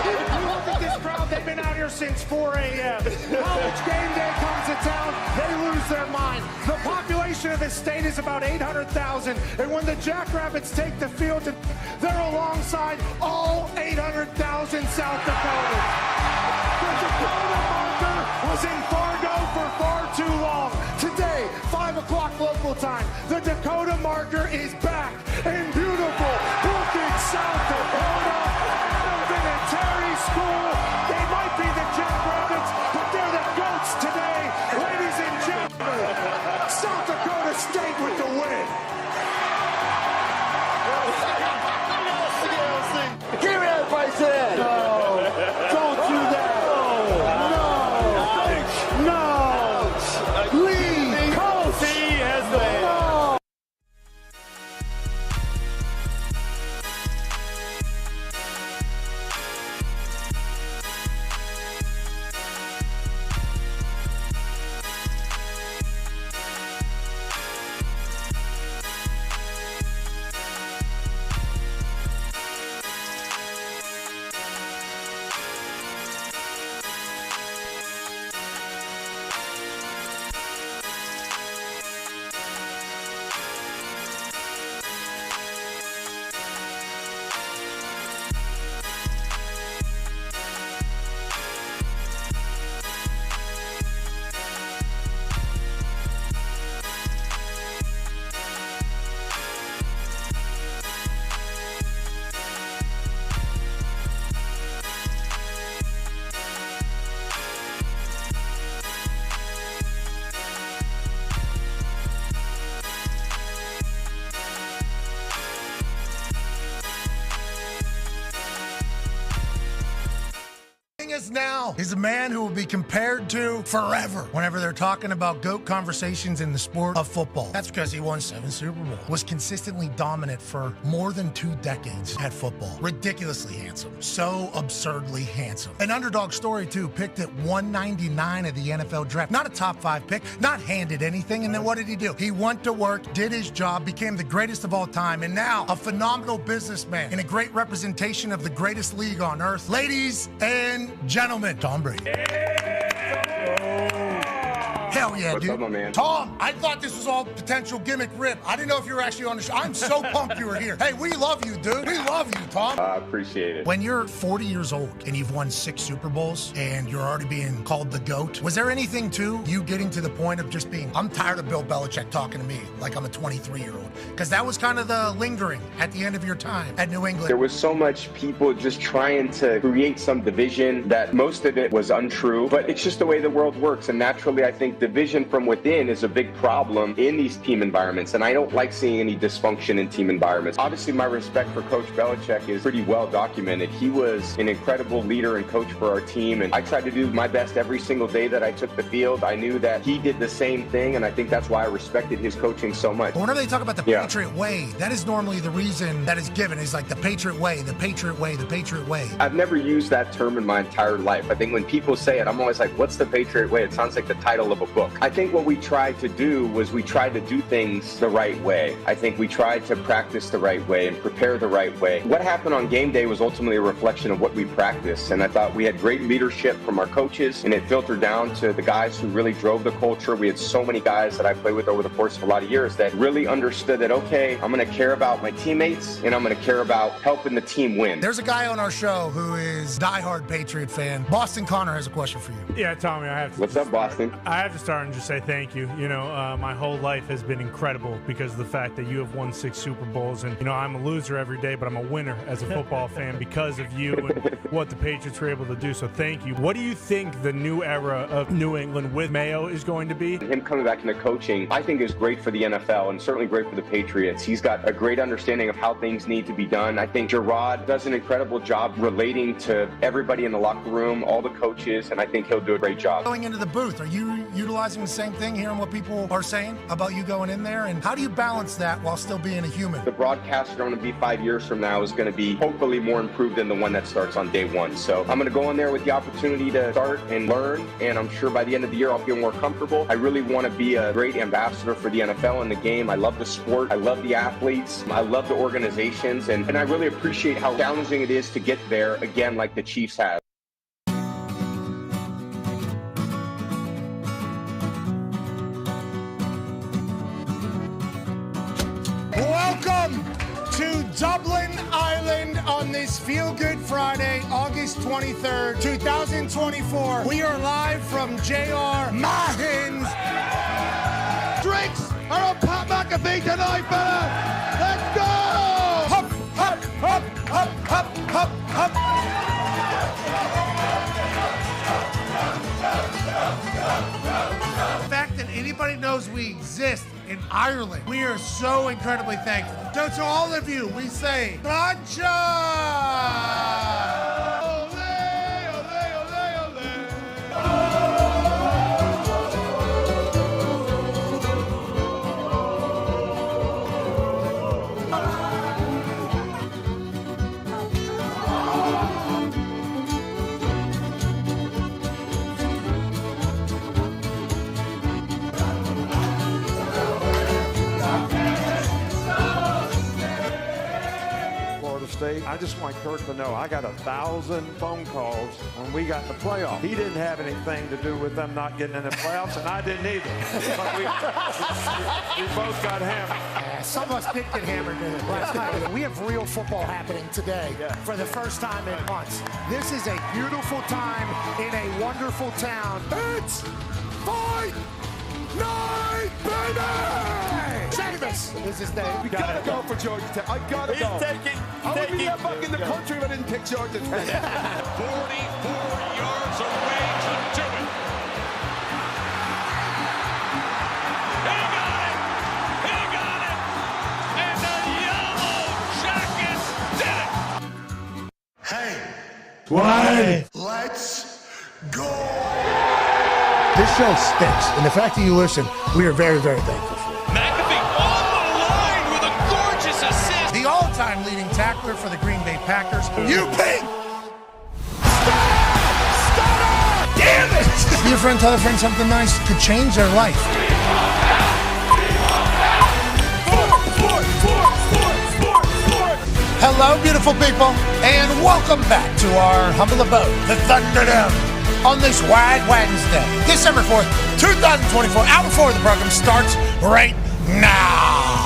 Look at this crowd. They've been out here since 4 a.m. College Game Day comes to town. They lose their mind. The population of this state is about 800,000. And when the Jackrabbits take the field, they're alongside all 800,000 South Dakotans. The Dakota marker was in Fargo for far too long. Today, 5 o'clock local time, the Dakota marker is back in beautiful Brookings, South Dakota. Terry School. They might be the Jackrabbits, but they're the GOATs today. Ladies and gentlemen, South Dakota State with the win. Give me that place in. No, don't do that. No. Leave. Coach. He has the no. Us now is a man who will be compared to forever whenever they're talking about GOAT conversations in the sport of football. That's because he won 7 Super Bowls, was consistently dominant for more than 2 decades at football. Ridiculously handsome. So absurdly handsome. An underdog story, too, picked at 199 of the NFL draft. Not a top 5 pick, not handed anything. And then what did he do? He went to work, did his job, became the greatest of all time, and now a phenomenal businessman and a great representation of the greatest league on earth. Ladies and gentlemen, Tom Brady. Hell yeah, What's dude. up, my man? Tom, I thought this was all potential gimmick rip. I didn't know if you were actually on the show. I'm so pumped you were here. Hey, we love you, dude. We love you, Tom. I appreciate it. When you're 40 years old and you've won 6 Super Bowls and you're already being called the GOAT, was there anything to you getting to the point of just being, I'm tired of Bill Belichick talking to me like I'm a 23-year-old? Because that was kind of the lingering at the end of your time at New England. There was so much people just trying to create some division that most of it was untrue, but it's just the way the world works. And naturally, I think division from within is a big problem in these team environments. And I don't like seeing any dysfunction in team environments. Obviously, my respect for Coach Belichick is pretty well documented. He was an incredible leader and coach for our team. And I tried to do my best every single day that I took the field. I knew that he did the same thing. And I think that's why I respected his coaching so much. But whenever they talk about the Patriot way, that is normally the reason that is given is like the Patriot way, the Patriot way, the Patriot way. I've never used that term in my entire life. I think when people say it, I'm always like, what's the Patriot way? It sounds like the title of a book. I think what we tried to do was we tried to do things the right way. I think we tried to practice the right way and prepare the right way. What happened on game day was ultimately a reflection of what we practiced. And I thought we had great leadership from our coaches, and it filtered down to the guys who really drove the culture. We had so many guys that I played with over the course of a lot of years that really understood that, okay, I'm going to care about my teammates and I'm going to care about helping the team win. There's a guy on our show who is diehard Patriot fan. Boston Connor has a question for you. Yeah, Tommy, I have to. What's up, Boston? I have to start and just say thank you. You know, my whole life has been incredible because of the fact that you have won 6 Super Bowls. And, you know, I'm a loser every day, but I'm a winner as a football fan because of you and what the Patriots were able to do. So thank you. What do you think the new era of New England with Mayo is going to be? Him coming back into coaching, I think is great for the NFL and certainly great for the Patriots. He's got a great understanding of how things need to be done. I think Gerard does an incredible job relating to everybody in the locker room, all the coaches, and I think he'll do a great job. Going into the booth, are you utilizing the same thing, hearing what people are saying about you going in there? And how do you balance that while still being a human? The broadcast going to be 5 years from now is going to be hopefully more improved than the one that starts on day one. So I'm going to go in there with the opportunity to start and learn, and I'm sure by the end of the year I'll feel more comfortable. I really want to be a great ambassador for the NFL and the game. I love the sport. I love the athletes. I love the organizations, and I really appreciate how challenging it is to get there, again, like the Chiefs have. Welcome to Dublin Island on this Feel Good Friday, August 23rd, 2024. We are live from J.R. Mahin's. Drinks are on Pat McAfee tonight, fella. Let's go! Hop, hop, hop, hop, hop, hop, hop. The fact that anybody knows we exist in Ireland, we are so incredibly thankful. So to all of you, we say, Gotcha! State. I just want Kirk to know I got 1,000 phone calls when we got in the playoffs. He didn't have anything to do with them not getting in the playoffs, and I didn't either. But we both got hammered. Some of us did get hammered last night. We have real football happening today for the first time in months. This is a beautiful time in a wonderful town. It's fight night, baby! Davis is his name. We gotta go for Georgia Tech. I gotta go. I wouldn't be that back in the country if I didn't pick Georgia Tech. 44 yards away to do it. He got it! He got it! And the Yellow Jackets did it! Hey. Why? Let's go! This show stinks, and the fact that you listen, we are very, very thankful for it. McAfee on the line with a gorgeous assist. The all-time leading tackler for the Green Bay Packers, UP! Damn it! Be a friend, tell a friend something nice could change their life. Hello, beautiful people, and welcome back to our humble abode, the Thunderdome. on this Wide Wednesday, December 4th, 2024. Hour 4 of the program starts right now.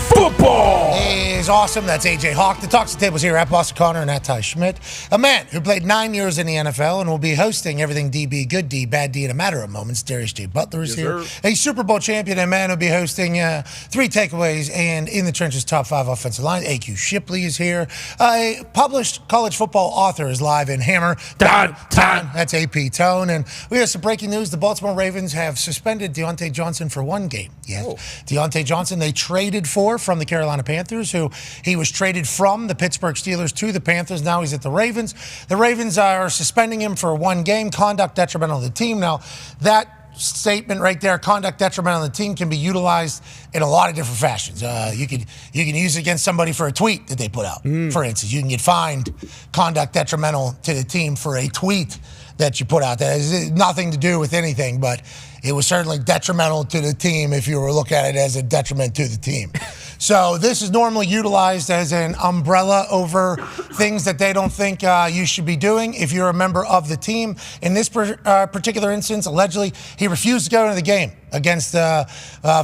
Football is awesome. That's AJ Hawk. The Talks the Tables here at Boston Connor and at Ty Schmidt. A man who played 9 years in the NFL and will be hosting everything DB, good D, bad D in a matter of moments. Darius J. Butler is here. Sir. A Super Bowl champion and man who'll be hosting 3 takeaways and in the trenches top 5 offensive line. AQ Shipley is here. A published college football author is live in Hammer. Dahn. That's AP Tone. And we have some breaking news. The Baltimore Ravens have suspended Deontay Johnson for 1 game. Yes. Oh. Deontay Johnson they traded for from the Carolina Panthers, who he was traded from the Pittsburgh Steelers to the Panthers. Now he's at the Ravens. The Ravens are suspending him for 1 game, conduct detrimental to the team. Now, that statement right there, conduct detrimental to the team, can be utilized in a lot of different fashions. You can use it against somebody for a tweet that they put out. For instance, you can get fined conduct detrimental to the team for a tweet that you put out. That has nothing to do with anything, but it was certainly detrimental to the team if you were looking at it as a detriment to the team. So this is normally utilized as an umbrella over things that they don't think you should be doing if you're a member of the team. In this particular instance, allegedly, he refused to go into the game against the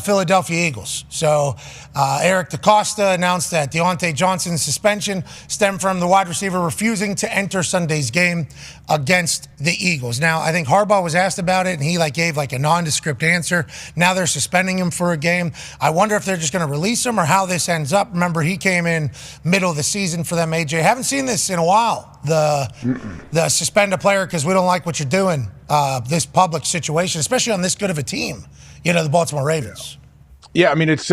Philadelphia Eagles. So Eric DeCosta announced that Deontay Johnson's suspension stemmed from the wide receiver refusing to enter Sunday's game against the Eagles. Now, I think Harbaugh was asked about it, and he gave a nondescript answer. Now they're suspending him for a game. I wonder if they're just going to release him or how this ends up. Remember, he came in middle of the season for them, AJ. Haven't seen this in a while, the suspend a player because we don't like what you're doing, this public situation, especially on this good of a team, the Baltimore Ravens. Yeah, I mean, it's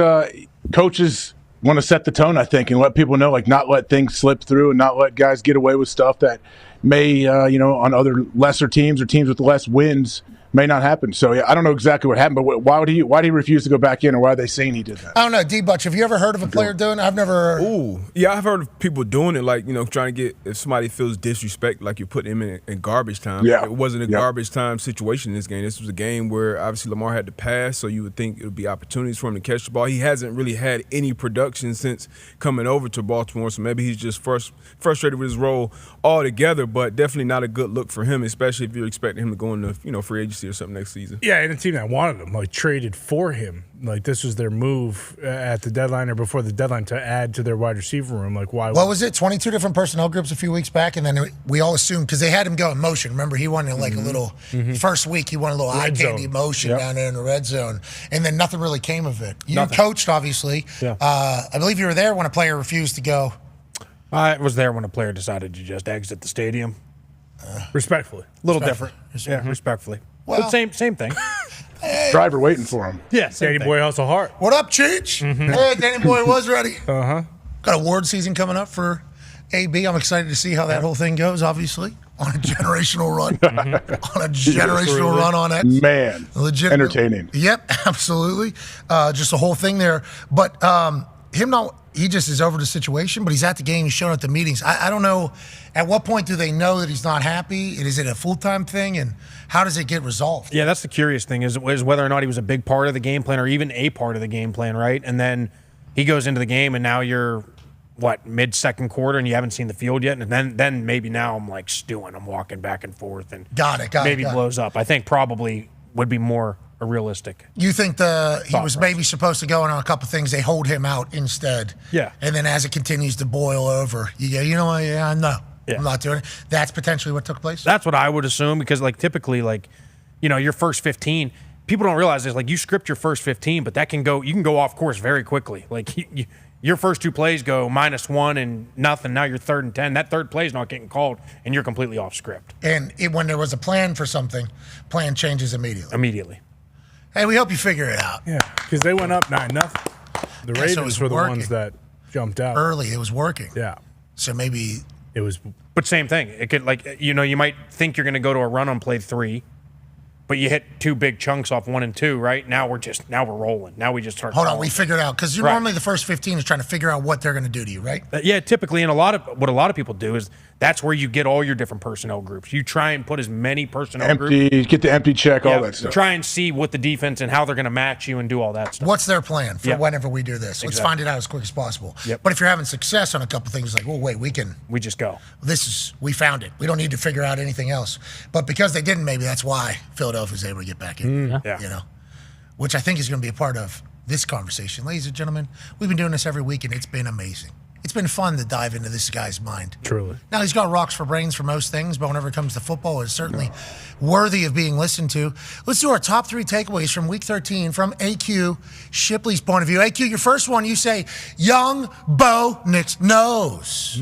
coaches want to set the tone, I think, and let people know, not let things slip through and not let guys get away with stuff that may, on other lesser teams or teams with less wins may not happen. So, yeah, I don't know exactly what happened, but why would he refuse to go back in, or why are they saying he did that? I don't know. D-Butch, have you ever heard of a player doing it? I've never. Ooh, yeah, I've heard of people doing it, trying to get, if somebody feels disrespect, like you're putting him in garbage time. Yeah. It wasn't a garbage time situation in this game. This was a game where, obviously, Lamar had to pass, so you would think it would be opportunities for him to catch the ball. He hasn't really had any production since coming over to Baltimore, so maybe he's just frustrated with his role altogether, but definitely not a good look for him, especially if you're expecting him to go into, free agency or something next season. Yeah, and a team that wanted him, traded for him. This was their move at the deadline or before the deadline to add to their wide receiver room. Why? What was it? 22 different personnel groups a few weeks back, and then we all assumed, because they had him go in motion. Remember, he wanted a little, first week, he wanted a little eye candy motion down there in the red zone, and then nothing really came of it. You coached, obviously. Yeah. I believe you were there when a player refused to go. I was there when a player decided to just exit the stadium. Respectfully. A little different. Yeah, respectfully. Well, but same thing. Driver waiting for him. Yeah, Danny Boy hustle hard. What up, Cheech? Hey, Danny Boy was ready. Uh-huh. Got award season coming up for AB. I'm excited to see how that whole thing goes, obviously, on a generational run. On a generational run on X. Man, entertaining. Yep, absolutely. Just the whole thing there. But he just is over the situation, but he's at the game. He's showing up at the meetings. I don't know, at what point do they know that he's not happy? Is it a full-time thing? And how does it get resolved? Yeah, that's the curious thing is whether or not he was a big part of the game plan or even a part of the game plan, right? And then he goes into the game and now you're, mid-second quarter and you haven't seen the field yet? And then maybe now I'm stewing. I'm walking back and forth and maybe blows up. I think probably would be more a realistic. You think he was maybe supposed to go in on a couple things, they hold him out instead. Yeah. And then as it continues to boil over, you go, no. Yeah. I'm not doing it. That's potentially what took place? That's what I would assume because, typically, your first 15, people don't realize this. You script your first 15, but you can go off course very quickly. Your first 2 plays go -1 and nothing. Now you're 3rd and 10. That third play is not getting called, and you're completely off script. And when there was a plan for something, plan changes immediately. Immediately. Hey, we hope you figure it out. Yeah, because they went up 9-0. The Ravens were the ones that jumped out. Early, it was working. Yeah. So maybe... It was, but same thing. It could you might think you're going to go to a run on play 3, but you hit 2 big chunks off 1 and 2, right? Now we're rolling. Now we just start. Hold on, we figured out because normally the first 15 is trying to figure out what they're going to do to you, right? Yeah, typically, and what a lot of people do is that's where you get all your different personnel groups. You try and put as many personnel groups. Get the empty check, all that stuff. Try and see what the defense and how they're going to match you and do all that stuff. What's their plan for whenever we do this? Let's find it out as quick as possible. Yep. But if you're having success on a couple things, like, well, wait, we just go. We found it. We don't need to figure out anything else. But because they didn't, maybe that's why Philadelphia's able to get back in. You know, which I think is going to be a part of this conversation. Ladies and gentlemen, we've been doing this every week, and it's been amazing. It's been fun to dive into this guy's mind. Truly. Now, he's got rocks for brains for most things, but whenever it comes to football, it's certainly worthy of being listened to. Let's do our top 3 takeaways from Week 13 from AQ Shipley's point of view. AQ, your first one, you say, young Bo Nix knows.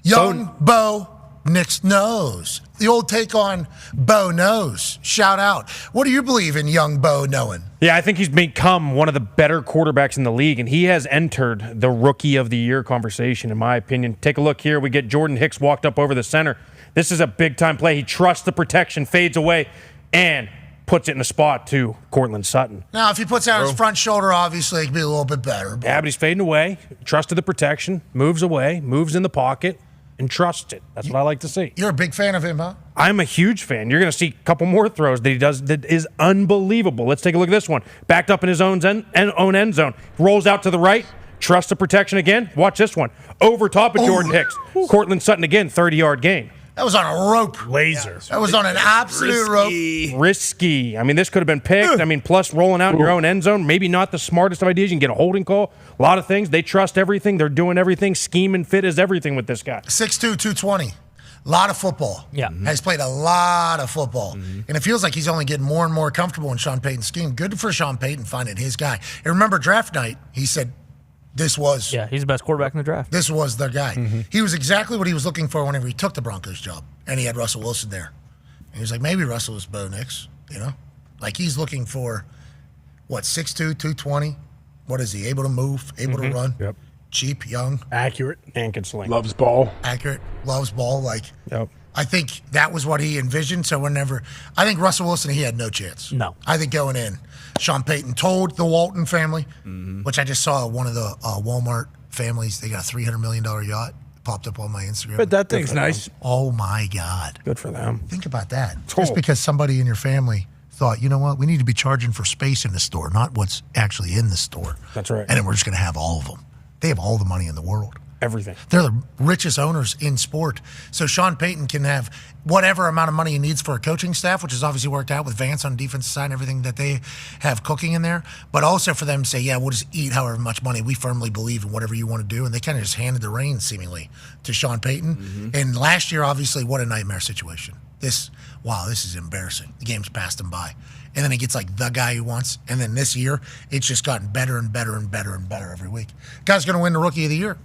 Young Bo Nix knows. The old take on Bo knows. Shout out. What do you believe in young Bo knowing? Yeah, I think he's become one of the better quarterbacks in the league, and he has entered the Rookie of the Year conversation, in my opinion. Take a look here. We get Jordan Hicks walked up over the center. This is a big-time play. He trusts the protection, fades away, and puts it in the spot to Cortland Sutton. Now, if he puts out his front shoulder, obviously, it could be a little bit better. Yeah, but he's fading away, trusted the protection, moves away, moves in the pocket, and trusts it. That's what I like to see. You're a big fan of him, huh? I'm a huge fan. You're going to see a couple more throws that he does that is unbelievable. Let's take a look at this one. Backed up in his own end zone. Rolls out to the right. Trusts the protection again. Watch this one. Over top of Jordan Hicks. Cortland Sutton again, 30-yard gain. That was on a rope. Laser. That was on an absolute rope. Risky. I mean, this could have been picked. I mean, plus rolling out in your own end zone, maybe not the smartest of ideas. You can get a holding call. A lot of things. They trust everything. They're doing everything. Scheme and fit is everything with this guy. 6'2", 220. A lot of football. Yeah. Has played a lot of football. And it feels like he's only getting more and more comfortable in Sean Payton's scheme. Good for Sean Payton finding his guy. And remember draft night, he said, he's the best quarterback in the draft. This was the guy. He was exactly what he was looking for whenever he took the Broncos job. And he had Russell Wilson there. And he was like, maybe Russell is Bo Nix, you know? Like he's looking for, 6'2", 220. What is he? Able to move, able to run. Yep. Cheap, young. Accurate. And can sling. Loves ball. Accurate, loves ball. Yep. I think that was what he envisioned. So I think Russell Wilson, he had no chance. No. I think going in, Sean Payton told the Walton family, which I just saw one of the Walmart families, they got a $300 million yacht. Popped up on my Instagram. But that thing's nice. Oh, my God. Good for them. Think about that. Just because somebody in your family thought, you know what, we need to be charging for space in the store, not what's actually in the store. That's right. And then we're just going to have all of them. They have all the money in the world. Everything. They're the richest owners in sport. So Sean Payton can have whatever amount of money he needs for a coaching staff, which has obviously worked out with Vance on the defensive side and everything that they have cooking in there. But also for them to say, yeah, we'll just eat however much money. We firmly believe in whatever you want to do. And they kind of just handed the reins, seemingly, to Sean Payton. And last year, obviously, what a nightmare situation. This is embarrassing. The game's passed him by. And then he gets like the guy he wants. And then this year, it's just gotten better and better and better and better every week. Guy's going to win the Rookie of the Year.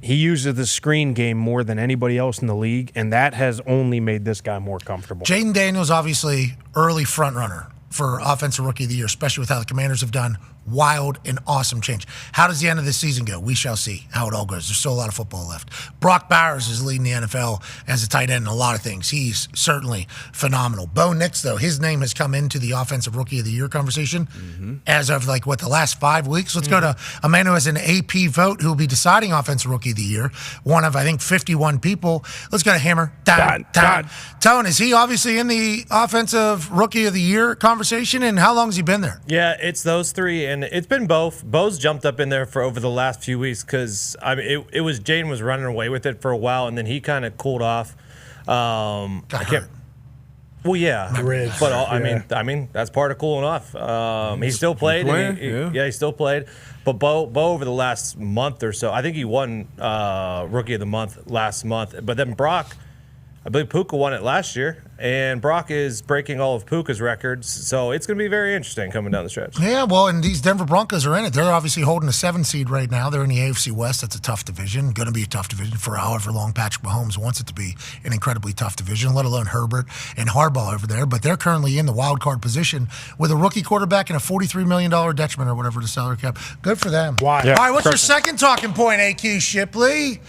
He uses the screen game more than anybody else in the league, and that has only made this guy more comfortable. Jaden Daniels, obviously, early front runner for Offensive Rookie of the Year, especially with how the Commanders have done. Wild and awesome change. How does the end of this season go? We shall see how it all goes. There's still a lot of football left. Brock Bowers is leading the NFL as a tight end in a lot of things. He's certainly phenomenal. Bo Nix, though, his name has come into the Offensive Rookie of the Year conversation as of the last 5 weeks. Let's go to a man who has an AP vote who will be deciding Offensive Rookie of the Year. One of, I think, 51 people. Let's go to Hammer. Dahn. Tone, is he obviously in the Offensive Rookie of the Year conversation, and how long has he been there? Yeah, it's those three. And it's been both. Bo's jumped up in there for over the last few weeks because it was Jaden was running away with it for a while, and then he kind of cooled off. Got hurt. Well, yeah, but I mean that's part of cooling off. He still played. He still played. But Bo over the last month or so, I think he won Rookie of the Month last month. But then Brock, I believe Puka won it last year, and Brock is breaking all of Puka's records. So it's going to be very interesting coming down the stretch. Yeah, well, and these Denver Broncos are in it. They're obviously holding a 7 seed right now. They're in the AFC West. That's a tough division. Going to be a tough division for however long Patrick Mahomes wants it to be. An incredibly tough division, let alone Herbert and Harbaugh over there. But they're currently in the wild card position with a rookie quarterback and a $43 million detriment or whatever the salary cap. Good for them. Why? Yeah. All right, what's your second talking point, AQ Shipley?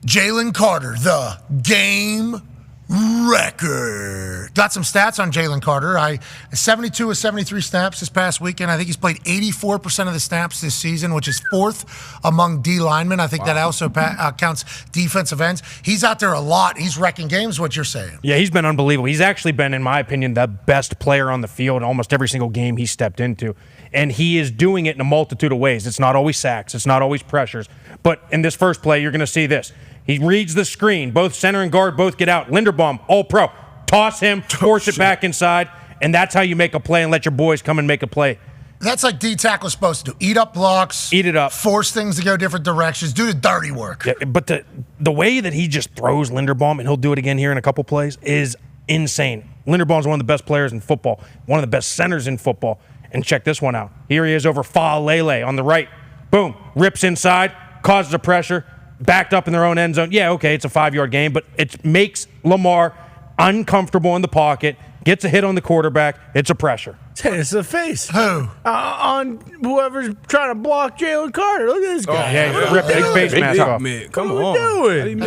Jalen Carter, the game record. Got some stats on Jalen Carter. 72 of 73 snaps this past weekend. I think he's played 84% of the snaps this season, which is 4th among D linemen. I think that also counts defensive ends. He's out there a lot. He's wrecking games, what you're saying. Yeah, he's been unbelievable. He's actually been, in my opinion, the best player on the field in almost every single game he stepped into. And he is doing it in a multitude of ways. It's not always sacks. It's not always pressures. But in this first play, you're going to see this. He reads the screen. Both center and guard both get out. Linderbaum, all pro. Toss him, force it back inside, and that's how you make a play and let your boys come and make a play. That's like D-tackle's supposed to do. Eat up blocks. Eat it up. Force things to go different directions. Do the dirty work. Yeah, but the way that he just throws Linderbaum, and he'll do it again here in a couple plays, is insane. Linderbaum's one of the best players in football, one of the best centers in football. And check this one out. Here he is over Faalele on the right. Boom. Rips inside, causes a pressure, backed up in their own end zone. Yeah, okay, it's a 5-yard game, but it makes Lamar uncomfortable in the pocket, gets a hit on the quarterback. It's a pressure. It's the face. Who? On whoever's trying to block Jalen Carter. Look at this guy. Yeah, rip his face mask off. Come What are we doing?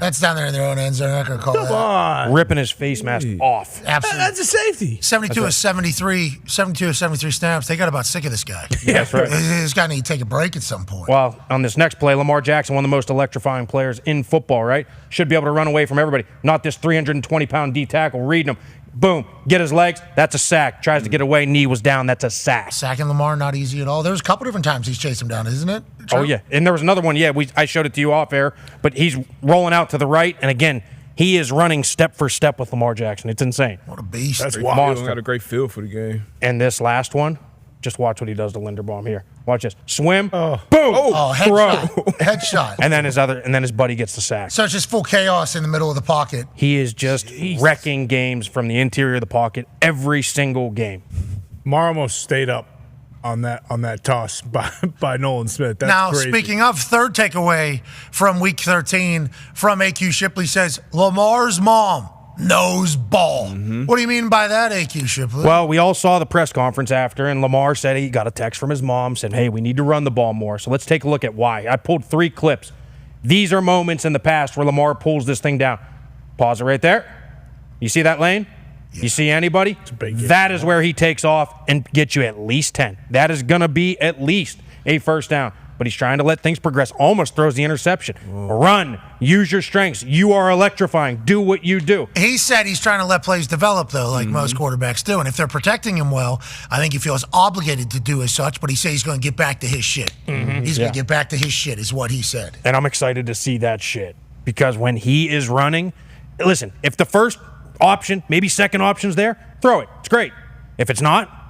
That's down there in their own end zone. They're not going to call Come that. on. Ripping his face mask off. Absolutely. That's a safety. 72 of 73 snaps. They got about sick of this guy. Yeah, that's right. This guy needs to take a break at some point. Well, on this next play, Lamar Jackson, one of the most electrifying players in football, right? Should be able to run away from everybody. Not this 320-pound D tackle reading him. Boom, get his legs. That's a sack. Tries to get away. Knee was down. That's a sack. Sacking Lamar, not easy at all. There's a couple different times he's chased him down, isn't it? Oh, yeah. And there was another one. Yeah, I showed it to you off air. But he's rolling out to the right. And again, he is running step for step with Lamar Jackson. It's insane. What a beast. That's wild. He got a great feel for the game. And this last one, just watch what he does to Linderbaum here. Watch this. Swim. Boom. Headshot. Throw. Headshot. And then his buddy gets the sack. So it's just full chaos in the middle of the pocket. He is just wrecking games from the interior of the pocket every single game. Mar almost stayed up on that toss by Nolan Smith. That's now, crazy. Speaking of, third takeaway from Week 13 from AQ Shipley says, Lamar's mom knows ball. What do you mean by that, AQ Shipley? Well, we all saw the press conference after, and Lamar said he got a text from his mom saying, hey, we need to run the ball more. So let's take a look at why. I pulled 3 clips. These are moments in the past where Lamar pulls this thing down. Pause it right there. You see that lane? Yeah. You see anybody? That is where he takes off and gets you at least 10. That is going to be at least a first down. But he's trying to let things progress. Almost throws the interception. Whoa. Run. Use your strengths. You are electrifying. Do what you do. He said he's trying to let plays develop, though, like most quarterbacks do. And if they're protecting him well, I think he feels obligated to do as such. But he said he's going to get back to his shit. He's going to get back to his shit is what he said. And I'm excited to see that shit. Because when he is running, listen, if the first option, maybe second option's there, throw it. It's great. If it's not,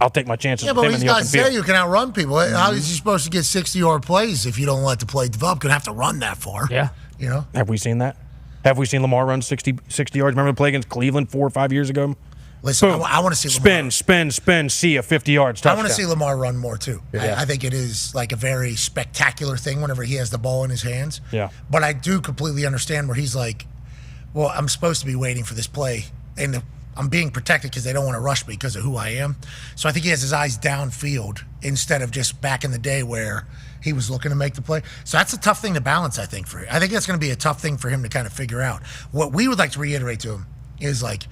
I'll take my chances with him in the open field. These guys say you can outrun people. How is he supposed to get 60-yard plays if you don't let the play develop? Going to have to run that far. Yeah. You know? Have we seen that? Have we seen Lamar run 60 yards? Remember the play against Cleveland 4 or 5 years ago? Listen, I want to see Lamar. Spin, see a 50 yards touchdown. I want to see Lamar run more, too. Yeah. I think it is like a very spectacular thing whenever he has the ball in his hands. Yeah. But I do completely understand where he's like, well, I'm supposed to be waiting for this play. And I'm being protected because they don't want to rush me because of who I am. So I think he has his eyes downfield instead of just back in the day where he was looking to make the play. So that's a tough thing to balance, I think, for him. I think that's going to be a tough thing for him to kind of figure out. What we would like to reiterate to him is like,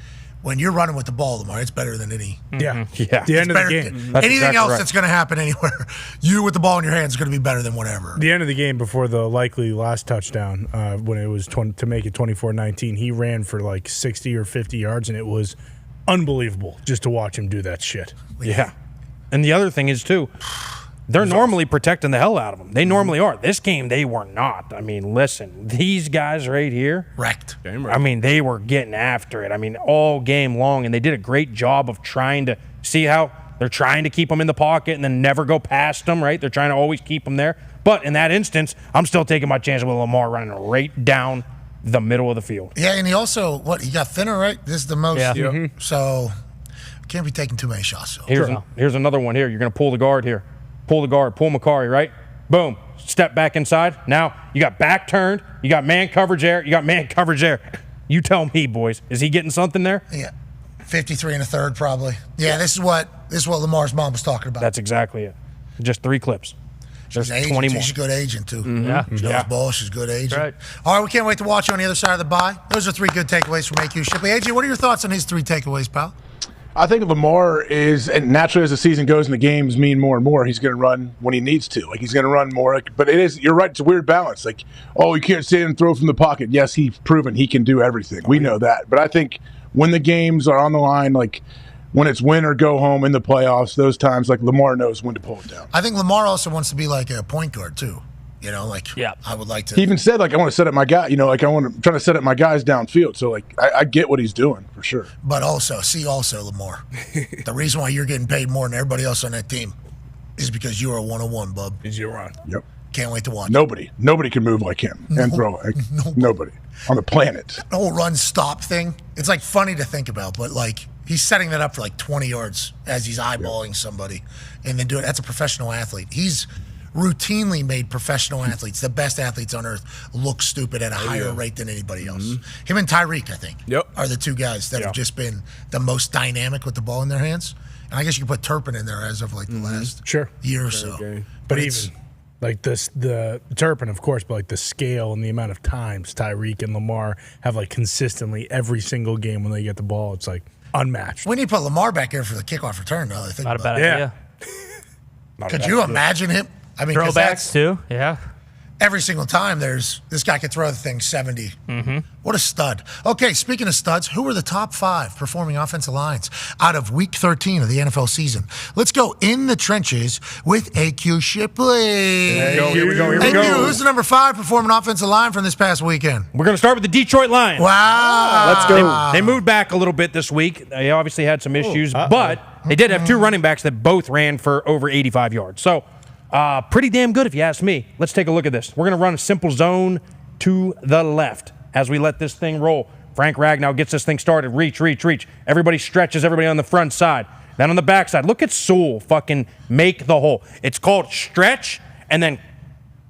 when you're running with the ball, Lamar, it's better than any. Yeah. The end of the game. Anything else that's going to happen anywhere, you with the ball in your hands is going to be better than whatever. The end of the game before the likely last touchdown, when it was to make it 24-19, he ran for like 60 or 50 yards, and it was unbelievable just to watch him do that shit. Yeah. And the other thing is, too, they're normally protecting the hell out of him. They normally are. This game, they were not. I mean, listen, these guys right here. Wrecked. I mean, they were getting after it. I mean, all game long, and they did a great job of trying to see how they're trying to keep them in the pocket and then never go past them, right? They're trying to always keep them there. But in that instance, I'm still taking my chances with Lamar running right down the middle of the field. Yeah, and he also, he got thinner, right? This is the most. Yeah. So, can't be taking too many shots. So. Here's another one here. You're going to pull the guard here. Pull the guard, pull McCarry, right? Boom. Step back inside. Now you got back turned. You got man coverage there. You got man coverage there. You tell me, boys. Is he getting something there? Yeah. 53 and a third, probably. Yeah, this is what Lamar's mom was talking about. That's exactly it. Just 3 clips. There's She's an 20 agent. more. She's a good agent, too. Yeah. She knows Yeah. ball. She's a good agent. Right. All right, we can't wait to watch you on the other side of the bye. Those are 3 good takeaways from AQ Shipley. AJ, what are your thoughts on his 3 takeaways, pal? I think Lamar is, and naturally as the season goes and the games mean more and more, he's going to run when he needs to. Like, he's going to run more. But it is, you're right, it's a weird balance. Like, oh, you can't stand and throw from the pocket. Yes, he's proven he can do everything. We know that. But I think when the games are on the line, like when it's win or go home in the playoffs, those times, like Lamar knows when to pull it down. I think Lamar also wants to be like a point guard, too. You know, like, I would like to. He even said, like, I want to set up my guy. You know, like, I'm trying to set up my guys downfield. So, like, I get what he's doing for sure. But also, Lamar, the reason why you're getting paid more than everybody else on that team is because you are a 101, bub. Is you're on. Yep. Can't wait to watch. Nobody can move like him and throw. Like, nobody on the planet. The whole run stop thing, it's like funny to think about, but like he's setting that up for like 20 yards as he's eyeballing somebody and then doing it. That's a professional athlete. He's routinely made professional athletes, the best athletes on earth, look stupid at a higher rate than anybody else. Him and Tyreek, I think, are the 2 guys that have just been the most dynamic with the ball in their hands. And I guess you can put Turpin in there as of like the last year or so. But even like the Turpin, of course, but like the scale and the amount of times Tyreek and Lamar have like consistently every single game when they get the ball, it's like unmatched. We need to put Lamar back there for the kickoff return, though. I think Not a about bad it. idea. Could you imagine him? I mean, 'cause Throwbacks that's too. Yeah. every single time there's this guy could throw the thing 70. What a stud. Okay, speaking of studs, who are the top 5 performing offensive lines out of week 13 of the NFL season? Let's go in the trenches with AQ Shipley. Here we go. AQ, who's the number 5 performing offensive line from this past weekend? We're going to start with the Detroit Lions. Wow. Let's go. They moved back a little bit this week. They obviously had some issues, but they did have 2 running backs that both ran for over 85 yards. So pretty damn good if you ask me. Let's take a look at this. We're going to run a simple zone to the left as we let this thing roll. Frank Ragnow gets this thing started. Reach. Everybody stretches, everybody on the front side. Then on the back side, look at Sewell fucking make the hole. It's called stretch and then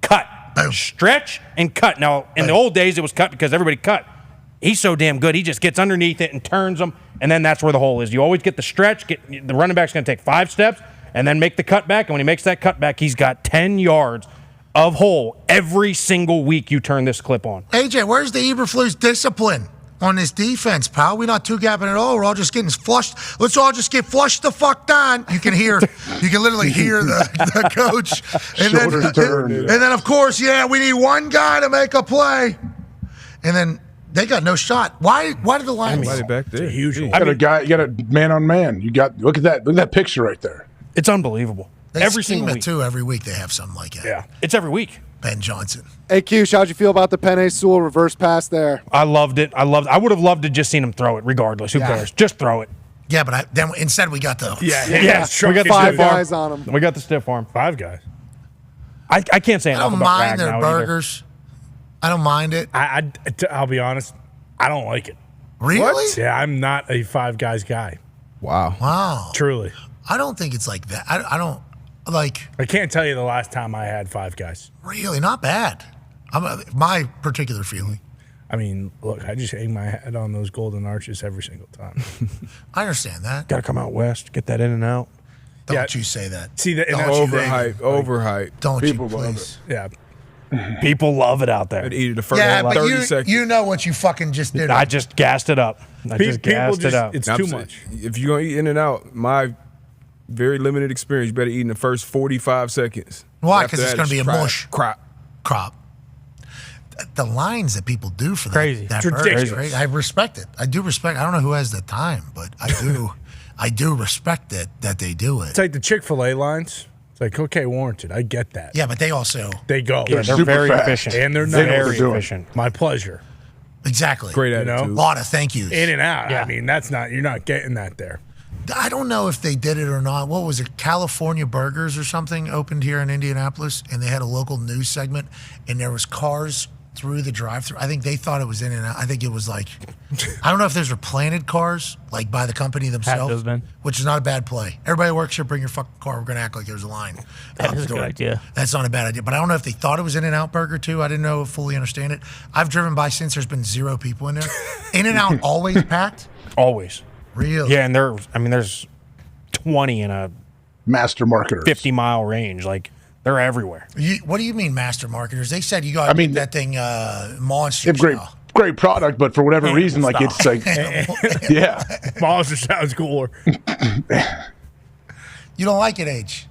cut. Stretch and cut. Now, in the old days, it was cut because everybody cut. He's so damn good. He just gets underneath it and turns them, and then that's where the hole is. You always get the stretch. The running back's going to take 5 steps and then make the cutback. And when he makes that cutback, he's got 10 yards of hole every single week you turn this clip on. AJ, where's the Eberflus discipline on this defense, pal? We're not 2-gapping at all. We're all just getting flushed. Let's all just get flushed the fuck down. You can literally hear the coach. And then, of course, we need one guy to make a play. And then they got no shot. Why did the Lions? Back there. It's a huge one. You got a man on man. Look at that picture right there. It's unbelievable. They every scheme single it week. too. Every week they have something like that. Yeah, it's every week. Ben Johnson. Hey, Q, how'd you feel about the Penei Sewell reverse pass there? I loved it. I would have loved to just seen him throw it regardless. Who cares? Just throw it. Yeah, but then instead we got the We got 5 guys on him. We got the stiff arm. 5 guys. I can't say enough I don't about mind their Ragnow burgers. I don't mind it. I'll be honest. I don't like it. Really? What? Yeah, I'm not a 5 guys guy. Wow. Truly. I don't think it's like that. I don't like. I can't tell you the last time I had 5 guys. Really, not bad. My particular feeling. I mean, look, I just hang my head on those golden arches every single time. I understand that. Got to come out west, get that in and out. Don't you say that. See that? Overhyped. Don't People you love please? Yeah. People love it out there. I'd eat it the first Yeah, but 30 seconds. you know what you fucking just did. I just gassed it up. It's too much. If you're going to eat In and Out, my very limited experience, you better eat in the first 45 seconds. Why? After Because it's that, going to be a crap. mush. Crop. The lines that people do for that. Crazy. That It's ridiculous. burger, I respect it. I do respect. I don't know who has the time, but I do. I do respect it that they do it. It's like the Chick-fil-A lines. It's like, okay, warranted. I get that. Yeah, but they also They go. Yeah, they're very efficient. And they're They not know what they're doing. efficient. My pleasure. Exactly. Great You know? attitude. A lot of thank yous. In and out. Yeah. I mean, you're not getting that there. I don't know if they did it or not. What was it? California Burgers or something opened here in Indianapolis, and they had a local news segment, and there was cars through the drive-thru. I think they thought it was In and Out. I think it was like, I don't know if those were planted cars, like by the company Had to themselves, have been. which is not a bad play. Everybody that works here, bring your fucking car. We're going to act like there's a line. That out is the a good door. idea. That's not a bad idea. But I don't know if they thought it was In and Out Burger too. I didn't know, fully understand it. I've driven by since. There's been 0 people in there. In and Out always packed? Always. Really? Yeah, and there's 20 in a master marketers 50-mile range. Like, They're everywhere. What do you mean, master marketers? They said you got that thing monster style. Great product, but for whatever reason, like it's like, yeah, monster sounds cooler. You don't like it, H?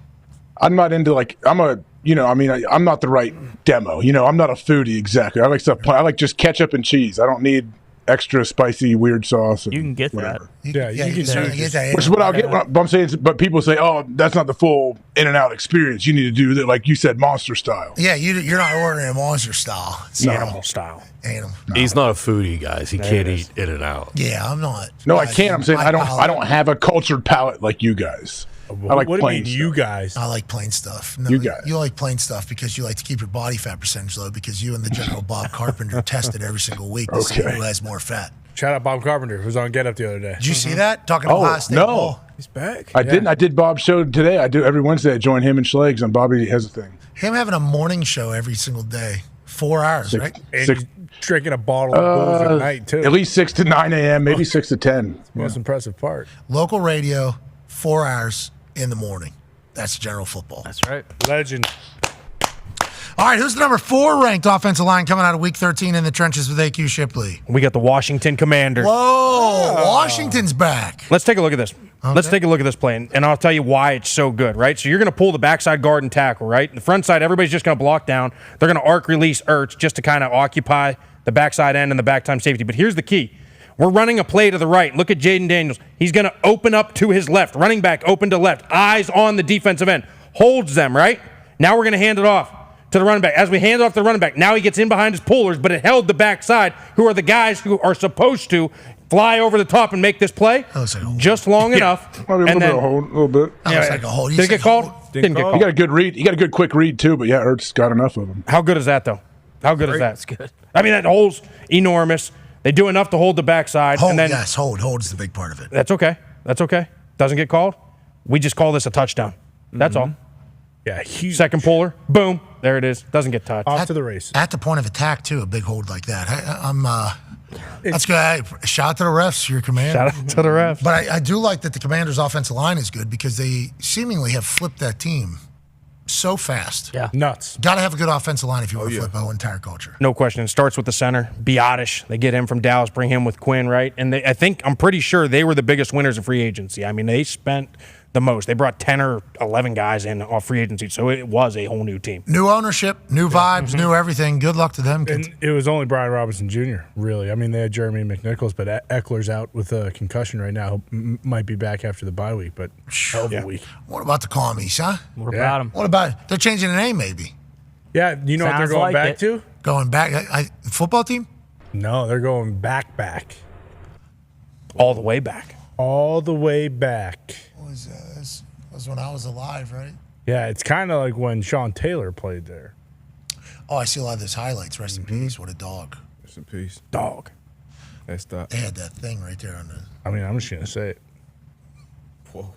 I'm not into I'm not the right demo. I'm not a foodie exactly. I like stuff. I like just ketchup and cheese. I don't need extra spicy weird sauce. You can get that. You can get that. Which is what I'll get. But I'm saying, but people say, "Oh, that's not the full In-N-Out experience. You need to do that, like you said, monster style." Yeah, you're not ordering a monster style. It's animal style. Animal. He's not a foodie, guys. He can't eat In-N-Out. Yeah, I'm not. No, I can't. I'm saying I don't have a cultured palate like you guys. I like what plain do you mean, you guys? I like plain stuff. No, You guys. You like plain stuff because you like to keep your body fat percentage low because you and the General Bob Carpenter test it every single week to see who has more fat. Shout out Bob Carpenter, who was on Get Up the other day. Did you see that? Talking about Ohio State ball. He's back. I didn't. I did Bob's show today. I do every Wednesday. I join him and Schlegs, and Bobby has a thing. Him having a morning show every single day, 4 hours, right? And drinking a bottle of booze at night too. At least 6 to 9 a.m., maybe 6 to 10. Most impressive part. Local radio, 4 hours in the morning. That's General Football. That's right. Legend. All right, who's the number 4 ranked offensive line coming out of Week 13 in the trenches with AQ Shipley? We got the Washington Commanders. Whoa, Washington's back. Let's take a look at this. Let's take a look at this play, and I'll tell you why it's so good, right? So you're going to pull the backside guard and tackle, right? The front side, everybody's just going to block down. They're going to arc release Ertz just to kind of occupy the backside end and the back time safety. But here's the key. We're running a play to the right. Look at Jaden Daniels. He's going to open up to his left. Running back open to left. Eyes on the defensive end. Holds them, right? Now we're going to hand it off to the running back. As we hand it off to the running back, now he gets in behind his pullers, but it held the backside, who are the guys who are supposed to fly over the top and make this play just long enough. Maybe a little bit. That was like a hold. Did it get called? Didn't get called. He got a good read. He got a good quick read, too, but yeah, Ertz got enough of them. How good is that, though? How good is that? That's good. I mean, that hole's enormous. They do enough to hold the backside. Hold, and then, yes, hold. Hold is the big part of it. That's okay. That's okay. Doesn't get called. We just call this a touchdown. That's all. Yeah, huge. Second puller, boom, there it is. Doesn't get touched. Off to the races. At the point of attack, too, a big hold like that. That's good. Hey, shout out to the refs, your command. Shout out to the refs. But I do like that the Commanders' offensive line is good because they seemingly have flipped that team so fast. Yeah. Nuts. Got to have a good offensive line if you want to flip our entire culture. No question. It starts with the center, Biotish. They get him from Dallas, bring him with Quinn, right? And I'm pretty sure they were the biggest winners of free agency. I mean, they spent the most. They brought 10 or 11 guys in off free agency, so it was a whole new team. New ownership, new vibes, new everything. Good luck to them. And it was only Brian Robinson Jr., really. I mean, they had Jeremy McNichols, but Eckler's out with a concussion right now. Might be back after the bye week, but hell of a week. What about the Commies, huh? What about them? What about they're changing the name, maybe? Yeah, you know what they're going back to? Going back? Football team? No, they're going back. All the way back. All the way back. What was that? That was when I was alive, right? Yeah, it's kind of like when Sean Taylor played there. Oh, I see a lot of those highlights. Rest in peace. What a dog. Rest in peace. Dog. That's that. They had that thing right there on the. I mean, I'm just going to say it. Whoa.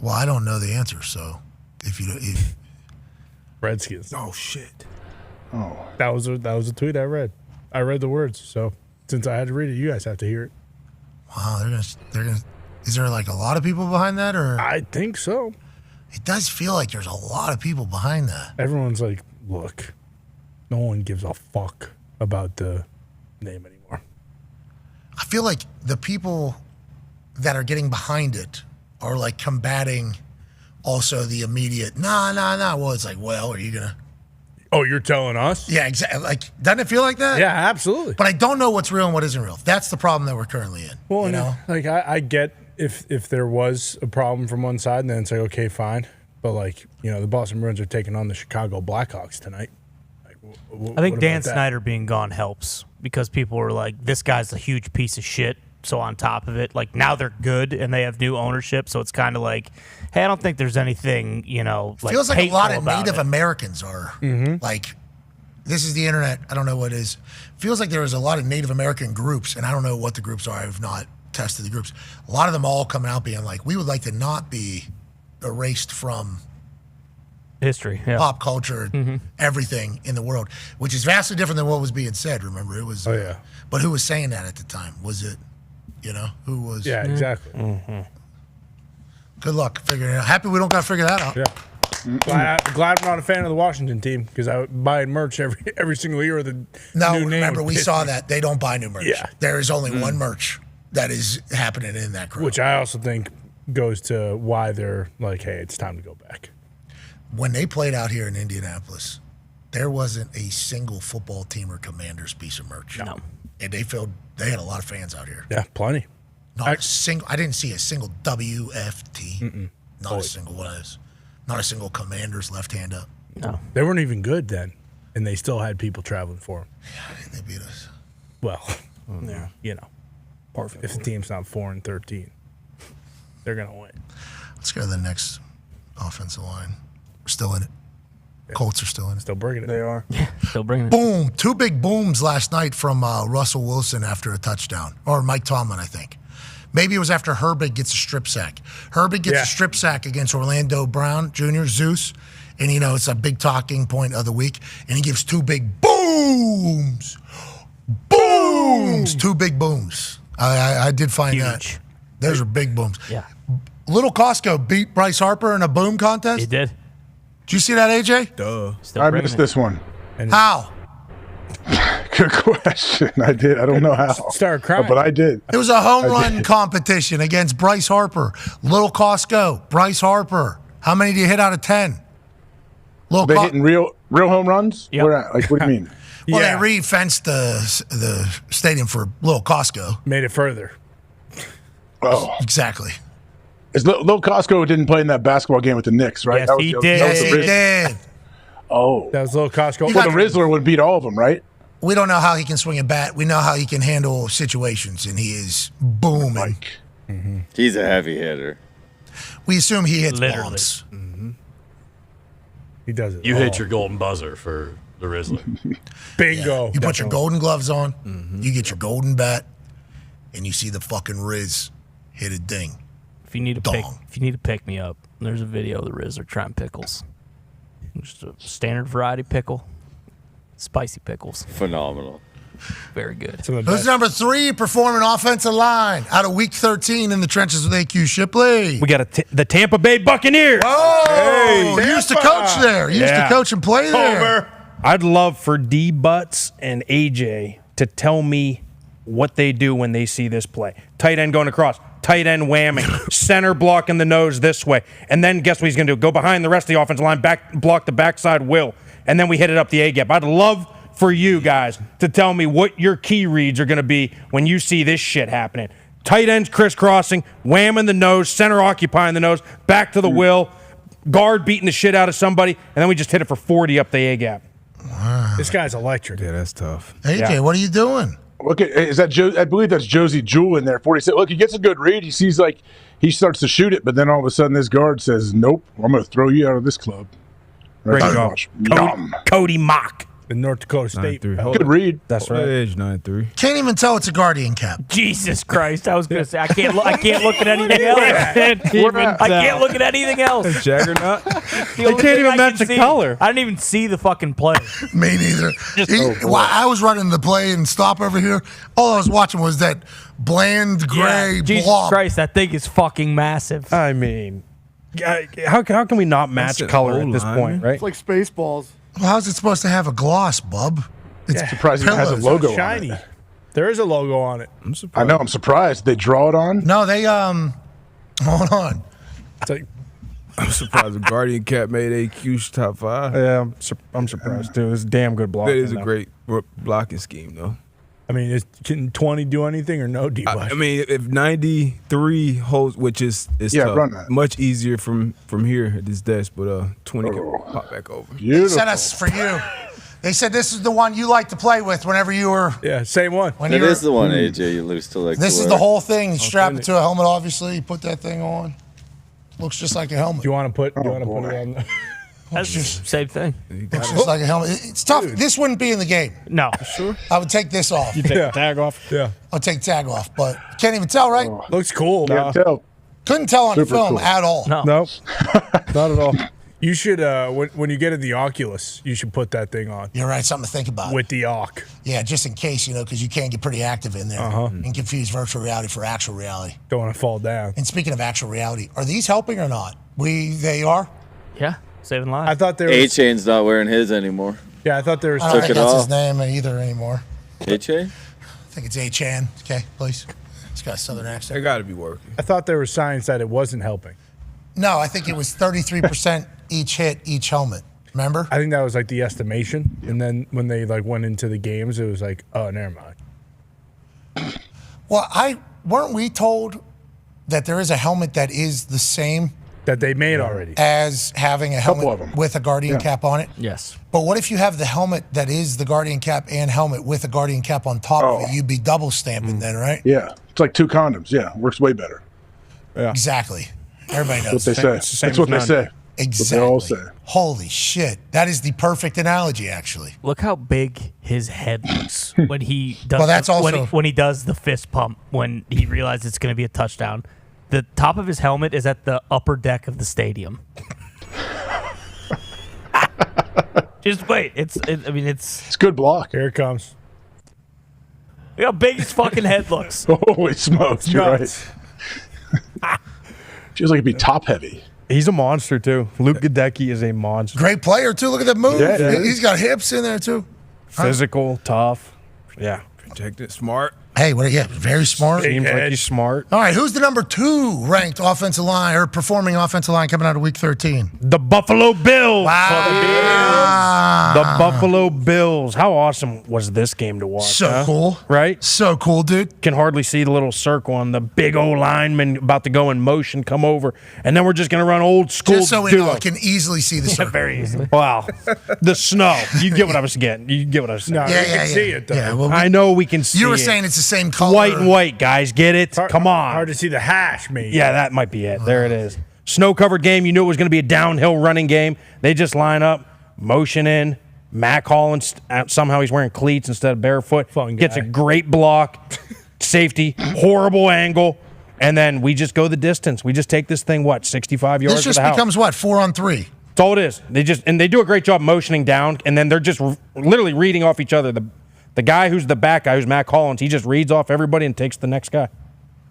Well, I don't know the answer, so if Redskins. Oh, shit. Oh. That was a tweet I read. I read the words, so since I had to read it, you guys have to hear it. Wow, they're gonna. Is there like a lot of people behind that, or? I think so. It does feel like there's a lot of people behind that. Everyone's like, look, no one gives a fuck about the name anymore. I feel like the people that are getting behind it are like combating also the immediate, nah. Well, it's like, well, are you going to? Oh, you're telling us? Yeah, exactly. Like, doesn't it feel like that? Yeah, absolutely. But I don't know what's real and what isn't real. That's the problem that we're currently in. Well, you know? like I get if there was a problem from one side, then it's like, okay, fine. But like, the Boston Bruins are taking on the Chicago Blackhawks tonight. Like, I think Dan Snyder being gone helps because people were like, this guy's a huge piece of shit. So on top of it, like now they're good and they have new ownership. So it's kind of like, hey, I don't think there's anything, like feels like a lot of Native it. Americans are like, this is the internet. I don't know what it is. Feels like there was a lot of Native American groups, and I don't know what the groups are. I've not tested the groups. A lot of them all coming out being like, we would like to not be erased from history, pop culture, everything in the world, which is vastly different than what was being said. Remember, it was. Oh yeah. But who was saying that at the time? Was it? Who was? Yeah, exactly. Good luck figuring it out. Happy we don't got to figure that out. Yeah. Glad I'm not a fan of the Washington team because I would buy merch every single year with a No, new name. remember, we saw that. They don't buy new merch. Yeah. There is only one merch that is happening in that crew. Which I also think goes to why they're like, hey, it's time to go back. When they played out here in Indianapolis, there wasn't a single football team or Commanders piece of merch. No. And they had a lot of fans out here. Yeah, plenty. Not a single. I didn't see a single WFT. Not a single one of those. Not a single Commanders left hand up. No. They weren't even good then, and they still had people traveling for them. Yeah, they beat us. Well, you know, if the team's not 4-13, they're gonna win. Let's go to the next offensive line. We're still in it. Colts are still in it. Still bringing it. They are. Still bringing it. Boom. 2 big booms last night from Russell Wilson after a touchdown. Or Mike Tomlin, I think. Maybe it was after Herbig gets a strip sack. Herbig gets a strip sack against Orlando Brown Jr., Zeus. And, it's a big talking point of the week. And he gives 2 big booms. Booms. 2 big booms. I did find that. Those are big booms. Yeah. Little Costco beat Bryce Harper in a boom contest. He did. Did you see that, AJ? Duh. I missed this one. How? Good question. I did. I don't know how. Started crying. But I did. It was a home run competition against Bryce Harper. Little Costco, Bryce Harper. How many do you hit out of 10? Are they hitting real home runs? Yep. What do you mean? Well, they re-fenced the stadium for Little Costco. Made it further. Oh, exactly. Little Costco didn't play in that basketball game with the Knicks, right? Yes, That was he the- did. that was the Yes, he Riz- did. Oh. That was Little Costco. Well, the Rizzler would beat all of them, right? We don't know how he can swing a bat. We know how he can handle situations, and he is booming. He's a heavy hitter. We assume he hits Literally. bombs. He does it. You hit your golden buzzer for the Rizzler. Bingo. You put your golden gloves on, you get your golden bat, and you see the fucking Riz hit a ding. If you need to pick me up, there's a video of the Rizzler trying pickles. Just a standard variety pickle, spicy pickles. Phenomenal. Very good. Who's number 3 performing offensive line out of week 13 in the trenches with AQ Shipley? We got the Tampa Bay Buccaneers. Oh, you used to coach there. You used to coach and play there. I'd love for D Butts and AJ to tell me what they do when they see this play. Tight end going across, tight end whamming, center blocking the nose this way, and then guess what he's going to do? Go behind the rest of the offensive line, block the backside will, and then we hit it up the A gap. I'd love for you guys to tell me what your key reads are going to be when you see this shit happening. Tight ends crisscrossing, whamming the nose, center occupying the nose, back to the will, guard beating the shit out of somebody, and then we just hit it for 40 up the A gap. Wow. This guy's electric. Yeah, that's tough. AJ, what are you doing? Look at is that I believe that's Josie Jewell in there. 46. Look, he gets a good read. He sees he starts to shoot it, but then all of a sudden this guard says, "Nope, I'm going to throw you out of this club." Great job. Cody Mock. In North Dakota State. Good read. That's right. Edge 9-3. Can't even tell it's a Guardian cap. Jesus Christ! I was gonna say I can't look at anything else. I can't look at anything else. Juggernaut. They can't even match the color. I didn't even see the fucking play. Me neither. While I was running the play and stop over here, all I was watching was that bland gray Jesus blob. Christ, that thing is fucking massive. I mean, how can we not match an color at this O-line. point, right? It's like Spaceballs. Well, how's it supposed to have a gloss, bub? It's surprising it has a pillows. logo on Shiny. it. There is a logo on it. I'm surprised. I know. I'm surprised. They draw it on. No, they hold on. It's like, I'm surprised the Guardian Cap made AQ's top 5. Yeah, I'm surprised too. It's damn good blocking. That is a great blocking scheme, though. I mean, can 20 do anything or no, D-Bush? I mean, if 93 holds, which is tough, run that. much easier from here at this desk, but 20 can pop back over. They sent us for you. They said this is the one you like to play with whenever you were. Yeah, same one. That is the one, AJ, you lose to like. This is the whole thing. You strap it to a helmet, obviously. You put that thing on. Looks just like a helmet. Do you want to put it on? That's just same thing. Looks just like a helmet. It's tough. This wouldn't be in the game. No, sure. I would take this off. You take the tag off. Yeah. I'll take tag off, but can't even tell, right? Looks cool. Can't tell. Couldn't tell on the Super film cool. at all. no. Nope, not at all. You should, when you get in the Oculus, you should put that thing on You're right. Something to think about. with the Oc. Yeah, just in case, because you can get pretty active in there and confuse virtual reality for actual reality. Don't want to fall down. And speaking of actual reality, are these helping or not? They are? Yeah. saving lives. I thought there was A-Chain's not wearing his anymore. Yeah, I thought there was. I don't think that's his name either anymore. A-Chain? I think it's A-Chan. Okay, please. It's got a southern accent. They got to be working. I thought there was signs that it wasn't helping. No, I think it was 33% each hit, each helmet. Remember? I think that was like the estimation, and then when they like went into the games, it was like, oh, never mind. Well, weren't we told that there is a helmet that is the same that they made already as having a Couple helmet of 'em. with a Guardian Yeah. cap on it? Yes. But what if you have the helmet that is the Guardian cap and helmet with a Guardian cap on top of it? You'd be double stamping then, right? Yeah, it's like 2 condoms. Yeah, works way better. Yeah, Exactly. Everybody knows. That's what they say. It's the same That's what as they none. say. Exactly. What they all say. Holy shit. That is the perfect analogy, actually. Look how big his head looks when he does. Well, that's also- when he does the fist pump when he realizes it's going to be a touchdown. The top of his helmet is at the upper deck of the stadium. Just wait. It's good block. Here it comes. Look how big his fucking head looks. Holy smokes, you're Nuts. right. Feels like it'd be top heavy. He's a monster too. Luke Gadecki is a monster. Great player, too. Look at that move. Yeah, He's got hips in there, too. Physical, tough. Yeah. Protected, smart. Hey, very smart. Seems like he's smart. All right, who's the number 2 ranked offensive line or performing offensive line coming out of Week 13? The Buffalo Bills. Wow. The Buffalo Bills. How awesome was this game to watch? So huh? cool. Right? So cool, dude. Can hardly see the little circle on the big old lineman about to go in motion, come over, and then we're just going to run old school Just so we know, duo. I can easily see the circle. Very easily. Wow. The snow. You get what I was getting. You get what I was saying. No, you can see it though. Yeah, well, I know we can see you were it. saying it's the same color. White and white, guys. Get it? Come on. Hard to see the hash, maybe. Yeah, that might be it. There it is. Snow-covered game. You knew it was going to be a downhill running game. They just line up, motion in. Mac Hollins, somehow he's wearing cleats instead of barefoot. Gets a great block. Safety. Horrible angle. And then we just go the distance. We just take this thing, 65 yards This just to the house. becomes 4-on-3. That's all it is. They do a great job motioning down, and then they're just literally reading off each other. The guy who's the back guy, who's Mac Hollins, he just reads off everybody and takes the next guy.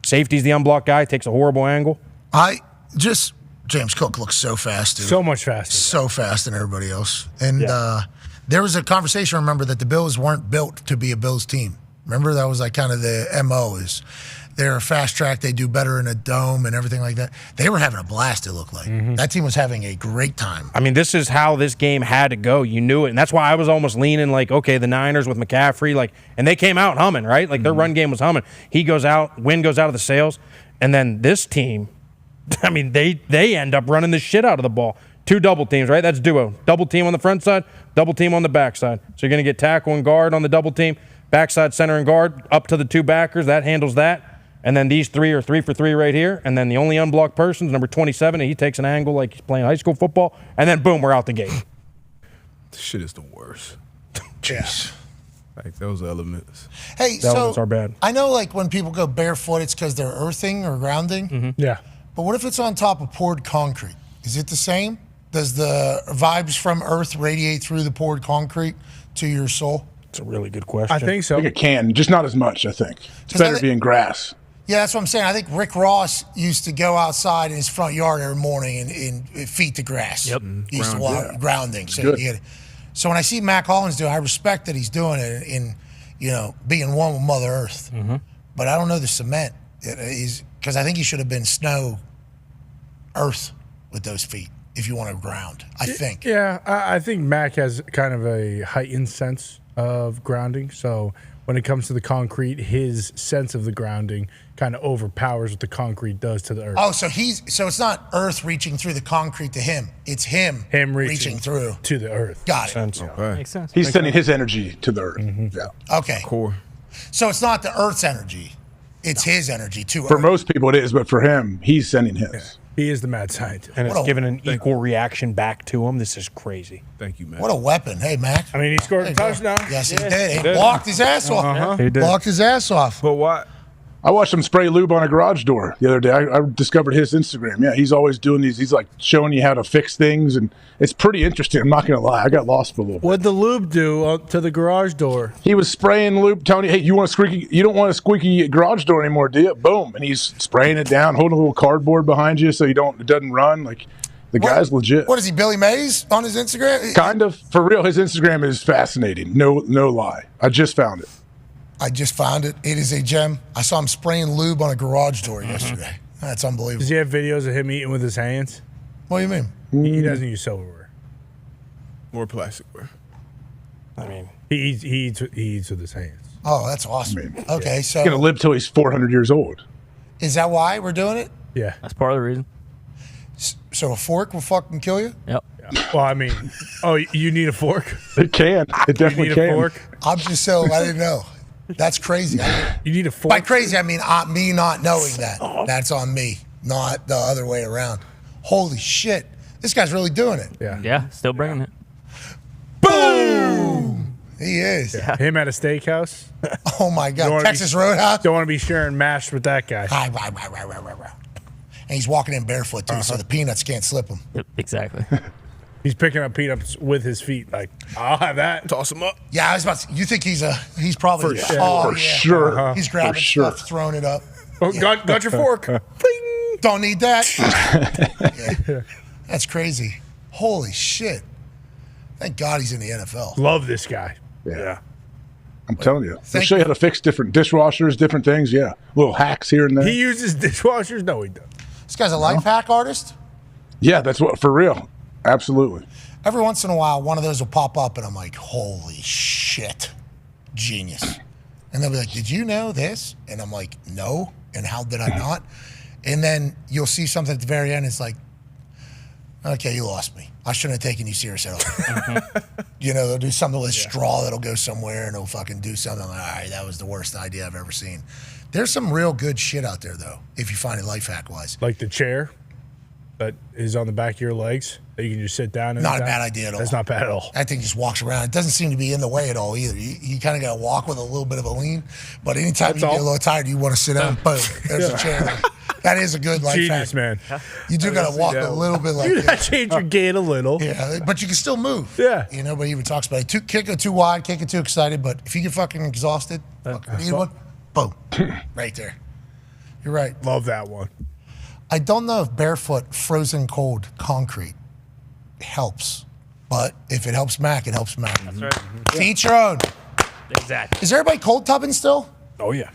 Safety's the unblocked guy, takes a horrible angle. James Cook looks so fast, dude. So much faster. So fast than everybody else. And there was a conversation, remember, that the Bills weren't built to be a Bills team. Remember, that was like kind of the MO is they're a fast track, they do better in a dome and everything like that. They were having a blast, it looked like. That team was having a great time. I mean, this is how this game had to go. You knew it. And that's why I was almost leaning like, okay, the Niners with McCaffrey, and they came out humming, right? Like their run game was humming. He goes out, Wynn goes out of the sails. And then this team, I mean, they end up running the shit out of the ball. 2 double teams, right? That's duo. Double team on the front side, double team on the back side. So you're going to get tackle and guard on the double team, backside, center, and guard, up to the 2 backers. That handles that. And then these 3 are 3 for 3 right here. And then the only unblocked person is number 27, and he takes an angle like he's playing high school football. And then, boom, we're out the gate. This shit is the worst. Jeez. Like those elements. Hey, The elements are bad. I know when people go barefoot, it's because they're earthing or grounding. Yeah. But what if it's on top of poured concrete? Is it the same? Does the vibes from earth radiate through the poured concrete to your soul? It's a really good question. I think so. I think it can, just not as much, I think. It's better being grass. Yeah, that's what I'm saying. I think Rick Ross used to go outside in his front yard every morning and feed the grass. Yep. He used to walk grounding. So, Good. so when I see Mac Hollins do it, I respect that he's doing it in being one with Mother Earth. But I don't know the cement. Because I think he should have been snow earth with those feet if you want to ground, I think. Yeah, I think Mac has kind of a heightened sense of grounding. So when it comes to the concrete, his sense of the grounding kind of overpowers what the concrete does to the earth. Oh, so it's not earth reaching through the concrete to him. It's him reaching through to the earth. Got it. Okay. Makes sense. He's sending his energy to the earth. Yeah. Okay. Core. So it's not the earth's energy. It's his energy to For earth. most people it is, but for him, he's sending his. He is the mad scientist. And it's given an equal reaction back to him. This is crazy. Thank you, man. What a weapon. Hey, Mac. I mean, he scored a touchdown. Yes, he did. He blocked his ass off. He did. Blocked his ass off. But why? I watched him spray lube on a garage door the other day. I discovered his Instagram. Yeah, he's always doing these. He's like showing you how to fix things, and it's pretty interesting. I'm not going to lie. I got lost for a little bit. What'd the lube do to the garage door? He was spraying lube, telling you, "Hey, you don't want a squeaky garage door anymore, do you?" Boom, and he's spraying it down, holding a little cardboard behind you so it doesn't run. Like The guy's legit. What is he, Billy Mays on his Instagram? Kind of. For real, his Instagram is fascinating. No lie. I just found it. It is a gem. I saw him spraying lube on a garage door yesterday. That's unbelievable. Does he have videos of him eating with his hands? What do you mean? He doesn't use silverware. More plasticware. I mean, he eats with his hands. Oh, that's awesome. Okay, so He's going to live till he's 400 years old. is that why we're doing it? Yeah. That's part of the reason. So a fork will fucking kill you? Yep. Well, I mean, you need a fork? It can. It definitely you need can. a fork? I'm just so I didn't know. That's crazy. You need a fork? By crazy, I mean me not knowing that. That's on me, not the other way around. Holy shit. This guy's really doing it. Yeah, still bringing it. Boom! He is. Yeah. Him at a steakhouse? Oh, my God. Texas Roadhouse? Don't want to be sharing mash with that guy. And he's walking in barefoot, too, so the peanuts can't slip him. Yep, exactly. He's picking up peanuts with his feet. Like, I'll have that. Toss him up. Yeah, I was about to, you think he's probably For sure. He's grabbing stuff, throwing it up. Oh, got your fork. Bing. Don't need that. Yeah. That's crazy. Holy shit. Thank God he's in the NFL. Love this guy. Yeah. I'm telling you. They'll show you how to fix different dishwashers, different things. Yeah. Little hacks here and there. He uses dishwashers? No, he doesn't. This guy's a life hack artist? Yeah, that's what, for real. Absolutely. Every once in a while, one of those will pop up, and I'm like, holy shit. Genius. And they'll be like, did you know this? And I'm like, no. And how did I not? And then you'll see something at the very end. It's like, okay, you lost me. I shouldn't have taken you serious at all. You know, they'll do something with a straw that'll go somewhere, and they'll fucking do something like, all right, that was the worst idea I've ever seen. There's some real good shit out there, though, if you find it life hack-wise. Like the chair that is on the back of your legs that you can just sit down in. Not a bad idea at all. That's not bad at all. That thing just walks around. It doesn't seem to be in the way at all either. You kind of got to walk with a little bit of a lean. But anytime you get a little tired, you want to sit down, boom, there's a chair there. That is a good life Genius, hack. man. You do got to walk a little bit like You that. change your gait a little. Yeah, but you can still move. Yeah. You know, but even talks about it. Kick it too wide, kick it too excited. But if you get fucking exhausted, fucking need one, boom, right there. You're right. Love that one. I don't know if barefoot, frozen cold concrete helps. But if it helps Mac, it helps Mac. That's right. To each your own. Exactly. Is everybody cold tubbing still? Oh, yeah.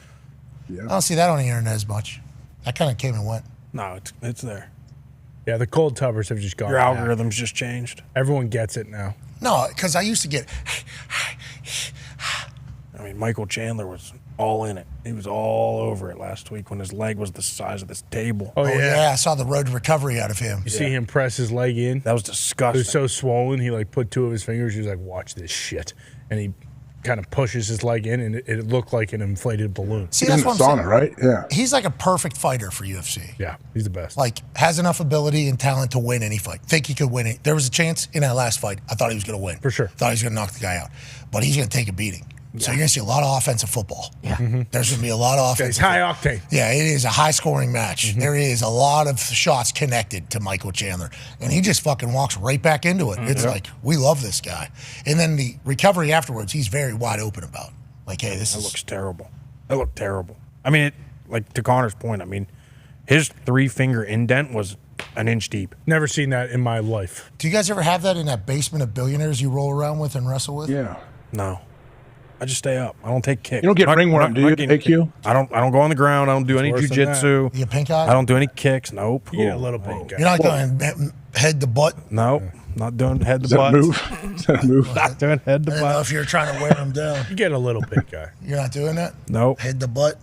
I don't see that on the internet as much. That kind of came and went. No, it's there. Yeah, the cold tubbers have just gone. Your back. algorithm's just changed. Everyone gets it now. No, because I used to get. I mean, Michael Chandler was all in it. He was all over it last week when his leg was the size of this table. Oh, yeah. I saw the road to recovery out of him. You see him press his leg in? That was It disgusting. was so swollen, he like put two of his fingers. He was like, watch this shit. And he kind of pushes his leg in, and it looked like an inflated balloon. See, that's what I'm saying. right? Yeah. He's like a perfect fighter for UFC. Yeah, he's the best. Like, has enough ability and talent to win any fight. Think he could win it. There was a chance in that last fight. I thought he was going to win. For sure. Thought he was going to knock the guy out. But he's going to take a beating. So you're going to see a lot of offensive football. Yeah. There's going to be a lot of offensive It's high octane. Yeah, it is a high-scoring match. There is a lot of shots connected to Michael Chandler, and he just fucking walks right back into it. It's like, we love this guy. And then the recovery afterwards, he's very wide open about. Like, hey, this looks terrible. That looked terrible. I mean, like to Connor's point, I mean, his 3-finger indent was an inch deep. Never seen that in my life. Do you guys ever have that in that basement of billionaires you roll around with and wrestle with? Yeah. No. I just stay up. I don't take kicks. You don't get ringworm, do you, AQ? I don't go on the ground. I don't do any worse than jujitsu. You get pink eye? I don't do any kicks. Nope. You get a little pink eye. You're not going head to butt? Nope. Not doing head to Does that butt. move? Does that move? Not doing head to I don't know butt. if you're trying to wear him down. You get a little pink eye. You're not doing that? Nope. Head to butt?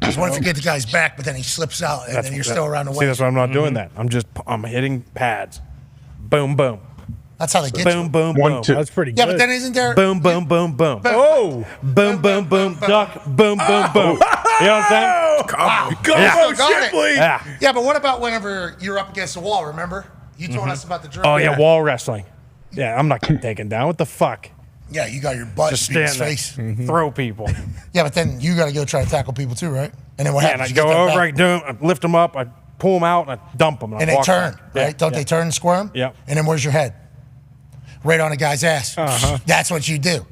Because what if you get the guy's back, but then he slips out, and then you're still around the way? See, that's why I'm not doing that. I'm hitting pads. Boom, boom. That's how they get Boom, you. boom, 1, boom. 2. That's pretty good. Yeah, but then isn't there... Boom, boom, boom, boom. Oh! Boom, boom, boom, duck, boom, boom, boom. You know what I'm saying? Go, Yeah. Got it. Shipley! Yeah. Yeah, but what about whenever you're up against the wall, remember? You told us about the drill. Oh, yeah, wall wrestling. Yeah, I'm not getting taken down. What the fuck? Yeah, you got your butt Just in his stand there. face. Throw people. Yeah, but then you got to go try to tackle people too, right? And then what Yeah, and happens? I You go get them over, back, I lift them up, I pull them out, and I dump them. and they turn, right? Don't they turn and squirm? Yeah. And then where's your head? Right on the guy's ass. Uh-huh. That's what you do.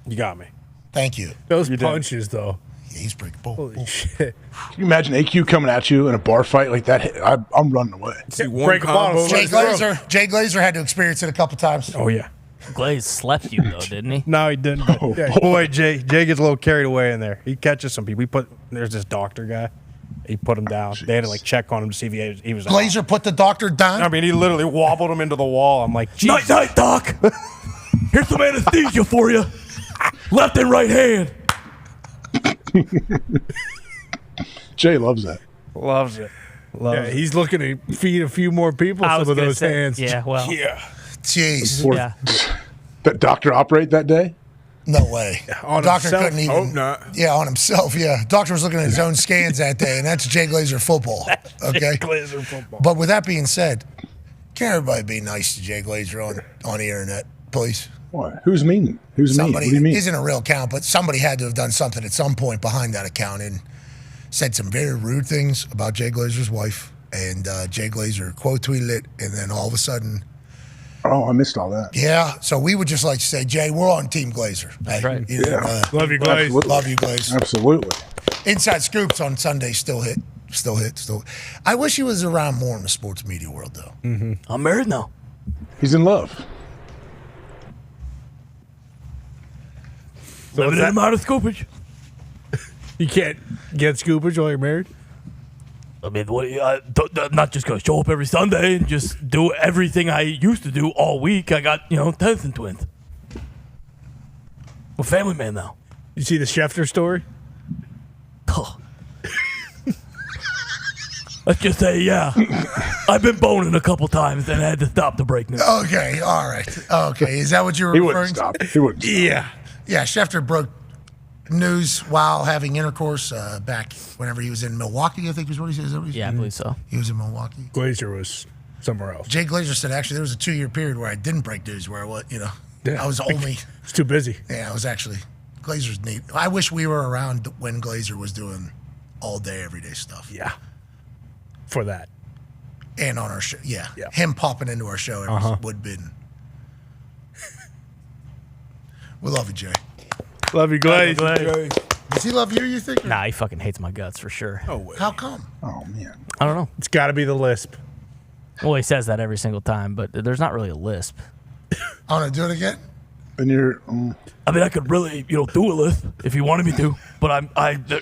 You got me. Thank you. Those You did. punches, though. he's pretty cool. Holy shit. Can you imagine AQ coming at you in a bar fight like that? I'm running away. Break a bottle. Jay Glazer had to experience it a couple times. Oh, yeah. Glaze slept you, though, didn't he? No, he didn't. Boy, Jay gets a little carried away in there. He catches some people. There's this doctor guy. He put him down. They had to check on him to see if he was Glazer put the doctor down? I mean, he literally wobbled him into the wall. I'm like, Night, night, doc. Here's some anesthesia for you. Left and right hand. Jay loves that. Loves it. He's looking to feed a few more people some of those hands. Yeah, well. Yeah. Jeez. That doctor operate that day? No way. On Doctor himself? couldn't even. Hope not. Yeah, on himself. Yeah, doctor was looking at his own scans that day, and that's Jay Glazer football. Okay. Glazer football. But with that being said, can everybody be nice to Jay Glazer on the internet, please? What? Who's mean? Who's mean? What do you mean? Isn't a real account, but somebody had to have done something at some point behind that account and said some very rude things about Jay Glazer's wife, and Jay Glazer quote tweeted it, and then all of a sudden. Oh, I missed all that. Yeah, so we would just like to say, Jay, we're on Team Glazer. That's right. Love you, Glaze. Absolutely. Love you, Glaze. Absolutely. Inside Scoops on Sunday still hit. I wish he was around more in the sports media world, though. Mm-hmm. I'm married now. He's in love. Limited amount of scoopage. You can't get scoopage while you're married? I mean, I'm not just going to show up every Sunday and just do everything I used to do all week. I got, 10th and twins. I'm a family man now. You see the Schefter story? Let's just say, yeah. I've been boning a couple times and I had to stop the break now. Okay, all right. Okay, is that what you were He referring wouldn't to? stop. He wouldn't stop. Yeah. Yeah, Schefter broke news while having intercourse back whenever he was in Milwaukee, I think is what he said. Is that what he said? Yeah, I believe so. He was in Milwaukee. Glazer was somewhere else. Jay Glazer said, actually, there was a 2-year period where I didn't break news, where I was only. It's too busy. Yeah, I was actually. Glazer's neat. I wish we were around when Glazer was doing all day, everyday stuff. Yeah. For that. And on our show. Yeah. Him popping into our show would have been. We love you, Jay. Love you, Glaze. Does he love you, you think? Nah, he fucking hates my guts for sure. Oh, wait. How come? Oh, man. I don't know. It's got to be the lisp. Well, he says that every single time, but there's not really a lisp. I want to do it again? And you're. I mean, I could really, do a lisp if you wanted me to, but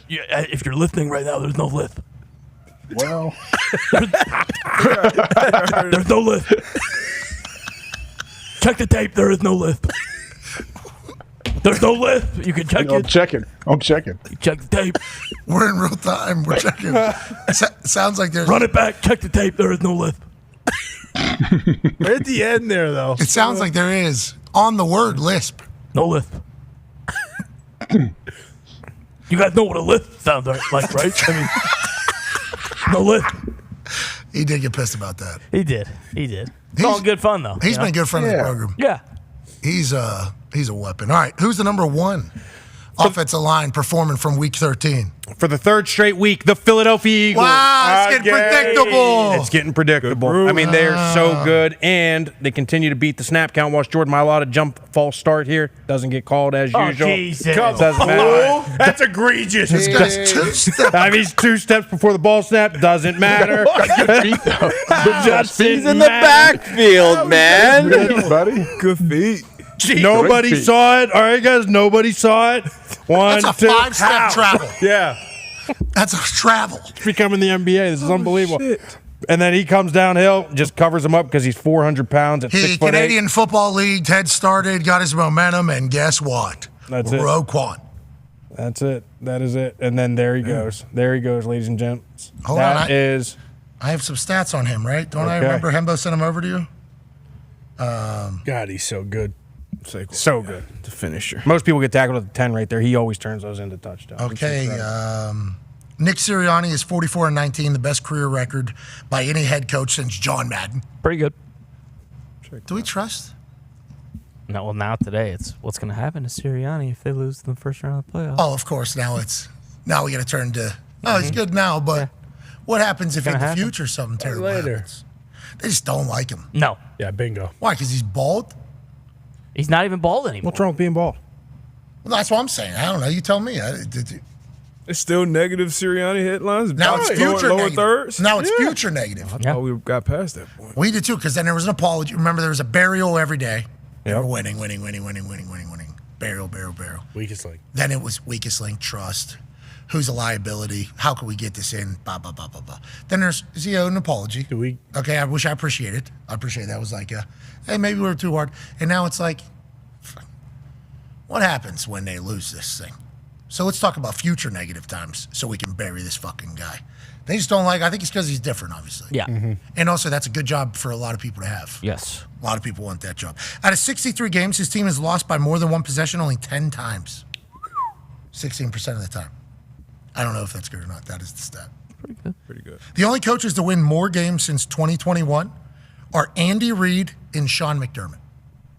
if you're listening right now, there's no lisp. Well. There's no lisp. Check the tape. There is no lisp. There's no lisp. You can check it. I'm checking. You check the tape. We're in real time. We're checking. Sounds like there's. Run it back. Check the tape. There is no lisp. Right at the end there, though. It sounds like there is. On the word lisp. No lisp. You guys know what a lisp sounds like, right? I mean, no lisp. He did get pissed about that. He did. It's all good fun, though. He's been a good friend of the program. Yeah. He's a weapon. All right, who's the number one offensive line performing from week 13? For the third straight week, the Philadelphia Eagles. Wow, it's getting predictable. It's getting predictable. I mean, they're so good, and they continue to beat the snap count. Watch Jordan Mailata jump false start here. Doesn't get called as usual. Jesus. Doesn't matter. That's egregious. This guy's 2 steps. I mean, he's 2 steps before the ball snap. Doesn't matter. He's in the backfield, man. Good, buddy. Good feet. Nobody saw it. All right, guys. Nobody saw it. One, That's a 2. 5-step travel. Yeah. That's a travel. It's becoming the NBA. This is unbelievable. Shit. And then he comes downhill, just covers him up because he's 400 pounds at 6'8". Canadian Football League head started, got his momentum, and guess what? That's it. Roquan. That's it. That is it. And then there he goes. There he goes, ladies and gents. Hold on. I have some stats on him, right? Don't I remember Hembo sent him over to you? God, he's so good. So good. The finisher. Most people get tackled at the 10 right there. He always turns those into touchdowns. Okay. Nick Sirianni is 44-19, the best career record by any head coach since John Madden. Pretty good. Do we trust? No, well, now today it's what's going to happen to Sirianni if they lose in the first round of the playoffs. Oh, of course. Now we got to turn to. Oh, he's good now, but what happens if in the future something terrible happens? They just don't like him. No. Yeah, bingo. Why? Because he's bald? He's not even bald anymore. What's wrong with being bald? Well, that's what I'm saying. I don't know. You tell me. It's still negative Sirianni headlines. Now it's future lower negative. thirds. Now it's future negative. I thought we got past that point. We did too, because then there was an apology. Remember, there was a burial every day. They Yep. were winning. Burial. Weakest link. Then it was weakest link, trust. Who's a liability? How can we get this in? Blah, blah, blah, blah, blah. Then there's, is he owed an apology? Do we? Okay, I wish I appreciate it. I appreciate that. It was like, hey, maybe we were too hard. And now it's like, what happens when they lose this thing? So let's talk about future negative times so we can bury this fucking guy. They just don't like, I think it's because he's different, obviously. Yeah. Mm-hmm. And also, that's a good job for a lot of people to have. Yes. A lot of people want that job. Out of 63 games, his team has lost by more than one possession only 10 times. 16% of the time. I don't know if that's good or not. That is the stat. Pretty good. The only coaches to win more games since 2021 are Andy Reid and Sean McDermott.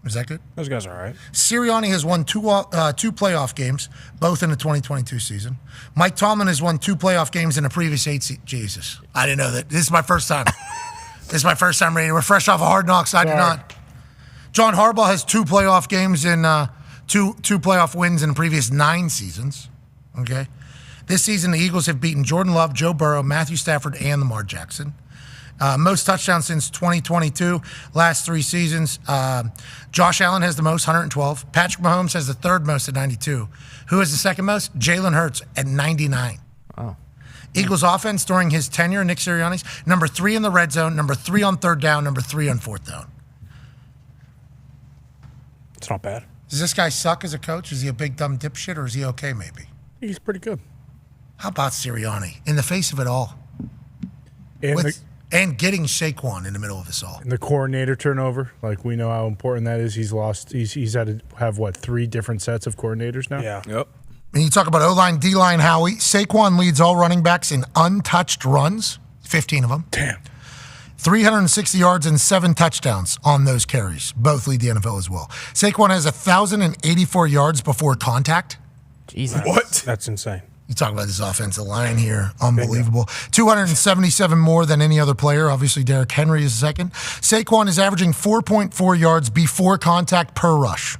Is that good? Those guys are all right. Sirianni has won two playoff games, both in the 2022 season. Mike Tomlin has won 2 playoff games in the previous 8 Jesus. I didn't know that. This is my first time. Reading. We're fresh off of Hard Knocks. I did not. John Harbaugh has 2 playoff games in two playoff wins in the previous 9 seasons. Okay. This season, the Eagles have beaten Jordan Love, Joe Burrow, Matthew Stafford, and Lamar Jackson. Most touchdowns since 2022, last 3 seasons. Josh Allen has the most, 112. Patrick Mahomes has the 3rd most at 92. Who has the 2nd most? Jalen Hurts at 99. Oh. Eagles offense during his tenure, Nick Sirianni's, number 3 in the red zone, number 3 on 3rd down, number 3 on 4th down. It's not bad. Does this guy suck as a coach? Is he a big dumb dipshit, or is he okay maybe? He's pretty good. How about Sirianni? In the face of it all. And And getting Saquon in the middle of this all. And the coordinator turnover, like we know how important that is. He's lost. He's had to have 3 different sets of coordinators now. Yeah. Yep. And you talk about O-line, D-line, Howie. Saquon leads all running backs in untouched runs, 15 of them. Damn. 360 yards and 7 touchdowns on those carries. Both lead the NFL as well. Saquon has 1,084 yards before contact. Jesus. What? That's insane. You talk about this offensive line here. Unbelievable. 277 more than any other player. Obviously, Derrick Henry is second. Saquon is averaging 4.4 yards before contact per rush.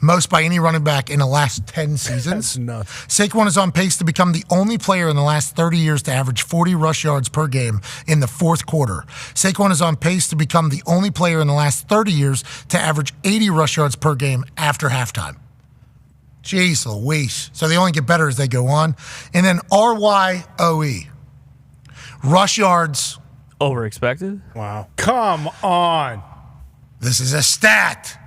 Most by any running back in the last 10 seasons. That's nuts. Saquon is on pace to become the only player in the last 30 years to average 40 rush yards per game in the 4th quarter. Saquon is on pace to become the only player in the last 30 years to average 80 rush yards per game after halftime. Jeez Louise. So they only get better as they go on. And then RYOE. Rush yards. Over expected? Wow. Come on. This is a stat.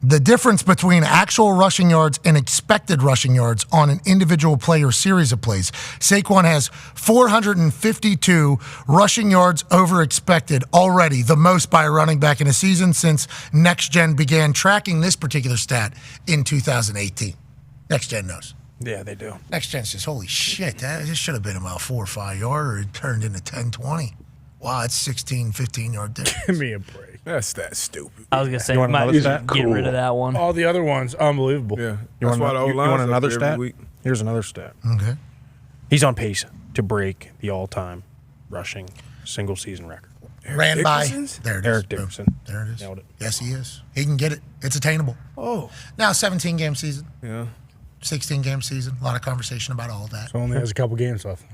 The difference between actual rushing yards and expected rushing yards on an individual player series of plays. Saquon has 452 rushing yards over expected already, the most by a running back in a season since Next Gen began tracking this particular stat in 2018. Next Gen knows. Yeah, they do. Next Gen says, holy shit, this should have been about 4 or 5 yarder. It turned into 10, 20. Wow, it's 16, 15 yard difference. Give me a break. That's that stupid. I was going to say, You want might another stat? get rid of that one. All the other ones, unbelievable. Yeah. You That's want, why the you O-line's want up another there every stat? week. Here's another stat. Okay. He's on pace to break the all-time rushing single season record. Ran by. Dickerson's? There it is. Eric Boom. Dickerson. There it is. Nailed it. Yes, he is. He can get it. It's attainable. Oh. Now, 17-game season, Yeah. 16-game season. A lot of conversation about all of that. So only has a couple games left.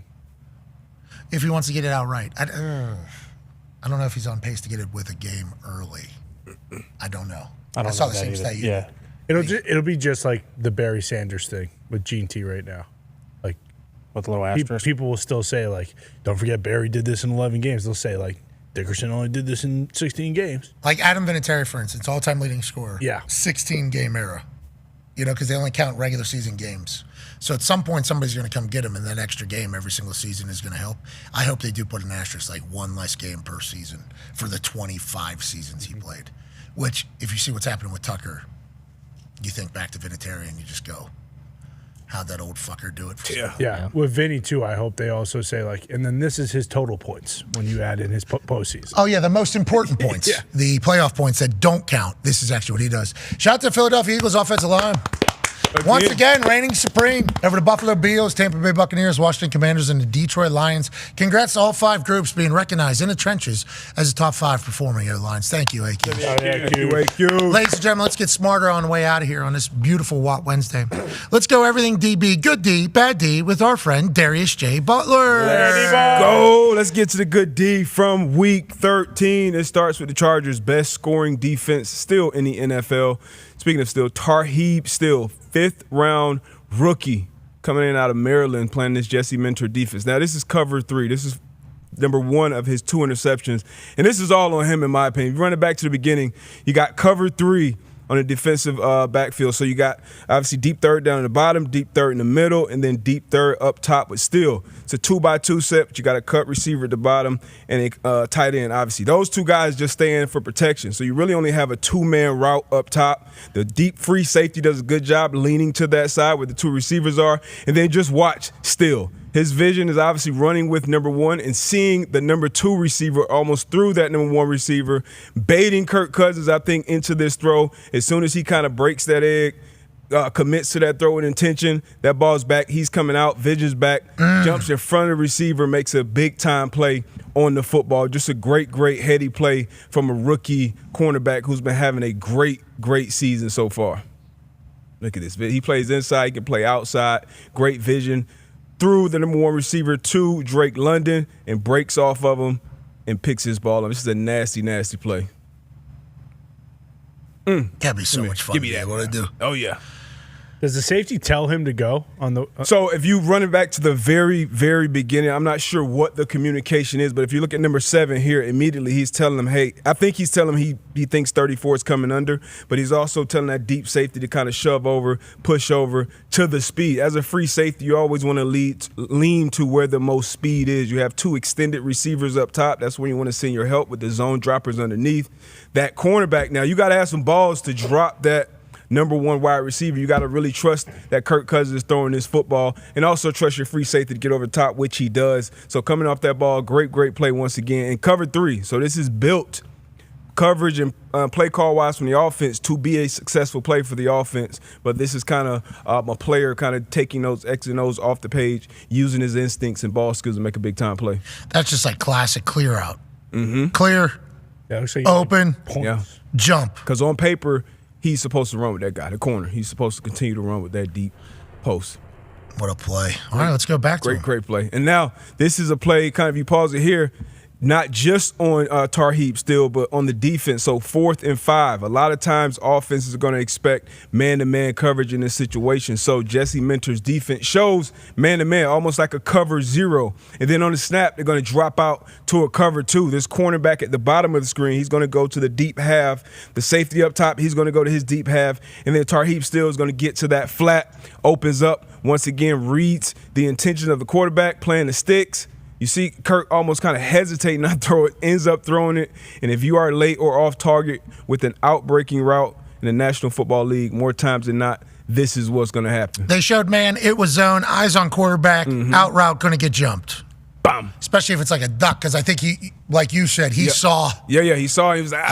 If he wants to get it outright. I don't know if he's on pace to get it with a game early. I don't know. I don't saw know the same that stat either. you Yeah. It'll be just like the Barry Sanders thing with Gene T right now. Like With a little asterisk. people will still say like, don't forget Barry did this in 11 games. They'll say like Dickerson only did this in 16 games. Like Adam Vinatieri, for instance, all-time leading scorer. Yeah. 16-game era. Because they only count regular season games. So at some point, somebody's going to come get him, and that extra game every single season is going to help. I hope they do put an asterisk, like 1 less game per season for the 25 seasons he played. Which, if you see what's happening with Tucker, you think back to Vinatieri and you just go, how'd that old fucker do it for so long? Yeah. With Vinny, too, I hope they also say, like, and then this is his total points when you add in his postseason. Oh, yeah, the most important points. The playoff points that don't count. This is actually what he does. Shout out to Philadelphia Eagles offensive line. Once again, reigning supreme over the Buffalo Bills, Tampa Bay Buccaneers, Washington Commanders, and the Detroit Lions. Congrats to all 5 groups being recognized in the trenches as the top 5 performing airlines. Thank you, AQ. Thank you. Ladies and gentlemen, let's get smarter on the way out of here on this beautiful Watt Wednesday. Let's go everything DB, good D, bad D, with our friend Darius J. Butler. Let's go. Let's get to the good D from week 13. It starts with the Chargers' best scoring defense still in the NFL. Speaking of still, Tarheeb Still, 5th-round rookie coming in out of Maryland playing this Jesse Minter defense. Now, this is cover 3. This is number 1 of his 2 interceptions. And this is all on him, in my opinion. If you run it back to the beginning, you got cover 3 on the defensive backfield. So you got, obviously, deep third down in the bottom, deep third in the middle, and then deep third up top. But still, it's a 2x2 set, but you got a cut receiver at the bottom and a tight end, obviously. Those 2 guys just stay in for protection. So you really only have a 2-man route up top. The deep free safety does a good job leaning to that side where the 2 receivers are. And then just watch Still. His vision is obviously running with number 1 and seeing the number 2 receiver almost through that number 1 receiver, baiting Kirk Cousins, I think, into this throw. As soon as he kind of breaks that egg, commits to that throw with intention, that ball's back, he's coming out, vision's back, jumps in front of the receiver, makes a big-time play on the football. Just a great, great heady play from a rookie cornerback who's been having a great, great season so far. Look at this. He plays inside, he can play outside, great vision. Through the number 1 receiver to Drake London and breaks off of him and picks his ball up. This is a nasty, nasty play. That'd be so much fun. Give me that. What I do? Oh, yeah. Does the safety tell him to go on the? So if you run it back to the very, very beginning, I'm not sure what the communication is, but if you look at number 7 here, immediately he's telling him, hey, I think he's telling him he thinks 34 is coming under, but he's also telling that deep safety to kind of shove over, push over to the speed. As a free safety, you always want to lean to where the most speed is. You have 2 extended receivers up top. That's when you want to send your help with the zone droppers underneath. That cornerback, now you got to have some balls to drop that number 1 wide receiver. You got to really trust that Kirk Cousins is throwing this football and also trust your free safety to get over the top, which he does. So coming off that ball, great, great play once again. And cover 3. So this is built coverage and play call-wise from the offense to be a successful play for the offense. But this is kind of a player kind of taking those X and O's off the page, using his instincts and ball skills to make a big-time play. That's just like classic clear out. Clear, open, jump. Because on paper, he's supposed to run with that guy, the corner. He's supposed to continue to run with that deep post. What a play. All right, let's go back to him. Great play. And now this is a play, kind of you pause it here, not just on Tarheeb Still, but on the defense. So 4th and 5. A lot of times offenses are going to expect man-to-man coverage in this situation. So Jesse Minter's defense shows man-to-man, almost like a cover 0. And then on the snap, they're going to drop out to a cover 2. This cornerback at the bottom of the screen, he's going to go to the deep half. The safety up top, he's going to go to his deep half. And then Tarheeb Still is going to get to that flat, opens up, once again reads the intention of the quarterback, playing the sticks. You see Kirk almost kind of hesitating not to throw it, ends up throwing it. And if you are late or off target with an out-breaking route in the National Football League, more times than not, this is what's going to happen. They showed, man, it was zone, eyes on quarterback, out route, going to get jumped. Bam. Especially if it's like a duck, because I think he, like you said, he saw. Yeah, he saw. He was like,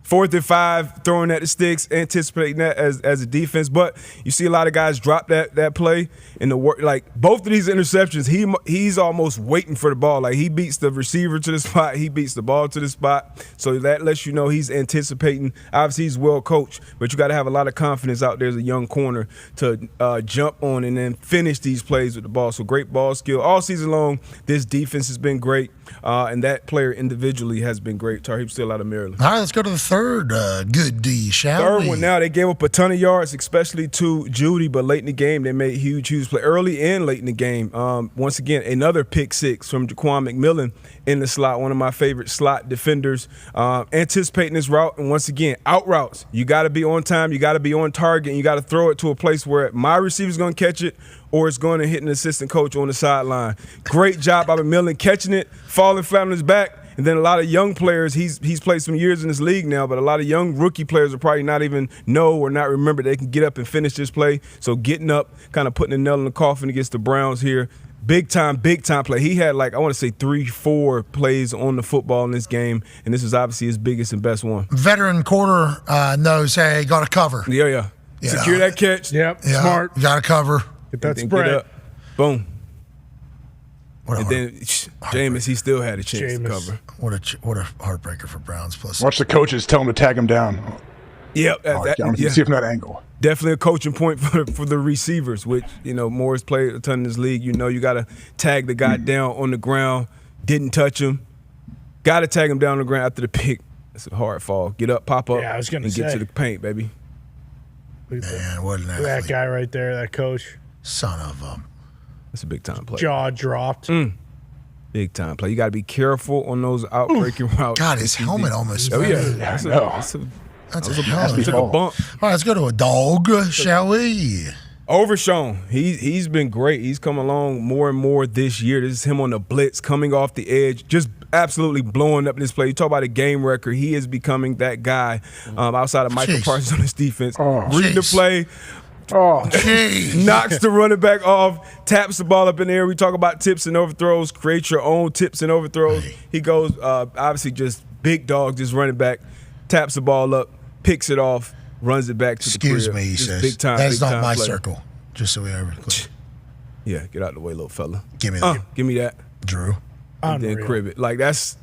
4th and 5, throwing at the sticks, anticipating that as a defense. But you see a lot of guys drop that play in the work. Like both of these interceptions, he's almost waiting for the ball. Like he beats the receiver to the spot, he beats the ball to the spot. So that lets you know he's anticipating. Obviously, he's well coached, but you got to have a lot of confidence out there as a young corner to jump on and then finish these plays with the ball. So great ball skill all season long. This defense has been great, and that player individually has been great. Tarheeb Still out of Maryland. All right, let's go to the third good D, shall we? Third one now. They gave up a ton of yards, especially to Judy, but late in the game, they made huge play. Early and late in the game. Once again, another pick 6 from Jaquan McMillan in the slot, one of my favorite slot defenders. Anticipating this route, and once again, out routes. You got to be on time, you got to be on target, and you got to throw it to a place where my receiver's going to catch it or it's going to hit an assistant coach on the sideline. Great job by McMillan catching it, falling flat on his back. And then a lot of young players, he's played some years in this league now, but a lot of young rookie players will probably not even know or not remember they can get up and finish this play. So getting up, kind of putting a nail in the coffin against the Browns here. Big time play. He had 3-4 plays on the football in this game, and this is obviously his biggest and best one. Veteran quarter knows, hey, got to cover. Yeah. Secure that catch. Yep. Yeah, Smart. You got to cover. Get that Then spread. get up. Boom. What a And then Jameis, he still had a chance to cover. What a heartbreaker for Browns. Plus, Watch the coaches tell him to tag him down. Yep. See from that angle. Definitely a coaching point for the receivers, which, Moore's played a ton in this league. You got to tag the guy down on the ground. Didn't touch him. Got to tag him down on the ground after the pick. It's a hard fall. Get up, pop up, Yeah, I was gonna and get say. to the paint, baby. Man, what an Look at that athlete. guy right there, that coach. Son of a. That's a big time play. Jaw dropped. Big time play. You got to be careful on those outbreaking routes. God, his helmet almost. Oh, yeah. That's That's a hell of a took a bump. All right, let's go to a dog, shall we? Overshown. He's been great. He's come along more and more this year. This is him on the blitz, coming off the edge, just absolutely blowing up this play. You talk about a game record. He is becoming that guy outside of Michael Parsons on his defense. Reading the play. Knocks the running back off, taps the ball up in the air. We talk about tips and overthrows. Create your own tips and overthrows. He goes, obviously, just big dog, just running back, taps the ball up, picks it off, runs it back to the crib. Excuse me, he Just says. big time, That's big not time my play. circle. Just so we ever clear. Yeah, get out of the way, little fella. Give me that. Give me that. Drew. And then crib it. Like, that's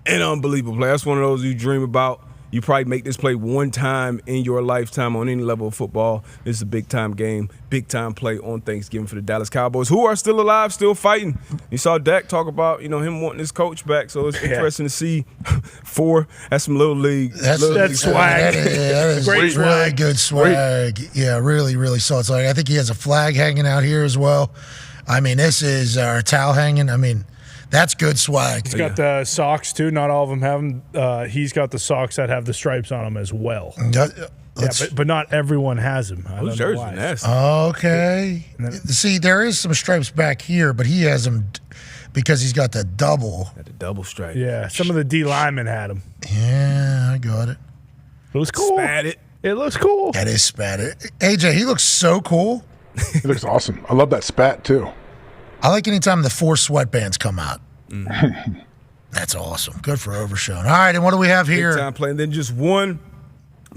an unbelievable play. That's one of those you dream about. You probably make this play one time in your lifetime on any level of football. This is a big-time game, big-time play on Thanksgiving for the Dallas Cowboys, who are still alive, still fighting. You saw Dak talk about, him wanting his coach back, so it's interesting to see that's some little league. That's swag. That is Great really swag. good swag. Yeah, really, really solid swag. I think he has a flag hanging out here as well. I mean, this is our towel hanging. I mean, that's good swag. He's got the socks too. Not all of them have them. He's got the socks that have the stripes on them as well. But not everyone has them. I don't know why. Okay. See, there is some stripes back here, but he has them because he's got the double. Got the double stripe. Yeah, some of the D linemen had them. Yeah, I got it. It was cool. Spat it. It looks cool. That is spat it. AJ, he looks so cool. He looks awesome. I love that spat, too. I like anytime the 4 sweatbands come out. That's awesome. Good for Overshown. All right, and what do we have here? Big time play. And then just one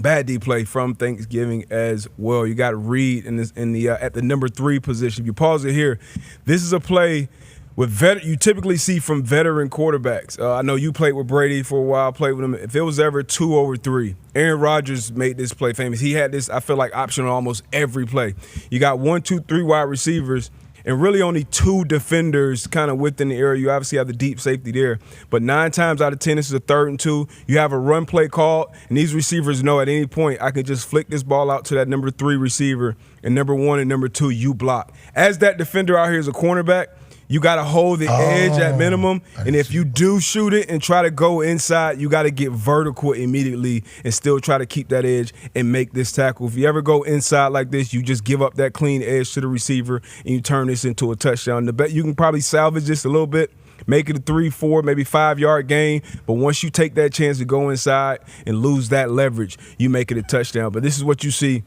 bad D play from Thanksgiving as well. You got Reed at the number 3 position. If you pause it here, this is a play with you typically see from veteran quarterbacks. I know you played with Brady for a while, played with him. If it was ever 2 over 3, Aaron Rodgers made this play famous. He had this, I feel like, option on almost every play. You got 1, 2, 3 wide receivers, and really only 2 defenders kind of within the area. You obviously have the deep safety there. But 9 times out of 10, this is a 3rd and 2. You have a run play called, and these receivers know at any point I can just flick this ball out to that number 3 receiver, and number 1 and number 2, you block. As that defender out here is a cornerback, you got to hold the edge at minimum, and if you do shoot it and try to go inside, you got to get vertical immediately and still try to keep that edge and make this tackle. If you ever go inside like this, you just give up that clean edge to the receiver and you turn this into a touchdown. You can probably salvage this a little bit, make it a 3, 4, maybe 5-yard gain, but once you take that chance to go inside and lose that leverage, you make it a touchdown. But this is what you see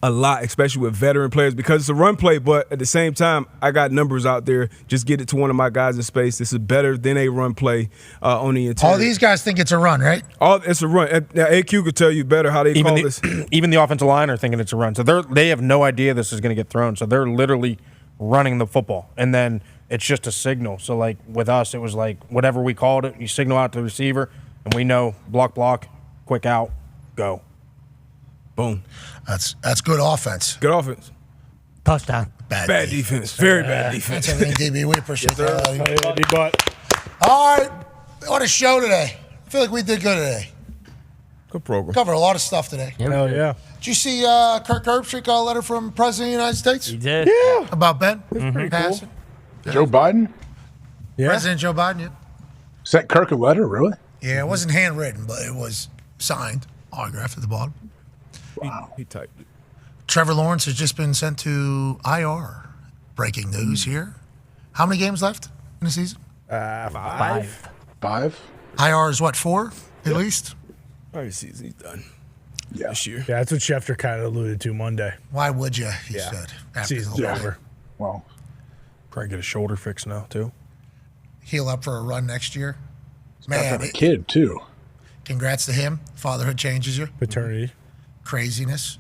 a lot, especially with veteran players, because it's a run play, but at the same time, I got numbers out there. Just get it to one of my guys in space. This is better than a run play on the interior. All these guys think it's a run, right? It's a run. Now, AQ could tell you better how they call this. Even the offensive line are thinking it's a run. So they have no idea this is going to get thrown. So they're literally running the football. And then it's just a signal. So, like, with us, it was like whatever we called it, you signal out to the receiver, and we know block, quick out, go. Boom. That's good offense. Good offense. Touchdown. Bad defense. Very bad defense. That's everything, DB. We appreciate that. D-butt. All right. What a show today. I feel like we did good today. Good program. Covered a lot of stuff today. Hell yeah. Did you see Kirk Herbstreit got a letter from President of the United States? He did. Yeah. About Ben? Pretty Passing? Joe Biden? Yeah. President Joe Biden, yeah. Sent Kirk a letter, really? Yeah, it wasn't handwritten, but it was signed, autographed at the bottom. Wow. He typed it. Trevor Lawrence has just been sent to IR. Breaking news here. How many games left in the season? 5. 5? IR is what, 4 at least? Probably season's done. Yeah. This year. Yeah, that's what Schefter kind of alluded to Monday. Why would you, he said. After Season's the over. Well, Probably get a shoulder fix now, too. Heal up for a run next year. got Man, a kid, too. congrats to him. Fatherhood changes you. Paternity. Craziness.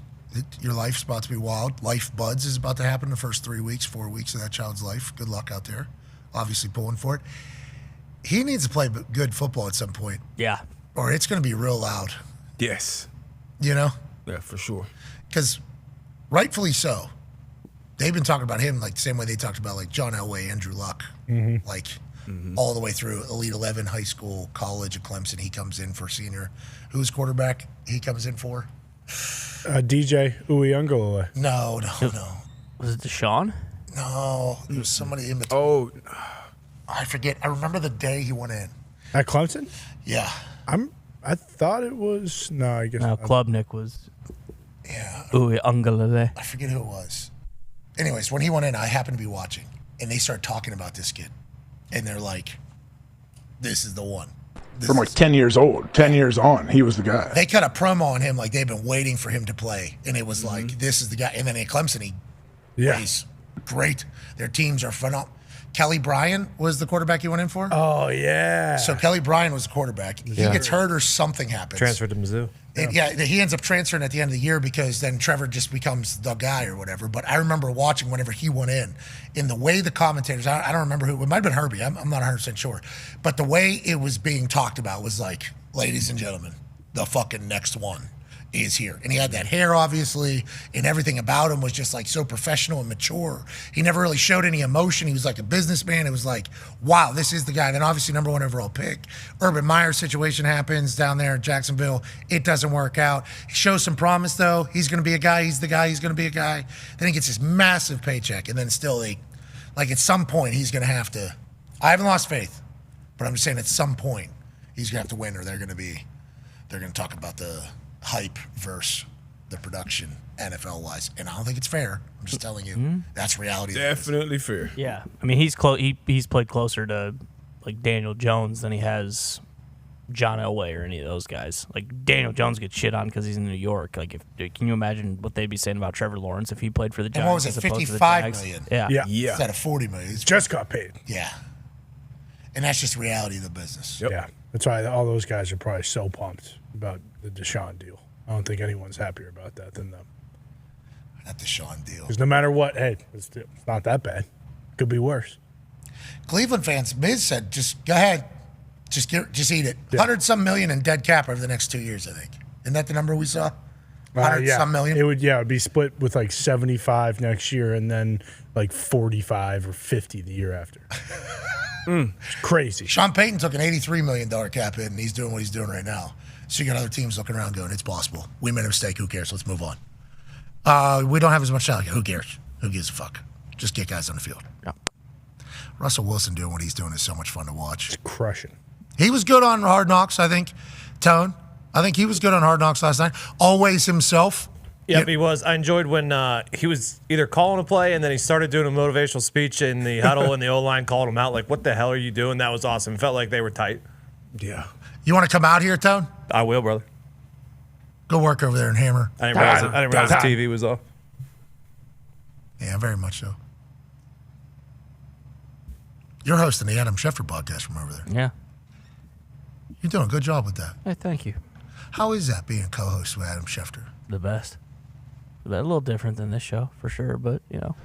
Your life's about to be wild. Life buds is about to happen the first 3 weeks, 4 weeks of that child's life. Good luck out there. Obviously pulling for it. He needs to play good football at some point. Yeah. Or it's going to be real loud. Yes. You know? Yeah, for sure. Because rightfully so. They've been talking about him like the same way they talked about like John Elway, Andrew Luck. Like all the way through Elite 11, high school, college at Clemson. He comes in for senior. Who's quarterback he comes in for? DJ Uiagalelei. No. Was it Deshaun? No, there was somebody in between. Oh, I forget. I remember the day he went in. At Clemson? Yeah. I thought it was I guess no. Klubnik was. Yeah. Uiagalelei. I forget who it was. Anyways, when he went in, I happened to be watching, and they started talking about this kid, and they're like, "This is the one." From like 10 years old, 10 years on, he was the guy. They cut a promo on him like they've been waiting for him to play, and it was like, "This is the guy." And then at Clemson, he plays great. Their teams are phenomenal. Kelly Bryan was the quarterback he went in for. Oh yeah. So Kelly Bryan was the quarterback. He gets hurt or something happens. Transferred to Mizzou. And he ends up transferring at the end of the year because then Trevor just becomes the guy or whatever. But I remember watching whenever he went in the way the commentators, I don't remember who, it might have been Herbie, I'm not 100% sure. But the way it was being talked about was like, ladies and gentlemen, the fucking next one is here. And he had that hair, obviously, and everything about him was just like so professional and mature. He never really showed any emotion. He was like a businessman. It was like, wow, this is the guy. And then obviously number 1 overall pick. Urban Meyer's situation happens down there in Jacksonville. It doesn't work out. He shows some promise, though. He's going to be a guy. He's the guy. He's going to be a guy. Then he gets this massive paycheck. And then still, like at some point, he's going to have to. I haven't lost faith, but I'm just saying at some point, he's going to have to win or they're going to talk about the hype versus the production NFL-wise. And I don't think it's fair. I'm just telling you. That's reality. Definitely fair. Yeah. I mean, he's played closer to like Daniel Jones than he has John Elway or any of those guys. Like Daniel Jones gets shit on because he's in New York. Like, can you imagine what they'd be saying about Trevor Lawrence if he played for the Giants? And what was it, $55 million? Yeah. Instead of $40 million. It's just got paid. Yeah. And that's just reality of the business. Yep. Yeah. That's why all those guys are probably so pumped about the Deshaun deal. I don't think anyone's happier about that than them. Not Deshaun deal. Because no matter what, hey, it's not that bad. Could be worse. Cleveland fans, Miz said, just go ahead. Just eat it. 100-some million in dead cap over the next 2 years, I think. Isn't that the number we saw? 100-some million? It would be split with like 75 next year and then like 45 or 50 the year after. It's crazy. Sean Payton took an $83 million cap hit, and he's doing what he's doing right now. So you got other teams looking around going, it's possible. We made a mistake. Who cares? Let's move on. We don't have as much salary. Who cares? Who gives a fuck? Just get guys on the field. Yeah. Russell Wilson doing what he's doing is so much fun to watch. It's crushing. He was good on Hard Knocks, I think. Tone. I think he was good on Hard Knocks last night. Always himself. Yep, he was. I enjoyed when he was either calling a play and then he started doing a motivational speech in the huddle and the O-line called him out. Like, what the hell are you doing? That was awesome. It felt like they were tight. Yeah. You want to come out here, Tone? I will, brother. Go work over there and hammer. I didn't realize the TV was off. Yeah, very much so. You're hosting the Adam Schefter podcast from over there. Yeah. You're doing a good job with that. Hey, thank you. How is that being co-host with Adam Schefter? The best. A little different than this show, for sure, but, you know.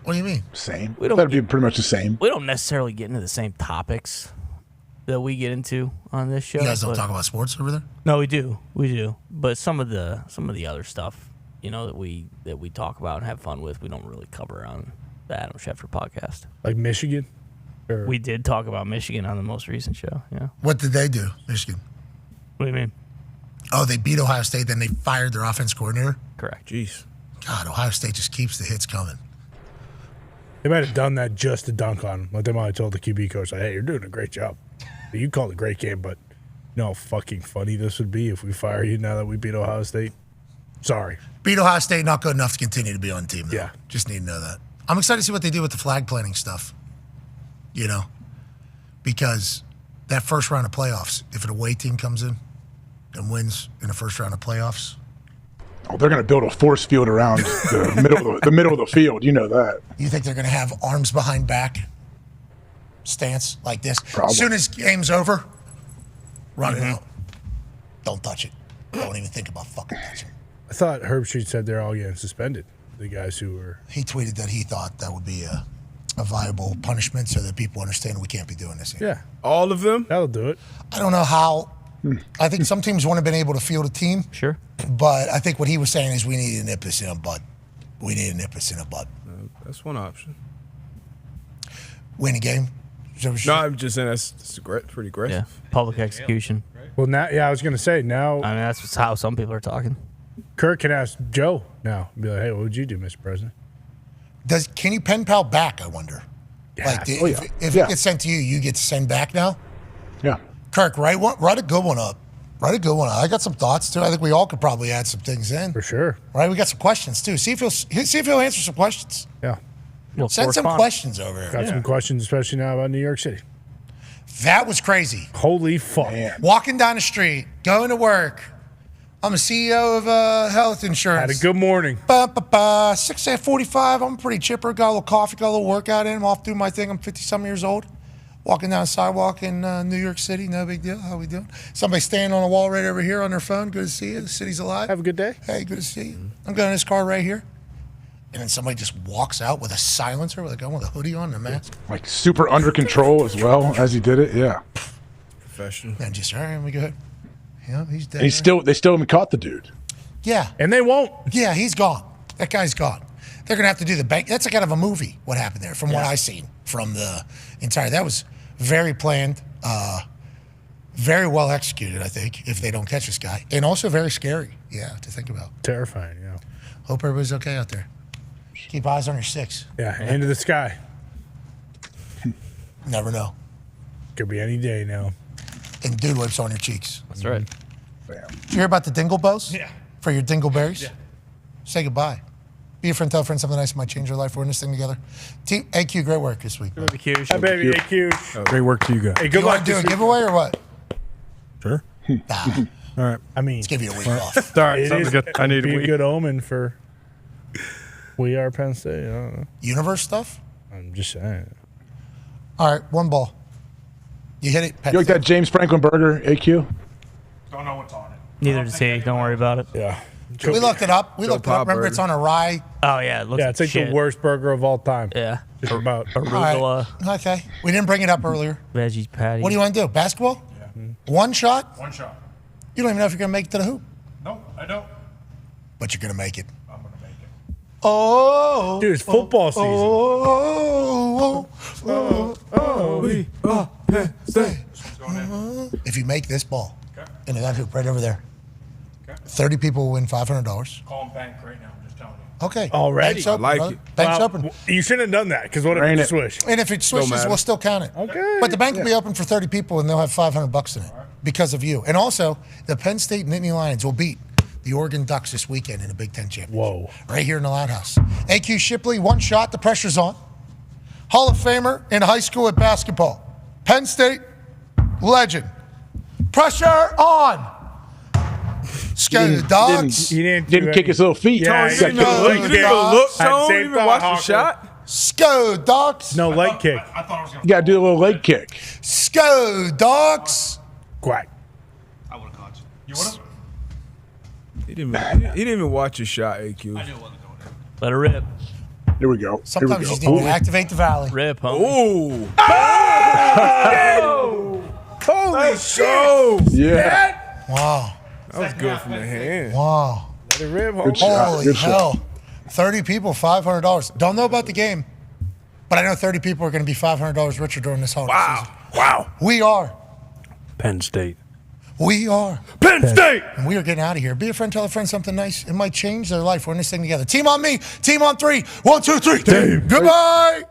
What do you mean? Same. That'd be pretty much the same. We don't necessarily get into the same topics that we get into on this show. You guys don't talk about sports over there? No, we do. We do. But some of the other stuff, you know, that we talk about and have fun with, we don't really cover on the Adam Schefter podcast. Like Michigan? We did talk about Michigan on the most recent show, yeah. What did they do, Michigan? What do you mean? Oh, they beat Ohio State, then they fired their offense coordinator? Correct. Jeez. God, Ohio State just keeps the hits coming. They might have done that just to dunk on him. Like they might have told the QB coach, like, hey, you're doing a great job. You called a great game, but you know how fucking funny this would be if we fire you now that we beat Ohio State? Sorry. Beat Ohio State, not good enough to continue to be on the team, though. Yeah. Just need to know that. I'm excited to see what they do with the flag planting stuff, you know, because that first round of playoffs, if an away team comes in and wins in the first round of playoffs. Oh, they're going to build a force field around the middle of the field. You know that. You think they're going to have arms behind back stance like this? Probably. As soon as game's over, run it out. Don't touch it. Don't even think about fucking touching it. thought Herb Street said they're all getting suspended. The guys who were. He tweeted that he thought that would be a viable punishment so that people understand we can't be doing this. Yeah. All of them? That'll do it. I don't know how. I think some teams wouldn't have been able to field a team. Sure. But I think what he was saying is we need to nip this in a bud. We need to nip this in a bud. That's one option. Win a game? No, I'm just saying that's pretty aggressive. Yeah. Public execution. Well, now, I was going to say now. I mean, that's how some people are talking. Kirk can ask Joe now. Be like, hey, what would you do, Mr. President? Can you pen pal back, I wonder? Yeah. If it gets sent to you, you get to send back now? Yeah. Kirk, write a good one up. Write a good one up. I got some thoughts, too. I think we all could probably add some things in. For sure. Right? We got some questions, too. See if he'll answer some questions. Yeah. Send some questions over here. Got some questions, especially now about New York City. That was crazy. Holy fuck. Walking down the street, going to work. I'm a CEO of health insurance. Had a good morning. 6:45. I'm pretty chipper. Got a little coffee, got a little workout in. I'm off doing my thing. I'm 50-some years old. Walking down the sidewalk in New York City. No big deal. How we doing? Somebody standing on a wall right over here on their phone. Good to see you. The city's alive. Have a good day. Hey, good to see you. I'm going in this car right here. And then somebody just walks out with a silencer, with a gun with a hoodie on and a mask. Like super under control as well as he did it. Yeah. Professional. And just, all right, we good. Yeah, he's dead. And they still haven't caught the dude. Yeah. And they won't. Yeah, he's gone. That guy's gone. They're going to have to do the bank. That's a kind of a movie, what happened there, from what I've seen from the entire. That was very planned, very well executed, I think, if they don't catch this guy. And also very scary, to think about. Terrifying, yeah. Hope everybody's okay out there. Keep eyes on your six. Yeah, into the sky. Never know. Could be any day now. And dude wipes on your cheeks. That's right. You hear about the dinglebows? Yeah. For your dingleberries? Yeah. Say goodbye. Be a friend, tell a friend something nice might change your life. We're in this thing together. Team AQ, great work this week. Baby Q. Hi, baby AQ. Great work to you guys. Hey, good You luck. want to do a giveaway or what? Sure. Nah. All right. I mean, Let's give you a week off. All right. it Sounds is good. I need a be a week. good omen for we are Penn State. I don't know. Universe stuff? I'm just saying. All right, one ball. You hit it. Penn You like that State. James Franklin burger, AQ? Don't know what's on it. Neither does he. Don't worry about it. Yeah. We looked it up. Joe Pop Remember, burger. it's on a rye. Oh, yeah. It looks Yeah, it's like shit. the worst burger of all time. Yeah. Just about. All right. Arugula, Okay. We didn't bring it up earlier. veggies patty. What do you want to do? Basketball? Yeah. One shot? One shot. You don't even know if you're going to make it to the hoop. No, I don't. But you're going to make it. I'm going to make it. Oh. Dude, it's football season. We are Penn State. If you make this ball into that hoop right over there, 30 people will win $500. Call him bank right now. I'm just telling you. Okay. Already? Bank's open, I like brother. it. Bank's Well, open. You shouldn't have done that because what if Rain it it. swish? And if it switches, matter. we'll still count it. Okay. But the bank will be open for 30 people, and they'll have $500 in it because of you. And also, the Penn State Nittany Lions will beat the Oregon Ducks this weekend in the Big Ten Championship. Whoa. Right here in the Loud House. AQ Shipley, one shot, the pressure's on. Hall of Famer in high school at basketball. Penn State legend. Pressure on. Scare the dogs. He didn't Didn't kick his little feet. Yeah, You he didn't got no, the even leg no, kick. no. look, Had the Tone. same You even thought, watch the Hawker. shot. Sco dogs. No leg kick. I thought I was going You got to do a little leg kick. Sco dogs. Quack. I would have caught you. You would have? He didn't even watch his shot, AQ. I knew it wasn't going in. Let her rip. Here we go. Sometimes you just need to activate the valley. Rip, homie. Ooh. Holy shit. Yeah. Wow. That was good from the hand. Wow. Let it rip, Good homie. shot. Holy Good shot. hell. 30 people, $500. Don't know about the game, but I know 30 people are going to be $500 richer during this holiday season. Wow. We are. Penn State. We are. Penn State. And we are getting out of here. Be a friend, tell a friend something nice. It might change their life. We're in this thing together. Team on me. Team on three. 1, 2, 3. Team. Goodbye.